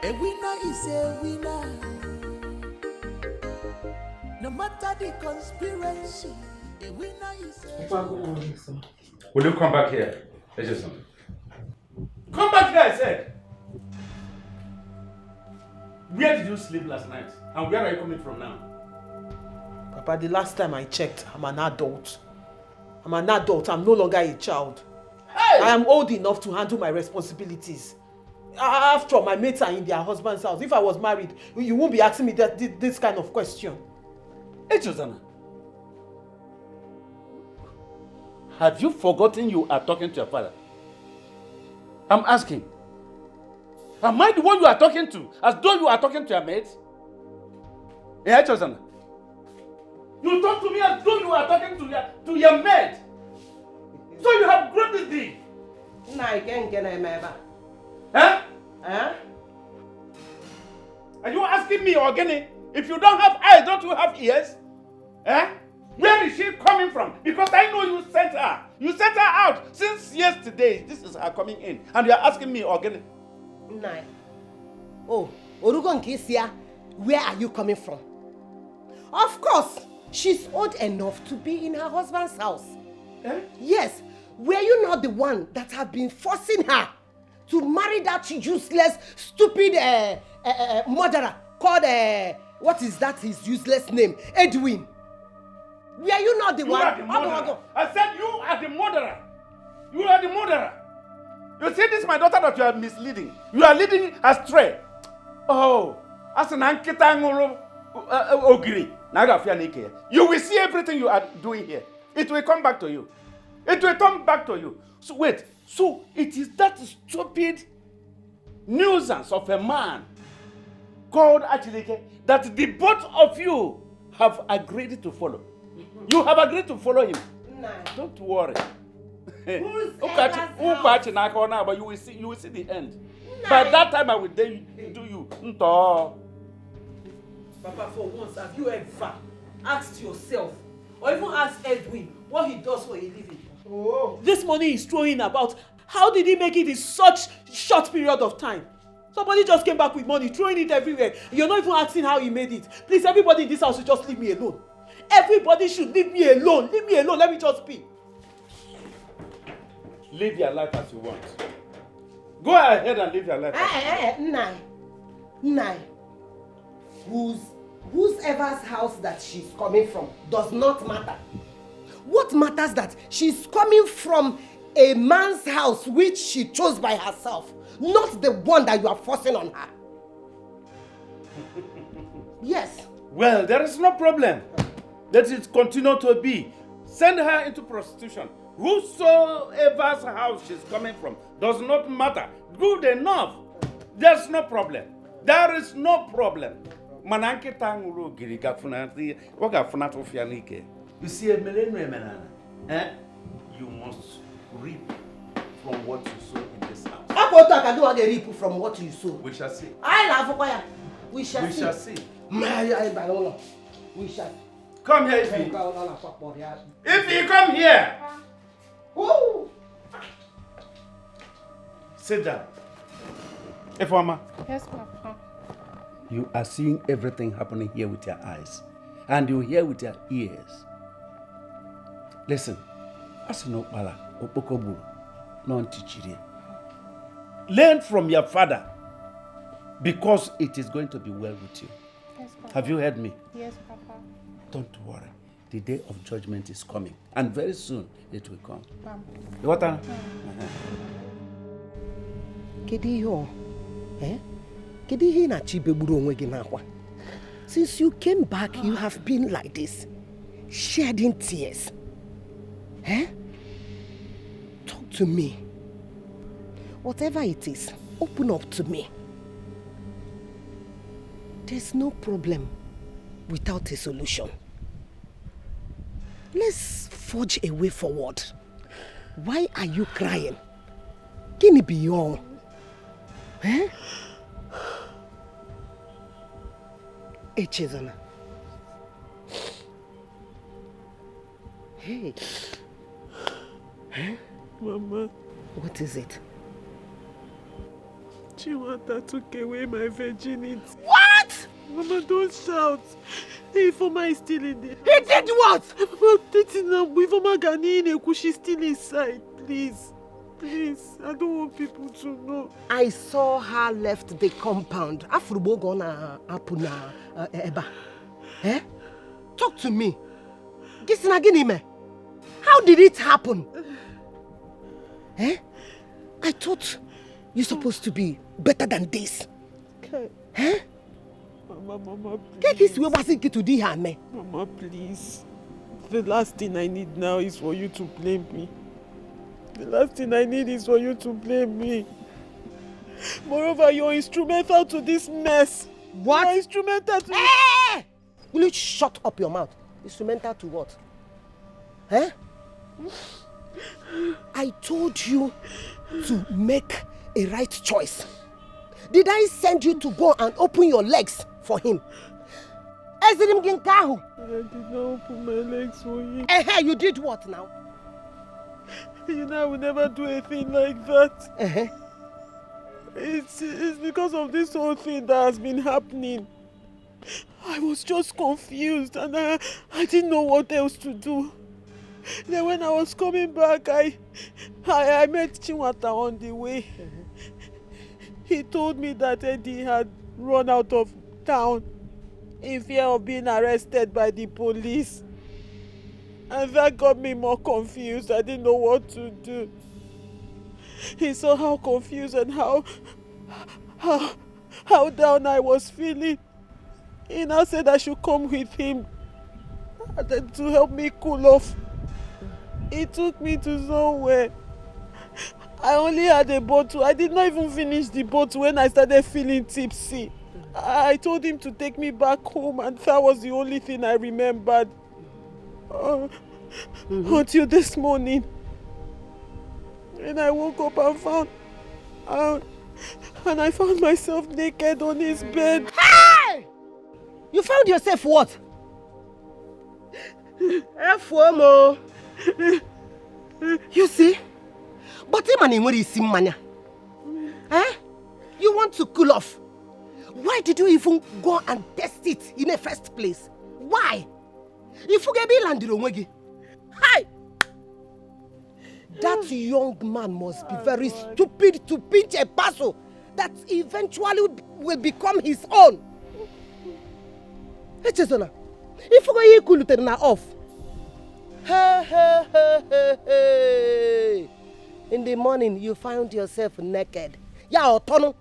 A winner is a winner. No matter the conspiracy, a winner is a winner. Will you come back here? Come back here, I said. Where did you sleep last night? And where are you coming from now? Papa, the last time I checked, I'm an adult. I'm an adult. I'm no longer a child. Hey! I am old enough to handle my responsibilities. After all, my mates are in their husband's house. If I was married, you won't be asking me this kind of question. Hey, Josanna. Have you forgotten you are talking to your father? I'm asking. Am I the one you are talking to? As though you are talking to your mates? Yeah, Josanna. You talk to me as though you are talking to your mate. So you have grown this deep. No, I can't get him ever. Huh? Huh? Are you asking me, Ogene, if you don't have eyes, don't you have ears? Eh? Where is she coming from? Because I know you sent her. You sent her out since yesterday. This is her coming in. And you are asking me, Ogene. No. Oh, Orugon Kisia, where are you coming from? Of course, she's old enough to be in her husband's house. Eh? Yes. Were you not the one that have been forcing her to marry that useless, stupid murderer called, what is that his useless name? Edwin. Were you not the one? You are the murderer. I said you are the murderer. You are the murderer. You see, this is my daughter that you are misleading. You are leading astray. Oh, as an ankita ogiri. You will see everything you are doing here. It will come back to you. It will come back to you. So wait, so it is that stupid nuisance of a man called Achileke that the both of you have agreed to follow. You have agreed to follow him. No. Don't worry. But you will see the end. No. By that time I will do you. Papa, for once, have you ever asked yourself or even asked Edwin what he does for a living? Oh. This money he's throwing about, how did he make it in such short period of time? Somebody just came back with money, throwing it everywhere. You're not even asking how he made it. Please, everybody in this house should just leave me alone. Everybody should leave me alone. Leave me alone. Let me just speak. Live your life as you want. Go ahead and live your life. Nine. Whosever's house that she's coming from does not matter. What matters that she's coming from a man's house which she chose by herself, not the one that you are forcing on her. Yes. Well, there is no problem. Let it continue to be. Send her into prostitution. Whosoever's house she's coming from does not matter. Good enough. There's no problem. There is no problem. You see, a millennium, you must reap from what you sow in this house. I can do what they reap from what you sow. We shall see. I love fire. We shall see. We shall see. We shall. Come here, Ify. Ify, come here. Woo. Sit down. Ifeoma. Yes, Papa. You are seeing everything happening here with your eyes, and you hear with your ears. Listen, learn from your father, because it is going to be well with you. Yes, Papa. Have you heard me? Yes, Papa. Don't worry. the day of judgment is coming. And very soon it will come. What? Since you came back, you have been like this, shedding tears. Talk to me. Whatever it is, open up to me. There's no problem without a solution. Let's forge a way forward. Why are you crying? Can it be your? Hey, Chizana. Hey. Mama. What is it? Chiwata took away my virginity. What? Mama, don't shout. The informer is still in there. He did what? Mama, informer Ghanaian, she's still inside. Please. Please, I don't want people to know. I saw her left the compound. Afrubo gonna apuna eba. Talk to me. How did it happen? I thought you're supposed to be better than this. Mama, please. Mama, please. The last thing I need now is for you to blame me. The last thing I need is for you to blame me. Moreover, you're instrumental to this mess. What? You're instrumental to... Hey! Will you shut up your mouth? Instrumental to what? I told you to make a right choice. Did I send you to go and open your legs for him? I did not open my legs for him. You did what now? You know, I would never do a thing like that. It's because of this whole thing that has been happening. I was just confused and I didn't know what else to do. Then when I was coming back, I met Chinwata on the way. He told me that Eddie had run out of town in fear of being arrested by the police. And that got me more confused. I didn't know what to do. He saw how confused and how down I was feeling. He now said I should come with him to help me cool off. He took me to somewhere. I only had a bottle. I did not even finish the bottle when I started feeling tipsy. I told him to take me back home, and that was the only thing I remembered. Until this morning. And I woke up and I found myself naked on his bed. Hey! You found yourself what? FOMO. You see? But you want to cool off. Why did you even go and test it in the first place? Why? If you get landed, hi! That young man must be very stupid to pinch a parcel that eventually will become his own. Hey, Chesona, if you go here, off. Hey. In the morning, you found yourself naked. Yeah, Otono.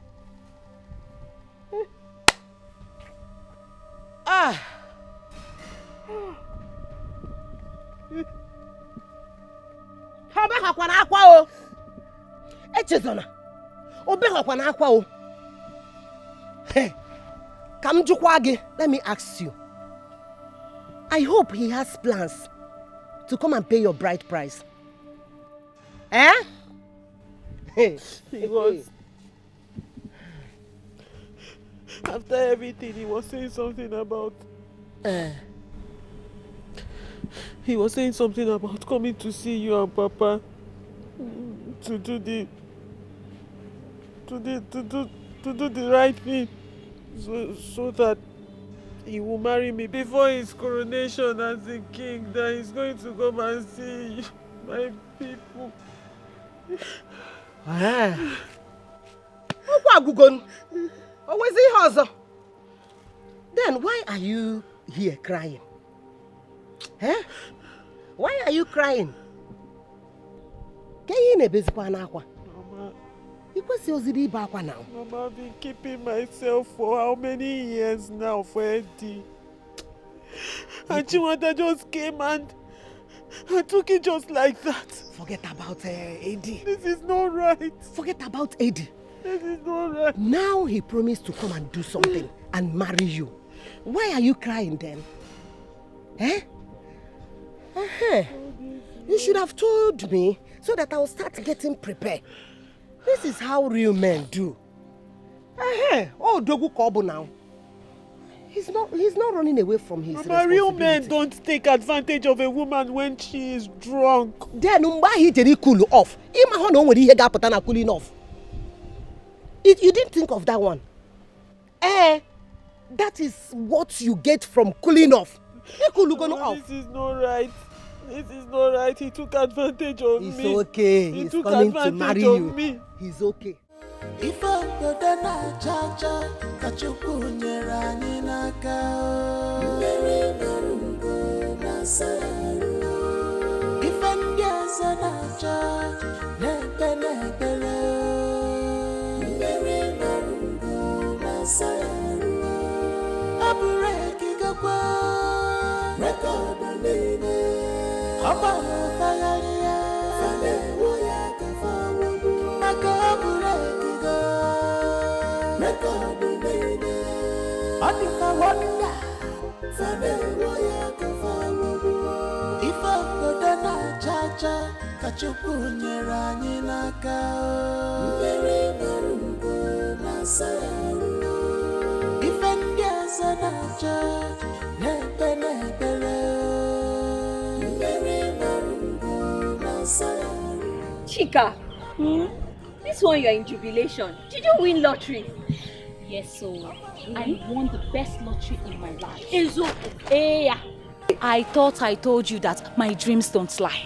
Hey, let me ask you. I hope he has plans to come and pay your bride price. He was. After everything, he was saying something about. He was saying something about coming to see you and Papa to do the right thing, so that he will marry me before his coronation as the king. That he's going to come and see my people. Then why are you here crying? Eh? Why are you crying? Mama. Mama, I've been keeping myself for how many years now for Eddie? And Chiwanda just came and took it just like that. Forget about Eddie. This is not right. Forget about Eddie. This is not right. Now he promised to come and do something and marry you. Why are you crying then? Eh? You should have told me so that I will start getting prepared. This is how real men do. Oh, Dogu Kobu now. He's not running away from his responsibility. Real men don't take advantage of a woman when she is drunk. Then why he didn't cool off? Cooling off. You didn't think of that one. That is what you get from cooling off. This is not right. This is not right. He took advantage of me. It's okay. He He's took coming to advantage marry of you. me. He's okay. If I go down cha-cha, kachuku nyera ninaka. Mary Marungo Nasaru. If I'm Yazanacha, Nebele. Mary Marungo Nasaru. Abureki Gakwa. Record the name. Abba Fagalia. Fane Woya Kafawu. Nakabureki. Record the name. Adika wanda. Fane Woya Kafawu. If I go down cha-cha, kachuku nyera ninaka. Mary Marungo Nasaru. If I'm Yazanacha. Chika, this one you are in jubilation. Did you win lottery? Yes, so I won the best lottery in my life. I thought I told you that my dreams don't lie.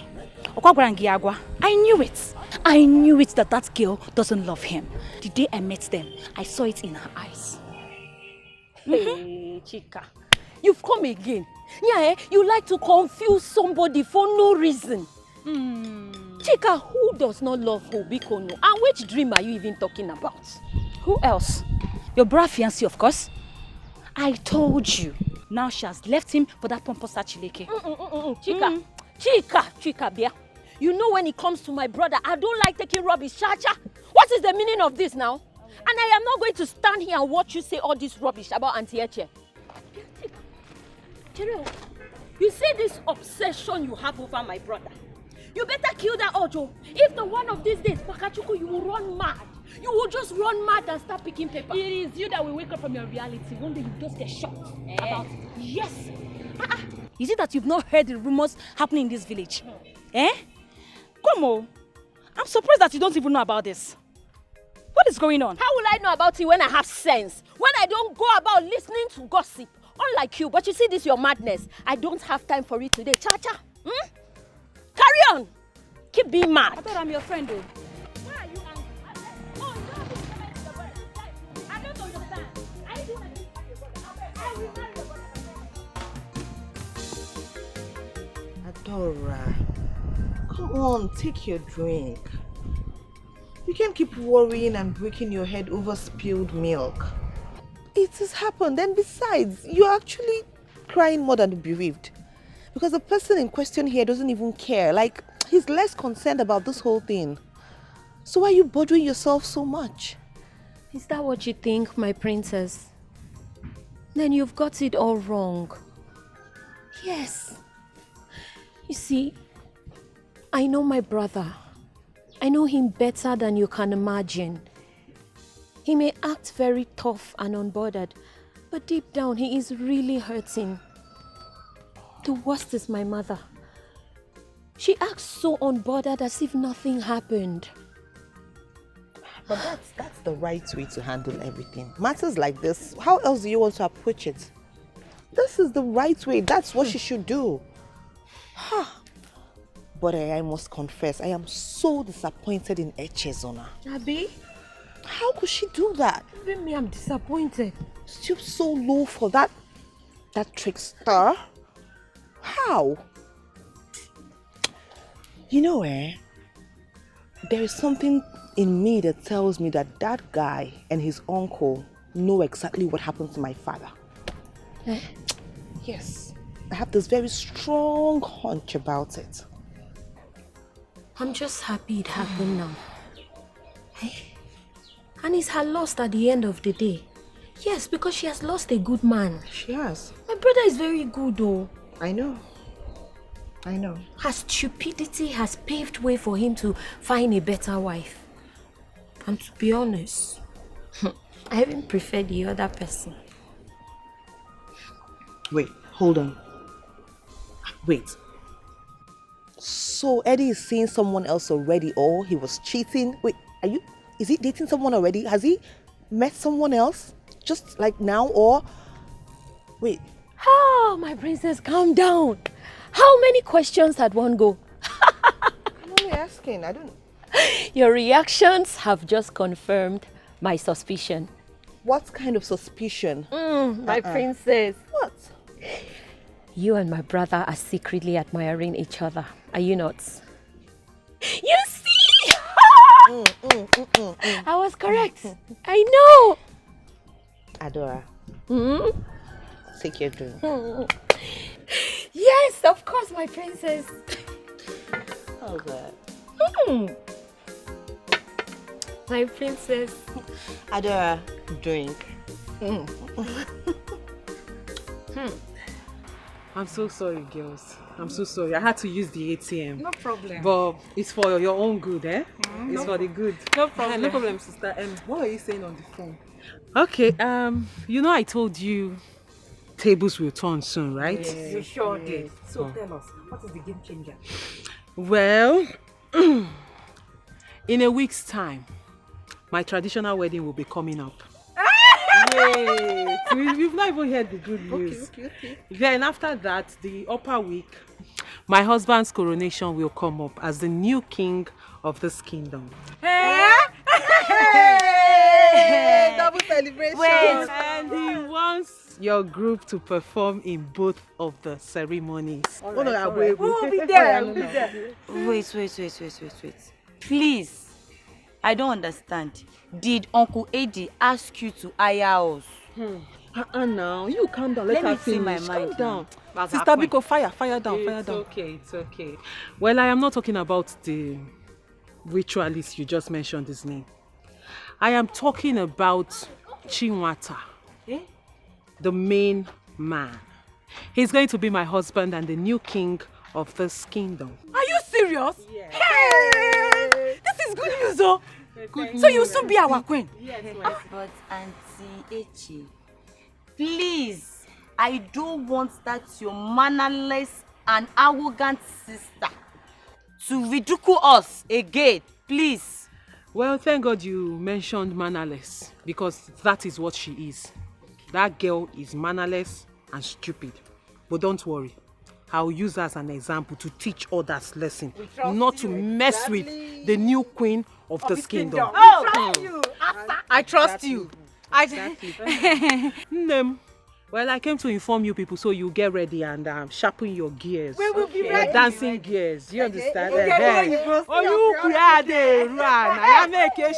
I knew it. I knew it that girl doesn't love him. The day I met them, I saw it in her eyes. Hey, Chika, you've come again. Yeah, you like to confuse somebody for no reason. Chika, who does not love Obikono? And which dream are you even talking about? Who else? Your bra fiancé, of course. I told you. Now she has left him for that pompous Chileke. Chika, Bia. You know when it comes to my brother, I don't like taking rubbish, Chacha. What is the meaning of this now? And I am not going to stand here and watch you say all this rubbish about Auntie Eche. You see this obsession you have over my brother. You better kill that Ojo. If the one of these days, Pakachuku, you will run mad. You will just run mad and start picking paper. It is you that will wake up from your reality. One day you just get shocked about it. Yes. Is it that you've not heard the rumors happening in this village? Come on. I'm surprised that you don't even know about this. What is going on? How will I know about it when I have sense? When I don't go about listening to gossip? Unlike you, but you see this your madness. I don't have time for it today. Cha-cha. Carry on. Keep being mad. I thought I'm your friend though. Why are you angry? Oh, no, I don't understand. I do understand. I will marry your brother. Adora, come on, take your drink. You can't keep worrying and breaking your head over spilled milk. It has happened, and besides, you're actually crying more than bereaved. Because the person in question here doesn't even care. Like, he's less concerned about this whole thing. So why are you bothering yourself so much? Is that what you think, my princess? Then you've got it all wrong. Yes. You see, I know my brother. I know him better than you can imagine. He may act very tough and unbothered, but deep down he is really hurting. The worst is my mother. She acts so unbothered as if nothing happened. But that's the right way to handle everything. Matters like this, how else do you want to approach it? This is the right way. That's what she should do. But I must confess, I am so disappointed in Echezona. Abi? How could she do that? Even me, I'm disappointed. Stoop so low for that trickster. How? You know, there is something in me that tells me that that guy and his uncle know exactly what happened to my father. Yes, I have this very strong hunch about it. I'm just happy it happened now. And it's her loss at the end of the day. Yes, because she has lost a good man. She has. My brother is very good though. I know. Her stupidity has paved way for him to find a better wife. And to be honest, I even prefer the other person. Wait, hold on. Wait. So Eddie is seeing someone else already, or he was cheating? Wait, is he dating someone already? Has he met someone else? Just like now, or? Wait. Oh, my princess, calm down. How many questions at one go? I'm only asking, I don't... Your reactions have just confirmed my suspicion. What kind of suspicion? My princess. What? You and my brother are secretly admiring each other. Are you not? You see? I was correct. I know. Adora. Take your drink. Yes, of course, my princess. How's that? My princess. Adora, drink. I'm so sorry, girls. I'm so sorry. I had to use the ATM. No problem. But it's for your own good, eh? It's No. for the good. No problem. No problem, sister. What are you saying on the phone? Okay, you know I told you tables will turn soon, right? Yes, you sure did. So tell us, what is the game changer? Well, in a week's time, my traditional wedding will be coming up. Wait, you've not even heard the good news. Okay. Then after that, the upper week, my husband's coronation will come up as the new king of this kingdom. Hey! Double celebration. Wait, and he wants your group to perform in both of the ceremonies. All right. Wait. We'll be there. Wait. Please, I don't understand. Did Uncle Eddie ask you to hire us? Now, you calm down. Let me her see my finish. mind Calm down. now. Sister Biko, fire down. It's okay. Well, I am not talking about the ritualist you just mentioned his name. I am talking about Chinwata, the main man. He's going to be my husband and the new king of this kingdom. Are you serious? Yes. Hey! This is good news, oh. Good so you'll soon be our queen. Yes, but Auntie Echi, please, I don't want that your mannerless and arrogant sister to ridicule us again, please. Well, thank God you mentioned mannerless, because that is what she is. That girl is mannerless and stupid. But don't worry, I'll use her as an example to teach others lesson, not to mess with the new queen of this kingdom. I trust you. Well, I came to inform you people so you get ready and sharpen your gears. We will be Your ready. dancing gears. You understand? Okay, Oh, you run. I am vacation.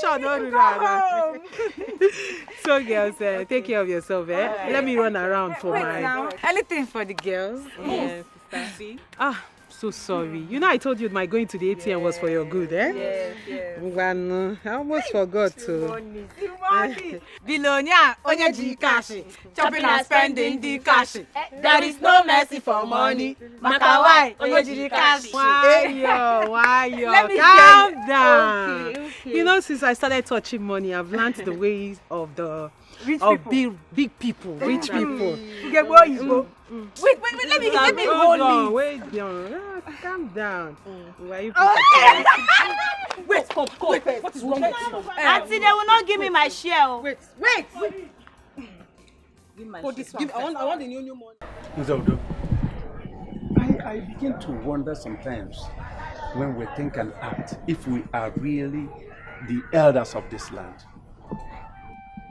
So, girls, take care of yourself. Let me run around for my. Anything for the girls. Yes, sister. So sorry. You know I told you my going to the ATM was for your good, eh? Yes. I almost forgot to. Billionaire, onye ji cash, chopping and spending the cash. There is no mercy for money. Maka why, onye ji cash. Why yo? Let me Calm down. Okay. You know, since I started touching money, I've learned the ways of the big people, rich people. Wait, let me hold you. Wait, calm down. Why you Wait, come. What is wrong with you? Auntie, they will not give me my share. Wait. Give my Hold this one. I want the new money. Nzaudo, I begin to wonder sometimes when we think and act if we are really the elders of this land.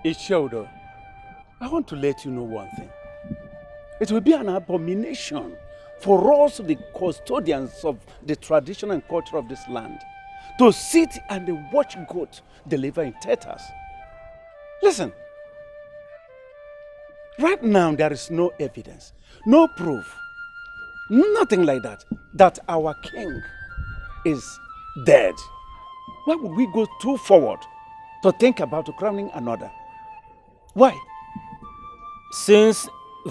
Ishodo, I want to let you know one thing. It will be an abomination for us, the custodians of the tradition and culture of this land, to sit and watch goat deliver in theaters. Listen, right now there is no evidence, no proof, nothing like that, that our king is dead. Why would we go too forward to think about crowning another? Why? Since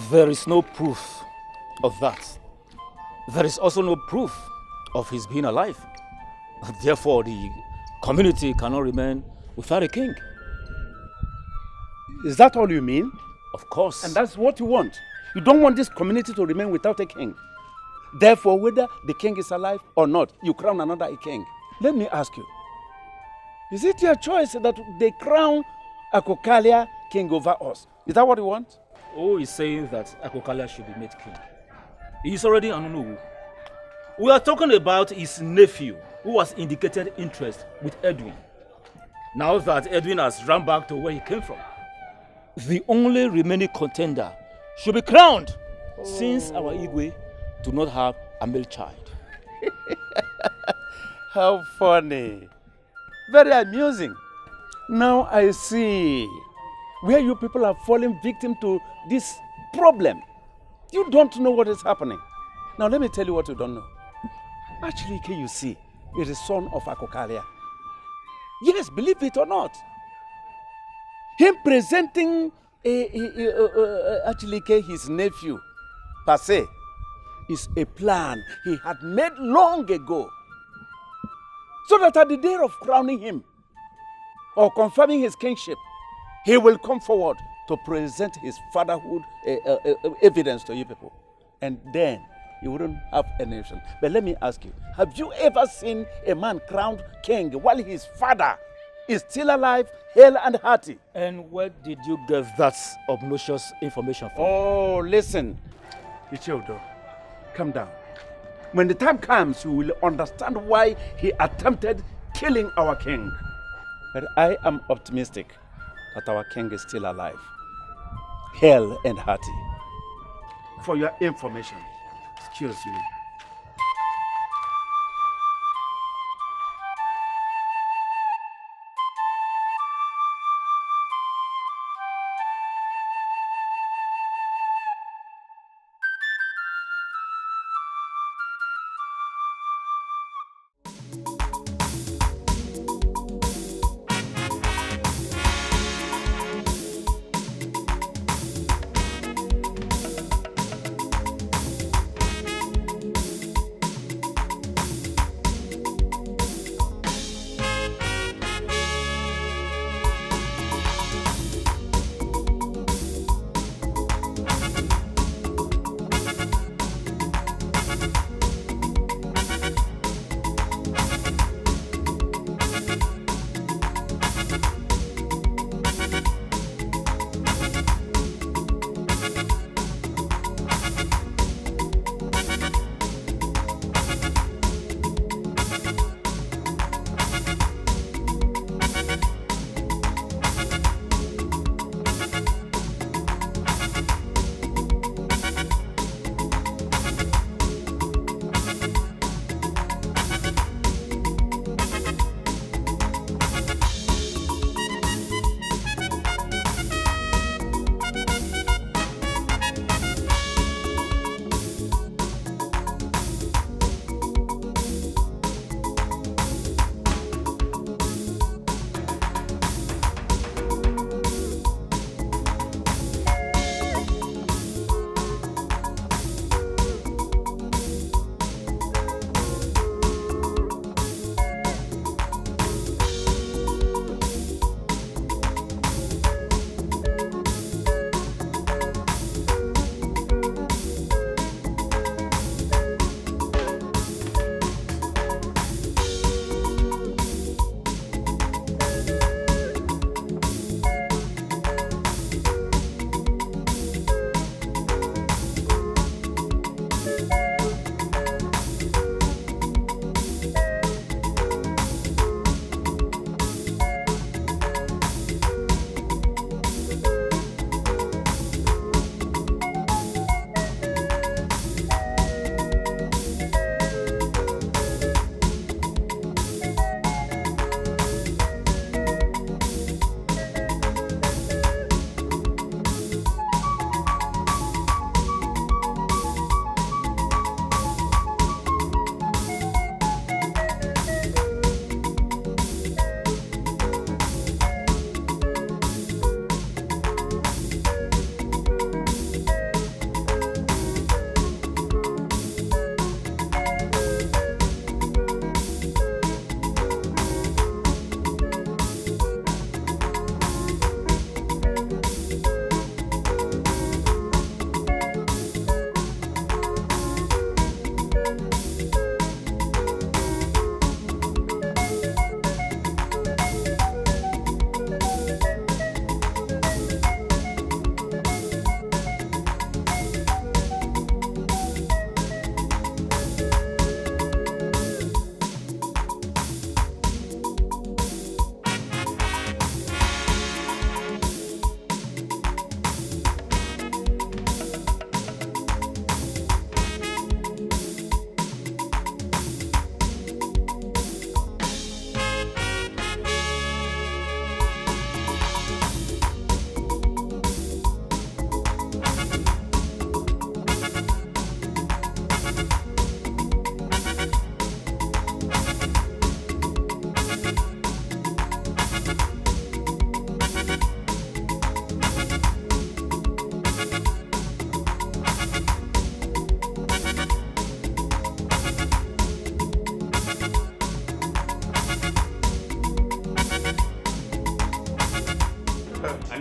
there is no proof of that, there is also no proof of his being alive. Therefore, the community cannot remain without a king. Is that all you mean? Of course. And that's what you want. You don't want this community to remain without a king. Therefore, whether the king is alive or not, you crown another a king. Let me ask you, is it your choice that they crown Akokalia king over us? Is that what you want? Oh, he's saying that Akokalia should be made king. He's already Anunugu. We are talking about his nephew, who has indicated interest with Edwin. Now that Edwin has run back to where he came from, the only remaining contender should be crowned, since our Igwe do not have a male child. How funny. Very amusing. Now I see where you people are falling victim to this problem. You don't know what is happening. Now let me tell you what you don't know. Actually, you see, is the son of Akokalia. Yes, believe it or not. Him presenting actually his nephew, per se, is a plan he had made long ago. So that at the day of crowning him, or confirming his kingship, he will come forward to present his fatherhood evidence to you people. And then you wouldn't have any option. But let me ask you, have you ever seen a man crowned king while his father is still alive, hale and hearty? And where did you get that obnoxious information from? Oh, listen. Ichiodo, calm down. When the time comes, you will understand why he attempted killing our king. But I am optimistic that our king is still alive, hale and hearty. For your information, excuse me.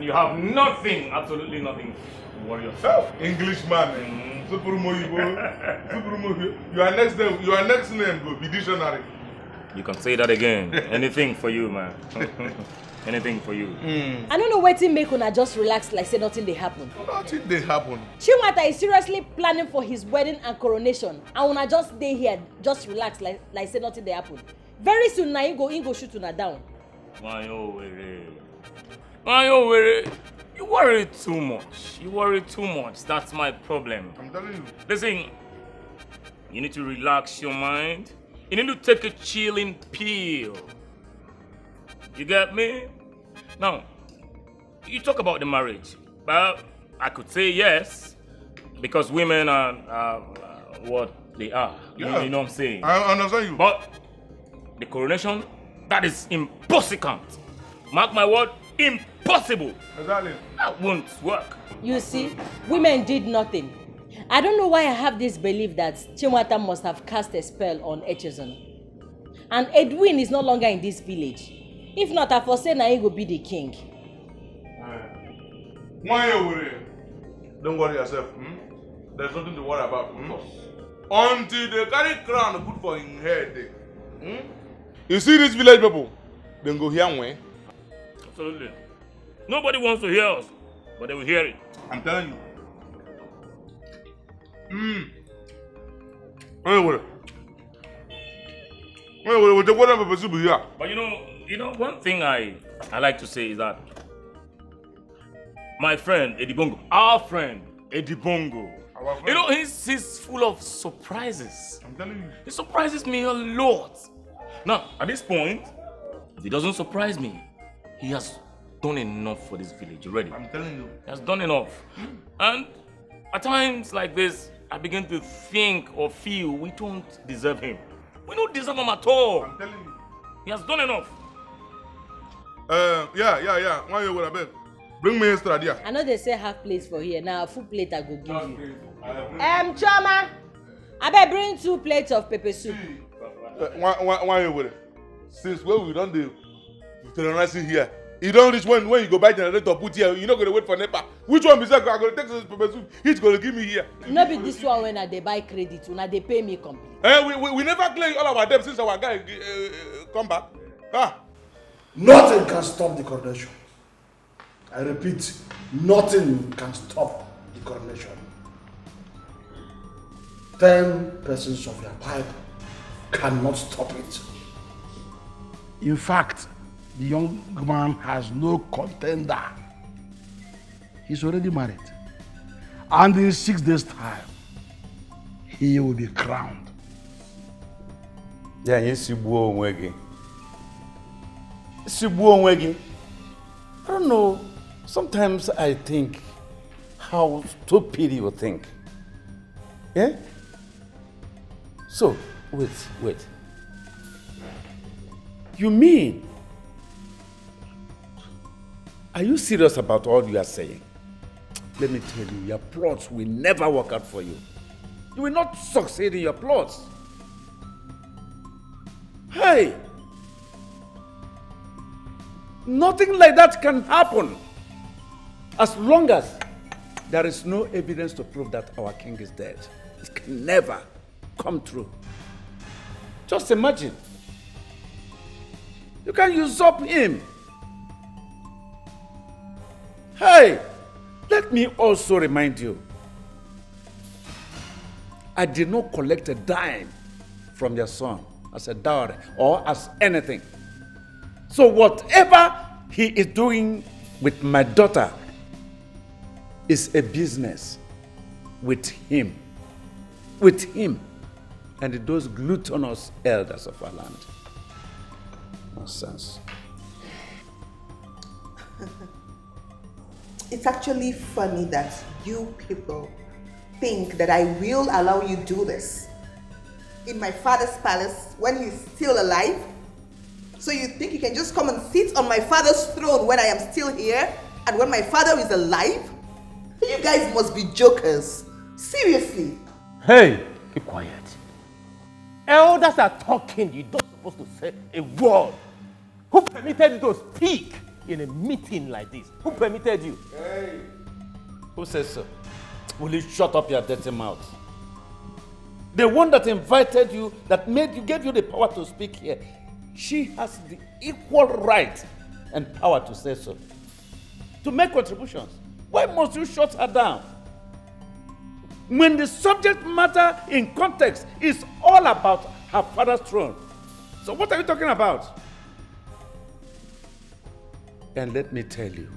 And you have nothing, absolutely nothing to worry yourself. Englishman, Super Moyo. Your next name will be dictionary. You can say that again. Anything for you, man. Anything for you. I don't know wetin make una just relax like say nothing dey happen. Nothing dey happen. Chinwata is seriously planning for his wedding and coronation, and una just stay here, just relax like say nothing dey happen. Very soon na him go shoot una down. Why you worry too much. That's my problem. I'm telling you. Listen, you need to relax your mind. You need to take a chilling pill. You get me? Now, you talk about the marriage. Well, I could say yes, because women are what they are. Yeah. You know what I'm saying? I understand you. But the coronation, that is impossible. Mark my word, impossible. Exactly. That won't work. You see, women did nothing. I don't know why I have this belief that Chinwata must have cast a spell on Echezon. And Edwin is no longer in this village. If not, I foresee na he will be the king. Don't worry yourself. There's nothing to worry about. Until they carry crown put for his head. You see these village people? Then go hear me. Absolutely. Nobody wants to hear us, but they will hear it. I'm telling you. Anyway, but you know, one thing I like to say is that my friend Edibongo, our friend Edibongo, you know, he's full of surprises. I'm telling you. He surprises me a lot. Now, at this point, if he doesn't surprise me, he has done enough for this village already. I'm telling you. He has done enough. And at times like this, I begin to think or feel we don't deserve him. We don't deserve him at all. I'm telling you. He has done enough. Yeah. Why you gonna beg? Bring me extra there. I know they say half plate for here. Now, full plate I go give you. Choma, I better bring 2 plates of pepper soup. Why you with it? Since when we done the terrorizing here, you don't reach when you go buy generator put here, you're not gonna wait for NEPA. Which one is that? I'm gonna take this pepper soup. He's gonna give me here. No be this one when they buy credit, when they pay me complete. We never clear all our debt since our guy come back. Nothing can stop the coronation. I repeat, nothing can stop the coronation. 10 persons of your pipe cannot stop it. In fact, the young man has no contender. He's already married. And in 6 days' time, he will be crowned. Yeah, I don't know. Sometimes I think how stupid you think. Yeah? So, wait. You mean? Are you serious about all you are saying? Let me tell you, your plots will never work out for you. You will not succeed in your plots. Hey! Nothing like that can happen as long as there is no evidence to prove that our king is dead. It can never come true. Just imagine. You can usurp him. Hey, let me also remind you, I did not collect a dime from your son as a dowry or as anything. So whatever he is doing with my daughter is a business with him and those gluttonous elders of our land. Nonsense. It's actually funny that you people think that I will allow you do this in my father's palace when he's still alive. So you think you can just come and sit on my father's throne when I am still here and when my father is alive? You guys must be jokers. Seriously. Hey, keep quiet. Elders are talking. You're not supposed to say a word. Who permitted you to speak? in a meeting like this? Who permitted you? Hey. Who says so? Will you shut up your dirty mouth? The one that invited you, that gave you the power to speak here, she has the equal right and power to say so. To make contributions. Why must you shut her down? When the subject matter in context is all about her father's throne. So what are you talking about? And let me tell you,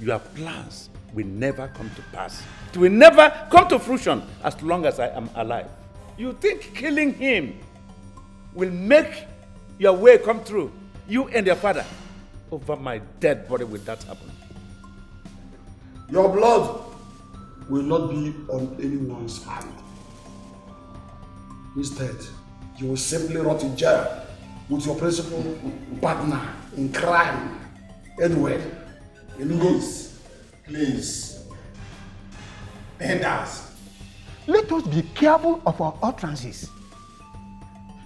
your plans will never come to pass. It will never come to fruition as long as I am alive. You think killing him will make your way come true? You and your father. Over my dead body will that happen. Your blood will not be on anyone's hand. Instead, you will simply rot in jail with your principal partner in crime, Edward. Please. Elders, let us be careful of our utterances.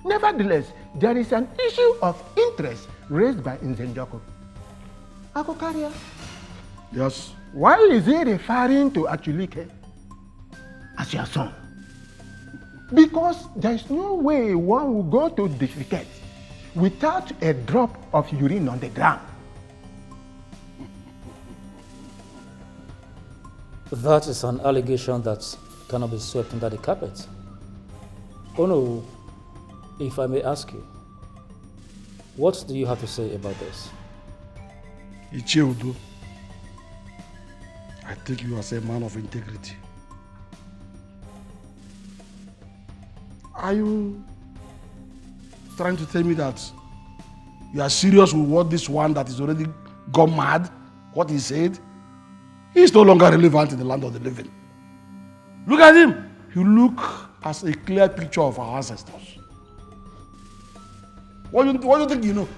Nevertheless, there is an issue of interest raised by Nzenjoko. Akokaria? Yes. Why is he referring to Achulike as your son? Because there is no way one will go to defecate without a drop of urine on the ground. That is an allegation that cannot be swept under the carpet. Oh no, if I may ask you, what do you have to say about this? Icheudo, I take you as a man of integrity. Are you trying to tell me that you are serious with what this one that is already gone mad, what he said? He is no longer relevant in the land of the living. Look at him. He looks as a clear picture of our ancestors. What do you think you know?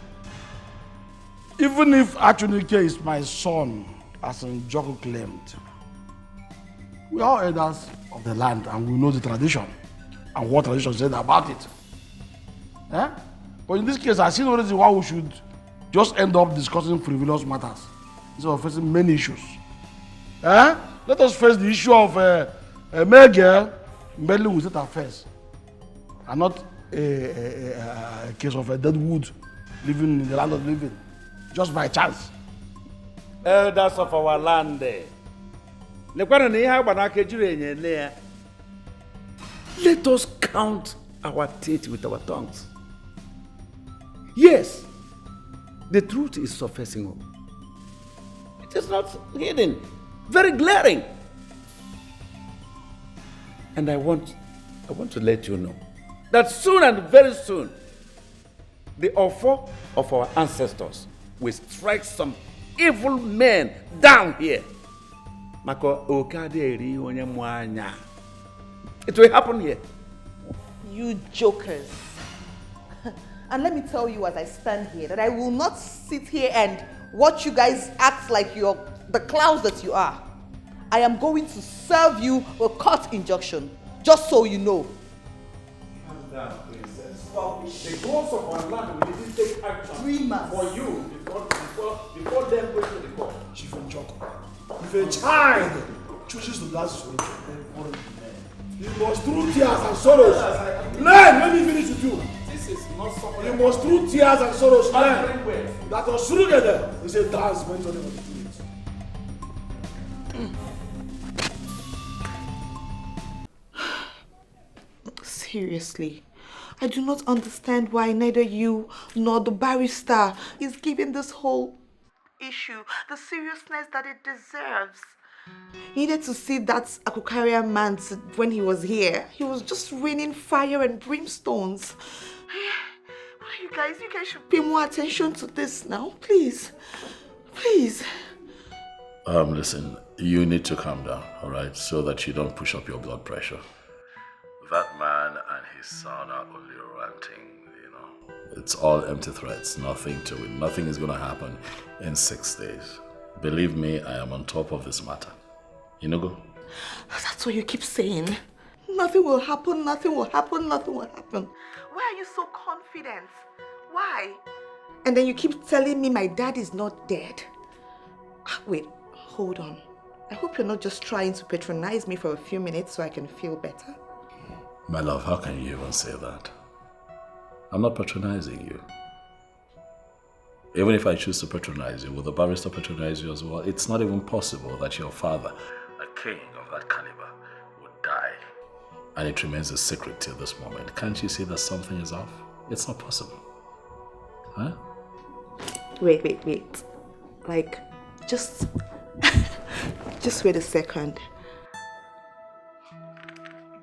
Even if Achunike is my son, as Njoko claimed, we are elders of the land and we know the tradition and what tradition said about it. Eh? But in this case, I see no reason why we should just end up discussing frivolous matters instead of facing many issues. Eh? Let us face the issue of a male girl meddling with affairs and not a case of a dead wood living in the land of the living just by chance. Elders of our land. Let us count our teeth with our tongues. Yes, the truth is surfacing up. It is not hidden, very glaring. And I want to let you know that soon and very soon, the offer of our ancestors will strike some evil men down here. It will happen here. You jokers. And let me tell you as I stand here that I will not sit here and watch you guys act like you're the clowns that you are. I am going to serve you a court injunction, just so you know. Calm down, princess. The gods of our land will even take action 3 months for you before them going to the court. Chief Njoko, if a child chooses to dance solution, he must through tears and sorrows. Learn, let me finish with you. This is not somebody. You must through tears and sorrows learn that Osurugede is a dance meant on the streets. Seriously, I do not understand why neither you nor the barrister is giving this whole issue the seriousness that it deserves. You needed to see that Akukaria man when he was here. He was just raining fire and brimstones. You guys should pay more attention to this now, please. Please. Listen, you need to calm down, all right, so that you don't push up your blood pressure. That man and his son are only ranting, you know. It's all empty threats, nothing to it. Nothing is going to happen in 6 days. Believe me, I am on top of this matter. Inugo? That's what you keep saying. Nothing will happen, nothing will happen, nothing will happen. Why are you so confident? Why? And then you keep telling me my dad is not dead. Wait, hold on. I hope you're not just trying to patronize me for a few minutes so I can feel better. My love, how can you even say that? I'm not patronizing you. Even if I choose to patronize you, will the barrister patronize you as well? It's not even possible that your father, a king of that caliber, would die. And it remains a secret till this moment. Can't you see that something is off? It's not possible. Huh? Wait. Like, just wait a second.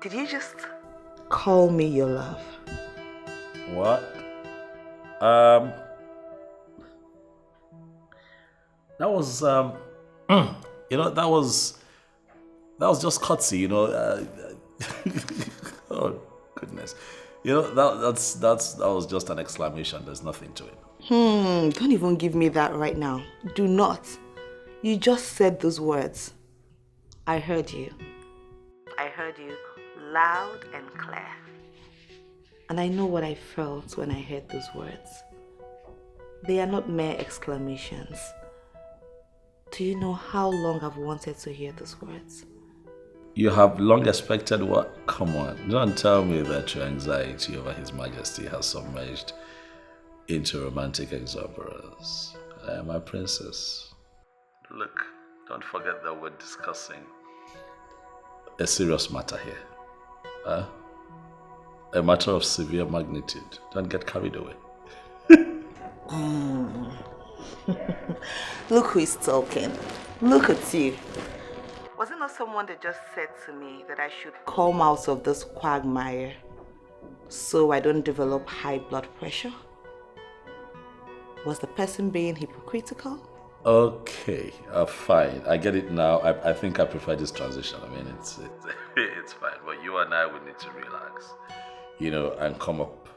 Did you just call me your love? What? That was, that was just courtesy, oh, goodness. That was just an exclamation. There's nothing to it. Don't even give me that right now. Do not. You just said those words. I heard you. I heard you loud and clear. And I know what I felt when I heard those words. They are not mere exclamations. Do you know how long I've wanted to hear those words? You have long expected what? Come on, don't tell me that your anxiety over His Majesty has submerged into romantic exuberance. My princess. Look, don't forget that we're discussing a serious matter here. A matter of severe magnitude. Don't get carried away. Look who is talking. Look at you. Was it not someone that just said to me that I should come out of this quagmire so I don't develop high blood pressure? Was the person being hypocritical? Okay, fine. I get it now. I think I prefer this transition. I mean, it's fine. But you and I would need to relax, and come up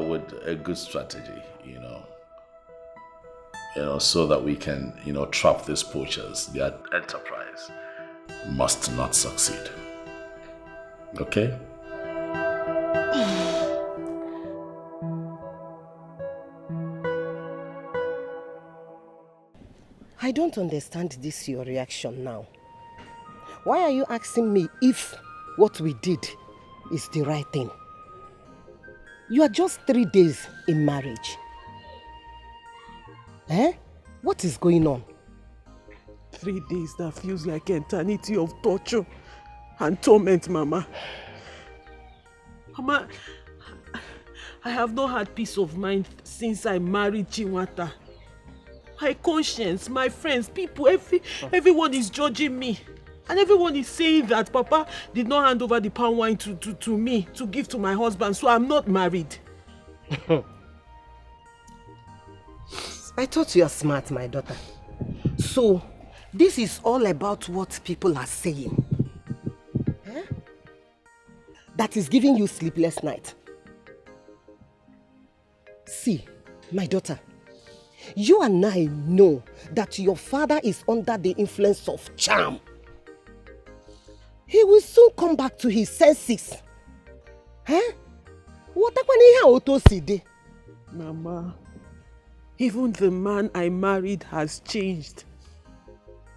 with a good strategy, so that we can, trap these poachers. Their enterprise must not succeed. Okay? I don't understand this your reaction now. Why are you asking me if what we did is the right thing? You are just 3 days in marriage. What is going on? 3 days that feels like eternity of torture and torment, Mama. Mama, I have not had peace of mind since I married Chinwata. My conscience, my friends, people, everyone is judging me. And everyone is saying that Papa did not hand over the palm wine to me to give to my husband, so I'm not married. I thought you are smart, my daughter. So, this is all about what people are saying. That is giving you sleepless night. See, my daughter, you and I know that your father is under the influence of charm. He will soon come back to his senses. Mama, even the man I married has changed.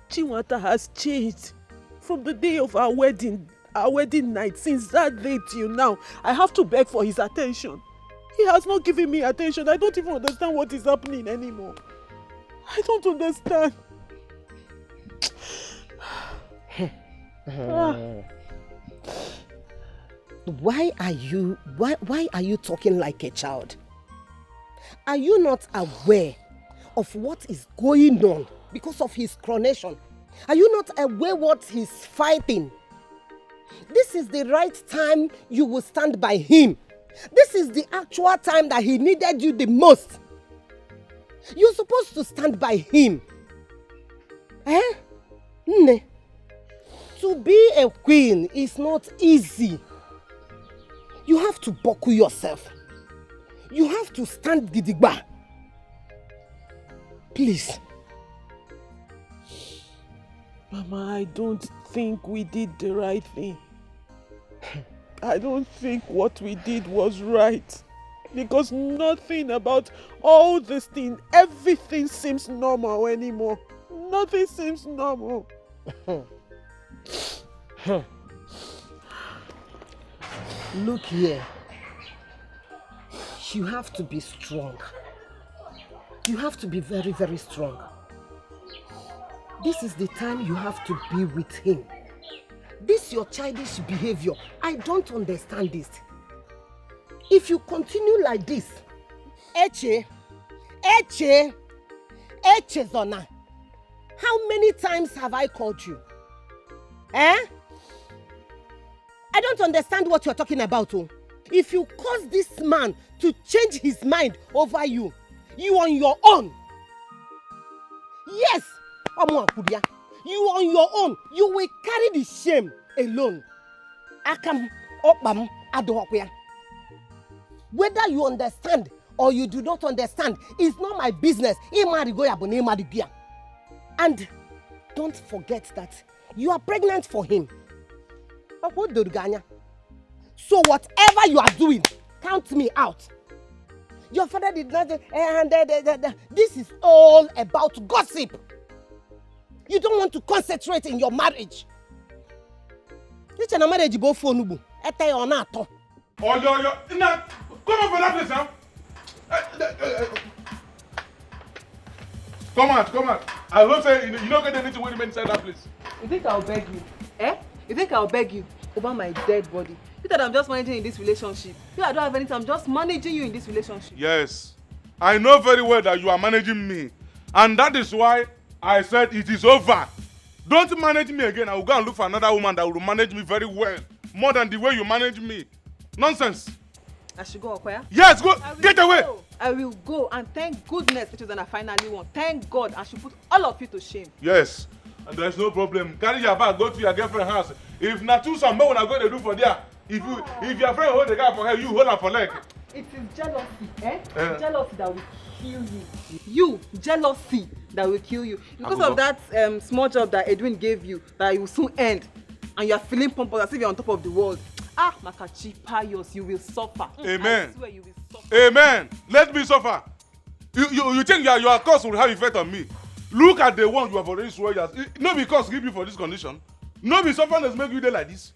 Chinwata has changed. From the day of our wedding night, since that day till now, I have to beg for his attention. He has not given me attention. I don't even understand what is happening anymore. I don't understand. Why are you talking like a child? Are you not aware of what is going on because of his coronation? Are you not aware what he's fighting? This is the right time you will stand by him. This is the actual time that he needed you the most. You're supposed to stand by him. To be a queen is not easy. You have to buckle yourself. You have to stand gidigba. Please. Mama, I don't think we did the right thing. I don't think what we did was right. Because nothing about all this thing, everything seems normal anymore. Nothing seems normal. Look here. You have to be strong. You have to be very, very strong. This is the time you have to be with him. This your childish behavior. I don't understand this. If you continue like this, Eche Zona, how many times have I called you? I don't understand what you're talking about. Oh. If you cause this man to change his mind over you, you on your own. Yes, you on your own. You will carry the shame alone. Akam opam adohokwe. Whether you understand or you do not understand, it's not my business. And don't forget that you are pregnant for him. So whatever you are doing, count me out. Your father did not, this is all about gossip. You don't want to concentrate in your marriage. This is a marriage both for Nubu. Come on for that place now. Come out. I hope say you don't get anything when you inside that place. You think I'll beg you? You think I'll beg you over my dead body? You thought I'm just managing in this relationship. You I don't have anything, I'm just managing you in this relationship. Yes. I know very well that you are managing me. And that is why I said it is over. Don't manage me again. I will go and look for another woman that will manage me very well. More than the way you manage me. Nonsense. I should go, Okoya? Yes, go. Get away. I will go, and thank goodness it is that I finally won. Thank God, I should put all of you to shame. Yes, and there's no problem. Carry your bag, go to your girlfriend's house. If not too some more, when I go to do for there. If your friend hold the guy for her, you hold her for leg. It is jealousy, jealousy that will kill you. Jealousy that will kill you. Because of that small job that Edwin gave you, that you will soon end, and you are feeling pompous as if you're on top of the world. Makachi Pius, you will suffer. Amen. I swear you will suffer. Amen. Let me suffer. You think your curse will have effect on me? Look at the one you have already sworn. No because give you for this condition. No be suffering that make you there like this.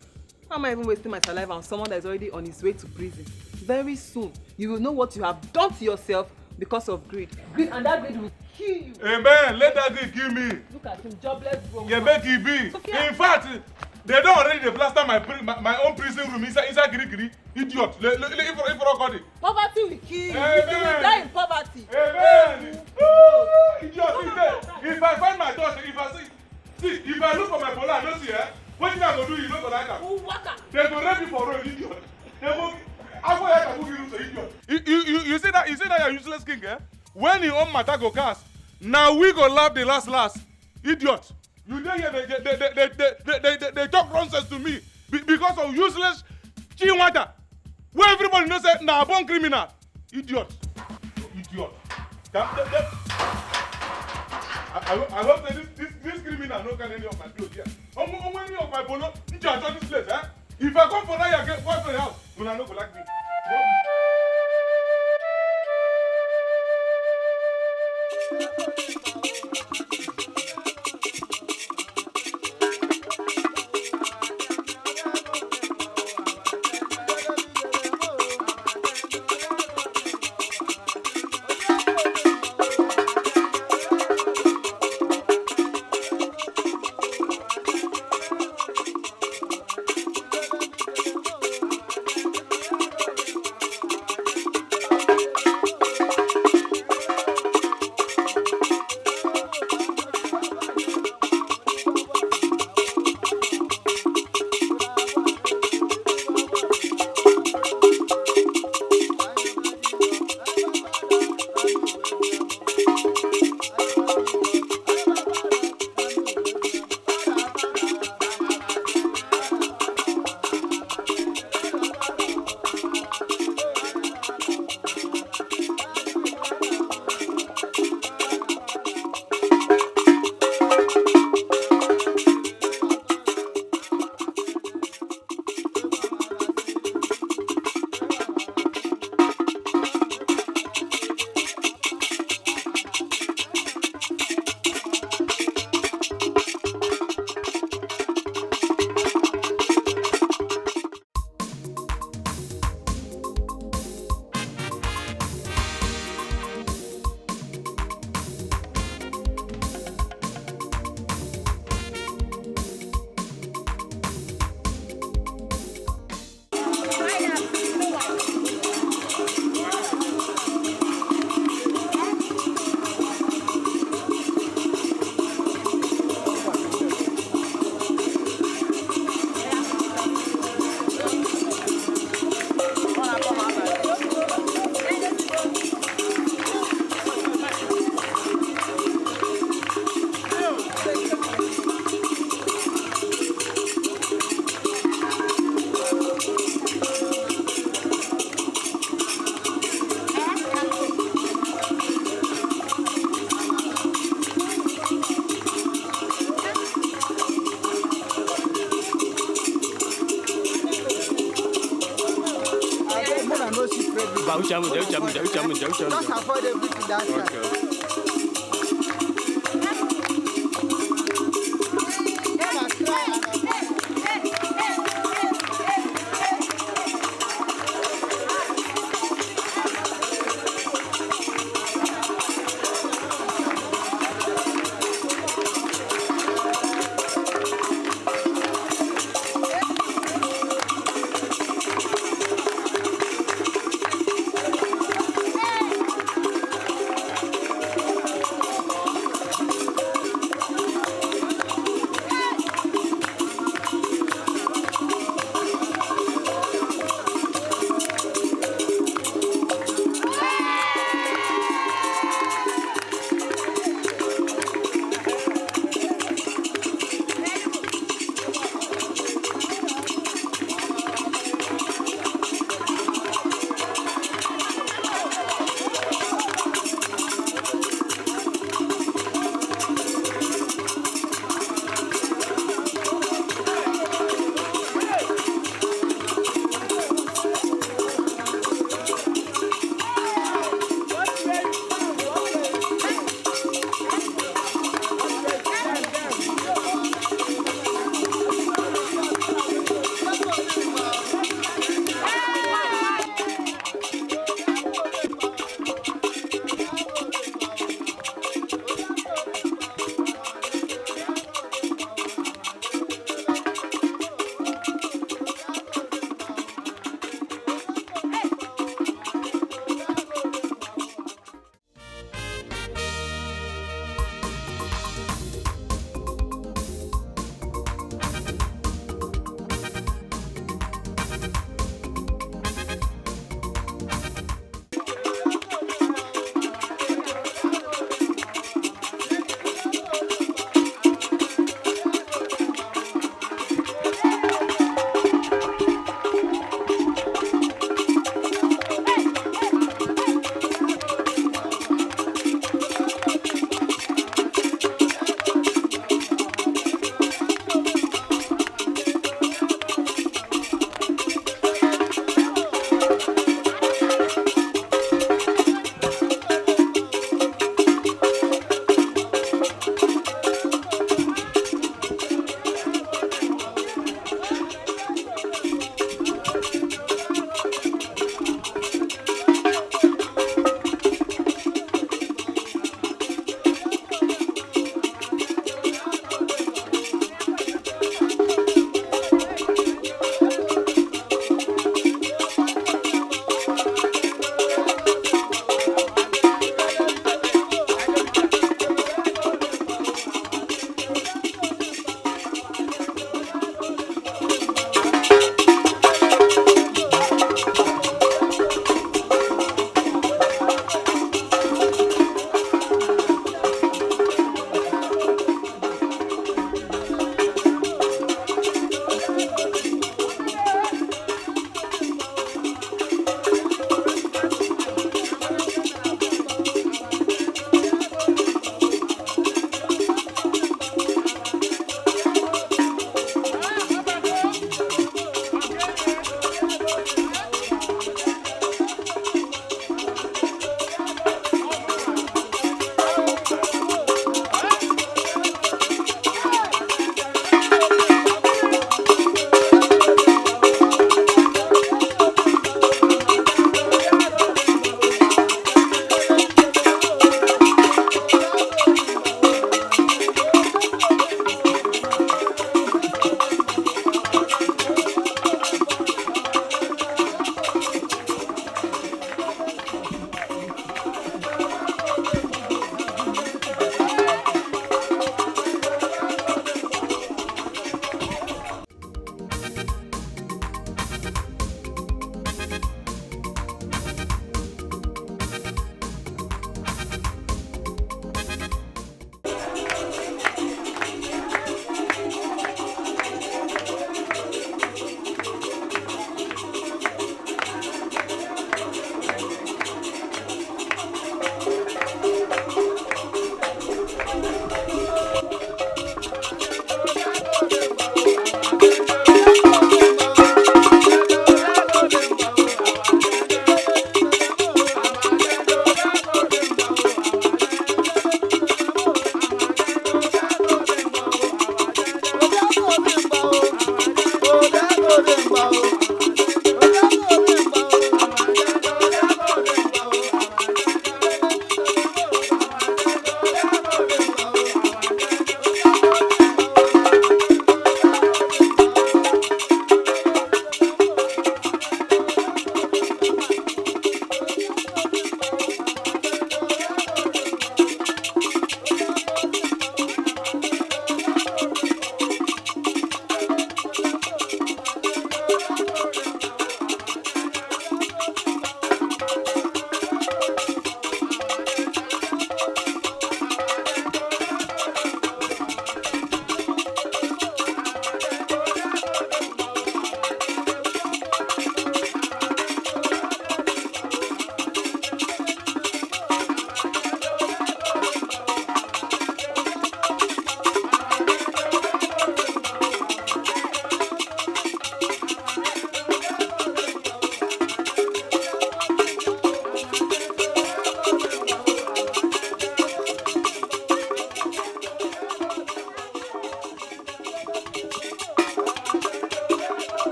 How am I even wasting my saliva on someone that is already on his way to prison? Very soon, you will know what you have done to yourself because of greed. Greed, and that greed will kill you. Amen. Let that greed kill me. Look at him, jobless bro. Yeah, make it be. Sophia. In fact, they don't already plaster my own prison room inside Giri. Idiot. Poverty will kill you. Amen. You will die in poverty. Amen. Idiot. If I find my daughter, if I look for my polar, I don't see her. What you going to do? You know what I can. They go rape me for road, idiot. They go. You see that you're useless king, eh? When your own matter go cast, now we go laugh the last. Idiot. You don't hear they talk nonsense to me because of useless Chinwata. Where everybody knows that now born criminal. Idiot. I hope that this criminal no can any of my clothes here. Any of my polo, you charge on this place, eh? If I come for that, you get boyfriend house. You will not go like me. avoid everything that time.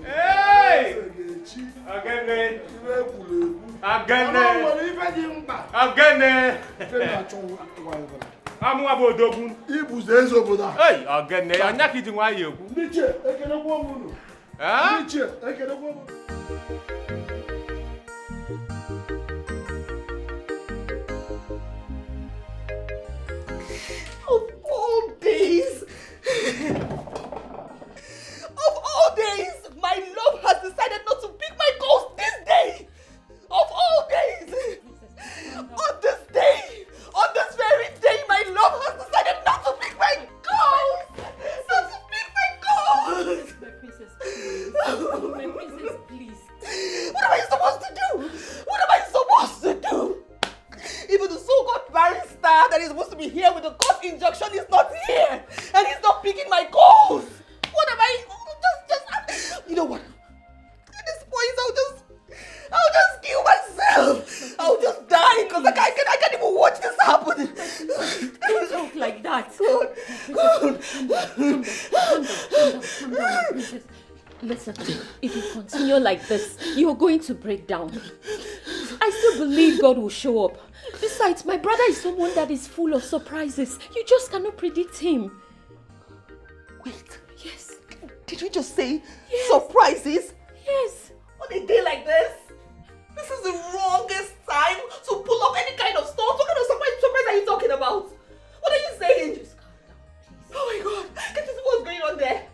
Hey! Amu abodogun. Ibuze ezoboda. Hey, ogene, anya kiji nwa yeku. Niche, ekele gwo munu. Niche, ekele gwo munu. Of all days, my love has decided not to pick my calls this day. Of all days, on this day, on this very day, my love has decided not to pick my calls. Not to pick my calls. My princess, please. My princess, please. What am I supposed to do? What am I supposed to do? Even the so-called barrister that is supposed to be here with the court injunction is not here, and he's not picking my calls. What am I? You know what? At this point, I'll just kill myself. I'll just die because I can't even watch this happen. Don't talk like that. God. Calm down, princess. Listen, if you continue like this, you're going to break down. I still believe God will show up. Besides, my brother is someone that is full of surprises. You just cannot predict him. Wait. Yes. Did you just say surprises? Yes. On a day like this? This is the wrongest time to pull up any kind of stunt. What kind of surprise are you talking about? What are you saying? Just calm down, please. Oh my God. Can you see what's going on there?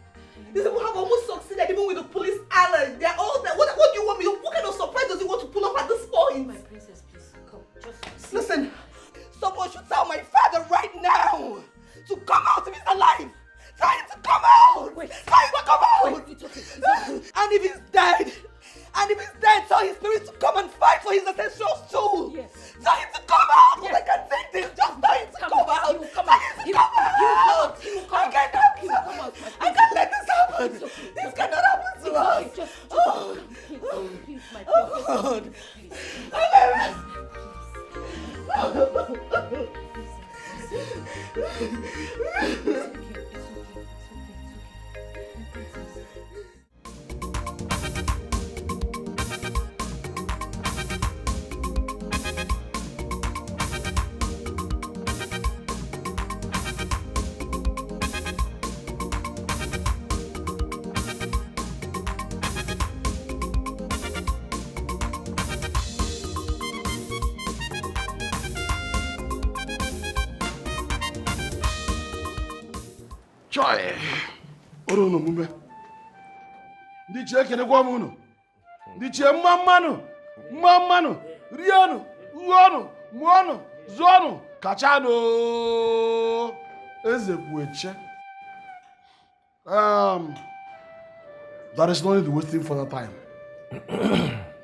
These people have almost succeeded even with the police alert. They're all there. What do you want me? What kind of surprise does he want to pull up at this point? My princess, please come. Just listen. Someone should tell my father right now to come out if he's alive. Tell him to come out. Wait. Tell him to come out. Wait, it's okay. And if he's dead, tell his spirit to come and fight for his ancestral soul. Yes. Tell him to come out. Yes. I can't take this. Just tell him to come out. He will come out. He will come out. He will come out. I can't let this happen. This cannot happen to us. Just please, my God. Joy. Oro no mume. Ndi che kene gwa mu no. Ndi che mamanu. Rianu, uonu, muonu, zonu, kachano. Eze bueche. That is no need wasting further time.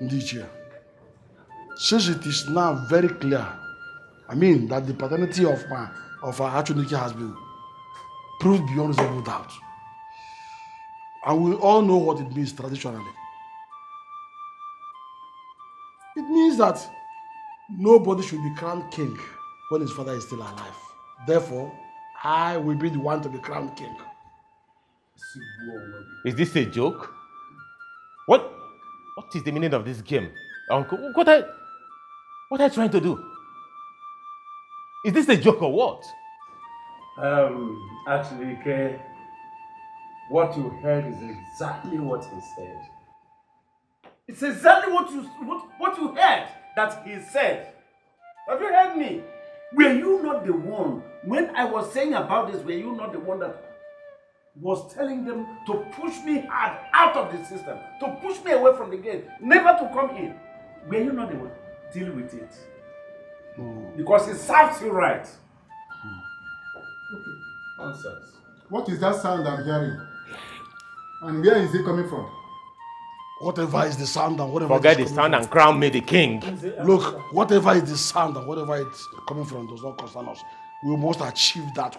Ndi che. Since it is now very clear, I mean that the paternity of our Achunike has been proved beyond reasonable doubt. And we all know what it means traditionally. It means that nobody should be crowned king when his father is still alive. Therefore, I will be the one to be crowned king. Is this a joke? What is the meaning of this game? Uncle, what are you trying to do? Is this a joke or what? Actually, Dikeh, what you heard is exactly what he said. It's exactly what you heard that he said. Have you heard me? Were you not the one, when I was saying about this, were you not the one that was telling them to push me hard out of the system, to push me away from the gate, never to come in? Were you not the one? Deal with it. Because it serves you right. Okay. Nonsense. What is that sound I'm hearing? And where is it coming from? Whatever is the sound and whatever Forget the sound and crown me the king. Look, whatever is the sound and whatever it's coming from does not concern us. We must achieve that.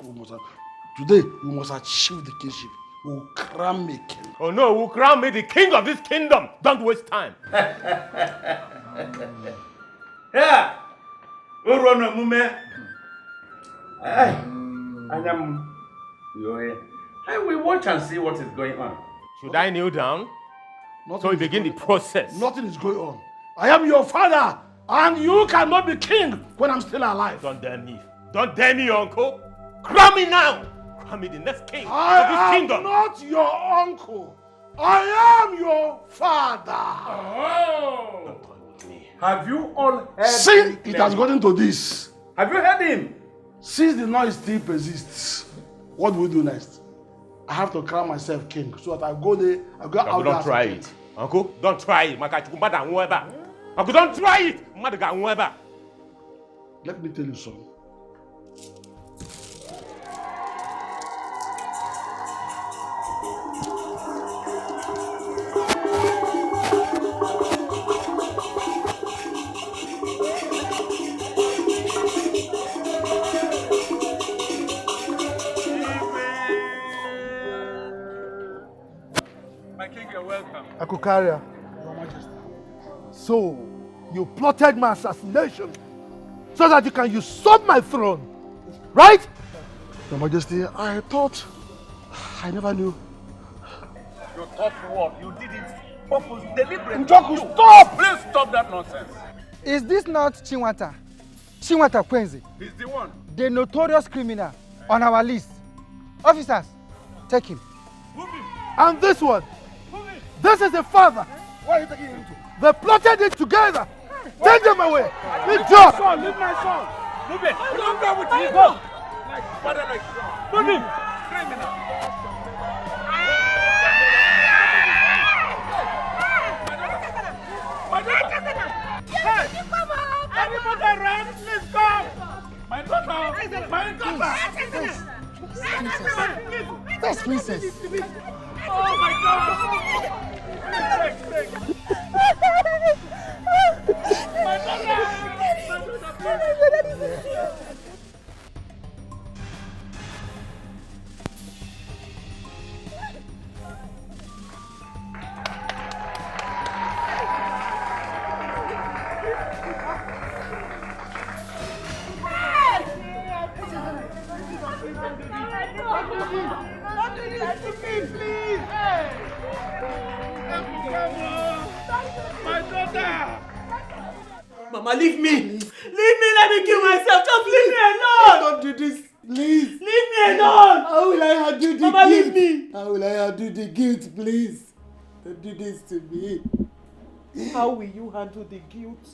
Today, we must achieve the kingship. We'll crown me king. Oh no, we'll crown me the king of this kingdom. Don't waste time. Yeah. Urona mume. I will watch and see what is going on. Should I kneel down? So we begin the process. Nothing is going on. I am your father, and you cannot be king when I'm still alive. Don't dare me. Don't dare me, uncle. Crown me now. Crown me the next king of this kingdom. I am not your uncle. I am your father. Oh. Have you all heard Since it has gotten to this. Have you heard him? Since the noise still persists, what do we do next? I have to crown myself king so that I go there, I go out there. Don't try it. Uncle, don't try it. Uncle, don't try it. Let me tell you something. Akukaria, Your Majesty. So, you plotted my assassination so that you can usurp my throne, right? Your Majesty, I thought, I never knew. You thought what? You did it purpose deliberately. Njoku, stop! Please stop that nonsense. Is this not Chinwata? Chinwata Kwenzi, He's the one. the notorious criminal on our list. Officers, take him. And this one, this is the father. Where are you taking him to? They plotted it together. Take them away. Leave Leave John. my son. Move it. Don't go with him. Go. Like father, like son. Move him. Criminal. Hey! Everybody run! Please come! My daughter! My daughter! First princess. Oh my God! My daughter! My daughter! Mama, leave me! Leave me, let me kill myself! Just leave me alone! Don't do this, please. Leave me alone! How will I handle the Mama, guilt? leave me! How will I handle the guilt, please? Don't do this to me. How will you handle the guilt?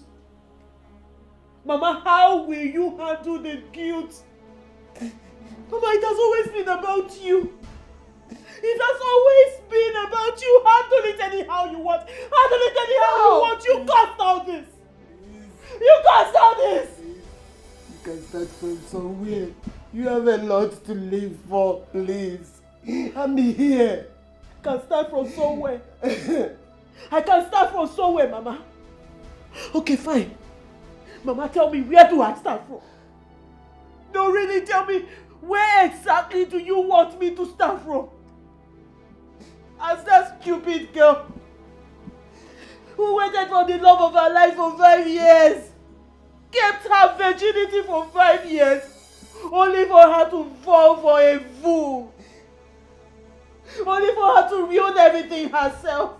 Mama, how will you handle the guilt? Mama, it has always been about you. It has always been about you. Handle it anyhow you want. Handle it anyhow you want. You can't stop this. You can't stop this. You can start from somewhere. You have a lot to live for, please. I'm here. I can start from somewhere. I can start from somewhere, Mama. Okay, fine. Mama, tell me, where do I start from? No, really, tell me, where exactly do you want me to start from? As that stupid girl who waited for the love of her life for 5 years, kept her virginity for 5 years, only for her to fall for a fool, only for her to ruin everything herself,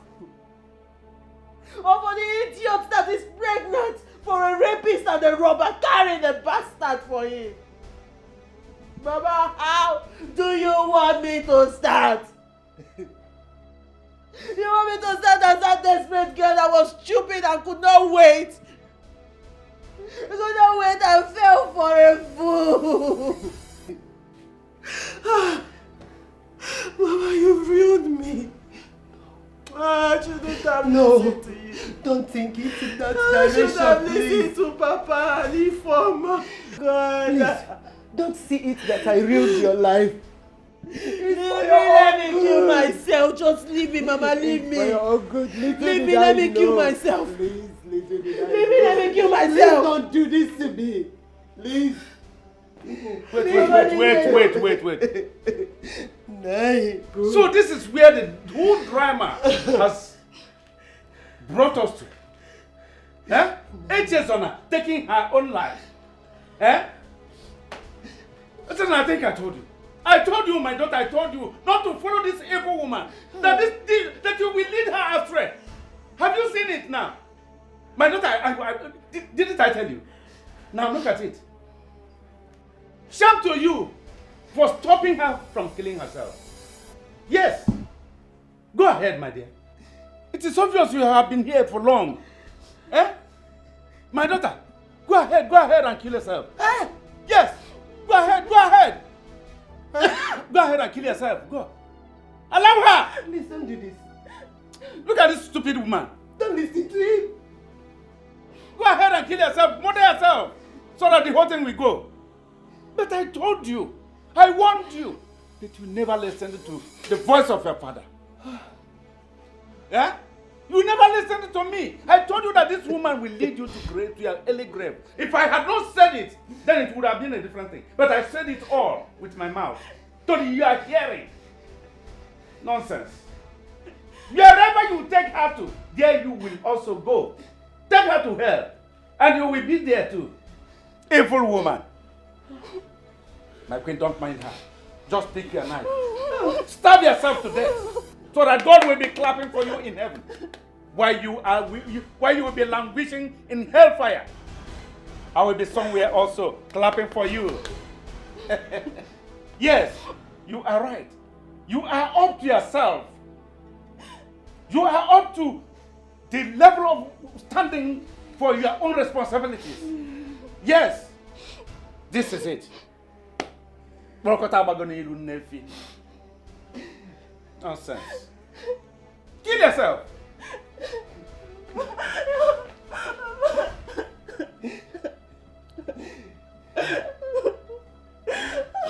or for the idiot that is pregnant for a rapist and a robber carrying a bastard for him. Mama, how do you want me to start? You want me to stand as that desperate girl that was stupid and could not wait? Could not wait and fell for a fool. Mama, you ruined me. I shouldn't have listened to you. Don't think it in that I direction, should have please. listened to Papa and Ifeoma. God. Please, don't see it that I ruined your life. Let me kill myself. Just leave me, Mama. Leave me. For your own good. Leave me. Let me kill myself. Please, Leave me. Let me kill myself. Please don't do this to me. Please. Leave So this is where the whole drama has brought us to. Eh? Echezona taking her own life. Eh? Listen, I think I told you. I told you, my daughter, I told you not to follow this evil woman. That you will lead her astray. Have you seen it now? My daughter, didn't I tell you? Now look at it. Shame to you for stopping her from killing herself. Yes. Go ahead, my dear. It is obvious you have been here for long. Eh? My daughter, go ahead and kill yourself. Eh? Yes. Go ahead. Go ahead and kill yourself. Go. Allow her. Please don't do this. Look at this stupid woman. Don't listen to him. Go ahead and kill yourself. Murder yourself. So that the whole thing will go. But I told you. I warned you. That you never listened to the voice of your father. Yeah? You never listened to me. I told you that this woman will lead you to your early grave. If I had not said it, then it would have been a different thing. But I said it all with my mouth. So you are hearing. Nonsense. Wherever you take her to, there you will also go. Take her to hell. And you will be there too. Evil woman. My queen, don't mind her. Just take your knife. Stab yourself to death. So that God will be clapping for you in heaven. While you will be languishing in hellfire. I will be somewhere also clapping for you. Yes, you are right. You are up to yourself. You are up to the level of standing for your own responsibilities. Yes, this is it. Nonsense. Kill yourself.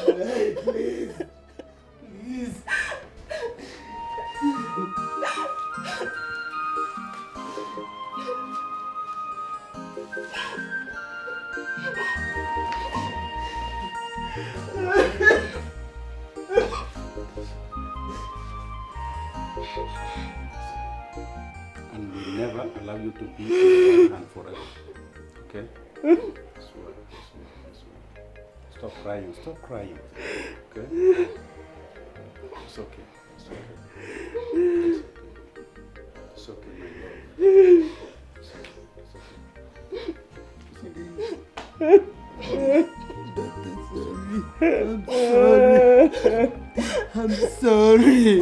Hey, please. Please. And we never allow you to be in one hand forever. Okay? Stop crying. Stop crying. Okay? It's okay. It's okay. It's okay, my love. I'm sorry.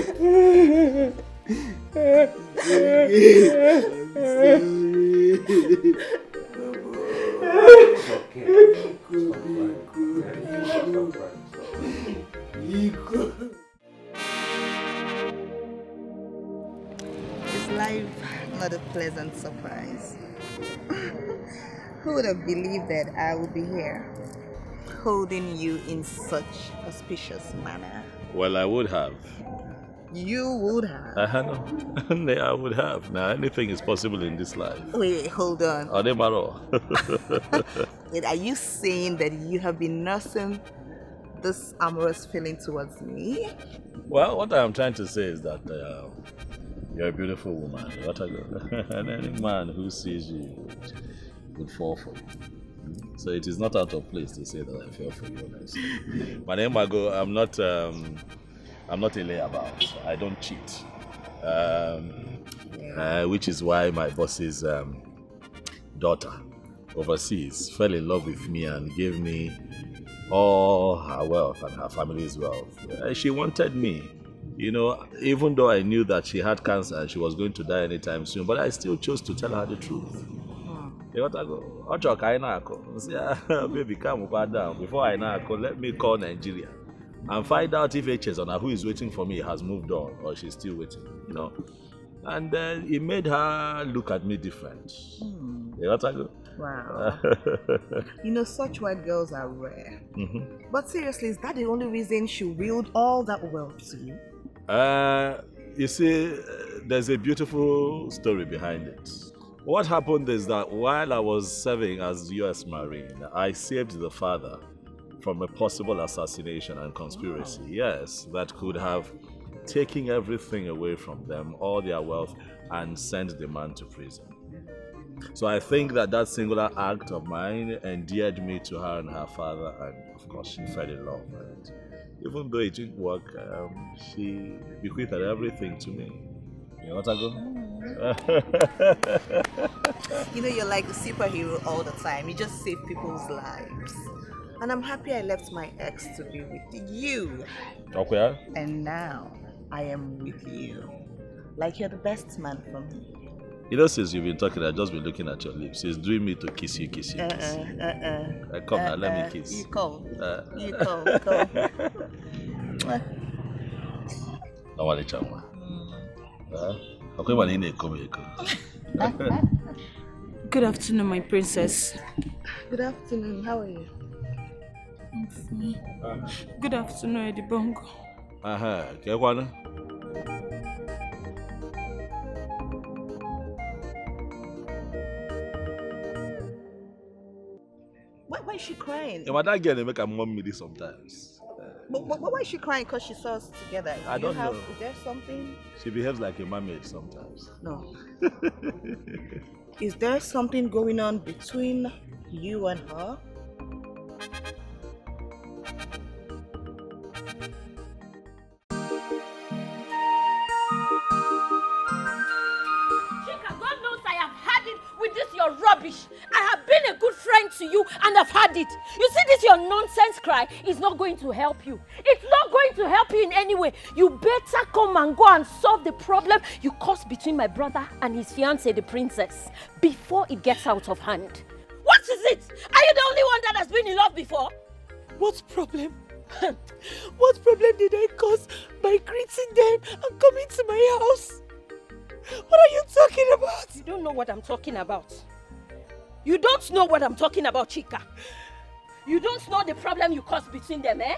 Is life not a pleasant surprise? Who would have believed that I would be here, holding you in such auspicious manner? Well, I would have. You would have. No, I would have. Now, anything is possible in this life. Wait, hold on. Ademaro. Wait, are you saying that you have been nursing this amorous feeling towards me? Well, what I am trying to say is that you're a beautiful woman. And any man who sees you would fall for you. So it is not out of place to say that I fell for you, honestly. My name Mago, I'm not a layabout. I don't cheat. Which is why my boss's daughter overseas fell in love with me and gave me all her wealth and her family's wealth. She wanted me. You know, even though I knew that she had cancer and she was going to die anytime soon, but I still chose to tell her the truth. Baby, come down. Before I know, let me call Nigeria and find out if Echezona, who is waiting for me, has moved on or she's still waiting, you know. And it made her look at me different. Wow. You know, such white girls are rare. Mm-hmm. But seriously, is that the only reason she willed all that wealth to you? You see, there's a beautiful story behind it. What happened is that while I was serving as U.S. Marine, I saved the father from a possible assassination and conspiracy. Yes, that could have taken everything away from them, all their wealth, and sent the man to prison. So I think that singular act of mine endeared me to her and her father, and of course she fell in love. And even though it didn't work, she bequeathed everything to me. You know what I go? You know, you're like a superhero all the time. You just save people's lives. And I'm happy I left my ex to be with you. Okay. And now I am with you. Like you're the best man for me. You know, since you've been talking, I've just been looking at your lips. It's doing me to kiss you. Come now, let me kiss. You call. You call. I want to chat. Good afternoon, my princess. Good afternoon. How are you? I'm fine. Good afternoon, Edibongo. Why is she crying? Yeah, but that girl make her mom me this sometimes. But why is she crying? Because she saw us together. I don't know. Is there something? She behaves like a mermaid sometimes. No. Is there something going on between you and her? Your rubbish. I have been a good friend to you and I've had it. You see this your nonsense cry is not going to help you. It's not going to help you in any way. You better come and go and solve the problem you caused between my brother and his fiancée, the princess, before it gets out of hand. What is it? Are you the only one that has been in love before? What problem? What problem did I cause by greeting them and coming to my house? What are you talking about? You don't know what I'm talking about. You don't know what I'm talking about, Chika. You don't know the problem you caused between them, eh?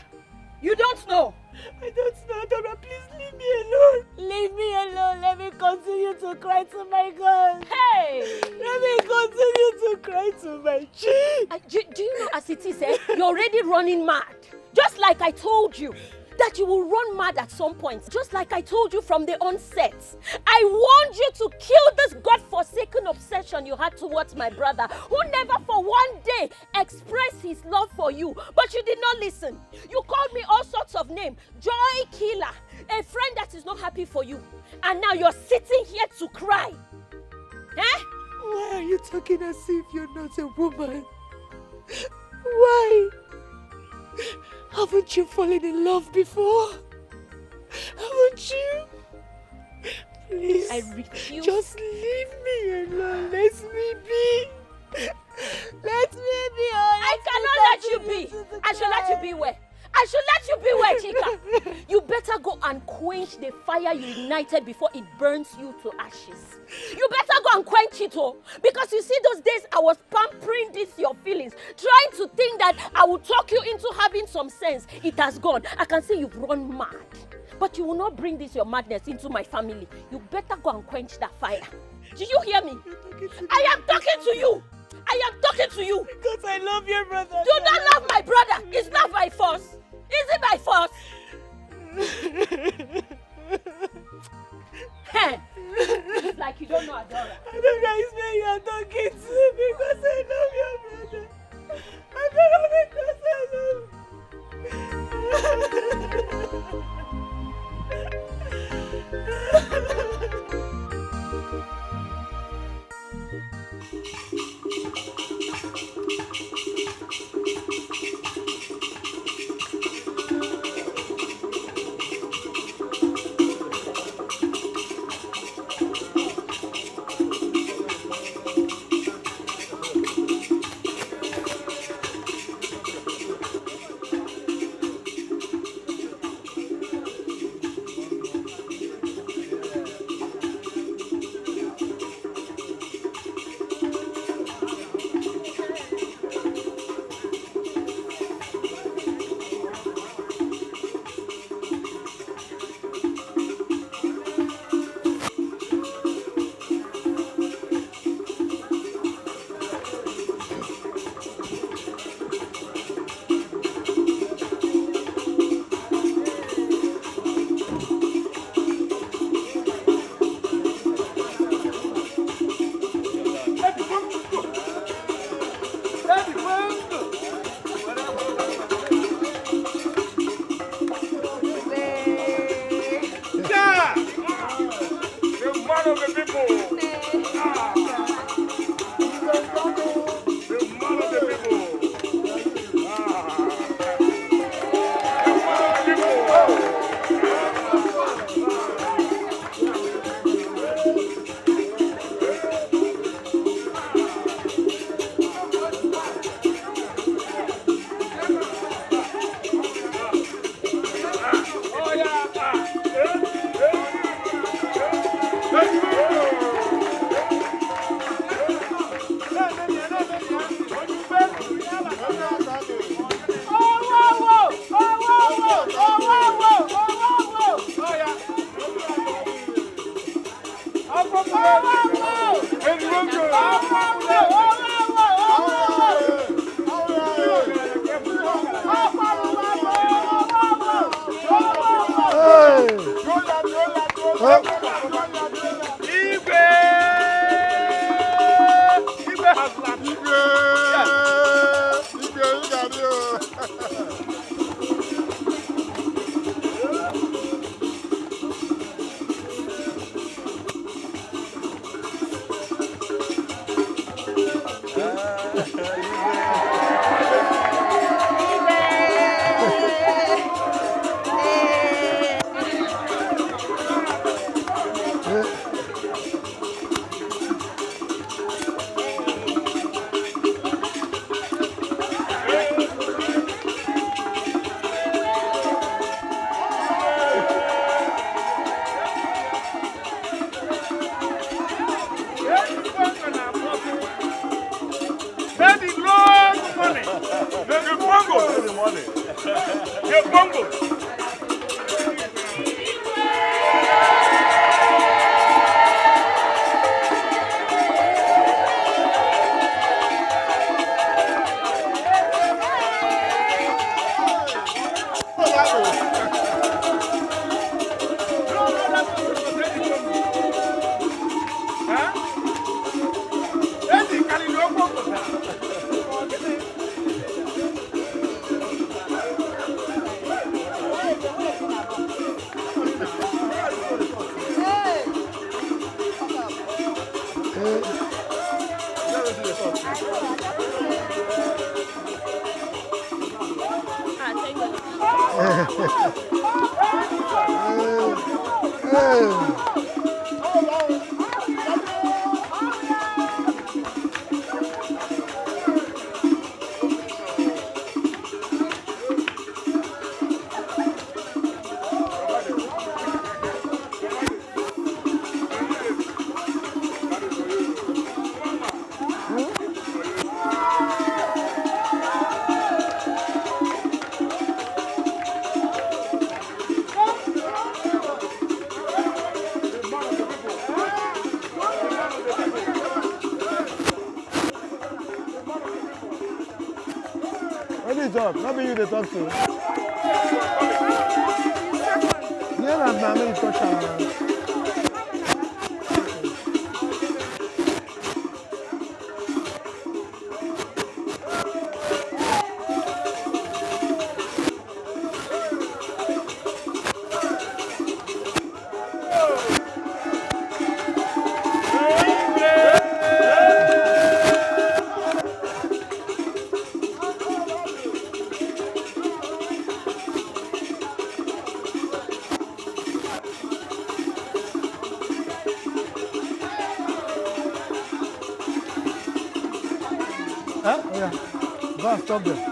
You don't know. I don't know, Dora. Please leave me alone. Leave me alone. Let me continue to cry to my God. Hey! Let me continue to cry to my cheek. Do you know as it is, eh? You're already running mad. Just like I told you. That you will run mad at some point, just like I told you from the onset. I warned you to kill this godforsaken obsession you had towards my brother, who never for one day expressed his love for you. But you did not listen. You called me all sorts of names. Joy killer, a friend that is not happy for you. And now you're sitting here to cry. Eh? Why are you talking as if you're not a woman? Why? Haven't you fallen in love before? Haven't you? Please. I refuse. Just leave me alone. Let me be. Let me be. I cannot let you be. I should let you be where? I should let you be where, Chika? You better go and quench the fire you ignited before it burns you to ashes. You better go and quench it, oh. Because you see those days I was pampering your feelings, trying to think that I would talk you into having some sense. It has gone. I can see you've run mad. But you will not bring your madness into my family. You better go and quench that fire. Do you hear me? I am talking to you. I am talking to you. Because I love your brother. Do not love my brother. It's not by force. Is it by force? Hey, it's like you don't know Adora. I don't know his name you are talking to because I love your brother. I don't know The Congo. Not be you they talk to. Yeah, I'm going to touch her. Stop there.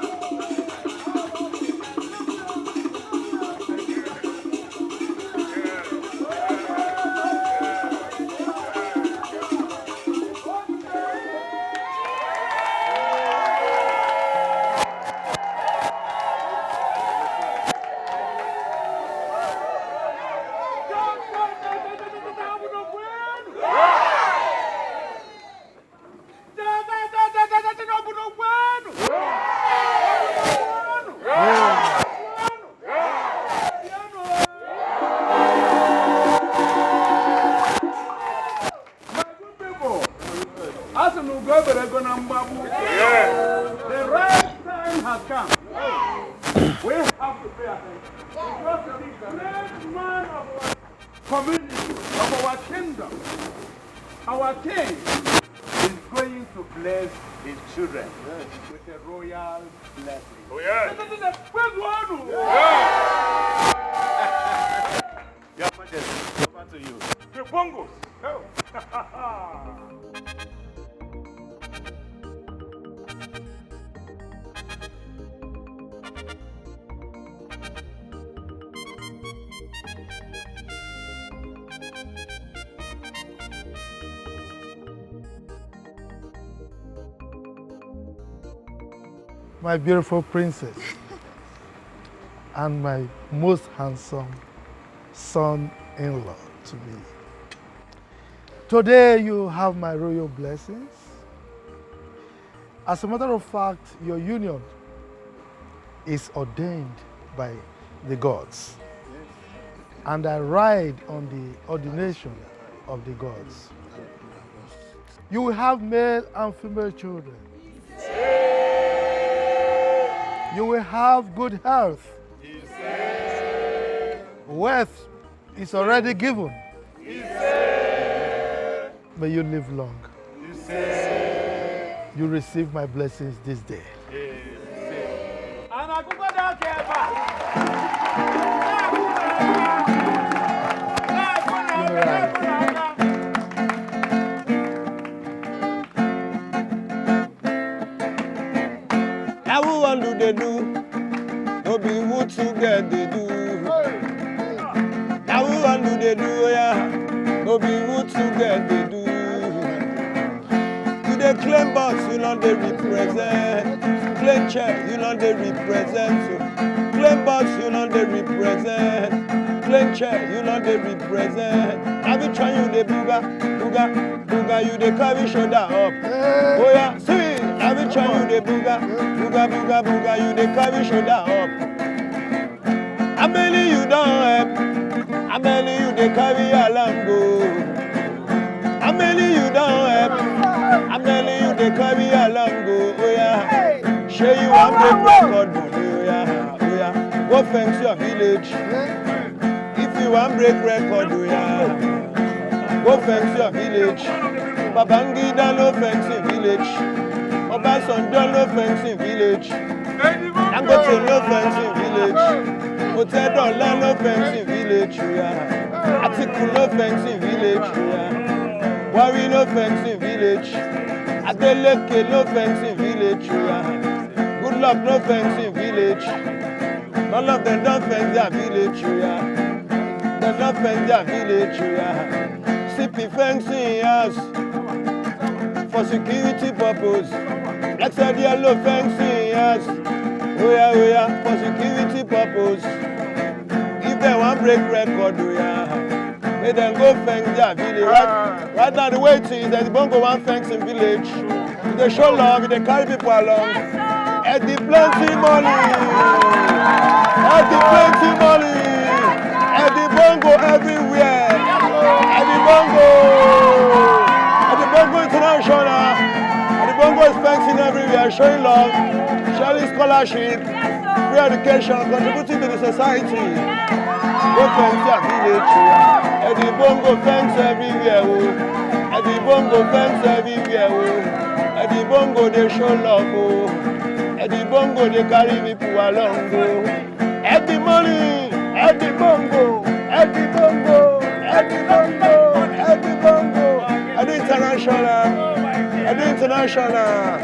My beautiful princess and my most handsome son-in-law to be. Today you have my royal blessings. As a matter of fact, your union is ordained by the gods. And I ride on the ordination of the gods. You will have male and female children. You will have good health. Wealth is already given. May you live long. You receive my blessings this day. Now who want do they do? No be who to get they do. Now who want do they do? Yeah. No be who to get they do. You they claim but you know they represent. Claim chair, you know they represent. Claim box, you know they represent. Claim chair, you know they represent. Have you tried you the booga, booga, booga, you the carry shoulder up. Oh yeah, see, have you tried you the booga, booga, booga, booga, you the carry shoulder up. I'm telling you don't help. I'm telling you they carry along go. I'm telling you don't help. I'm telling you they carry along go. Oh yeah, show you one break record. Oh yeah, oh yeah. Go fence your village. If you want break record, oh yeah. Go fence your village. Babangida no fencing village. Obasanjo no fencing village. Dangote no fencing village. Hotel Dollar no fencing village. Atiku no fencing village. Wari no fencing village. Adeleke no fencing village. Good luck no fencing village. None of them don't fence their village. They don't fence their village. CP fencing house for security purpose. Like said yellow fencing house. Oh yeah, for security purpose. If they want break record, oh yeah, may them go fence their village. Right now the way it is, there's bongo one fencing village. If they show love, if they carry people along, at the plenty money, at the plenty money, at the bongo everywhere, at the bongo international, at the bongo is fencing everywhere, showing love, sharing scholarship, free education, contributing to the society. Go fence your village, at the bongo fence everywhere, at the bongo fence everywhere, at the bongo they show love, at the bongo they carry people along, at the money, at the bongo, at the bongo, at the bongo, at the bongo, at the international, at the international,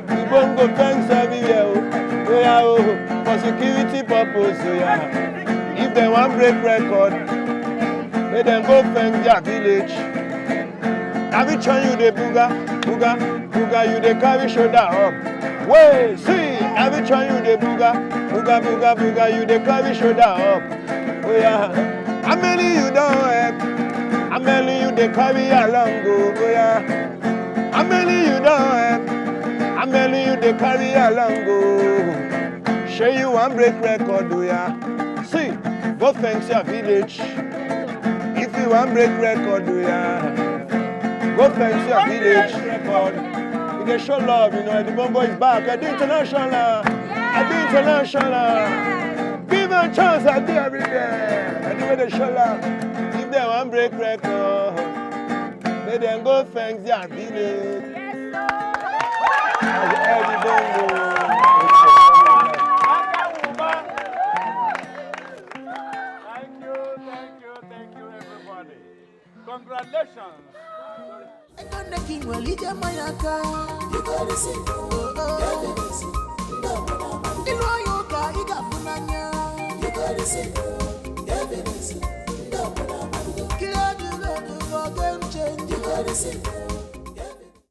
the bongo fence everywhere, oh yeah, for security purpose, oh yeah. If they want break record, may them go fence their village. Have you tried you the booga, booga, booga, you the carry shoulder up. Wait, see, have you tried you the booga, booga, booga, booga, you the carry shoulder up. Oh yeah, how many you don't help? How many you the carry along go? Oh yeah, how many you don't help? How many you the carry along go? Show you one break record, oh yeah. See, go fence your village. If you want break record, oh yeah. Go fence your village record. You can show love, you know, the bongo is back. At the international, at the international. Give them a chance at the every day. And the way they show love. If they want break record, they then go fence their village. At the bongo. Congratulations. You